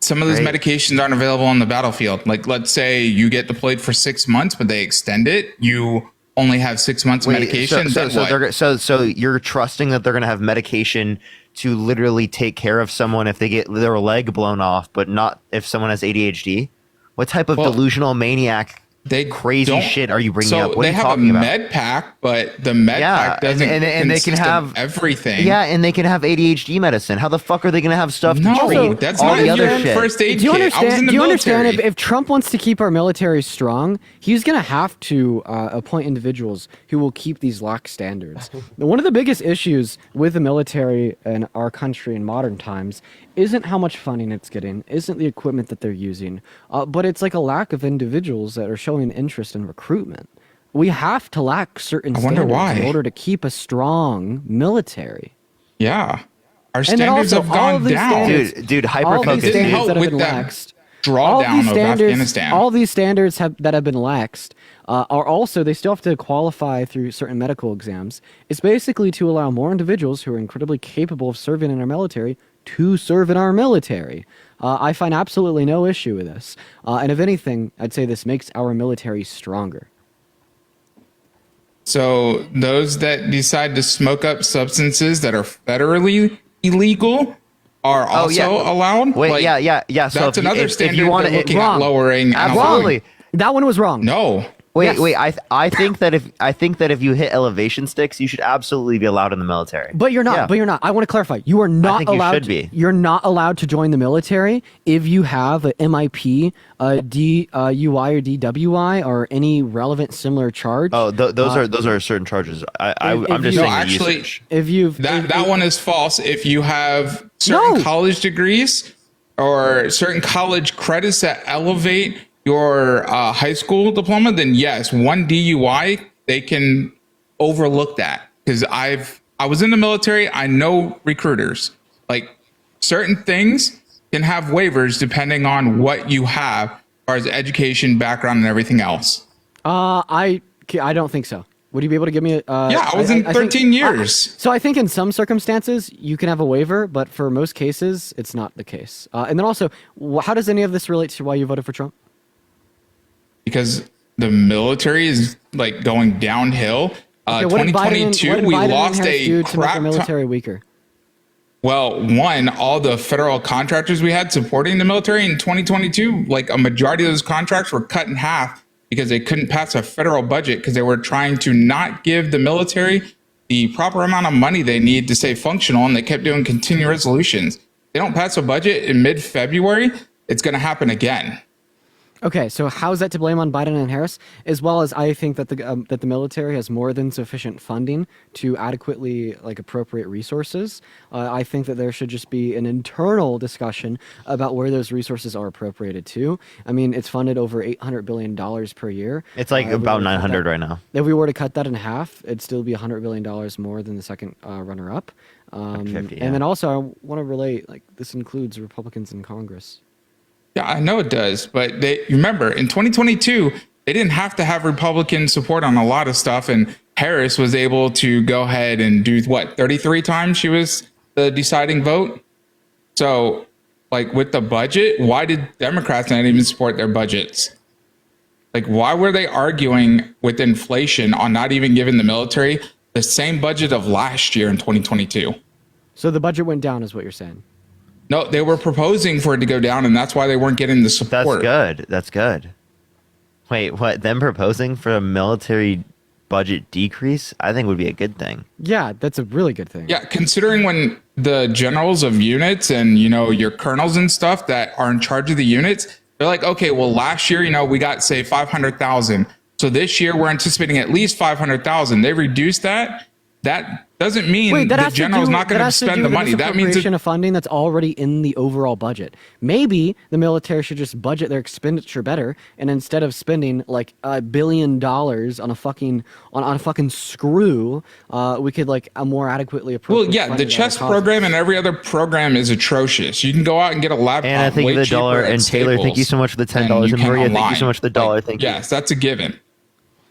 Speaker 8: some of those medications aren't available on the battlefield. Like, let's say you get deployed for 6 months, but they extend it. You only have 6 months of medication.
Speaker 3: So you're trusting that they're going to have medication to literally take care of someone if they get their leg blown off, but not if someone has ADHD? What type of delusional maniac? Crazy shit are you bringing up? What are you talking about?
Speaker 8: They have a med pack, but the med pack doesn't
Speaker 3: and they can have
Speaker 8: everything.
Speaker 3: Yeah, and they can have ADHD medicine. How the fuck are they going to have stuff to treat
Speaker 8: that's
Speaker 3: all
Speaker 8: not
Speaker 3: the other
Speaker 8: even
Speaker 3: shit?
Speaker 8: first aid
Speaker 2: Do you
Speaker 8: kit.
Speaker 2: understand?
Speaker 8: I was in the
Speaker 2: do you
Speaker 8: military.
Speaker 2: understand if Trump wants to keep our military strong, he's going to have to appoint individuals who will keep these lax standards. One of the biggest issues with the military in our country in modern times isn't how much funding it's getting, isn't the equipment that they're using, but it's like a lack of individuals that are showing interest in recruitment. We have to lack certain standards in order to keep a strong military.
Speaker 8: Yeah. Our standards have gone down.
Speaker 3: Dude, hyper-focus.
Speaker 2: That have been laxed
Speaker 8: drawdown of Afghanistan.
Speaker 2: All these standards that have been laxed are also, they still have to qualify through certain medical exams. It's basically to allow more individuals who are incredibly capable of serving in our military to serve in our military. I find absolutely no issue with this. And if anything, I'd say this makes our military stronger.
Speaker 8: So those that decide to smoke up substances that are federally illegal are also allowed?
Speaker 3: Wait, yeah. So
Speaker 8: that's another standard
Speaker 3: you want
Speaker 8: they're looking
Speaker 2: wrong.
Speaker 8: at lowering.
Speaker 3: Absolutely.
Speaker 2: That one was wrong.
Speaker 8: No.
Speaker 3: Wait. I think that if you hit elevation sticks, you should absolutely be allowed in the military.
Speaker 2: But you're not.
Speaker 3: Yeah.
Speaker 2: But you're not. I want to clarify. You are not
Speaker 3: think you
Speaker 2: allowed.
Speaker 3: should be.
Speaker 2: You're not allowed to join the military if you have a MIP, a DUI or DWI, or any relevant similar charge.
Speaker 3: Oh, those are certain charges. I'm just saying
Speaker 8: actually,
Speaker 3: usage.
Speaker 2: If you've
Speaker 8: that one is false. If you have certain college degrees or certain college credits that elevate your high school diploma, then yes, one DUI, they can overlook that. Because I was in the military, I know recruiters. Like, certain things can have waivers depending on what you have as far as education, background, and everything else.
Speaker 2: I don't think so. Would you be able to give me a...
Speaker 8: yeah, I was in 13 years.
Speaker 2: So I think in some circumstances, you can have a waiver, but for most cases, it's not the case. And then also, how does any of this relate to why you voted for Trump?
Speaker 8: Because the military is like going downhill.
Speaker 2: Okay, what did
Speaker 8: 2022, we lost a
Speaker 2: to make the military weaker.
Speaker 8: Well, one, all the federal contractors we had supporting the military in 2022, like a majority of those contracts were cut in half because they couldn't pass a federal budget because they were trying to not give the military the proper amount of money they need to stay functional, and they kept doing continuing resolutions. They don't pass a budget in mid-February, it's going to happen again.
Speaker 2: Okay, so how is that to blame on Biden and Harris? As well as I think that the military has more than sufficient funding to adequately appropriate resources. I think that there should just be an internal discussion about where those resources are appropriated to. I mean, it's funded over $800 billion per year.
Speaker 3: It's like about 900 right now.
Speaker 2: If we were to cut that in half, it'd still be $100 billion more than the second runner-up.
Speaker 3: 50, yeah.
Speaker 2: And then also, I want to relate, this includes Republicans in Congress.
Speaker 8: Yeah, I know it does, but remember in 2022 they didn't have to have Republican support on a lot of stuff, and Harris was able to go ahead and do 33 times she was the deciding vote. So, with the budget, why did Democrats not even support their budgets? Why were they arguing with inflation on not even giving the military the same budget of last year in 2022?
Speaker 2: So the budget went down, is what you're saying?
Speaker 8: No, they were proposing for it to go down, and that's why they weren't getting the support.
Speaker 3: That's good. Wait, what? Them proposing for a military budget decrease, I think would be a good thing.
Speaker 2: Yeah, that's a really good thing.
Speaker 8: Yeah, considering when the generals of units and, your colonels and stuff that are in charge of the units, they're like, okay, well, last year, we got, say, 500,000. So this year, we're anticipating at least 500,000. They reduced that. That doesn't mean the general's not going to spend the money. That means
Speaker 2: a funding that's already in the overall budget. Maybe the military should just budget their expenditure better, and instead of spending $1 billion on a fucking screw, we could a more adequately appropriate.
Speaker 8: Well, yeah, the chess program and every other program is atrocious. You can go out and get a laptop.
Speaker 3: And I think the dollar. And Taylor, thank you so much for the $10. And Maria, thank you so much for the dollar. Thank you.
Speaker 8: Yes, that's a given.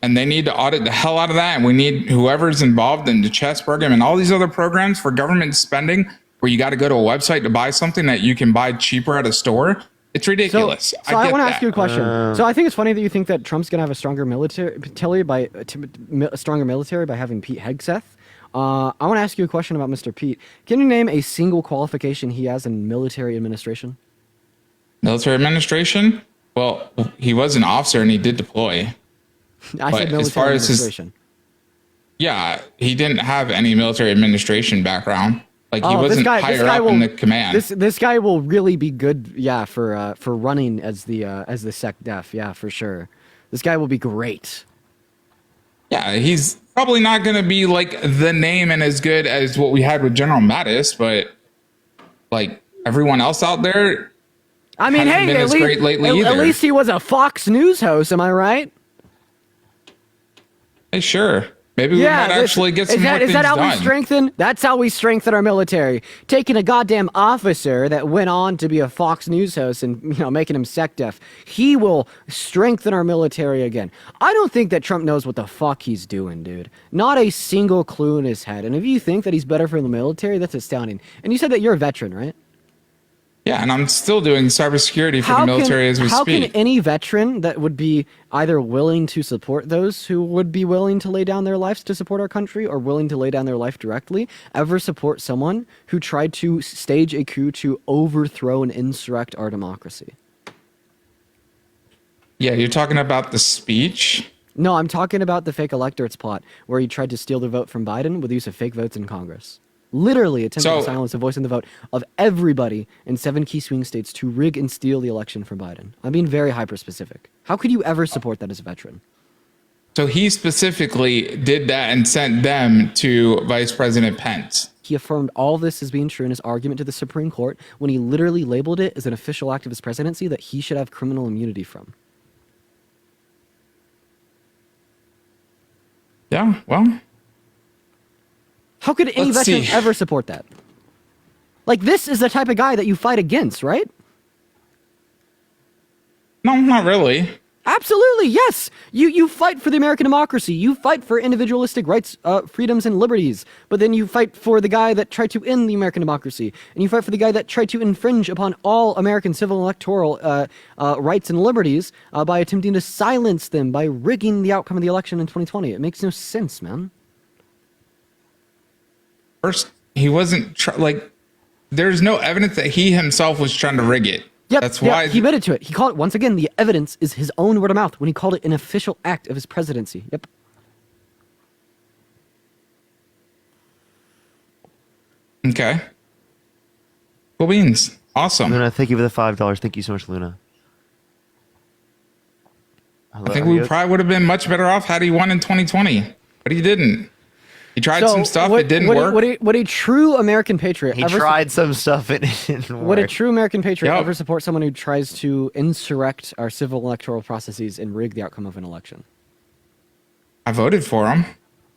Speaker 8: And they need to audit the hell out of that. And we need whoever's involved in the chess program and all these other programs for government spending where you got to go to a website to buy something that you can buy cheaper at a store. It's ridiculous.
Speaker 2: So I want to ask you a question. So I think it's funny that you think that Trump's going to have a stronger military by having Pete Hegseth. I want to ask you a question about Mr. Pete. Can you name a single qualification he has in military administration?
Speaker 8: Military administration? Well, he was an officer and he did deploy.
Speaker 2: I said military administration.
Speaker 8: He didn't have any military administration background. He wasn't higher up in the command.
Speaker 2: This guy will really be good, for running as the Sec Def, for sure. This guy will be great.
Speaker 8: Yeah, he's probably not going to be the name and as good as what we had with General Mattis, but everyone else out there.
Speaker 2: I mean, hey, at least he was a Fox News host. Am I right?
Speaker 8: Hey, sure. Maybe we might actually get some more things
Speaker 2: Is that how
Speaker 8: done.
Speaker 2: we strengthen? That's how we strengthen our military. Taking a goddamn officer that went on to be a Fox News host and making him sec def. He will strengthen our military again. I don't think that Trump knows what the fuck he's doing, dude. Not a single clue in his head. And if you think that he's better for the military, that's astounding. And you said that you're a veteran, right?
Speaker 8: Yeah, and I'm still doing cybersecurity for the military as we
Speaker 2: how
Speaker 8: speak.
Speaker 2: can any veteran that would be either willing to support those who would be willing to lay down their lives to support our country or willing to lay down their life directly ever support someone who tried to stage a coup to overthrow and insurrect our democracy?
Speaker 8: Yeah, you're talking about the speech?
Speaker 2: No, I'm talking about the fake electorates plot where he tried to steal the vote from Biden with the use of fake votes in Congress. Literally attempting to silence the voice and the vote of everybody in 7 key swing states to rig and steal the election for Biden. I'm being very hyper-specific. How could you ever support that as a veteran?
Speaker 8: So he specifically did that and sent them to Vice President Pence.
Speaker 2: He affirmed all this as being true in his argument to the Supreme Court when he literally labeled it as an official act of his presidency that he should have criminal immunity from.
Speaker 8: Yeah, well...
Speaker 2: How could any veteran ever support that? Like, this is the type of guy that you fight against, right?
Speaker 8: No, not really.
Speaker 2: Absolutely, yes. You fight for the American democracy. You fight for individualistic rights, freedoms, and liberties. But then you fight for the guy that tried to end the American democracy. And you fight for the guy that tried to infringe upon all American civil and electoral rights and liberties by attempting to silence them by rigging the outcome of the election in 2020. It makes no sense, man.
Speaker 8: First, he wasn't there's no evidence that he himself was trying to rig it.
Speaker 2: Yep,
Speaker 8: that's why
Speaker 2: he admitted to it. He called it, once again, the evidence is his own word of mouth when he called it an official act of his presidency. Yep.
Speaker 8: Okay. Cool beans. Awesome.
Speaker 3: Luna, thank you for the $5. Thank you so much, Luna.
Speaker 8: I think we probably would have been much better off had he won in 2020, but he didn't. He tried some stuff, it didn't work.
Speaker 2: Would a true American patriot
Speaker 3: He tried some stuff, it didn't work.
Speaker 2: Would a true American patriot ever support someone who tries to insurrect our civil electoral processes and rig the outcome of an election?
Speaker 8: I voted for him.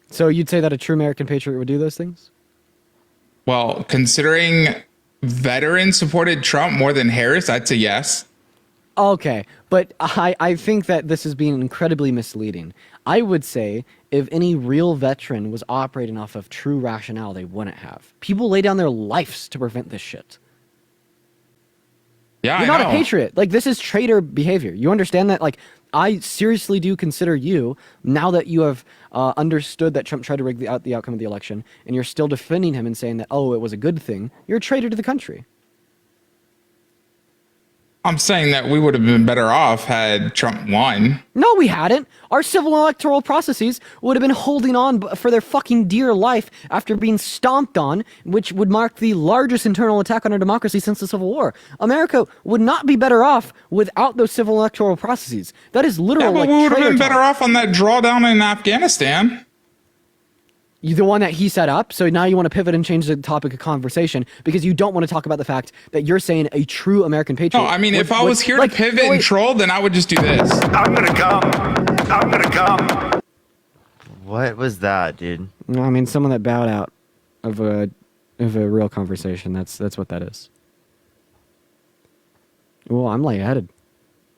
Speaker 2: So you'd say that a true American patriot would do those things?
Speaker 8: Well, considering veterans supported Trump more than Harris, I'd say yes.
Speaker 2: Okay, but I think that this is being incredibly misleading. I would say if any real veteran was operating off of true rationale, they wouldn't have. People lay down their lives to prevent this shit.
Speaker 8: Yeah,
Speaker 2: You're not a patriot. Like, this is traitor behavior. You understand that? Like, I seriously do consider you, now that you have understood that Trump tried to rig the outcome of the election, and you're still defending him and saying that, oh, it was a good thing, you're a traitor to the country.
Speaker 8: I'm saying that we would have been better off had Trump won.
Speaker 2: No, we hadn't. Our civil and electoral processes would have been holding on for their fucking dear life after being stomped on, which would mark the largest internal attack on our democracy since the Civil War. America would not be better off without those civil and electoral processes. That is literally
Speaker 8: but we would have been better off on that drawdown in Afghanistan.
Speaker 2: You the one that he set up, so now you want to pivot and change the topic of conversation because you don't want to talk about the fact that you're saying a true American patriot.
Speaker 8: No, I mean, if I was here to pivot and troll, then I would just do this.
Speaker 21: I'm gonna come.
Speaker 3: What was that, dude?
Speaker 2: No, I mean someone that bowed out of a real conversation. That's what that is. Well, I'm lightheaded.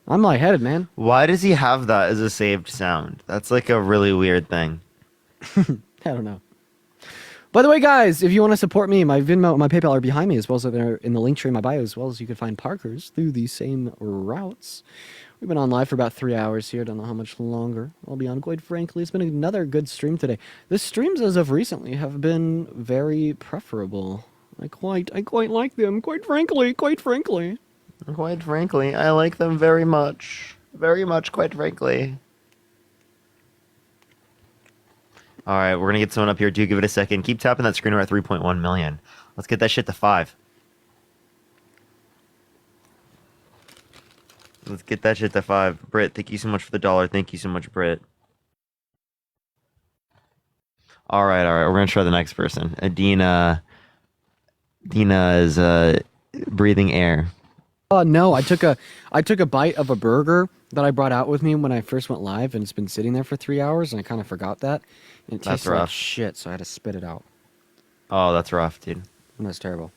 Speaker 2: I'm lightheaded, man.
Speaker 3: Why does he have that as a saved sound? That's like a really weird thing.
Speaker 2: I don't know. By the way, guys, if you want to support me, my Venmo and my PayPal are behind me, as well as they're in the link tree in my bio, as well as you can find Parker's through the same routes. We've been on live for about 3 hours here. Don't know how much longer I'll be on. Quite frankly, it's been another good stream today. The streams, as of recently, have been very preferable. I quite like them. Quite frankly.
Speaker 3: Quite frankly, I like them very much. Very much, quite frankly. All right, we're going to get someone up here. Do give it a second. Keep tapping that screen. We're at 3.1 million. Let's get that shit to 5. Let's get that shit to 5. Britt, thank you so much for the $1. Thank you so much, Britt. All right. We're going to try the next person. Dina is breathing air.
Speaker 2: No, I took a bite of a burger that I brought out with me when I first went live, and it's been sitting there for 3 hours, and I kind of forgot that. And it
Speaker 3: That's
Speaker 2: tastes like
Speaker 3: rough.
Speaker 2: shit, so I had to spit it out.
Speaker 3: Oh, that's rough, dude.
Speaker 2: That's terrible.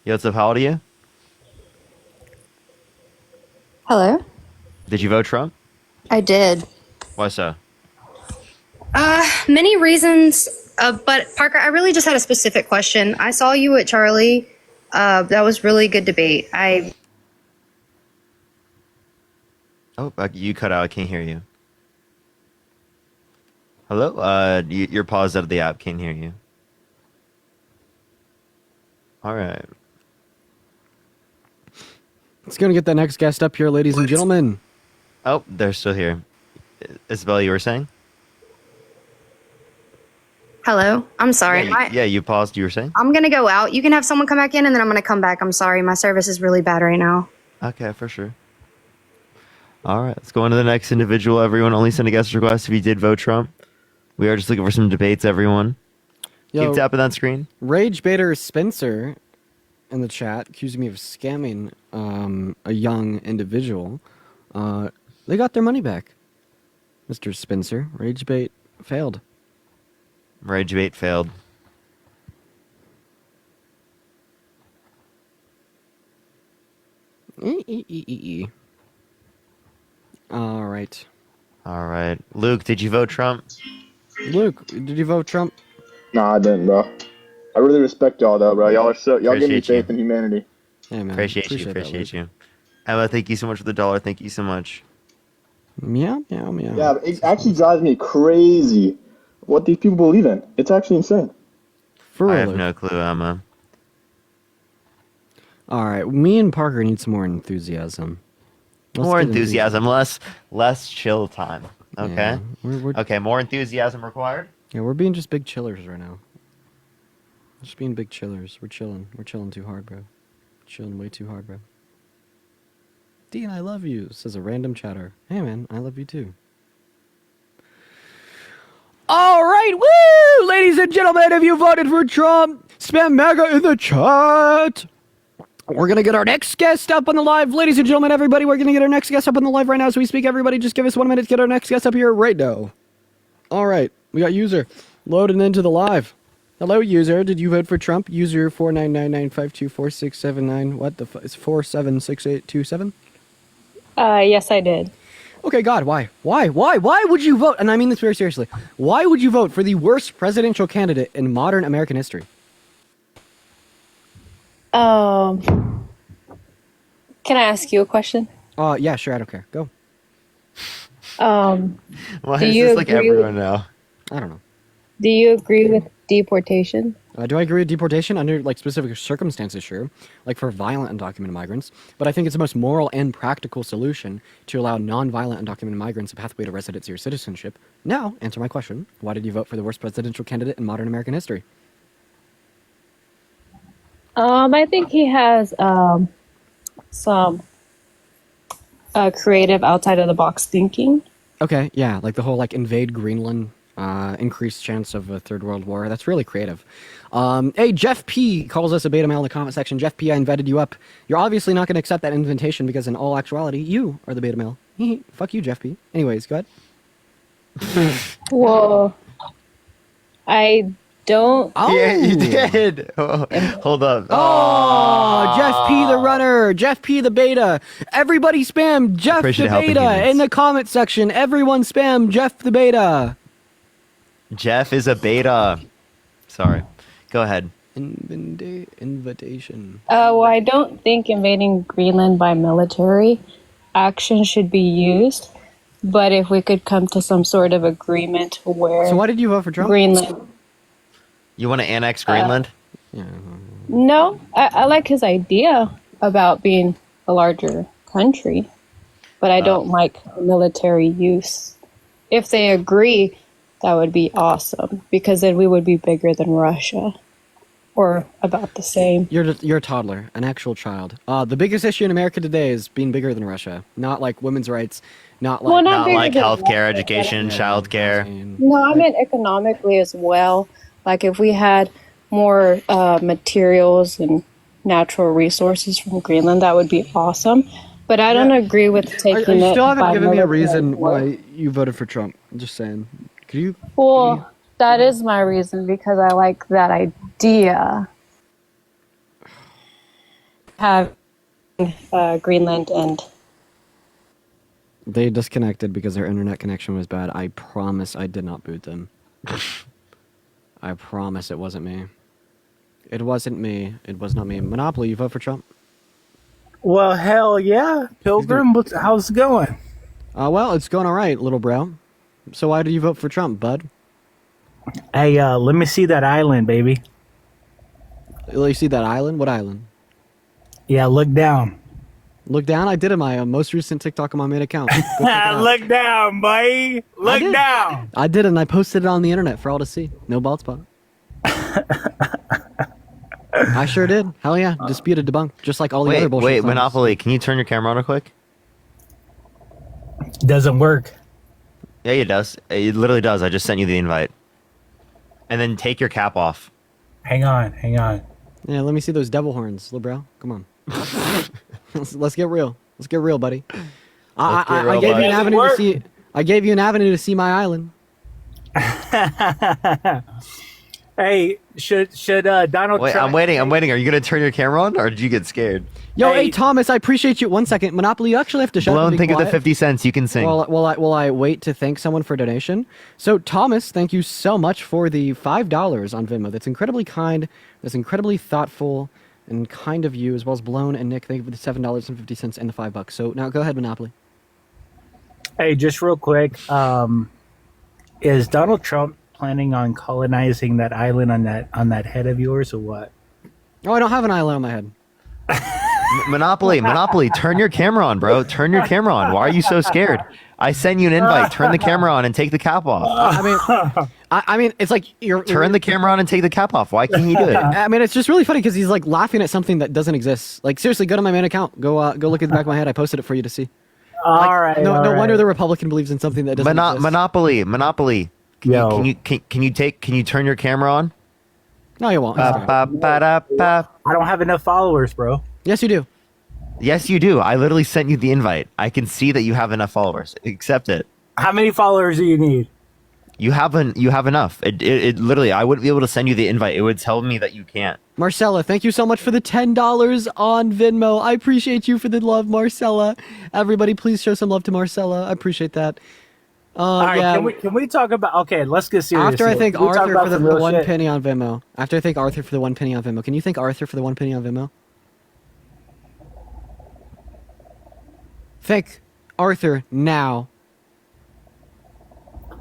Speaker 3: Yo, what's up? How old are you?
Speaker 1: Hello?
Speaker 3: Did you vote Trump?
Speaker 1: I did.
Speaker 3: Why so?
Speaker 1: Many reasons, but Parker, I really just had a specific question. I saw you at Charlie. That was really good debate.
Speaker 3: Oh, you cut out. I can't hear you. Hello? You're paused out of the app. Can't hear you. All right.
Speaker 2: Let's go and get that next guest up here, ladies and gentlemen.
Speaker 3: Oh, they're still here. Isabel, you were saying?
Speaker 1: Hello? I'm sorry.
Speaker 3: Yeah, you paused. You were saying?
Speaker 1: I'm going to go out. You can have someone come back in, and then I'm going to come back. I'm sorry. My service is really bad right now.
Speaker 3: Okay, for sure. All right, let's go on to the next individual. Everyone, only send a guest request if you did vote Trump. We are just looking for some debates, everyone. Keep tapping that screen.
Speaker 2: Rage Baiter Spencer in the chat accusing me of scamming a young individual. They got their money back. Mr. Spencer, Rage Bait failed.
Speaker 3: Rage Bait failed.
Speaker 2: All right.
Speaker 3: All right. Luke, did you vote Trump?
Speaker 2: Luke, did you vote Trump?
Speaker 10: Nah, I didn't, bro. I really respect y'all, though, bro. Y'all give me
Speaker 3: Appreciate
Speaker 10: faith
Speaker 3: you.
Speaker 10: in humanity.
Speaker 2: Yeah, man.
Speaker 3: Appreciate you. Emma, thank you so much for the $1. Thank you so much.
Speaker 2: Meow, meow, meow.
Speaker 10: Yeah, it actually drives me crazy what these people believe in. It's actually insane.
Speaker 2: For
Speaker 3: I
Speaker 2: real,
Speaker 3: have
Speaker 2: Luke.
Speaker 3: no clue, Emma.
Speaker 2: All right, me and Parker need some more enthusiasm.
Speaker 3: More enthusiasm, less chill time. Okay.
Speaker 2: Yeah, we're
Speaker 3: okay. More enthusiasm required.
Speaker 2: Yeah, we're being just big chillers right now. Just being big chillers. We're chilling. We're chilling too hard, bro. Chilling way too hard, bro. Dean, I love you, says a random chatter. Hey, man, I love you too. All right, woo! Ladies and gentlemen, if you voted for Trump, spam MAGA in the chat. We're going to get our next guest up on the live. Ladies and gentlemen, everybody, we're going to get our next guest up on the live right now as we speak. Everybody, just give us 1 minute to get our next guest up here right now. All right, we got user loading into the live. Hello, user. Did you vote for Trump? User 49995246799. What the fuck? It's 476827?
Speaker 23: Yes, I did.
Speaker 2: Okay, God, why? Why would you vote? And I mean this very seriously. Why would you vote for the worst presidential candidate in modern American history?
Speaker 23: Can I ask you a question?
Speaker 2: Yeah, sure. I don't care. Go.
Speaker 23: Why
Speaker 3: is this like everyone now?
Speaker 2: I don't know.
Speaker 23: Do you agree with deportation?
Speaker 2: Do I agree with deportation under like specific circumstances? Sure, like for violent undocumented migrants. But I think it's the most moral and practical solution to allow non-violent undocumented migrants a pathway to residency or citizenship. Now, answer my question: why did you vote for the worst presidential candidate in modern American history?
Speaker 23: I think he has some creative outside of the box thinking.
Speaker 2: Okay, yeah, like the whole like invade Greenland, increased chance of a third world war. That's really creative. Hey, Jeff P calls us a beta male in the comment section. Jeff P, I invited you up. You're obviously not going to accept that invitation because in all actuality, you are the beta male. Fuck you, Jeff P. Anyways, go ahead.
Speaker 23: Well, I don't.
Speaker 2: Oh,
Speaker 3: yeah, you did. Hold up.
Speaker 2: Oh, Jeff P the runner, Jeff P the beta. Everybody spam Jeff the beta in the comment section. Everyone spam Jeff the beta.
Speaker 3: Jeff is a beta. Sorry. Go ahead.
Speaker 2: Invitation.
Speaker 23: Well, I don't think invading Greenland by military action should be used. But if we could come to some sort of agreement where.
Speaker 2: So why did you vote for Trump?
Speaker 23: Greenland.
Speaker 3: You want to annex Greenland?
Speaker 23: No, I like his idea about being a larger country, but I don't like military use. If they agree, that would be awesome because then we would be bigger than Russia, or about the same.
Speaker 2: You're a toddler, an actual child. The biggest issue in America today is being bigger than Russia. Not like women's rights, not like
Speaker 23: not
Speaker 3: like
Speaker 23: bigger than
Speaker 3: healthcare,
Speaker 23: Russia,
Speaker 3: education, childcare.
Speaker 23: No, I meant economically as well. Like if we had more materials and natural resources from Greenland, that would be awesome. But I don't agree with taking
Speaker 2: You
Speaker 23: it.
Speaker 2: still haven't
Speaker 23: by
Speaker 2: given me a
Speaker 23: military
Speaker 2: reason
Speaker 23: force.
Speaker 2: why you voted for Trump. I'm just saying. Could you?
Speaker 23: Well, that is my reason, because I like that idea. Have Greenland and
Speaker 2: They disconnected because their internet connection was bad. I promise I did not boot them. I promise it wasn't me. It wasn't me. It was not me. Monopoly, you vote for Trump?
Speaker 6: Well, hell yeah, Pilgrim. How's it going?
Speaker 2: Well, it's going all right, little bro. So why did you vote for Trump, bud?
Speaker 6: Hey, let me see that island, baby.
Speaker 2: You see that island? What island?
Speaker 6: Yeah, look down.
Speaker 2: Look down? I did in my most recent TikTok on my main account. Go check it out.
Speaker 6: Look down, boy. Look down.
Speaker 2: I did, and I posted it on the internet for all to see. No bald spot. I sure did. Hell yeah. Disputed, debunked. Just like all the other bullshit.
Speaker 3: Wait,
Speaker 2: songs.
Speaker 3: Monopoly, can you turn your camera on real quick?
Speaker 6: Doesn't work.
Speaker 3: Yeah, it does. It literally does. I just sent you the invite. And then take your cap off.
Speaker 6: Hang on.
Speaker 2: Yeah, let me see those devil horns, little bro. Come on. Let's get real. Let's get real, buddy. I gave you an avenue to see. I gave you an avenue to see my island.
Speaker 6: Hey, should Donald
Speaker 3: Wait,
Speaker 6: Trump...
Speaker 3: I'm waiting. Are you gonna turn your camera on, or did you get scared?
Speaker 2: Yo, hey Thomas, I appreciate you. 1 second, Monopoly. You actually have to shut up.
Speaker 3: Blown,
Speaker 2: and be
Speaker 3: think of the
Speaker 2: quiet
Speaker 3: 50 cents. You can sing.
Speaker 2: While I wait to thank someone for a donation. So Thomas, thank you so much for the $5 on Venmo. That's incredibly kind. That's incredibly thoughtful and kind of you, as well as Blown and Nick. Thank you for the $7.50 and the $5. So now go ahead, Monopoly.
Speaker 6: Hey, just real quick, is Donald Trump planning on colonizing that island on that head of yours, or what?
Speaker 2: Oh, I don't have an island on my head.
Speaker 3: Monopoly, turn your camera on, bro. Turn your camera on. Why are you so scared? I send you an invite. Turn the camera on and take the cap off.
Speaker 2: I mean, it's like you're
Speaker 3: turn the camera on and take the cap off. Why can't you do it?
Speaker 2: I mean, it's just really funny because he's like laughing at something that doesn't exist. Like seriously, go to my main account. Go look at the back of my head. I posted it for you to see.
Speaker 6: All right.
Speaker 2: No wonder the Republican believes in something that doesn't exist.
Speaker 3: Monopoly. Can you turn your camera on?
Speaker 2: No, you won't.
Speaker 6: I don't have enough followers, bro.
Speaker 2: Yes, you do.
Speaker 3: Yes, you do. I literally sent you the invite. I can see that you have enough followers. Accept it.
Speaker 6: How many followers do you need?
Speaker 3: You have enough. It literally, I wouldn't be able to send you the invite. It would tell me that you can't.
Speaker 2: Marcella, thank you so much for the $10 on Venmo. I appreciate you for the love, Marcella. Everybody, please show some love to Marcella. I appreciate that.
Speaker 6: All right,
Speaker 2: yeah.
Speaker 6: can we talk about? Okay, let's get serious.
Speaker 2: After I
Speaker 6: here.
Speaker 2: thank
Speaker 6: Can we talk
Speaker 2: Arthur
Speaker 6: about
Speaker 2: for the
Speaker 6: some real
Speaker 2: one
Speaker 6: shit?
Speaker 2: penny on Venmo. After I thank Arthur for the 1 penny on Venmo, can you thank Arthur for the 1 penny on Venmo? Thank Arthur now.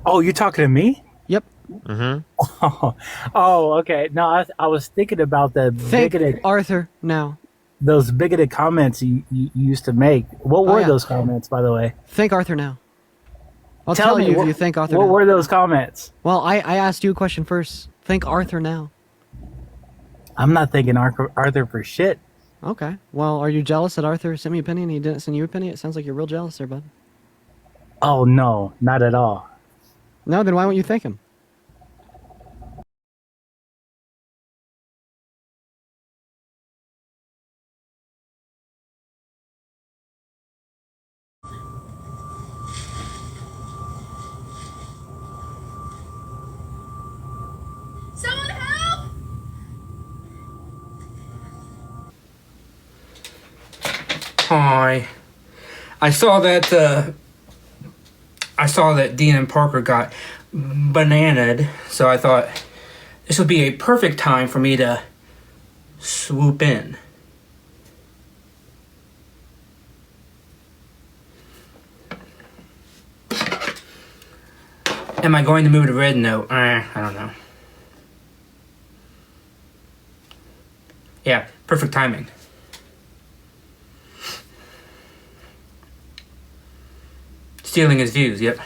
Speaker 6: Oh, you talking to me?
Speaker 2: Yep.
Speaker 3: Mm-hmm.
Speaker 6: Oh, okay. No, I was thinking about the
Speaker 2: Thank
Speaker 6: bigoted
Speaker 2: Arthur now.
Speaker 6: Those bigoted comments you used to make. What were those comments, by the way?
Speaker 2: Thank Arthur now. I'll
Speaker 6: Tell
Speaker 2: tell
Speaker 6: me,
Speaker 2: you if you thank Arthur
Speaker 6: what
Speaker 2: now.
Speaker 6: were those comments?
Speaker 2: Well, I asked you a question first. Thank Arthur now.
Speaker 6: I'm not thanking Arthur for shit.
Speaker 2: Okay. Well, are you jealous that Arthur sent me a penny and he didn't send you a penny? It sounds like you're real jealous there, bud.
Speaker 6: Oh, no, not at all.
Speaker 2: No, then why won't you thank him?
Speaker 12: Someone help!
Speaker 17: Hi. I saw that Dean and Parker got bananaed, so I thought this would be a perfect time for me to swoop in. Am I going to move to red? No. I don't know. Yeah, perfect timing. Stealing his views, yep.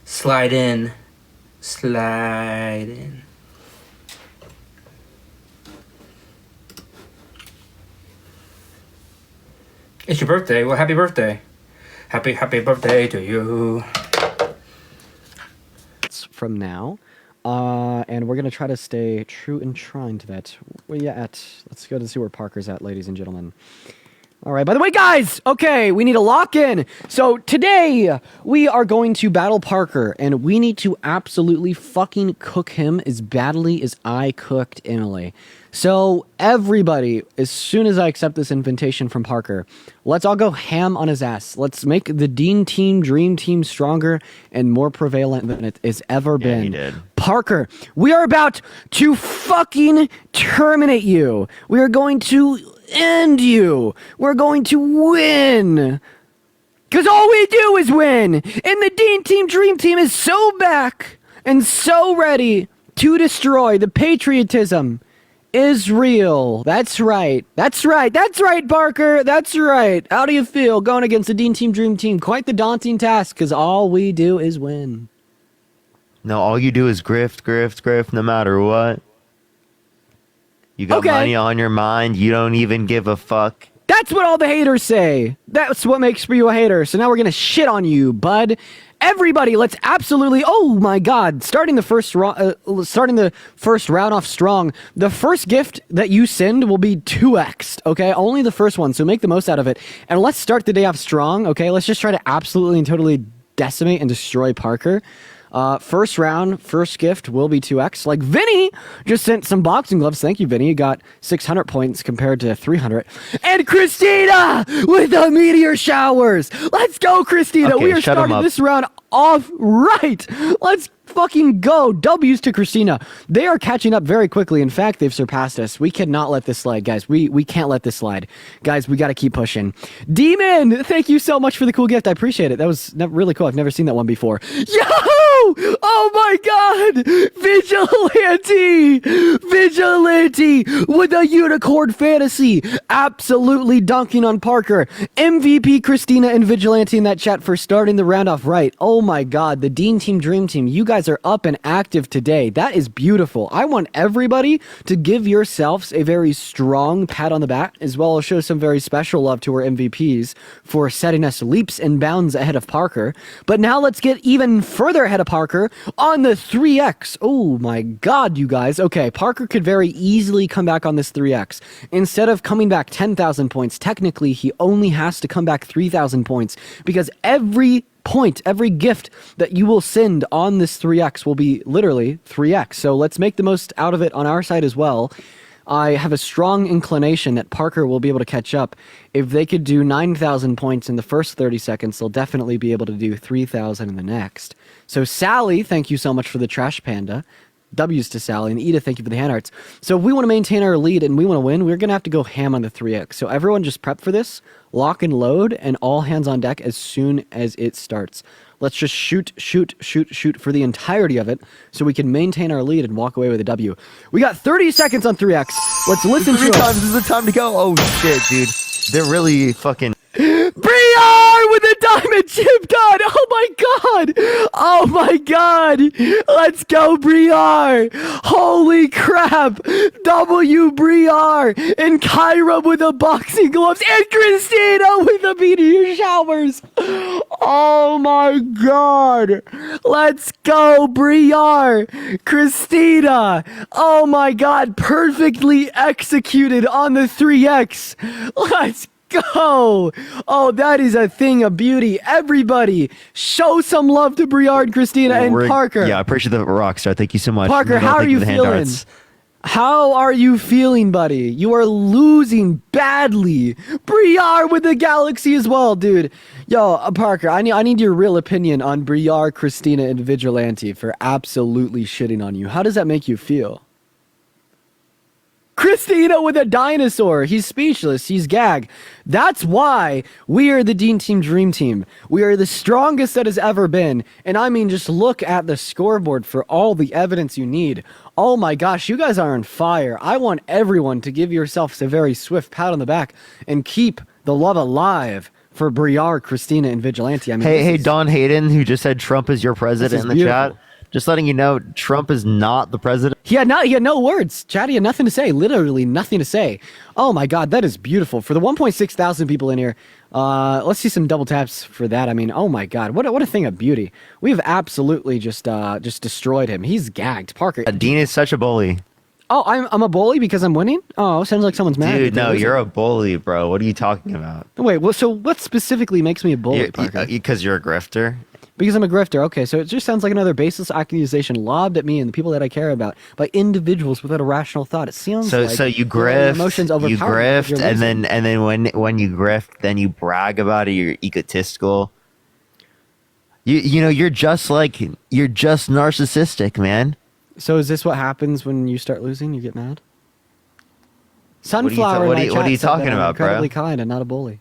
Speaker 17: Slide in. Slide in. It's your birthday. Well, happy birthday. Happy birthday to you.
Speaker 2: From now. And we're going to try to stay true and trine to that. Where you at? Let's go to see where Parker's at, ladies and gentlemen. All right, by the way, guys, okay, we need to lock in. So today we are going to battle Parker, and we need to absolutely fucking cook him as badly as I cooked Emily. So everybody, as soon as I accept this invitation from Parker, let's all go ham on his ass. Let's make the Dean Team Dream Team stronger and more prevalent than it has ever been.
Speaker 3: He did.
Speaker 2: Parker, we are about to fucking terminate you. We are going to end you. We're going to win. Because all we do is win. And the Dean Team Dream Team is so back and so ready to destroy the patriotism is real. That's right. That's right. That's right, Parker. That's right. How do you feel going against the Dean Team Dream Team? Quite the daunting task, because all we do is win.
Speaker 3: No, all you do is grift, no matter what. You got money on your mind. You don't even give a fuck.
Speaker 2: That's what all the haters say. That's what makes for you a hater. So now we're going to shit on you, bud. Everybody, let's absolutely... Oh, my God. Starting the first round off strong. The first gift that you send will be 2x'd, okay? Only the first one, so make the most out of it. And let's start the day off strong, okay? Let's just try to absolutely and totally decimate and destroy Parker. First round, first gift will be 2x. Like Vinny just sent some boxing gloves. Thank you, Vinny. You got 600 points compared to 300. And Christina with the meteor showers. Let's go, Christina.
Speaker 3: Okay,
Speaker 2: we are starting this round off right. Let's fucking go. W's to Christina. They are catching up very quickly. In fact, they've surpassed us. We cannot let this slide, guys. We can't let this slide. Guys, we got to keep pushing. Demon, thank you so much for the cool gift. I appreciate it. That was really cool. I've never seen that one before. Yahoo! Oh my God! Vigilante with a unicorn fantasy. Absolutely dunking on Parker. MVP Christina and Vigilante in that chat for starting the round off right. Oh my God, the Dean Team Dream Team. You guys are up and active today. That is beautiful. I want everybody to give yourselves a very strong pat on the back, as well as show some very special love to our MVPs for setting us leaps and bounds ahead of Parker. But now let's get even further ahead of Parker on the 3x. Oh my God, you guys. Okay, Parker could very easily come back on this 3x. Instead of coming back 10,000 points, technically he only has to come back 3,000 points, because every gift that you will send on this 3x will be literally 3x. So let's make the most out of it on our side as well. I have a strong inclination that Parker will be able to catch up. If they could do 9,000 points in the first 30 seconds, they'll definitely be able to do 3,000 in the next. So Sally, thank you so much for the trash panda. W's to Sally. And Ida, thank you for the hand arts. So if we want to maintain our lead and we want to win, we're going to have to go ham on the 3x. So everyone just prep for this, lock and load, and all hands on deck as soon as it starts. Let's just shoot for the entirety of it so we can maintain our lead and walk away with a W. We got 30 seconds on 3x. Let's listen to it.
Speaker 3: This is the time to go. Oh, shit, dude. They're really fucking...
Speaker 2: Briar with a diamond chip gun! Oh my God! Oh my God! Let's go, Briar! Holy crap! W Briar! And Kyra with the boxing gloves! And Christina with the meteor showers! Oh my God! Let's go, Briar! Christina! Oh my God! Perfectly executed on the 3x! Let's go! Oh, that is a thing of beauty. Everybody, show some love to Briard, Christina, and Parker.
Speaker 3: Yeah, I appreciate the rockstar. Thank you so much.
Speaker 2: Parker, how are you feeling? How are you feeling, buddy? You are losing badly. Briard with the galaxy as well, dude. Yo, Parker, I need your real opinion on Briard, Christina, and Vigilante for absolutely shitting on you. How does that make you feel? Christina with a dinosaur. He's speechless. He's gag. That's why we are the Dean Team Dream Team. We are the strongest that has ever been. And I mean, just look at the scoreboard for all the evidence you need. Oh my gosh, you guys are on fire. I want everyone to give yourselves a very swift pat on the back and keep the love alive for Briard, Christina, and Vigilante. I mean,
Speaker 3: hey, Don Hayden, who just said Trump is your president in the chat. Just letting you know, Trump is not the president.
Speaker 2: He had no words. Chad, he had nothing to say. Literally nothing to say. Oh my God, that is beautiful. For the 1.6 thousand people in here, let's see some double taps for that. I mean, oh my God, what a thing of beauty. We've absolutely just destroyed him. He's gagged. Parker.
Speaker 3: Dean is such a bully.
Speaker 2: Oh, I'm a bully because I'm winning? Oh, sounds like someone's mad.
Speaker 3: Dude, no, you're a bully, bro. What are you talking about?
Speaker 2: Wait, well, so what specifically makes me a bully, Parker?
Speaker 3: Because you're a grifter.
Speaker 2: Because I'm a grifter. Okay, so it just sounds like another baseless accusation lobbed at me and the people that I care about by individuals without a rational thought. It sounds like
Speaker 3: so you grift,
Speaker 2: emotions
Speaker 3: you
Speaker 2: overpower
Speaker 3: grift, and then when you grift, then you brag about it. You're egotistical. You know you're just narcissistic, man.
Speaker 2: So is this what happens when you start losing? You get mad? Sunflower.
Speaker 3: What are you talking about, bro?
Speaker 2: Incredibly kind and not a bully.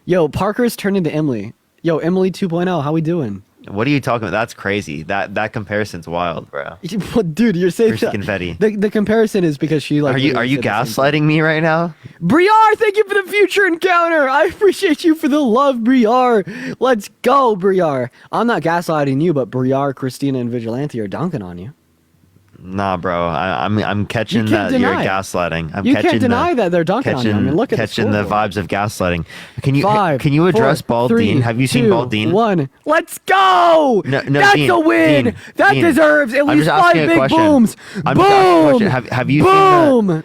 Speaker 2: Yo, Parker's turned into Emily. Yo, Emily 2.0, how we doing?
Speaker 3: What are you talking about? That's crazy. That comparison's wild, bro.
Speaker 2: Dude, you're saying
Speaker 3: confetti.
Speaker 2: The comparison is because she like.
Speaker 3: Are you gaslighting me right now?
Speaker 2: Briar, thank you for the future encounter. I appreciate you for the love, Briar. Let's go, Briar. I'm not gaslighting you, but Briar, Christina, and Vigilante are dunking on you.
Speaker 3: Nah, bro. I'm catching that you're gaslighting.
Speaker 2: You can't deny that they're dunking on you. I mean, look at
Speaker 3: catching the vibes of gaslighting. Can you address
Speaker 2: 4,
Speaker 3: Baldine? Have you seen
Speaker 2: 2,
Speaker 3: Baldine?
Speaker 2: 1. Let's go.
Speaker 3: No,
Speaker 2: that's
Speaker 3: Dean,
Speaker 2: a win.
Speaker 3: Dean,
Speaker 2: that
Speaker 3: Dean,
Speaker 2: deserves at least 5 big booms.
Speaker 3: I'm
Speaker 2: Boom.
Speaker 3: just asking a question. Have you
Speaker 2: Boom.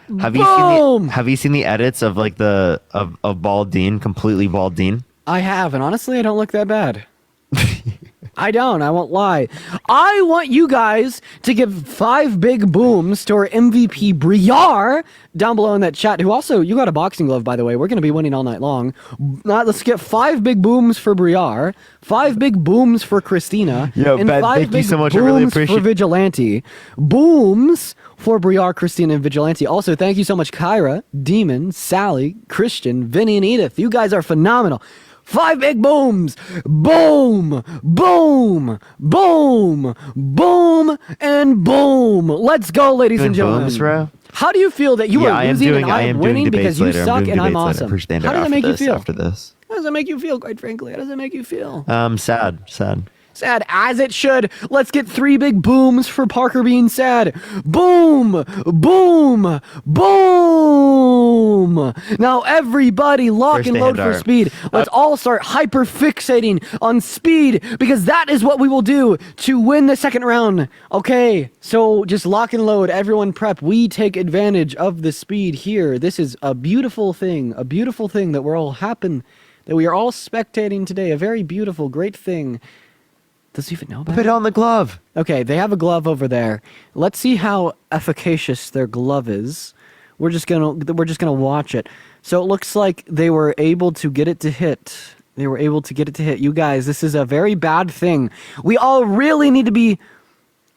Speaker 3: have you seen the edits of like of Baldine, completely Baldine?
Speaker 2: I have, and honestly, I don't look that bad. I don't. I won't lie. I want you guys to give 5 big booms to our MVP Briar down below in that chat. Who also, you got a boxing glove, by the way. We're going to be winning all night long. Let's get 5 big booms for Briar, 5 big booms for Christina, and 5
Speaker 3: thank
Speaker 2: big
Speaker 3: you so much.
Speaker 2: booms
Speaker 3: I really appreciate
Speaker 2: for Vigilante. Booms for Briar, Christina, and Vigilante. Also, thank you so much, Kyra, Demon, Sally, Christian, Vinny, and Edith. You guys are phenomenal. 5 big booms. Boom, boom, boom, boom, and boom. Let's go, ladies and gentlemen.
Speaker 3: Booms, bro?
Speaker 2: How do you feel that you are losing and I am winning because you
Speaker 3: later.
Speaker 2: suck and I'm awesome?
Speaker 3: How
Speaker 2: does that make you feel?
Speaker 3: After this.
Speaker 2: How does that make you feel, quite frankly? How does it make you feel?
Speaker 3: Sad.
Speaker 2: Sad as it should. Let's get 3 big booms for Parker being sad. Boom, boom, boom. Now everybody lock and load for speed. Let's all start hyper fixating on speed because that is what we will do to win the second round. Okay, so just lock and load. Everyone prep. We take advantage of the speed here. This is a beautiful thing that we are all spectating today. A very beautiful, great thing. Does he even know about it?
Speaker 3: Put on the glove.
Speaker 2: Okay, they have a glove over there. Let's see how efficacious their glove is. We're just gonna watch it. So it looks like they were able to get it to hit. You guys, this is a very bad thing. We all really need to be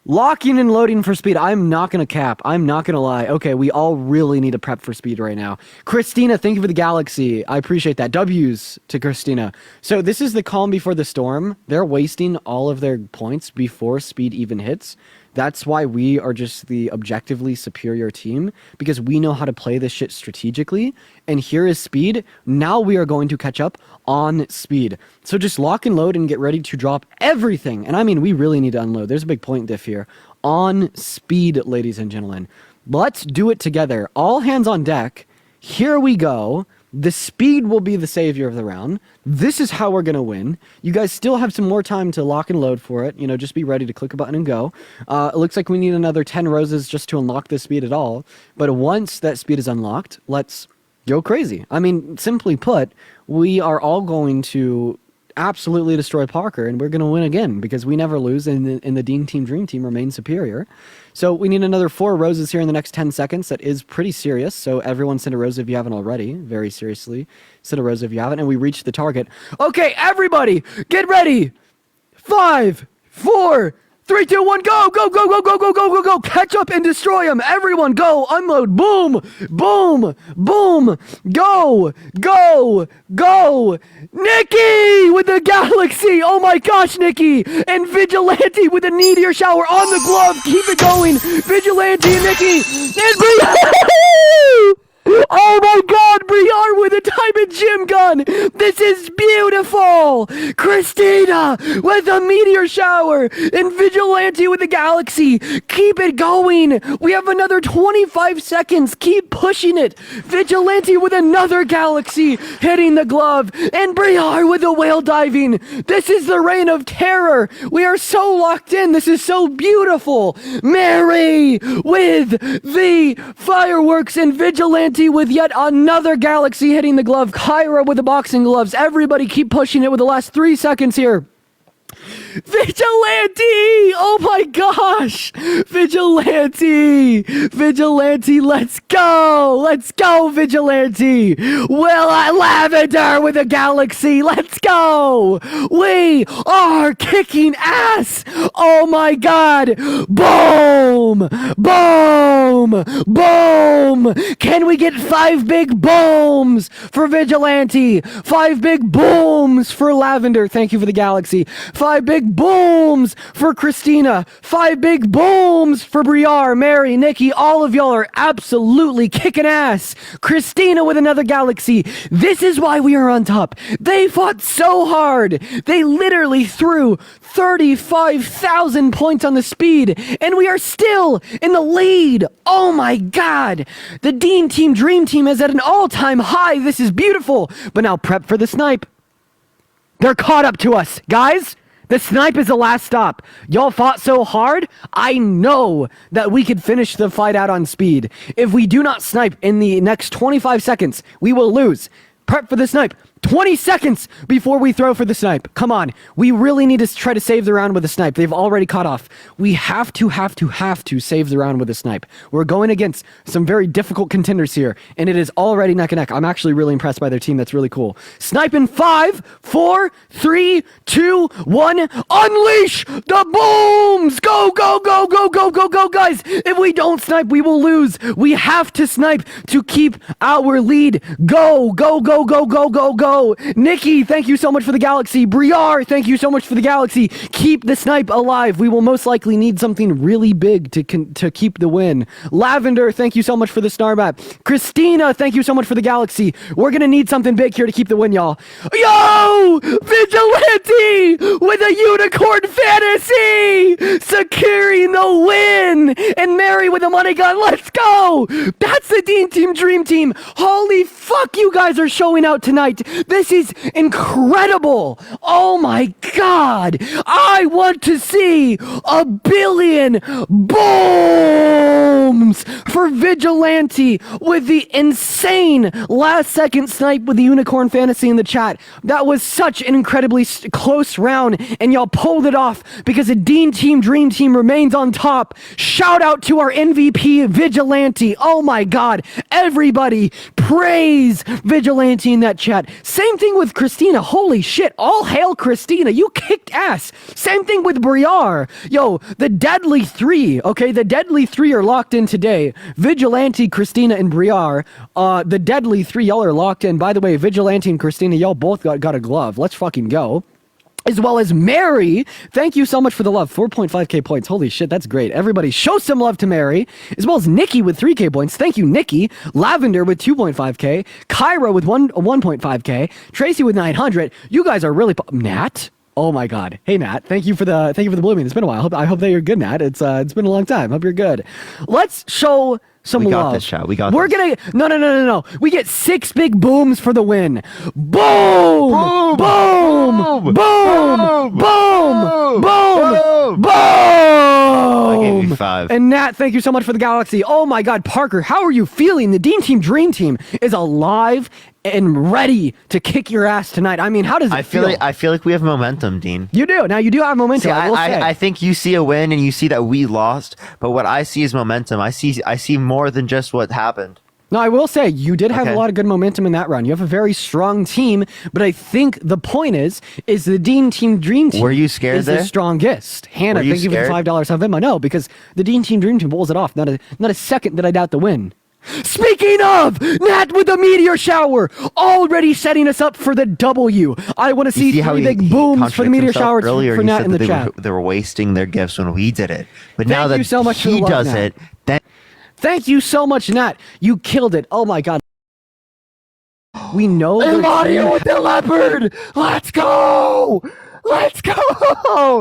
Speaker 2: locking and loading for speed. I'm not going to cap. I'm not going to lie. Okay, we all really need to prep for speed right now. Christina, thank you for the galaxy. I appreciate that. W's to Christina. So this is the calm before the storm. They're wasting all of their points before speed even hits. That's why we are just the objectively superior team, because we know how to play this shit strategically. And here is speed. Now we are going to catch up on speed. So just lock and load and get ready to drop everything. And I mean, we really need to unload. There's a big point diff here. On speed, ladies and gentlemen. Let's do it together. All hands on deck. Here we go. The speed will be the savior of the round. This is how we're going to win. You guys still have some more time to lock and load for it. You know, just be ready to click a button and go. It looks like we need another 10 roses just to unlock this speed at all. But once that speed is unlocked, let's go crazy. I mean, simply put, we are all going to absolutely destroy Parker, and we're going to win again because we never lose, and the Dean Team Dream Team remains superior. So we need another 4 roses here in the next 10 seconds. That is pretty serious. So everyone send a rose if you haven't already. Very seriously. Send a rose if you haven't. And we reach the target. Okay, everybody, get ready. 5, 4, 3, 2, 1, go, go, go, go, go, go, go, go, go. Catch up and destroy them. Everyone go, unload. Boom, boom, boom. Go, go, go. Nikki with the galaxy. Oh my gosh, Nikki. And Vigilante with the meteor shower on the glove. Keep it going. Vigilante and Nikki. And Briar. Oh my god, Briar. Briar with a diamond gym gun. This is beautiful. Christina with a meteor shower. And Vigilante with the galaxy. Keep it going. We have another 25 seconds. Keep pushing it. Vigilante with another galaxy hitting the glove. And Briar with the whale diving. This is the reign of terror. We are so locked in. This is so beautiful. Mary with the fireworks and Vigilante with yet another galaxy hitting the glove. Kyra with the boxing gloves. Everybody keep pushing it with the last 3 seconds here. Vigilante! Oh my gosh! Vigilante! Vigilante, let's go! Let's go, Vigilante! Will Lavender with a galaxy, let's go! We are kicking ass! Oh my god! Boom! Boom! Boom! Can we get 5 big booms for Vigilante? 5 big booms for Lavender. Thank you for the galaxy. 5 big booms for Christina. 5 big booms for Briar, Mary, Nikki. All of y'all are absolutely kicking ass. Christina with another galaxy. This is why we are on top. They fought so hard. They literally threw 35,000 points on the speed, and we are still in the lead. Oh my god. The Dean Team Dream Team is at an all-time high. This is beautiful. But now prep for the snipe. They're caught up to us. Guys, the snipe is the last stop. Y'all fought so hard, I know that we could finish the fight out on speed. If we do not snipe in the next 25 seconds, we will lose. Prep for the snipe. 20 seconds before we throw for the snipe. Come on. We really need to try to save the round with a snipe. They've already caught off. We have to save the round with a snipe. We're going against some very difficult contenders here, and it is already neck and neck. I'm actually really impressed by their team. That's really cool. Snipe in 5, 4, 3, 2, 1. Unleash the booms! Go, go, go, go, go, go, go, guys! If we don't snipe, we will lose. We have to snipe to keep our lead. Go, go, go, go, go, go, go. Nikki, thank you so much for the galaxy. Briar, thank you so much for the galaxy. Keep the snipe alive. We will most likely need something really big to keep the win. Lavender, thank you so much for the star map. Christina, thank you so much for the galaxy. We're gonna need something big here to keep the win, y'all. Yo! Vigilante with a unicorn fantasy! Securing the win! And Mary with a money gun, let's go! That's the Dean Team Dream Team. Holy fuck, you guys are showing out tonight. This is incredible. Oh my god. I want to see 1 billion booms for Vigilante with the insane last second snipe with the unicorn fantasy in the chat. That was such an incredibly close round, and y'all pulled it off because the Dean Team Dream Team remains on top. Shout out to our MVP Vigilante. Oh my god. Everybody praise Vigilante in that chat. Same thing with Christina. Holy shit. All hail Christina. You kicked ass. Same thing with Briar. Yo, the Deadly Three. Okay, the Deadly Three are locked in today. Vigilante, Christina, and Briar. The Deadly Three, y'all are locked in. By the way, Vigilante and Christina, y'all both got a glove. Let's fucking go. As well as Mary. Thank you so much for the love. 4.5k points. Holy shit, that's great. Everybody show some love to Mary. As well as Nikki with 3k points. Thank you, Nikki. Lavender with 2.5k. Kyra with 1.5k. Tracy with 900. You guys are really... Nat? Oh my god. Hey Nat, thank you for the blooming. It's been a while. I hope that you're good, Nat. It's been a long time. Hope you're good. Let's show some love. We got this, chat. We're gonna... No. We get 6 big booms for the win. Boom! Boom! Boom! Boom! Boom! Boom! Boom! Boom!
Speaker 3: I gave you 5.
Speaker 2: And Nat, thank you so much for the galaxy. Oh my god, Parker, how are you feeling? The Dean Team Dream Team is alive and ready to kick your ass tonight. I mean, how does it feel?
Speaker 3: I feel like we have momentum, Dean.
Speaker 2: You do. Now, you do have momentum.
Speaker 3: See, I think you see a win and you see that we lost, but what I see is momentum. I see more than just what happened.
Speaker 2: No, I will say, you did have a lot of good momentum in that round. You have a very strong team, but I think the point is the Dean Team Dream Team.
Speaker 3: Were you scared
Speaker 2: is
Speaker 3: there?
Speaker 2: The strongest. Hannah, thank you for the $5 on Venmo. No, because the Dean Team Dream Team pulls it off. Not a second did I doubt the win. Speaking of, Nat with the meteor shower, already setting us up for the W. I want to see 3 big booms for the meteor shower for Nat in the chat.
Speaker 3: They were wasting their gifts when we did it, but now that he does it, then
Speaker 2: thank you so much, Nat. You killed it. Oh my god. We know
Speaker 3: Eladia with the leopard. Let's go. Let's go!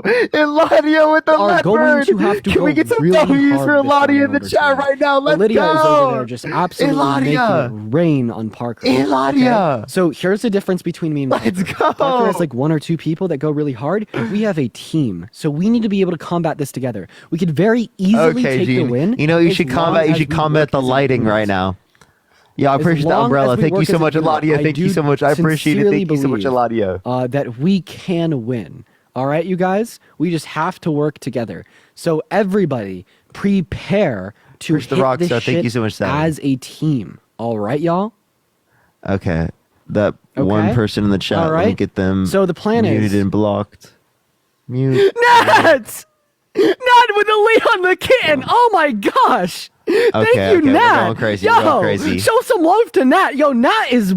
Speaker 3: Eladia with the
Speaker 2: are going
Speaker 3: leopard.
Speaker 2: to have to
Speaker 3: Can
Speaker 2: go
Speaker 3: we get some
Speaker 2: really
Speaker 3: W's
Speaker 2: hard
Speaker 3: for
Speaker 2: this one
Speaker 3: Eladia in
Speaker 2: in
Speaker 3: the
Speaker 2: order
Speaker 3: chat
Speaker 2: to
Speaker 3: right now? Let's
Speaker 2: Lydia
Speaker 3: go!
Speaker 2: is over there just absolutely
Speaker 3: Eladia.
Speaker 2: making it rain on Parker.
Speaker 3: Eladia.
Speaker 2: Okay? So here's the difference between me and Parker.
Speaker 3: Let's go.
Speaker 2: Parker has like 1 or 2 people that go really hard. We have a team, so we need to be able to combat this together. We could very easily take the win.
Speaker 3: You know, you
Speaker 2: as
Speaker 3: should
Speaker 2: long
Speaker 3: combat. You
Speaker 2: as
Speaker 3: should
Speaker 2: we
Speaker 3: combat
Speaker 2: work
Speaker 3: the
Speaker 2: as a
Speaker 3: lighting
Speaker 2: unit.
Speaker 3: right now. Yeah, I
Speaker 2: As
Speaker 3: appreciate the
Speaker 2: long
Speaker 3: umbrella.
Speaker 2: as we
Speaker 3: Thank you
Speaker 2: work
Speaker 3: so
Speaker 2: as a
Speaker 3: much,
Speaker 2: unit,
Speaker 3: Eladia.
Speaker 2: I
Speaker 3: Thank you
Speaker 2: do
Speaker 3: so much. I appreciate it.
Speaker 2: sincerely
Speaker 3: Thank you so much,
Speaker 2: believe,
Speaker 3: Eladia.
Speaker 2: that we can win. All right, you guys? We just have to work together. So everybody, prepare to
Speaker 3: Push the
Speaker 2: hit
Speaker 3: rock
Speaker 2: this
Speaker 3: star. Thank
Speaker 2: shit
Speaker 3: you so much, Sally.
Speaker 2: as a team. All right, y'all?
Speaker 3: Okay, that one person in the chat.
Speaker 2: All
Speaker 3: Let me
Speaker 2: right.
Speaker 3: get them.
Speaker 2: So the plan
Speaker 3: muted
Speaker 2: is-
Speaker 3: and blocked. Mute.
Speaker 2: Nat! Nat with the lead on the kitten! Oh my gosh! Thank
Speaker 3: Okay,
Speaker 2: you,
Speaker 3: okay, we're
Speaker 2: Nat!
Speaker 3: going crazy,
Speaker 2: Yo,
Speaker 3: we're going crazy.
Speaker 2: show some love to Nat! Yo, Nat is...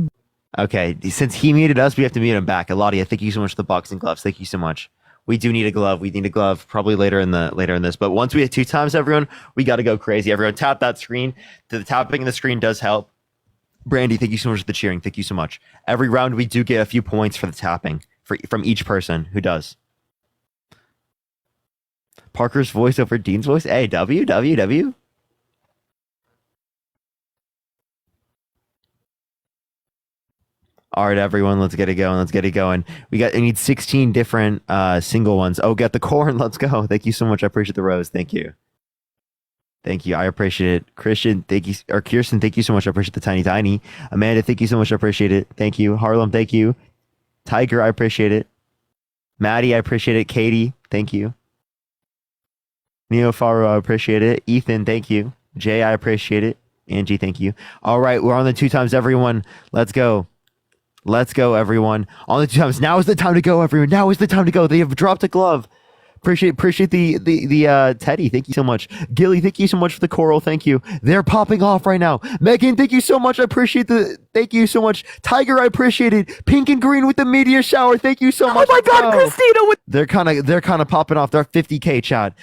Speaker 3: Okay, since he muted us, we have to mute him back. Eladia, thank you so much for the boxing gloves. Thank you so much. We do need a glove. We need a glove probably later in this. But once we hit 2 times, everyone, we got to go crazy. Everyone, tap that screen. The tapping of the screen does help. Brandy, thank you so much for the cheering. Thank you so much. Every round, we do get a few points for the tapping from each person who does. Parker's voice over Dean's voice. Hey, W. All right, everyone, let's get it going. We need 16 different single ones. Oh, get the corn. Let's go. Thank you so much. I appreciate the rose. Thank you. I appreciate it. Christian, thank you. Or Kirsten, thank you so much. I appreciate the tiny. Amanda, thank you so much. I appreciate it. Thank you. Harlem, thank you. Tiger, I appreciate it. Maddie, I appreciate it. Katie, thank you. Neo Faro, I appreciate it. Ethan, thank you. Jay, I appreciate it. Angie, thank you. All right, we're on the 2 times, everyone. Let's go. Let's go, everyone. On the 2 times. Now is the time to go, everyone. Now is the time to go. They have dropped a glove. Appreciate the Teddy. Thank you so much. Gilly, thank you so much for the coral. Thank you. They're popping off right now. Megan, thank you so much. I appreciate thank you so much. Tiger, I appreciate it. Pink and green with the meteor shower. Thank you so much.
Speaker 2: Oh my God, Christina with...
Speaker 3: They're kind of popping off. They're 50K, Chad.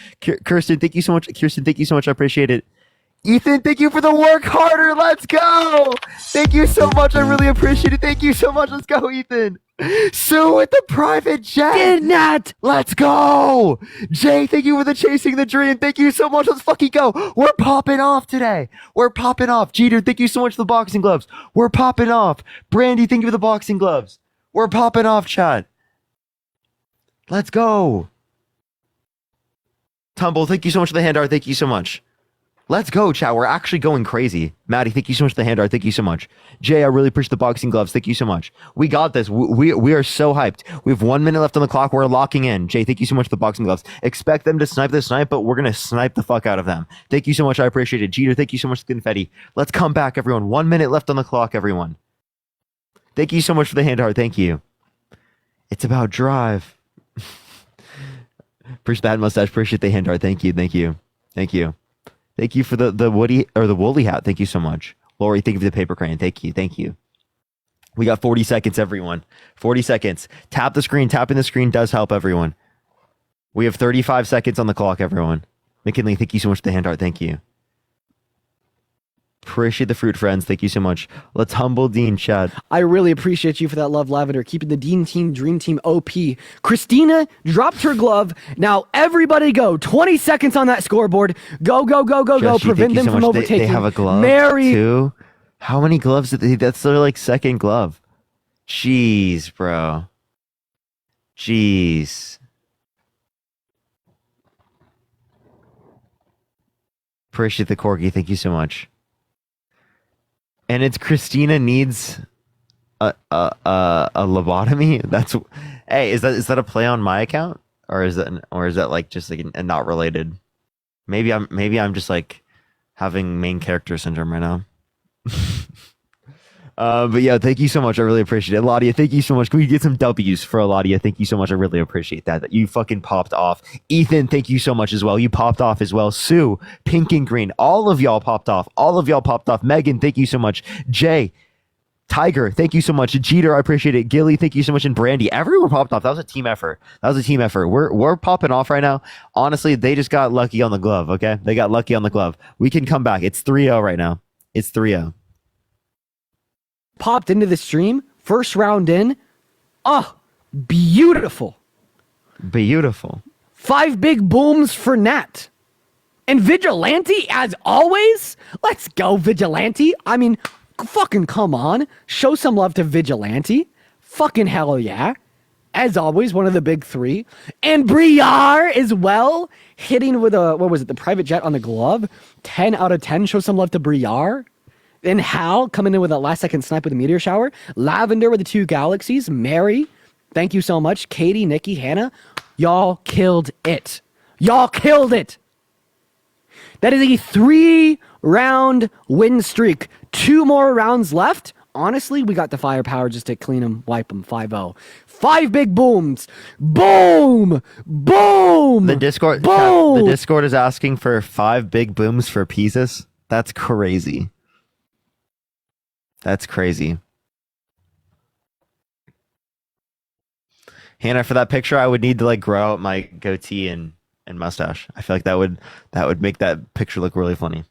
Speaker 3: Kirsten, thank you so much. I appreciate it. Ethan, thank you for the work harder. Let's go. Thank you so much. I really appreciate it. Thank you so much. Let's go, Ethan. Sue with the private jet.
Speaker 2: Did not.
Speaker 3: Let's go. Jay, thank you for the chasing the dream. Thank you so much. Let's fucking go. We're popping off today. We're popping off. Jeter, thank you so much for the boxing gloves. We're popping off. Brandy, thank you for the boxing gloves. We're popping off, Chad. Let's go. Tumble, thank you so much for the hand art. Thank you so much. Let's go, chat. We're actually going crazy. Maddie, thank you so much for the hand art. Thank you so much. Jay, I really appreciate the boxing gloves. Thank you so much. We got this. We are so hyped. We have 1 minute left on the clock. We're locking in. Jay, thank you so much for the boxing gloves. Expect them to snipe the snipe, but we're going to snipe the fuck out of them. Thank you so much. I appreciate it. Jeter, thank you so much for the confetti. Let's come back, everyone. 1 minute left on the clock, everyone. Thank you so much for the hand art. Thank you. It's about drive. Appreciate that mustache. Appreciate the hand art. Thank you. Thank you for the woody or the woolly hat. Thank you so much. Lori, thank you for the paper crane. Thank you. We got 40 seconds, everyone. 40 seconds. Tap the screen. Tapping the screen does help, everyone. We have 35 seconds on the clock, everyone. McKinley, thank you so much for the hand art. Thank you. Appreciate the fruit, friends. Thank you so much. Let's humble Dean, Chad.
Speaker 2: I really appreciate you for that love, Lavender. Keeping the Dean team, Dream Team OP. Christina dropped her glove. Now everybody go. 20 seconds on that scoreboard. Go.
Speaker 3: Joshi,
Speaker 2: Prevent them
Speaker 3: so
Speaker 2: from
Speaker 3: much.
Speaker 2: overtaking.
Speaker 3: They have a glove,
Speaker 2: Mary.
Speaker 3: too. How many gloves did they? That's their like second glove. Jeez, bro. Jeez. Appreciate the corgi. Thank you so much. And it's Christina needs a lobotomy. That's hey, is that a play on my account, or is that like just like a not related? Maybe I'm just like having main character syndrome right now. But yeah, thank you so much. I really appreciate it. Eladia, thank you so much. Can we get some W's for Eladia? Thank you so much. I really appreciate that you fucking popped off. Ethan, thank you so much as well. You popped off as well. Sue, pink and green. All of y'all popped off. Megan, thank you so much. Jay, Tiger, thank you so much. Jeter, I appreciate it. Gilly, thank you so much. And Brandy, everyone popped off. That was a team effort. We're popping off right now. Honestly, they just got lucky on the glove, okay? They got lucky on the glove. We can come back. It's 3-0 right now. It's 3-0.
Speaker 2: popped into the stream, first round in. Oh, beautiful.
Speaker 3: Beautiful.
Speaker 2: 5 big booms for Nat. And Vigilante, as always. Let's go, Vigilante. I mean, fucking come on. Show some love to Vigilante. Fucking hell yeah. As always, one of the big 3. And Briar as well. Hitting with the private jet on the glove. 10 out of 10. Show some love to Briar. And Hal coming in with a last second snipe with a meteor shower. Lavender with the 2 galaxies. Mary, thank you so much. Katie, Nikki, Hannah. Y'all killed it. Y'all killed it. That is a 3-round win streak. 2 more rounds left. Honestly, we got the firepower just to clean them, wipe them 5-0. 5 big booms. Boom. Boom.
Speaker 3: The Discord,
Speaker 2: boom.
Speaker 3: the Discord is asking for 5 big booms for pieces. That's crazy. That's crazy. Hannah, for that picture, I would need to like grow out my goatee and mustache. I feel like that would make that picture look really funny.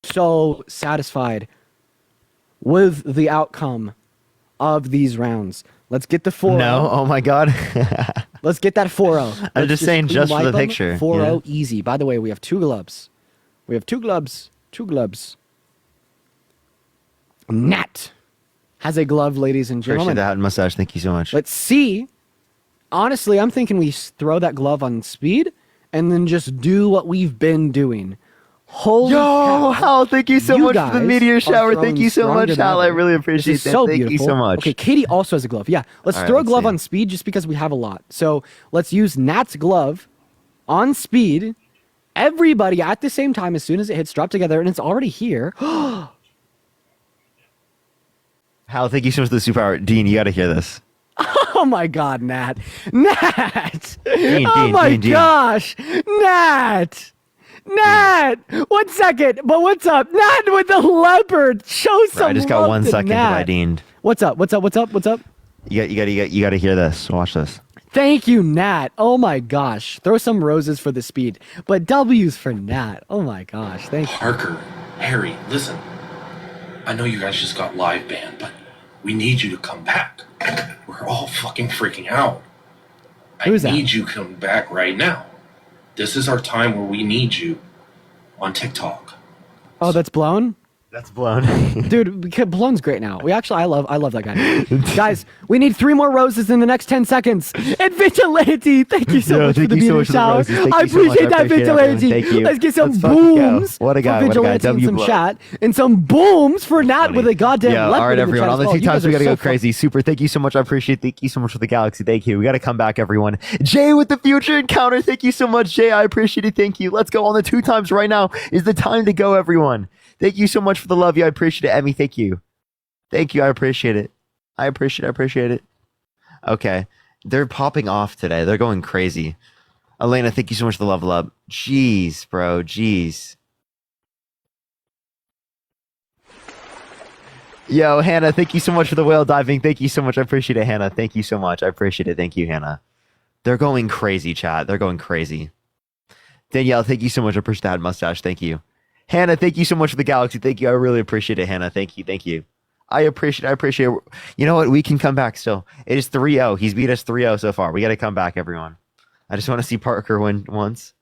Speaker 2: So satisfied with the outcome of these rounds. Let's get the 4-0.
Speaker 3: No, oh my god.
Speaker 2: Let's get that 4-0.
Speaker 3: I'm just saying, just for the picture.
Speaker 2: 4-0 easy. By the way, we have 2 gloves. We have 2 gloves. 2 gloves. Nat has a glove, ladies and gentlemen.
Speaker 3: Appreciate the hat and mustache. Thank you so much.
Speaker 2: Let's see. Honestly, I'm thinking we throw that glove on speed and then just do what we've been doing. Holy cow.
Speaker 3: Hal, thank you so much for the meteor shower. Thank you so much, Hal. I really appreciate that. Thank you so much.
Speaker 2: Okay, Katie also has a glove. Yeah, let's throw a glove on speed just because we have a lot. So let's use Nat's glove on speed. Everybody at the same time, as soon as it hits, drop together, and it's already here.
Speaker 3: Hal, thank you so much for the superpower. Dean, you got to hear this.
Speaker 2: Oh my God, Nat. Nat!
Speaker 3: Dean,
Speaker 2: oh my
Speaker 3: Dean.
Speaker 2: gosh! Nat! Nat! 1 second, but what's up? Nat with the leopard! Show some love.
Speaker 3: I just got 1 second
Speaker 2: Nat.
Speaker 3: to buy Dean.
Speaker 2: What's up? What's up? What's up? What's up?
Speaker 3: You got to hear this. Watch this.
Speaker 2: Thank you, Nat. Oh my gosh. Throw some roses for the speed. But W's for Nat. Oh my gosh. Thank you.
Speaker 16: Parker, Harry, listen. I know you guys just got live banned, but we need you to come back. We're all fucking freaking out.
Speaker 2: Who's that?
Speaker 16: I need you to come back right now. This is our time where we need you on TikTok.
Speaker 2: Oh, that's Blown?
Speaker 3: That's Blown.
Speaker 2: Dude, Blown's great now. I love that guy. Guys, we need 3 more roses in the next 10 seconds. And Vigilante, thank you so much for the meteor shower. I appreciate that, Vigilante.
Speaker 3: Thank you.
Speaker 2: Let's get some booms
Speaker 3: what a guy,
Speaker 2: for Vigilante and some chat. And some booms for Nat with a goddamn leopard.
Speaker 3: All right, everyone. On the TikToks, we got to go crazy.
Speaker 2: Fun.
Speaker 3: Super. Thank you so much. I appreciate it. Thank you so much for the galaxy. Thank you. We got to come back, everyone. Jay with the future encounter. Thank you so much, Jay. I appreciate it. Thank you. Let's go on the 2 times right now. Is the time to go, everyone. Thank you so much for the love. I appreciate it. Emmy, thank you. Thank you. I appreciate it. I appreciate it. Okay. They're popping off today. They're going crazy. Elena, thank you so much for the love. Jeez, bro. Jeez. Yo, Hannah, thank you so much for the whale diving. Thank you so much. I appreciate it, Hannah. Thank you so much. I appreciate it. Thank you, Hannah. They're going crazy, chat. They're going crazy. Danielle, thank you so much. I appreciate that mustache. Thank you. Hannah, thank you so much for the galaxy. Thank you. I really appreciate it, Hannah. Thank you. I appreciate it. You know what? We can come back still. It is 3-0. He's beat us 3-0 so far. We got to come back, everyone. I just want to see Parker win once.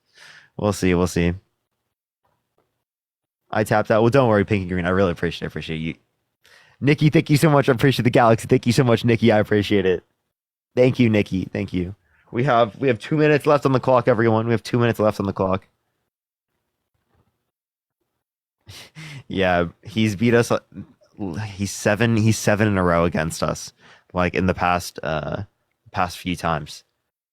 Speaker 3: We'll see. I tapped out. Well, don't worry, Pink and Green. I really appreciate you. Nikki, thank you so much. I appreciate the galaxy. Thank you so much, Nikki. I appreciate it. Thank you, Nikki. Thank you. We have 2 minutes left on the clock, everyone. We have 2 minutes left on the clock. Yeah, he's beat us. He's seven in a row against us, like in the past few times.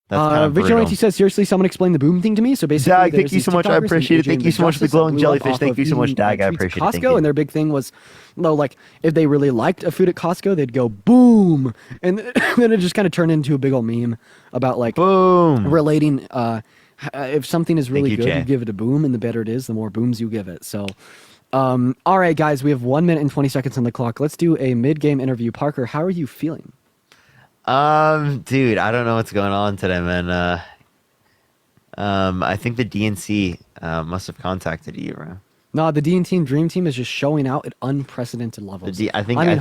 Speaker 3: That's kind of
Speaker 2: Vigilante says, seriously, someone explain the boom thing to me. So basically,
Speaker 3: Dag, thank you so much. I appreciate it. Thank you so much for the glowing jellyfish. Thank you so much, Dag. I appreciate it. Thank you.
Speaker 2: And their big thing was, like if they really liked a food at Costco, they'd go boom, and then it just kind of turned into a big old meme about like
Speaker 3: boom
Speaker 2: relating. If something is really good,
Speaker 3: Jay.
Speaker 2: you give it a boom, and the better it is, the more booms you give it. So, all right, guys, we have 1 minute and 20 seconds on the clock. Let's do a mid-game interview. Parker, how are you feeling?
Speaker 3: Dude, I don't know what's going on today, man. I think the DNC must have contacted you, bro.
Speaker 2: No, the DNC Dream Team is just showing out at unprecedented levels.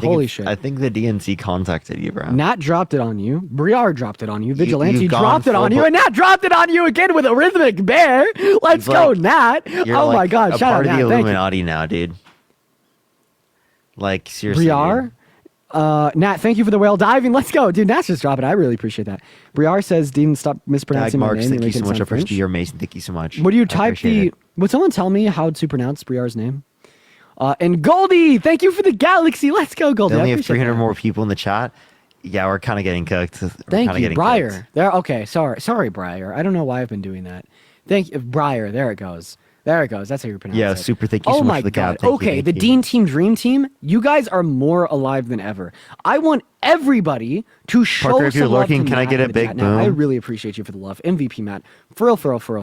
Speaker 2: Holy shit.
Speaker 3: I think the DNC contacted you, bro.
Speaker 2: Nat dropped it on you. Briar dropped it on you. Vigilante
Speaker 3: you've gone
Speaker 2: dropped it on
Speaker 3: full
Speaker 2: you. And Nat dropped it on you again with a rhythmic bear. Let's go,
Speaker 3: like-
Speaker 2: Nat.
Speaker 3: You're
Speaker 2: Oh
Speaker 3: like
Speaker 2: my God.
Speaker 3: a
Speaker 2: Shout out,
Speaker 3: part of
Speaker 2: Nat.
Speaker 3: the
Speaker 2: Thank you.
Speaker 3: Illuminati now, dude. Like, seriously.
Speaker 2: Briar.
Speaker 3: dude.
Speaker 2: Nat, thank you for the whale diving. Let's go. Dude, Nat's just dropping it. I really appreciate that. Briar says, Dean, stop mispronouncing my
Speaker 3: Marks,
Speaker 2: name.
Speaker 3: thank
Speaker 2: You're
Speaker 3: you so
Speaker 2: making it
Speaker 3: much. I
Speaker 2: sound
Speaker 3: appreciate
Speaker 2: French.
Speaker 3: You're amazing. Thank you so much.
Speaker 2: Would you
Speaker 3: I
Speaker 2: type
Speaker 3: appreciate it.
Speaker 2: would someone tell me how to pronounce Briar's name? And Goldie, thank you for the galaxy. Let's go, Goldie.
Speaker 3: They only
Speaker 2: I
Speaker 3: have
Speaker 2: appreciate
Speaker 3: 300
Speaker 2: that.
Speaker 3: more people in the chat. Yeah, we're kind of getting cooked.
Speaker 2: Thank you, Briar. There. Okay, sorry, Briar. I don't know why I've been doing that. Thank you, Briar. There it goes. There it goes. That's how you pronounce it.
Speaker 3: Yeah, super. Thank you so much for the
Speaker 2: God.
Speaker 3: cap. Thank you,
Speaker 2: Okay,
Speaker 3: thank
Speaker 2: the
Speaker 3: you.
Speaker 2: Dean Team Dream Team. You guys are more alive than ever. I want everybody to show
Speaker 3: Parker, if you're
Speaker 2: some love
Speaker 3: lurking,
Speaker 2: to
Speaker 3: can I
Speaker 2: Matt
Speaker 3: get a
Speaker 2: in the
Speaker 3: big
Speaker 2: chat. Now, I
Speaker 3: boom?
Speaker 2: really appreciate you for the love, MVP Matt. For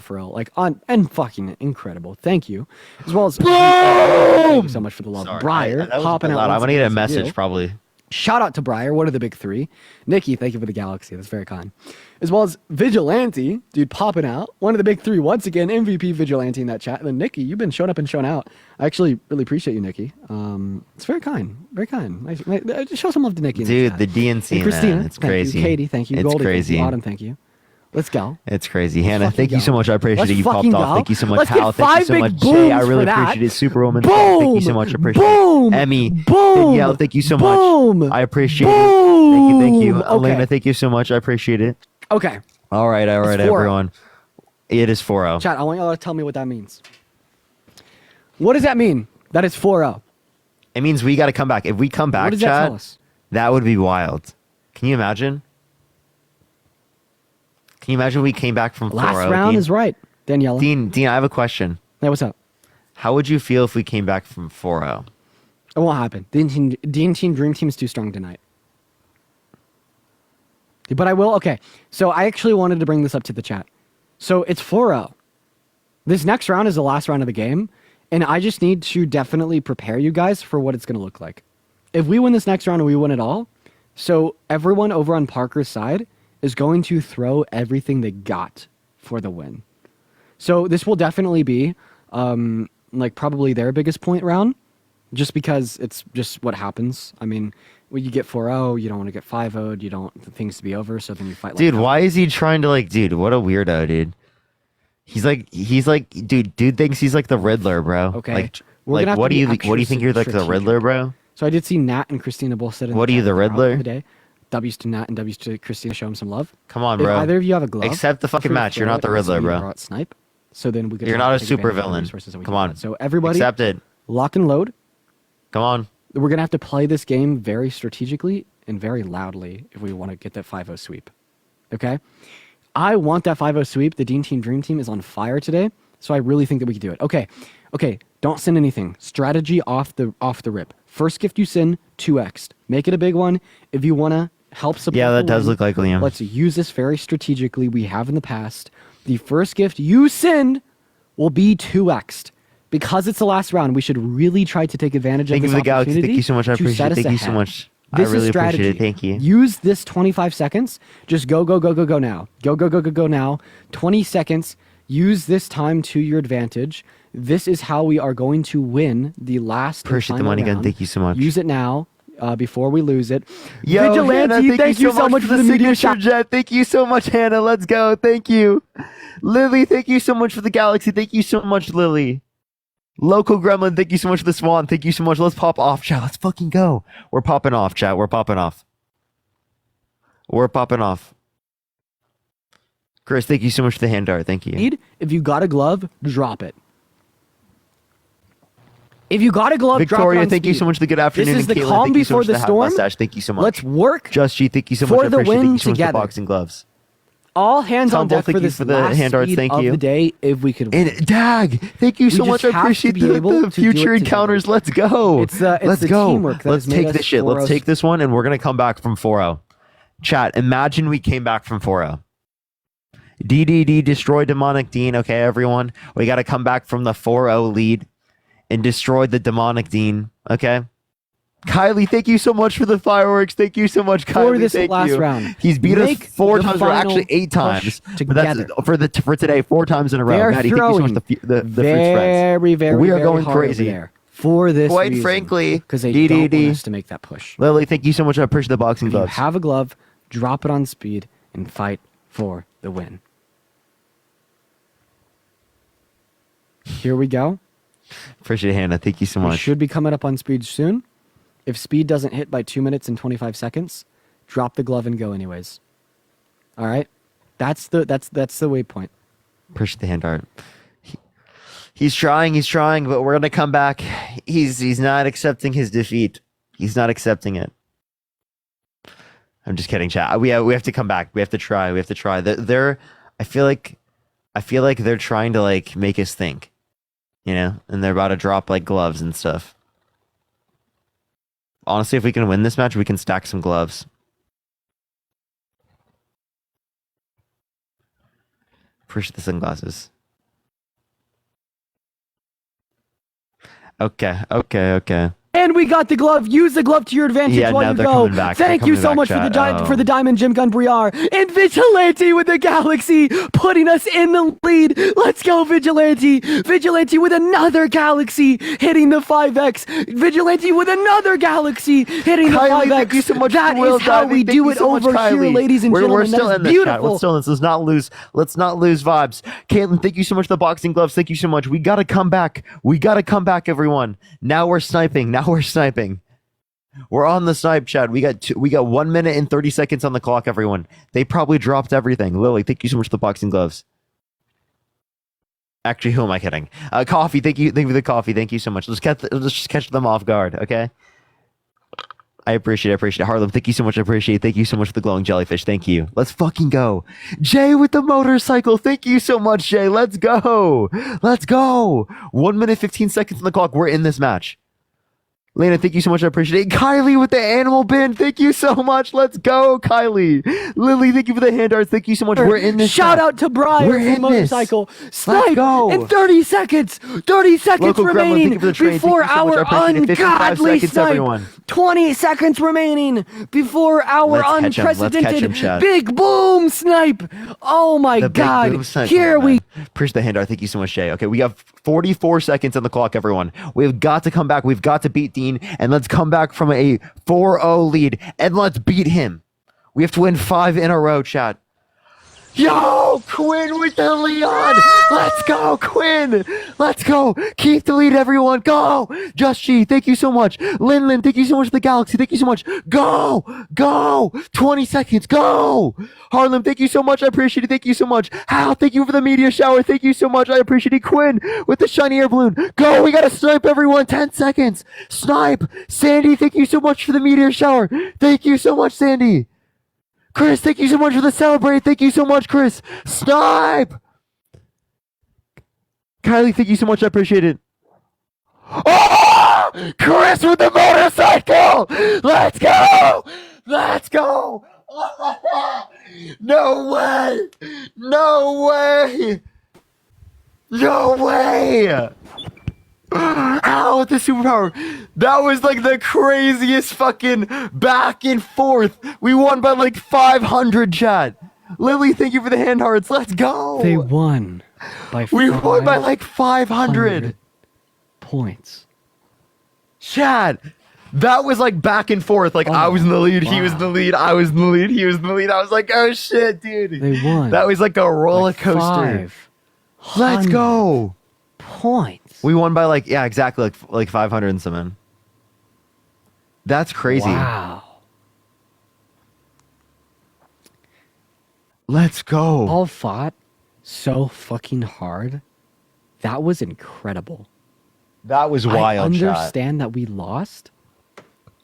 Speaker 2: real. Like and fucking incredible. Thank you, as well as thank you so much for the love,
Speaker 3: Sorry,
Speaker 2: Briar.
Speaker 3: that was a
Speaker 2: Popping
Speaker 3: bit
Speaker 2: out.
Speaker 3: loud. I'm
Speaker 2: once
Speaker 3: gonna get a
Speaker 2: again, as you
Speaker 3: message
Speaker 2: do.
Speaker 3: probably.
Speaker 2: Shout out to Briar, one of the big three. Nikki, thank you for the galaxy. That's very kind. As well as Vigilante, dude, popping out. One of the big three. Once again, MVP Vigilante in that chat. And then Nikki, you've been showing up and showing out. I actually really appreciate you, Nikki. It's very kind. Very kind. Just show some love to Nikki. in
Speaker 3: Dude,
Speaker 2: chat.
Speaker 3: the DNC,
Speaker 2: And Christina,
Speaker 3: man, it's
Speaker 2: thank you.
Speaker 3: crazy.
Speaker 2: Katie, thank you.
Speaker 3: It's
Speaker 2: Goldie,
Speaker 3: crazy.
Speaker 2: Thank you. Autumn, thank you. Let's go.
Speaker 3: It's crazy.
Speaker 2: Let's
Speaker 3: Hannah,
Speaker 2: fucking
Speaker 3: thank you so
Speaker 2: go.
Speaker 3: much. I appreciate
Speaker 2: Let's
Speaker 3: it. You popped
Speaker 2: fucking
Speaker 3: off.
Speaker 2: go.
Speaker 3: Thank you so much.
Speaker 2: Let's get
Speaker 3: Hal, thank you
Speaker 2: 5
Speaker 3: so
Speaker 2: big
Speaker 3: much. Jay, I
Speaker 2: booms
Speaker 3: really
Speaker 2: for that.
Speaker 3: appreciate it. Superwoman,
Speaker 2: Boom.
Speaker 3: thank you so much. I appreciate
Speaker 2: Boom.
Speaker 3: it. Emmy,
Speaker 2: Boom.
Speaker 3: Danielle, thank you so
Speaker 2: Boom.
Speaker 3: much. I appreciate
Speaker 2: Boom.
Speaker 3: it. Thank you.
Speaker 2: Okay.
Speaker 3: Elena, thank you so much. I appreciate it.
Speaker 2: Okay.
Speaker 3: All right,
Speaker 2: It's 4-0.
Speaker 3: everyone. It is 4-0.
Speaker 2: Chat, I want y'all to tell me what that means. What does that mean? That it's 4-0.
Speaker 3: It means we got to come back. If we come back,
Speaker 2: What does that
Speaker 3: chat,
Speaker 2: tell us?
Speaker 3: that would be wild. Can you imagine? Can you imagine we came back from 4-0?
Speaker 2: Last round
Speaker 3: Dean?
Speaker 2: is right, Daniela.
Speaker 3: Dean, I have a question.
Speaker 2: Hey, what's up?
Speaker 3: How would you feel if we came back from 4-0?
Speaker 2: It won't happen. Dean Team Dream Team is too strong tonight. But I will. Okay. So I actually wanted to bring this up to the chat. So it's 4-0. This next round is the last round of the game. And I just need to definitely prepare you guys for what it's going to look like. If we win this next round and we win it all, so everyone over on Parker's side is going to throw everything they got for the win. So this will definitely be like probably their biggest point round, just because it's just what happens. I mean, when you get 4-0, you don't want to get 5-0'd, you don't want things to be over, so then you fight like
Speaker 3: Dude,
Speaker 2: that.
Speaker 3: why is he trying to dude, what a weirdo, dude. He's like, dude thinks he's like the Riddler, bro.
Speaker 2: Okay.
Speaker 3: What
Speaker 2: gonna have
Speaker 3: do
Speaker 2: to
Speaker 3: you
Speaker 2: be
Speaker 3: what do you think you're like the
Speaker 2: strategic.
Speaker 3: Riddler, bro?
Speaker 2: So I did see Nat and Christina both said in
Speaker 3: What are you,
Speaker 2: chat
Speaker 3: the
Speaker 2: throughout
Speaker 3: Riddler?
Speaker 2: the day. W's to Nat and W's to Christina, show him some love.
Speaker 3: Come on,
Speaker 2: If
Speaker 3: bro.
Speaker 2: either of you have a glove,
Speaker 3: Accept the
Speaker 2: feel
Speaker 3: fucking
Speaker 2: free to
Speaker 3: match. You're
Speaker 2: throw
Speaker 3: not
Speaker 2: it
Speaker 3: the
Speaker 2: and
Speaker 3: Riddler,
Speaker 2: see
Speaker 3: bro.
Speaker 2: you brought Snipe. So then we could
Speaker 3: You're not a
Speaker 2: take
Speaker 3: super
Speaker 2: advantage of the
Speaker 3: villain.
Speaker 2: resources that we
Speaker 3: Come
Speaker 2: can
Speaker 3: on.
Speaker 2: get. So everybody,
Speaker 3: Accept it.
Speaker 2: lock and load.
Speaker 3: Come on.
Speaker 2: We're gonna have to play this game very strategically and very loudly if we want to get that 5-0 sweep. Okay? I want that 5-0 sweep. The Dean Team Dream Team is on fire today, so I really think that we can do it. Okay. Don't send anything. Strategy off the rip. First gift you send, 2x. Make it a big one. If you want to help support
Speaker 3: Yeah, that
Speaker 2: the
Speaker 3: does
Speaker 2: win,
Speaker 3: look like Liam.
Speaker 2: Let's use this very strategically. We have in the past. The first gift you send will be 2x'd. Because it's the last round, we should really try to take advantage
Speaker 3: Thank
Speaker 2: of
Speaker 3: you
Speaker 2: this
Speaker 3: for the galaxy.
Speaker 2: opportunity
Speaker 3: Thank you so much. I
Speaker 2: to
Speaker 3: appreciate
Speaker 2: set
Speaker 3: it.
Speaker 2: us
Speaker 3: Thank you so
Speaker 2: ahead.
Speaker 3: much.
Speaker 2: This
Speaker 3: I really
Speaker 2: is strategy.
Speaker 3: appreciate it. Thank you.
Speaker 2: Use this 25 seconds. Just go now. Go now. 20 seconds. Use this time to your advantage. This is how we are going to win the last and
Speaker 3: Appreciate the
Speaker 2: final
Speaker 3: money gun.
Speaker 2: round.
Speaker 3: Thank you so much.
Speaker 2: Use it now before we lose it.
Speaker 3: Yo,
Speaker 2: Vigilante,
Speaker 3: Hannah,
Speaker 2: thank you so much for the media
Speaker 3: signature
Speaker 2: shot.
Speaker 3: jet. Thank you so much, Hannah. Let's go. Thank you. Lily, thank you so much for the galaxy. Thank you so much, Lily. Local Gremlin, thank you so much for the swan. Thank you so much. Let's pop off, chat. Let's fucking go. We're popping off, chat. We're popping off. Chris, thank you so much for the hand dart. Thank you.
Speaker 2: If you got a glove, drop it. If you got a glove, drop it
Speaker 3: Victoria,
Speaker 2: on
Speaker 3: thank you
Speaker 2: speed.
Speaker 3: so much for the good afternoon.
Speaker 2: This is
Speaker 3: and
Speaker 2: the
Speaker 3: Caitlin,
Speaker 2: calm
Speaker 3: thank you so
Speaker 2: before
Speaker 3: much for
Speaker 2: the
Speaker 3: hat
Speaker 2: storm.
Speaker 3: mustache. Thank you so much.
Speaker 2: Let's work
Speaker 3: Just G, thank you so
Speaker 2: for
Speaker 3: much. I
Speaker 2: the
Speaker 3: appreciate it.
Speaker 2: win
Speaker 3: Thank you so much for the
Speaker 2: together.
Speaker 3: boxing gloves.
Speaker 2: All hands on
Speaker 3: Tumble,
Speaker 2: deck
Speaker 3: thank
Speaker 2: for
Speaker 3: you
Speaker 2: this
Speaker 3: for the
Speaker 2: last
Speaker 3: hand darts,
Speaker 2: speed
Speaker 3: thank
Speaker 2: of
Speaker 3: you.
Speaker 2: the day if we could win.
Speaker 3: And Dag, thank you so
Speaker 2: We
Speaker 3: much.
Speaker 2: just
Speaker 3: I
Speaker 2: have
Speaker 3: appreciate
Speaker 2: to be able
Speaker 3: the
Speaker 2: to do it
Speaker 3: future
Speaker 2: together.
Speaker 3: encounters. Let's go.
Speaker 2: It's
Speaker 3: Let's
Speaker 2: the
Speaker 3: go.
Speaker 2: teamwork that
Speaker 3: Let's
Speaker 2: has made
Speaker 3: take
Speaker 2: us
Speaker 3: this shit. Let's
Speaker 2: 4-0.
Speaker 3: take this one, and we're gonna come back from 4-0. Chat, imagine we came back from 4-0. DDD, destroy demonic Dean. Okay, everyone, we got to come back from the 4-0 lead and destroy the demonic Dean. Okay, Kylie, thank you so much for the fireworks. Thank you so much, Kylie.
Speaker 2: For this
Speaker 3: thank
Speaker 2: last
Speaker 3: you.
Speaker 2: round.
Speaker 3: He's beat us
Speaker 2: Make
Speaker 3: 4
Speaker 2: the
Speaker 3: times, or
Speaker 2: final
Speaker 3: actually 8 times.
Speaker 2: push
Speaker 3: But that's
Speaker 2: together.
Speaker 3: for today, 4 times in a row.
Speaker 2: They are
Speaker 3: Maddie, thank you so
Speaker 2: throwing
Speaker 3: much. The fruit
Speaker 2: very,
Speaker 3: spreads. We are
Speaker 2: very
Speaker 3: going
Speaker 2: hard over
Speaker 3: crazy.
Speaker 2: there for this
Speaker 3: Quite
Speaker 2: reason,
Speaker 3: frankly,
Speaker 2: because they don't want us to make that push.
Speaker 3: Lily, thank you so much. I appreciate the boxing
Speaker 2: If you
Speaker 3: gloves.
Speaker 2: have a glove, drop it on speed and fight for the win. Here we go.
Speaker 3: Appreciate it, Hannah. Thank you so
Speaker 2: We
Speaker 3: much.
Speaker 2: should be coming up on speed soon. If speed doesn't hit by 2 minutes and 25 seconds, drop the glove and go anyways. All right? That's the waypoint.
Speaker 3: Appreciate the hand art. He's trying, but we're gonna come back. He's not accepting his defeat. He's not accepting it. I'm just kidding, chat. We have to come back. We have to try. They're I feel like they're trying to like make us think. You know? And they're about to drop like gloves and stuff. Honestly, if we can win this match, we can stack some gloves. Appreciate the sunglasses. Okay.
Speaker 2: And we got the glove. Use the glove to your advantage
Speaker 3: Yeah,
Speaker 2: while
Speaker 3: now
Speaker 2: you
Speaker 3: they're
Speaker 2: go.
Speaker 3: coming back.
Speaker 2: Thank
Speaker 3: They're
Speaker 2: you
Speaker 3: coming
Speaker 2: so
Speaker 3: back,
Speaker 2: much for the
Speaker 3: chat.
Speaker 2: for the diamond Jim Gun Briar and Vigilante with the Galaxy, putting us in the lead. Let's go, Vigilante! Vigilante with another Galaxy, hitting the 5x. Vigilante with another Galaxy, hitting the
Speaker 3: Kylie,
Speaker 2: 5x.
Speaker 3: thank you so much
Speaker 2: That
Speaker 3: for the
Speaker 2: is how
Speaker 3: diving.
Speaker 2: we
Speaker 3: Thank
Speaker 2: do
Speaker 3: you
Speaker 2: it
Speaker 3: so much,
Speaker 2: over here,
Speaker 3: Kylie.
Speaker 2: ladies and
Speaker 3: We're
Speaker 2: gentlemen.
Speaker 3: still
Speaker 2: That
Speaker 3: in
Speaker 2: is
Speaker 3: this, chat.
Speaker 2: beautiful.
Speaker 3: We're still in this. Let's not lose vibes. Caitlin, thank you so much for the boxing gloves. Thank you so much. We gotta come back. Everyone. Now we're sniping. We're on the snipe, chat. We got 1 minute and 30 seconds on the clock, everyone. They probably dropped everything. Lily, thank you so much for the boxing gloves. Actually, who am I kidding? Coffee, thank you for the coffee. Thank you so much. Let's just catch them off guard, okay? I appreciate it. Harlem, thank you so much. Thank you so much for the glowing jellyfish. Thank you. Let's fucking go. Jay with the motorcycle. Thank you so much, Jay. Let's go. 1 minute, 15 seconds on the clock. We're in this match. Lena, thank you so much. I appreciate it. Kylie with the animal bin. Thank you so much. Let's go, Kylie. Lily, thank you for the hand arts. Thank you so much. We're in this.
Speaker 2: Shout out to Brian
Speaker 3: We're
Speaker 2: for
Speaker 3: in
Speaker 2: the motorcycle.
Speaker 3: Let's
Speaker 2: Snipe
Speaker 3: go.
Speaker 2: in 30 seconds. 30 seconds
Speaker 3: Local Gremlin, thank
Speaker 2: remaining
Speaker 3: you for the train.
Speaker 2: before
Speaker 3: Thank you so much.
Speaker 2: our
Speaker 3: I appreciate it. 55
Speaker 2: ungodly
Speaker 3: seconds,
Speaker 2: snipe.
Speaker 3: everyone.
Speaker 2: 20 seconds remaining before our
Speaker 3: Let's catch 'em. Let's catch 'em,
Speaker 2: unprecedented
Speaker 3: Chad.
Speaker 2: big boom snipe. Oh my
Speaker 3: The big
Speaker 2: God.
Speaker 3: boom snipe.
Speaker 2: Here
Speaker 3: Come on,
Speaker 2: we
Speaker 3: man. Appreciate the hand art. Thank you so much, Jay. Okay, we have 44 seconds on the clock, everyone. We've got to come back. We've got to beat Dean, and let's come back from a 4-0 lead, and let's beat him. We have to win 5 in a row, chat. Yo, Quinn with the Leon. Let's go, Quinn. Let's go. Keep the lead, everyone. Go. Just G, thank you so much. Lin, thank you so much for the Galaxy. Thank you so much. Go. 20 seconds. Go. Harlem, thank you so much. I appreciate it. Thank you so much. Hal, thank you for the meteor shower. Thank you so much. I appreciate it. Quinn with the shiny air balloon. Go. We got to snipe, everyone. 10 seconds. Snipe. Sandy, thank you so much for the meteor shower. Thank you so much, Sandy. Chris, thank you so much for the celebrate. Thank you so much, Chris. Snipe! Kylie, thank you so much. I appreciate it. Oh! Chris with the motorcycle! Let's go! No way! How with the superpower? That was like the craziest fucking back and forth. We won by like 500, chat. Lily, thank you for the hand hearts. Let's go.
Speaker 2: They won by
Speaker 3: We won by like 500
Speaker 2: points.
Speaker 3: Chat. That was like back and forth. Like I was in the lead, he was in the lead, I was in the lead, he was in the lead. I was like, oh shit, dude.
Speaker 2: They won.
Speaker 3: That was like a roller coaster. Let's go.
Speaker 2: Points.
Speaker 3: We won by like, yeah, exactly, like 500 and something. That's crazy.
Speaker 2: Wow.
Speaker 3: Let's go.
Speaker 2: All fought so fucking hard. That was incredible.
Speaker 3: That was wild,
Speaker 2: I
Speaker 3: chat.
Speaker 2: understand that we lost.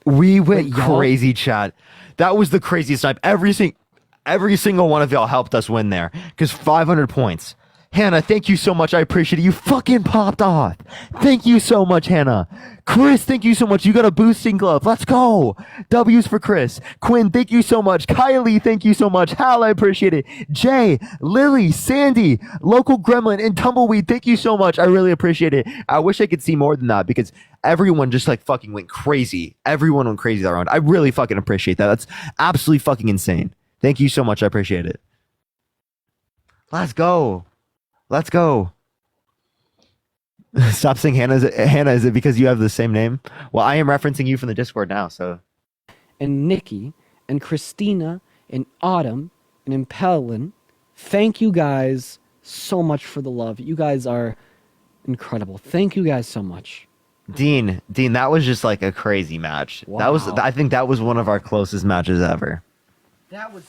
Speaker 3: We went
Speaker 2: But y'all-
Speaker 3: crazy, chat. That was the craziest snipe. Every single one of y'all helped us win there. Because 500 points. Hannah, thank you so much. I appreciate it. You fucking popped off. Thank you so much, Hannah. Chris, thank you so much. You got a boosting glove. Let's go. W's for Chris. Quinn, thank you so much. Kylie, thank you so much. Hal, I appreciate it. Jay, Lily, Sandy, Local Gremlin, and Tumbleweed, thank you so much. I really appreciate it. I wish I could see more than that because everyone just like fucking went crazy. Everyone went crazy that round. I really fucking appreciate that. That's absolutely fucking insane. Thank you so much. I appreciate it. Let's go. Let's go. Stop saying Hannah. Hannah, is it because you have the same name? Well, I am referencing you from the Discord now, so.
Speaker 2: And Nikki, and Christina, and Autumn, and Impellin, thank you guys so much for the love. You guys are incredible. Thank you guys so much.
Speaker 3: Dean, that was just like a crazy match.
Speaker 2: Wow.
Speaker 3: I think that was one of our closest matches ever.
Speaker 2: That was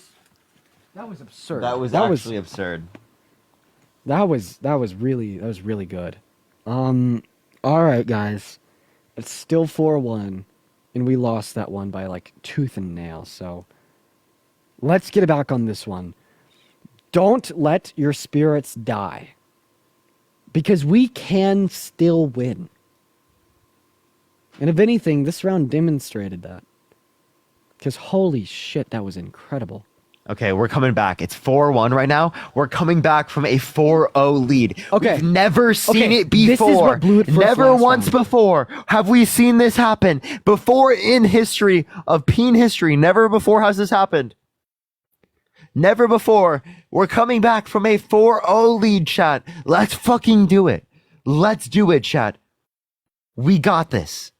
Speaker 2: absurd.
Speaker 3: That was actually absurd.
Speaker 2: That was really good. All right, guys. It's still 4-1, and we lost that one by like tooth and nail. So let's get back on this one. Don't let your spirits die, because we can still win. And if anything, this round demonstrated that. Because holy shit, that was incredible.
Speaker 3: Okay, we're coming back. It's 4-1 right now. We're coming back from a 4-0 lead.
Speaker 2: Okay.
Speaker 3: We've never seen it before.
Speaker 2: This is what blew it first
Speaker 3: Never
Speaker 2: last
Speaker 3: once
Speaker 2: round.
Speaker 3: before have we seen this happen. Before in history of peen history, never before has this happened. Never before. We're coming back from a 4-0 lead, chat. Let's fucking do it. Let's do it, chat. We got this.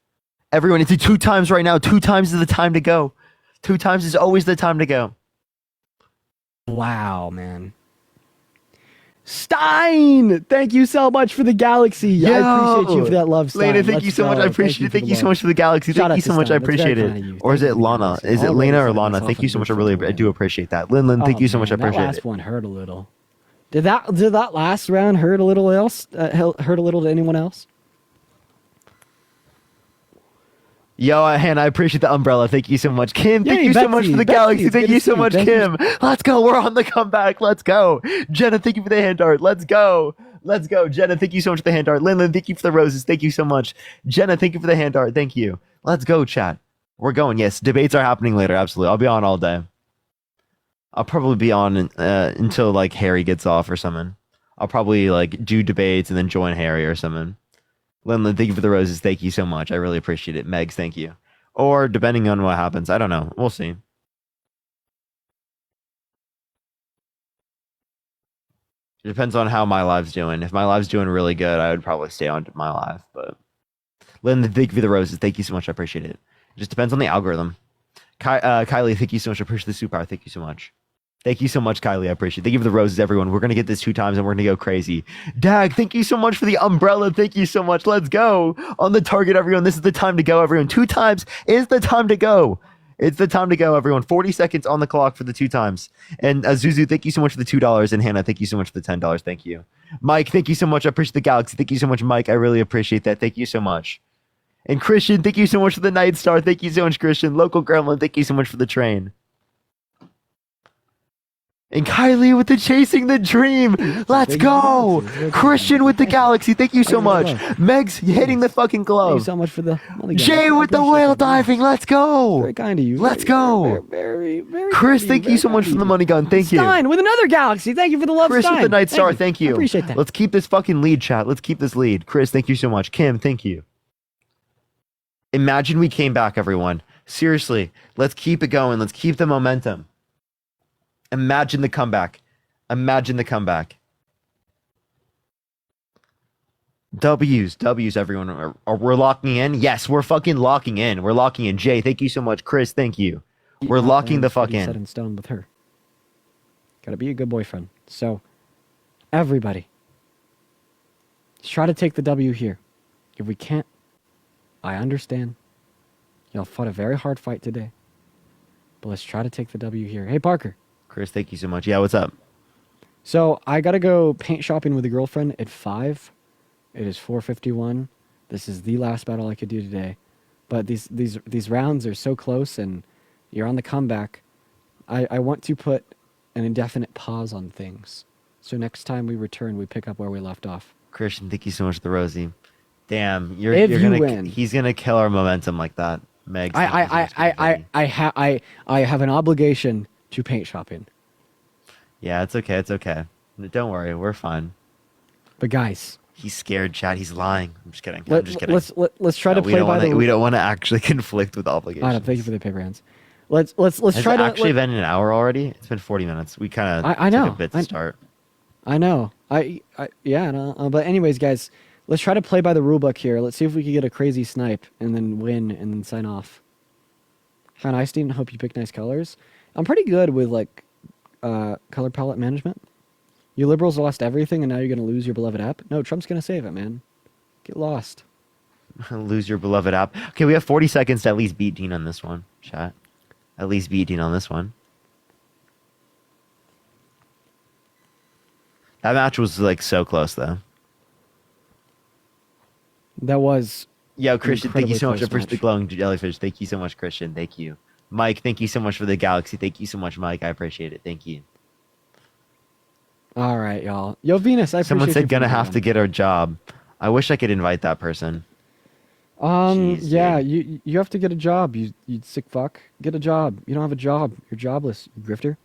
Speaker 3: Everyone, it's a 2 times right now. 2 times is the time to go. 2 times is always the time to go.
Speaker 2: Wow, man. Stein, thank you so much for the galaxy. I appreciate you for that love, Stein.
Speaker 3: Lena, thank you so much. I appreciate it. Thank you so much for the galaxy.
Speaker 2: Shout
Speaker 3: Thank
Speaker 2: out
Speaker 3: you
Speaker 2: to
Speaker 3: so much. I
Speaker 2: Stein. That's very
Speaker 3: appreciate
Speaker 2: kind of
Speaker 3: it.
Speaker 2: you.
Speaker 3: Or is
Speaker 2: Thank
Speaker 3: it
Speaker 2: you,
Speaker 3: Lana?
Speaker 2: galaxy.
Speaker 3: Is it
Speaker 2: Already
Speaker 3: Lena or
Speaker 2: signed
Speaker 3: Lana?
Speaker 2: myself
Speaker 3: Thank you
Speaker 2: up
Speaker 3: so much.
Speaker 2: in
Speaker 3: I do appreciate that. Lin, thank you so much. I
Speaker 2: That
Speaker 3: appreciate
Speaker 2: last
Speaker 3: it.
Speaker 2: one hurt a little. Did that last round hurt a little else? Hurt a little to anyone else?
Speaker 3: Yo, Hannah, I appreciate the umbrella. Thank you so much. Kim, thank
Speaker 2: Yay,
Speaker 3: you so much
Speaker 2: Betsy.
Speaker 3: for the
Speaker 2: Betsy,
Speaker 3: galaxy.
Speaker 2: it's
Speaker 3: Thank
Speaker 2: good
Speaker 3: you
Speaker 2: to
Speaker 3: so
Speaker 2: see you.
Speaker 3: much,
Speaker 2: Thank you.
Speaker 3: Kim. Let's go. We're on the comeback. Let's go. Jenna, thank you for the hand art. Let's go. Let's go. Jenna, thank you so much for the hand art. Lin, thank you for the roses. Thank you so much. Jenna, thank you for the hand art. Thank you. Let's go, chat. We're going. Yes, debates are happening later. Absolutely. I'll be on all day. I'll probably be on until like Harry gets off or something. I'll probably like do debates and then join Harry or something. Lin, thank you for the roses. Thank you so much. I really appreciate it. Megs, thank you. Or depending on what happens. I don't know. We'll see. It depends on how my live's doing. If my live's doing really good, I would probably stay on my live. But Lynn, thank you for the roses. Thank you so much. I appreciate it. It just depends on the algorithm. Kylie, thank you so much. I appreciate the superpower. Thank you so much. Thank you so much, Kylie. I appreciate it. Thank you for the roses, everyone. We're going to get this 2 times and we're going to go crazy. Dag, thank you so much for the umbrella. Thank you so much. Let's go. On the target, everyone. This is the time to go, everyone. 2 times is the time to go. It's the time to go, everyone. 40 seconds on the clock for the 2 times. And Zuzu, thank you so much for the $2. And Hannah, thank you so much for the $10. Thank you. Mike, thank you so much. I appreciate the galaxy. Thank you so much, Mike. I really appreciate that. Thank you so much. And Christian, thank you so much for the Night Star. Thank you so much, Christian. Local Gremlin, thank you so much for the train. And Kylie with the Chasing the Dream. Let's go. Christian with the Galaxy. Thank you so much. Megs hitting the fucking glove.
Speaker 2: Thank you so much for the money.
Speaker 3: Jay with the whale diving. Let's go.
Speaker 2: Very kind of you.
Speaker 3: Let's go.
Speaker 2: Very
Speaker 3: Chris, thank you so much for the money gun. Thank you.
Speaker 2: Stein with another galaxy. Thank you for the love,
Speaker 3: Chris
Speaker 2: Stein.
Speaker 3: with the Night Star. Thank you.
Speaker 2: I appreciate that.
Speaker 3: Let's keep this fucking lead, chat. Let's keep this lead. Chris, thank you so much. Kim, thank you. Imagine we came back, everyone. Seriously, let's keep it going. Let's keep the momentum. Imagine the comeback. Imagine the comeback. W's, everyone. We're locking in? Yes, we're fucking locking in. We're locking in. Jay, thank you so much. Chris, thank you. We're locking the fuck
Speaker 2: Set
Speaker 3: in.
Speaker 2: in stone with her. Gotta be a good boyfriend. So, everybody, let's try to take the W here. If we can't, I understand. Y'all fought a very hard fight today. But let's try to take the W here. Hey, Parker.
Speaker 3: Chris, thank you so much. Yeah, what's up?
Speaker 2: So I gotta go paint shopping with a girlfriend at 5. It is 4:51. This is the last battle I could do today. But these rounds are so close, and you're on the comeback. I want to put an indefinite pause on things. So next time we return, we pick up where we left off.
Speaker 3: Christian, thank you so much for the Rosie. Damn,
Speaker 2: If
Speaker 3: you're
Speaker 2: you
Speaker 3: gonna
Speaker 2: win.
Speaker 3: he's gonna kill our momentum like that. Meg,
Speaker 2: I have an obligation to paint shopping.
Speaker 3: yeah, it's okay, it's okay. Don't worry, we're fine.
Speaker 2: But guys,
Speaker 3: he's scared, Chad. He's lying. I'm just kidding. I'm just kidding.
Speaker 2: Let's try to play by the.
Speaker 3: We don't want to actually conflict with obligations.
Speaker 2: I know, thank you for the paper hands. Let's try
Speaker 3: Has
Speaker 2: to
Speaker 3: it actually been an hour already? It's been 40 minutes. We kind of
Speaker 2: I know.
Speaker 3: took a bit to start.
Speaker 2: I know. Yeah. No, but anyways, guys, let's try to play by the rule book here. Let's see if we can get a crazy snipe and then win and then sign off. Fine, Einstein. Hope you pick nice colors. I'm pretty good with like color palette management. You liberals lost everything, and now you're gonna lose your beloved app. No, Trump's gonna save it, man. Get lost.
Speaker 3: Lose your beloved app. Okay, we have 40 seconds to at least beat Dean on this one, chat. At least beat Dean on this one. That match was like so close, though.
Speaker 2: That was.
Speaker 3: Yo, Christian, thank you so much
Speaker 2: incredibly
Speaker 3: for
Speaker 2: close
Speaker 3: the
Speaker 2: match.
Speaker 3: glowing jellyfish. Thank you so much, Christian. Thank you. Mike, thank you so much for the galaxy. Thank you so much, Mike. I appreciate it. Thank you.
Speaker 2: All right, y'all. Yo, Venus, I appreciate
Speaker 3: Someone
Speaker 2: you
Speaker 3: said
Speaker 2: for
Speaker 3: gonna
Speaker 2: the
Speaker 3: have
Speaker 2: one.
Speaker 3: to get our job. I wish I could invite that person.
Speaker 2: Jeez, yeah,
Speaker 3: dude.
Speaker 2: you have to get a job. You sick fuck. Get a job. You don't have a job. You're jobless. You grifter.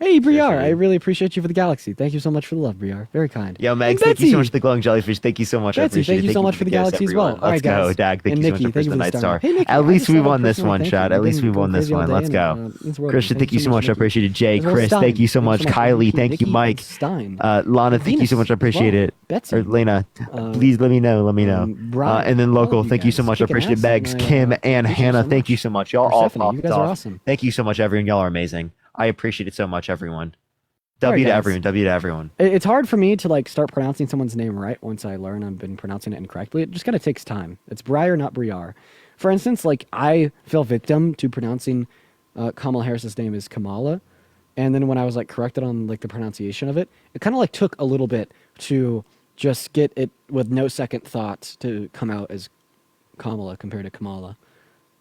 Speaker 2: Hey, Briar, I really appreciate you for the galaxy. Thank you so much for the love, Briar. Very kind.
Speaker 3: Yo, Megs,
Speaker 2: And
Speaker 3: thank you so
Speaker 2: Betsy!
Speaker 3: much for the glowing jellyfish. Thank you so much. I
Speaker 2: Betsy,
Speaker 3: appreciate
Speaker 2: thank
Speaker 3: it.
Speaker 2: you so much for the
Speaker 3: gifts,
Speaker 2: galaxy as well.
Speaker 3: everyone.
Speaker 2: All
Speaker 3: Let's
Speaker 2: right,
Speaker 3: go,
Speaker 2: guys.
Speaker 3: Dag. Thank
Speaker 2: And
Speaker 3: you so
Speaker 2: Nikki,
Speaker 3: much
Speaker 2: thank
Speaker 3: for
Speaker 2: you
Speaker 3: the
Speaker 2: for the
Speaker 3: Night
Speaker 2: star.
Speaker 3: Star.
Speaker 2: Hey, Nikki,
Speaker 3: At
Speaker 2: I
Speaker 3: least
Speaker 2: just
Speaker 3: we
Speaker 2: have a
Speaker 3: won this
Speaker 2: personal
Speaker 3: one,
Speaker 2: thank
Speaker 3: chat.
Speaker 2: you.
Speaker 3: At least we
Speaker 2: I've been
Speaker 3: won this
Speaker 2: crazy all
Speaker 3: one.
Speaker 2: day
Speaker 3: Let's
Speaker 2: and,
Speaker 3: go.
Speaker 2: it's working.
Speaker 3: Christian, thank you so much. I appreciate it. Jay,
Speaker 2: As well as
Speaker 3: Chris,
Speaker 2: Stein.
Speaker 3: thank you so much.
Speaker 2: Thanks so much.
Speaker 3: Kylie, thank you.
Speaker 2: Nikki,
Speaker 3: Mike,
Speaker 2: Stein.
Speaker 3: Lana, thank you so
Speaker 2: Venus
Speaker 3: much. I appreciate
Speaker 2: as well.
Speaker 3: it.
Speaker 2: Betsy.
Speaker 3: Or Lena, please let me know. Let me know.
Speaker 2: Brian,
Speaker 3: And then
Speaker 2: all
Speaker 3: local,
Speaker 2: of you
Speaker 3: thank you
Speaker 2: guys
Speaker 3: so much. I
Speaker 2: kicking
Speaker 3: appreciate
Speaker 2: ass,
Speaker 3: Megs,
Speaker 2: and I,
Speaker 3: Kim, and
Speaker 2: appreciate you
Speaker 3: Hannah.
Speaker 2: so
Speaker 3: Thank you
Speaker 2: much.
Speaker 3: so much. Y'all all
Speaker 2: Persephone, you
Speaker 3: popped
Speaker 2: guys are
Speaker 3: off.
Speaker 2: awesome.
Speaker 3: Thank you so much, everyone. Y'all are amazing. I appreciate it so much, everyone.
Speaker 2: All right,
Speaker 3: W to
Speaker 2: guys.
Speaker 3: everyone. W to everyone.
Speaker 2: It's hard for me to like start pronouncing someone's name right once I learn I've been pronouncing it incorrectly. It just kind of takes time. It's Briar, not Briar. For instance, like I fell victim to pronouncing Kamala Harris's name as Kamala, and then when I was like corrected on like the pronunciation of it, it kind of like took a little bit to just get it with no second thoughts to come out as Kamala compared to Kamala.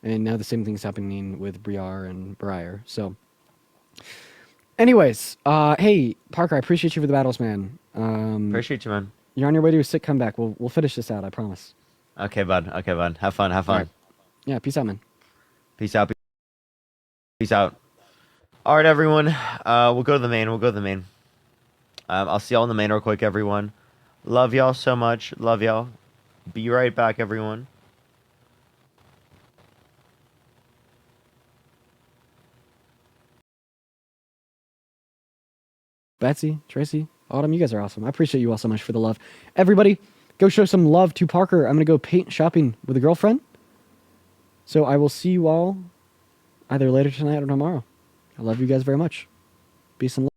Speaker 2: And now the same thing's happening with Briar and Briar. So anyways, hey, Parker, I appreciate you for the battles, man.
Speaker 3: Appreciate you, man.
Speaker 2: You're on your way to a sick comeback. We'll finish this out, I promise.
Speaker 3: Okay, bud. Okay, bud. Have fun. Have fun.
Speaker 2: All right. Yeah, peace out, man.
Speaker 3: Peace out. Peace out. All right, everyone. We'll go to the main. I'll see y'all in the main real quick, everyone. Love y'all so much. Love y'all. Be right back, everyone.
Speaker 2: Betsy, Tracy, Autumn, you guys are awesome. I appreciate you all so much for the love. Everybody, go show some love to Parker. I'm going to go paint shopping with a girlfriend. So I will see you all either later tonight or tomorrow. I love you guys very much. Peace and love.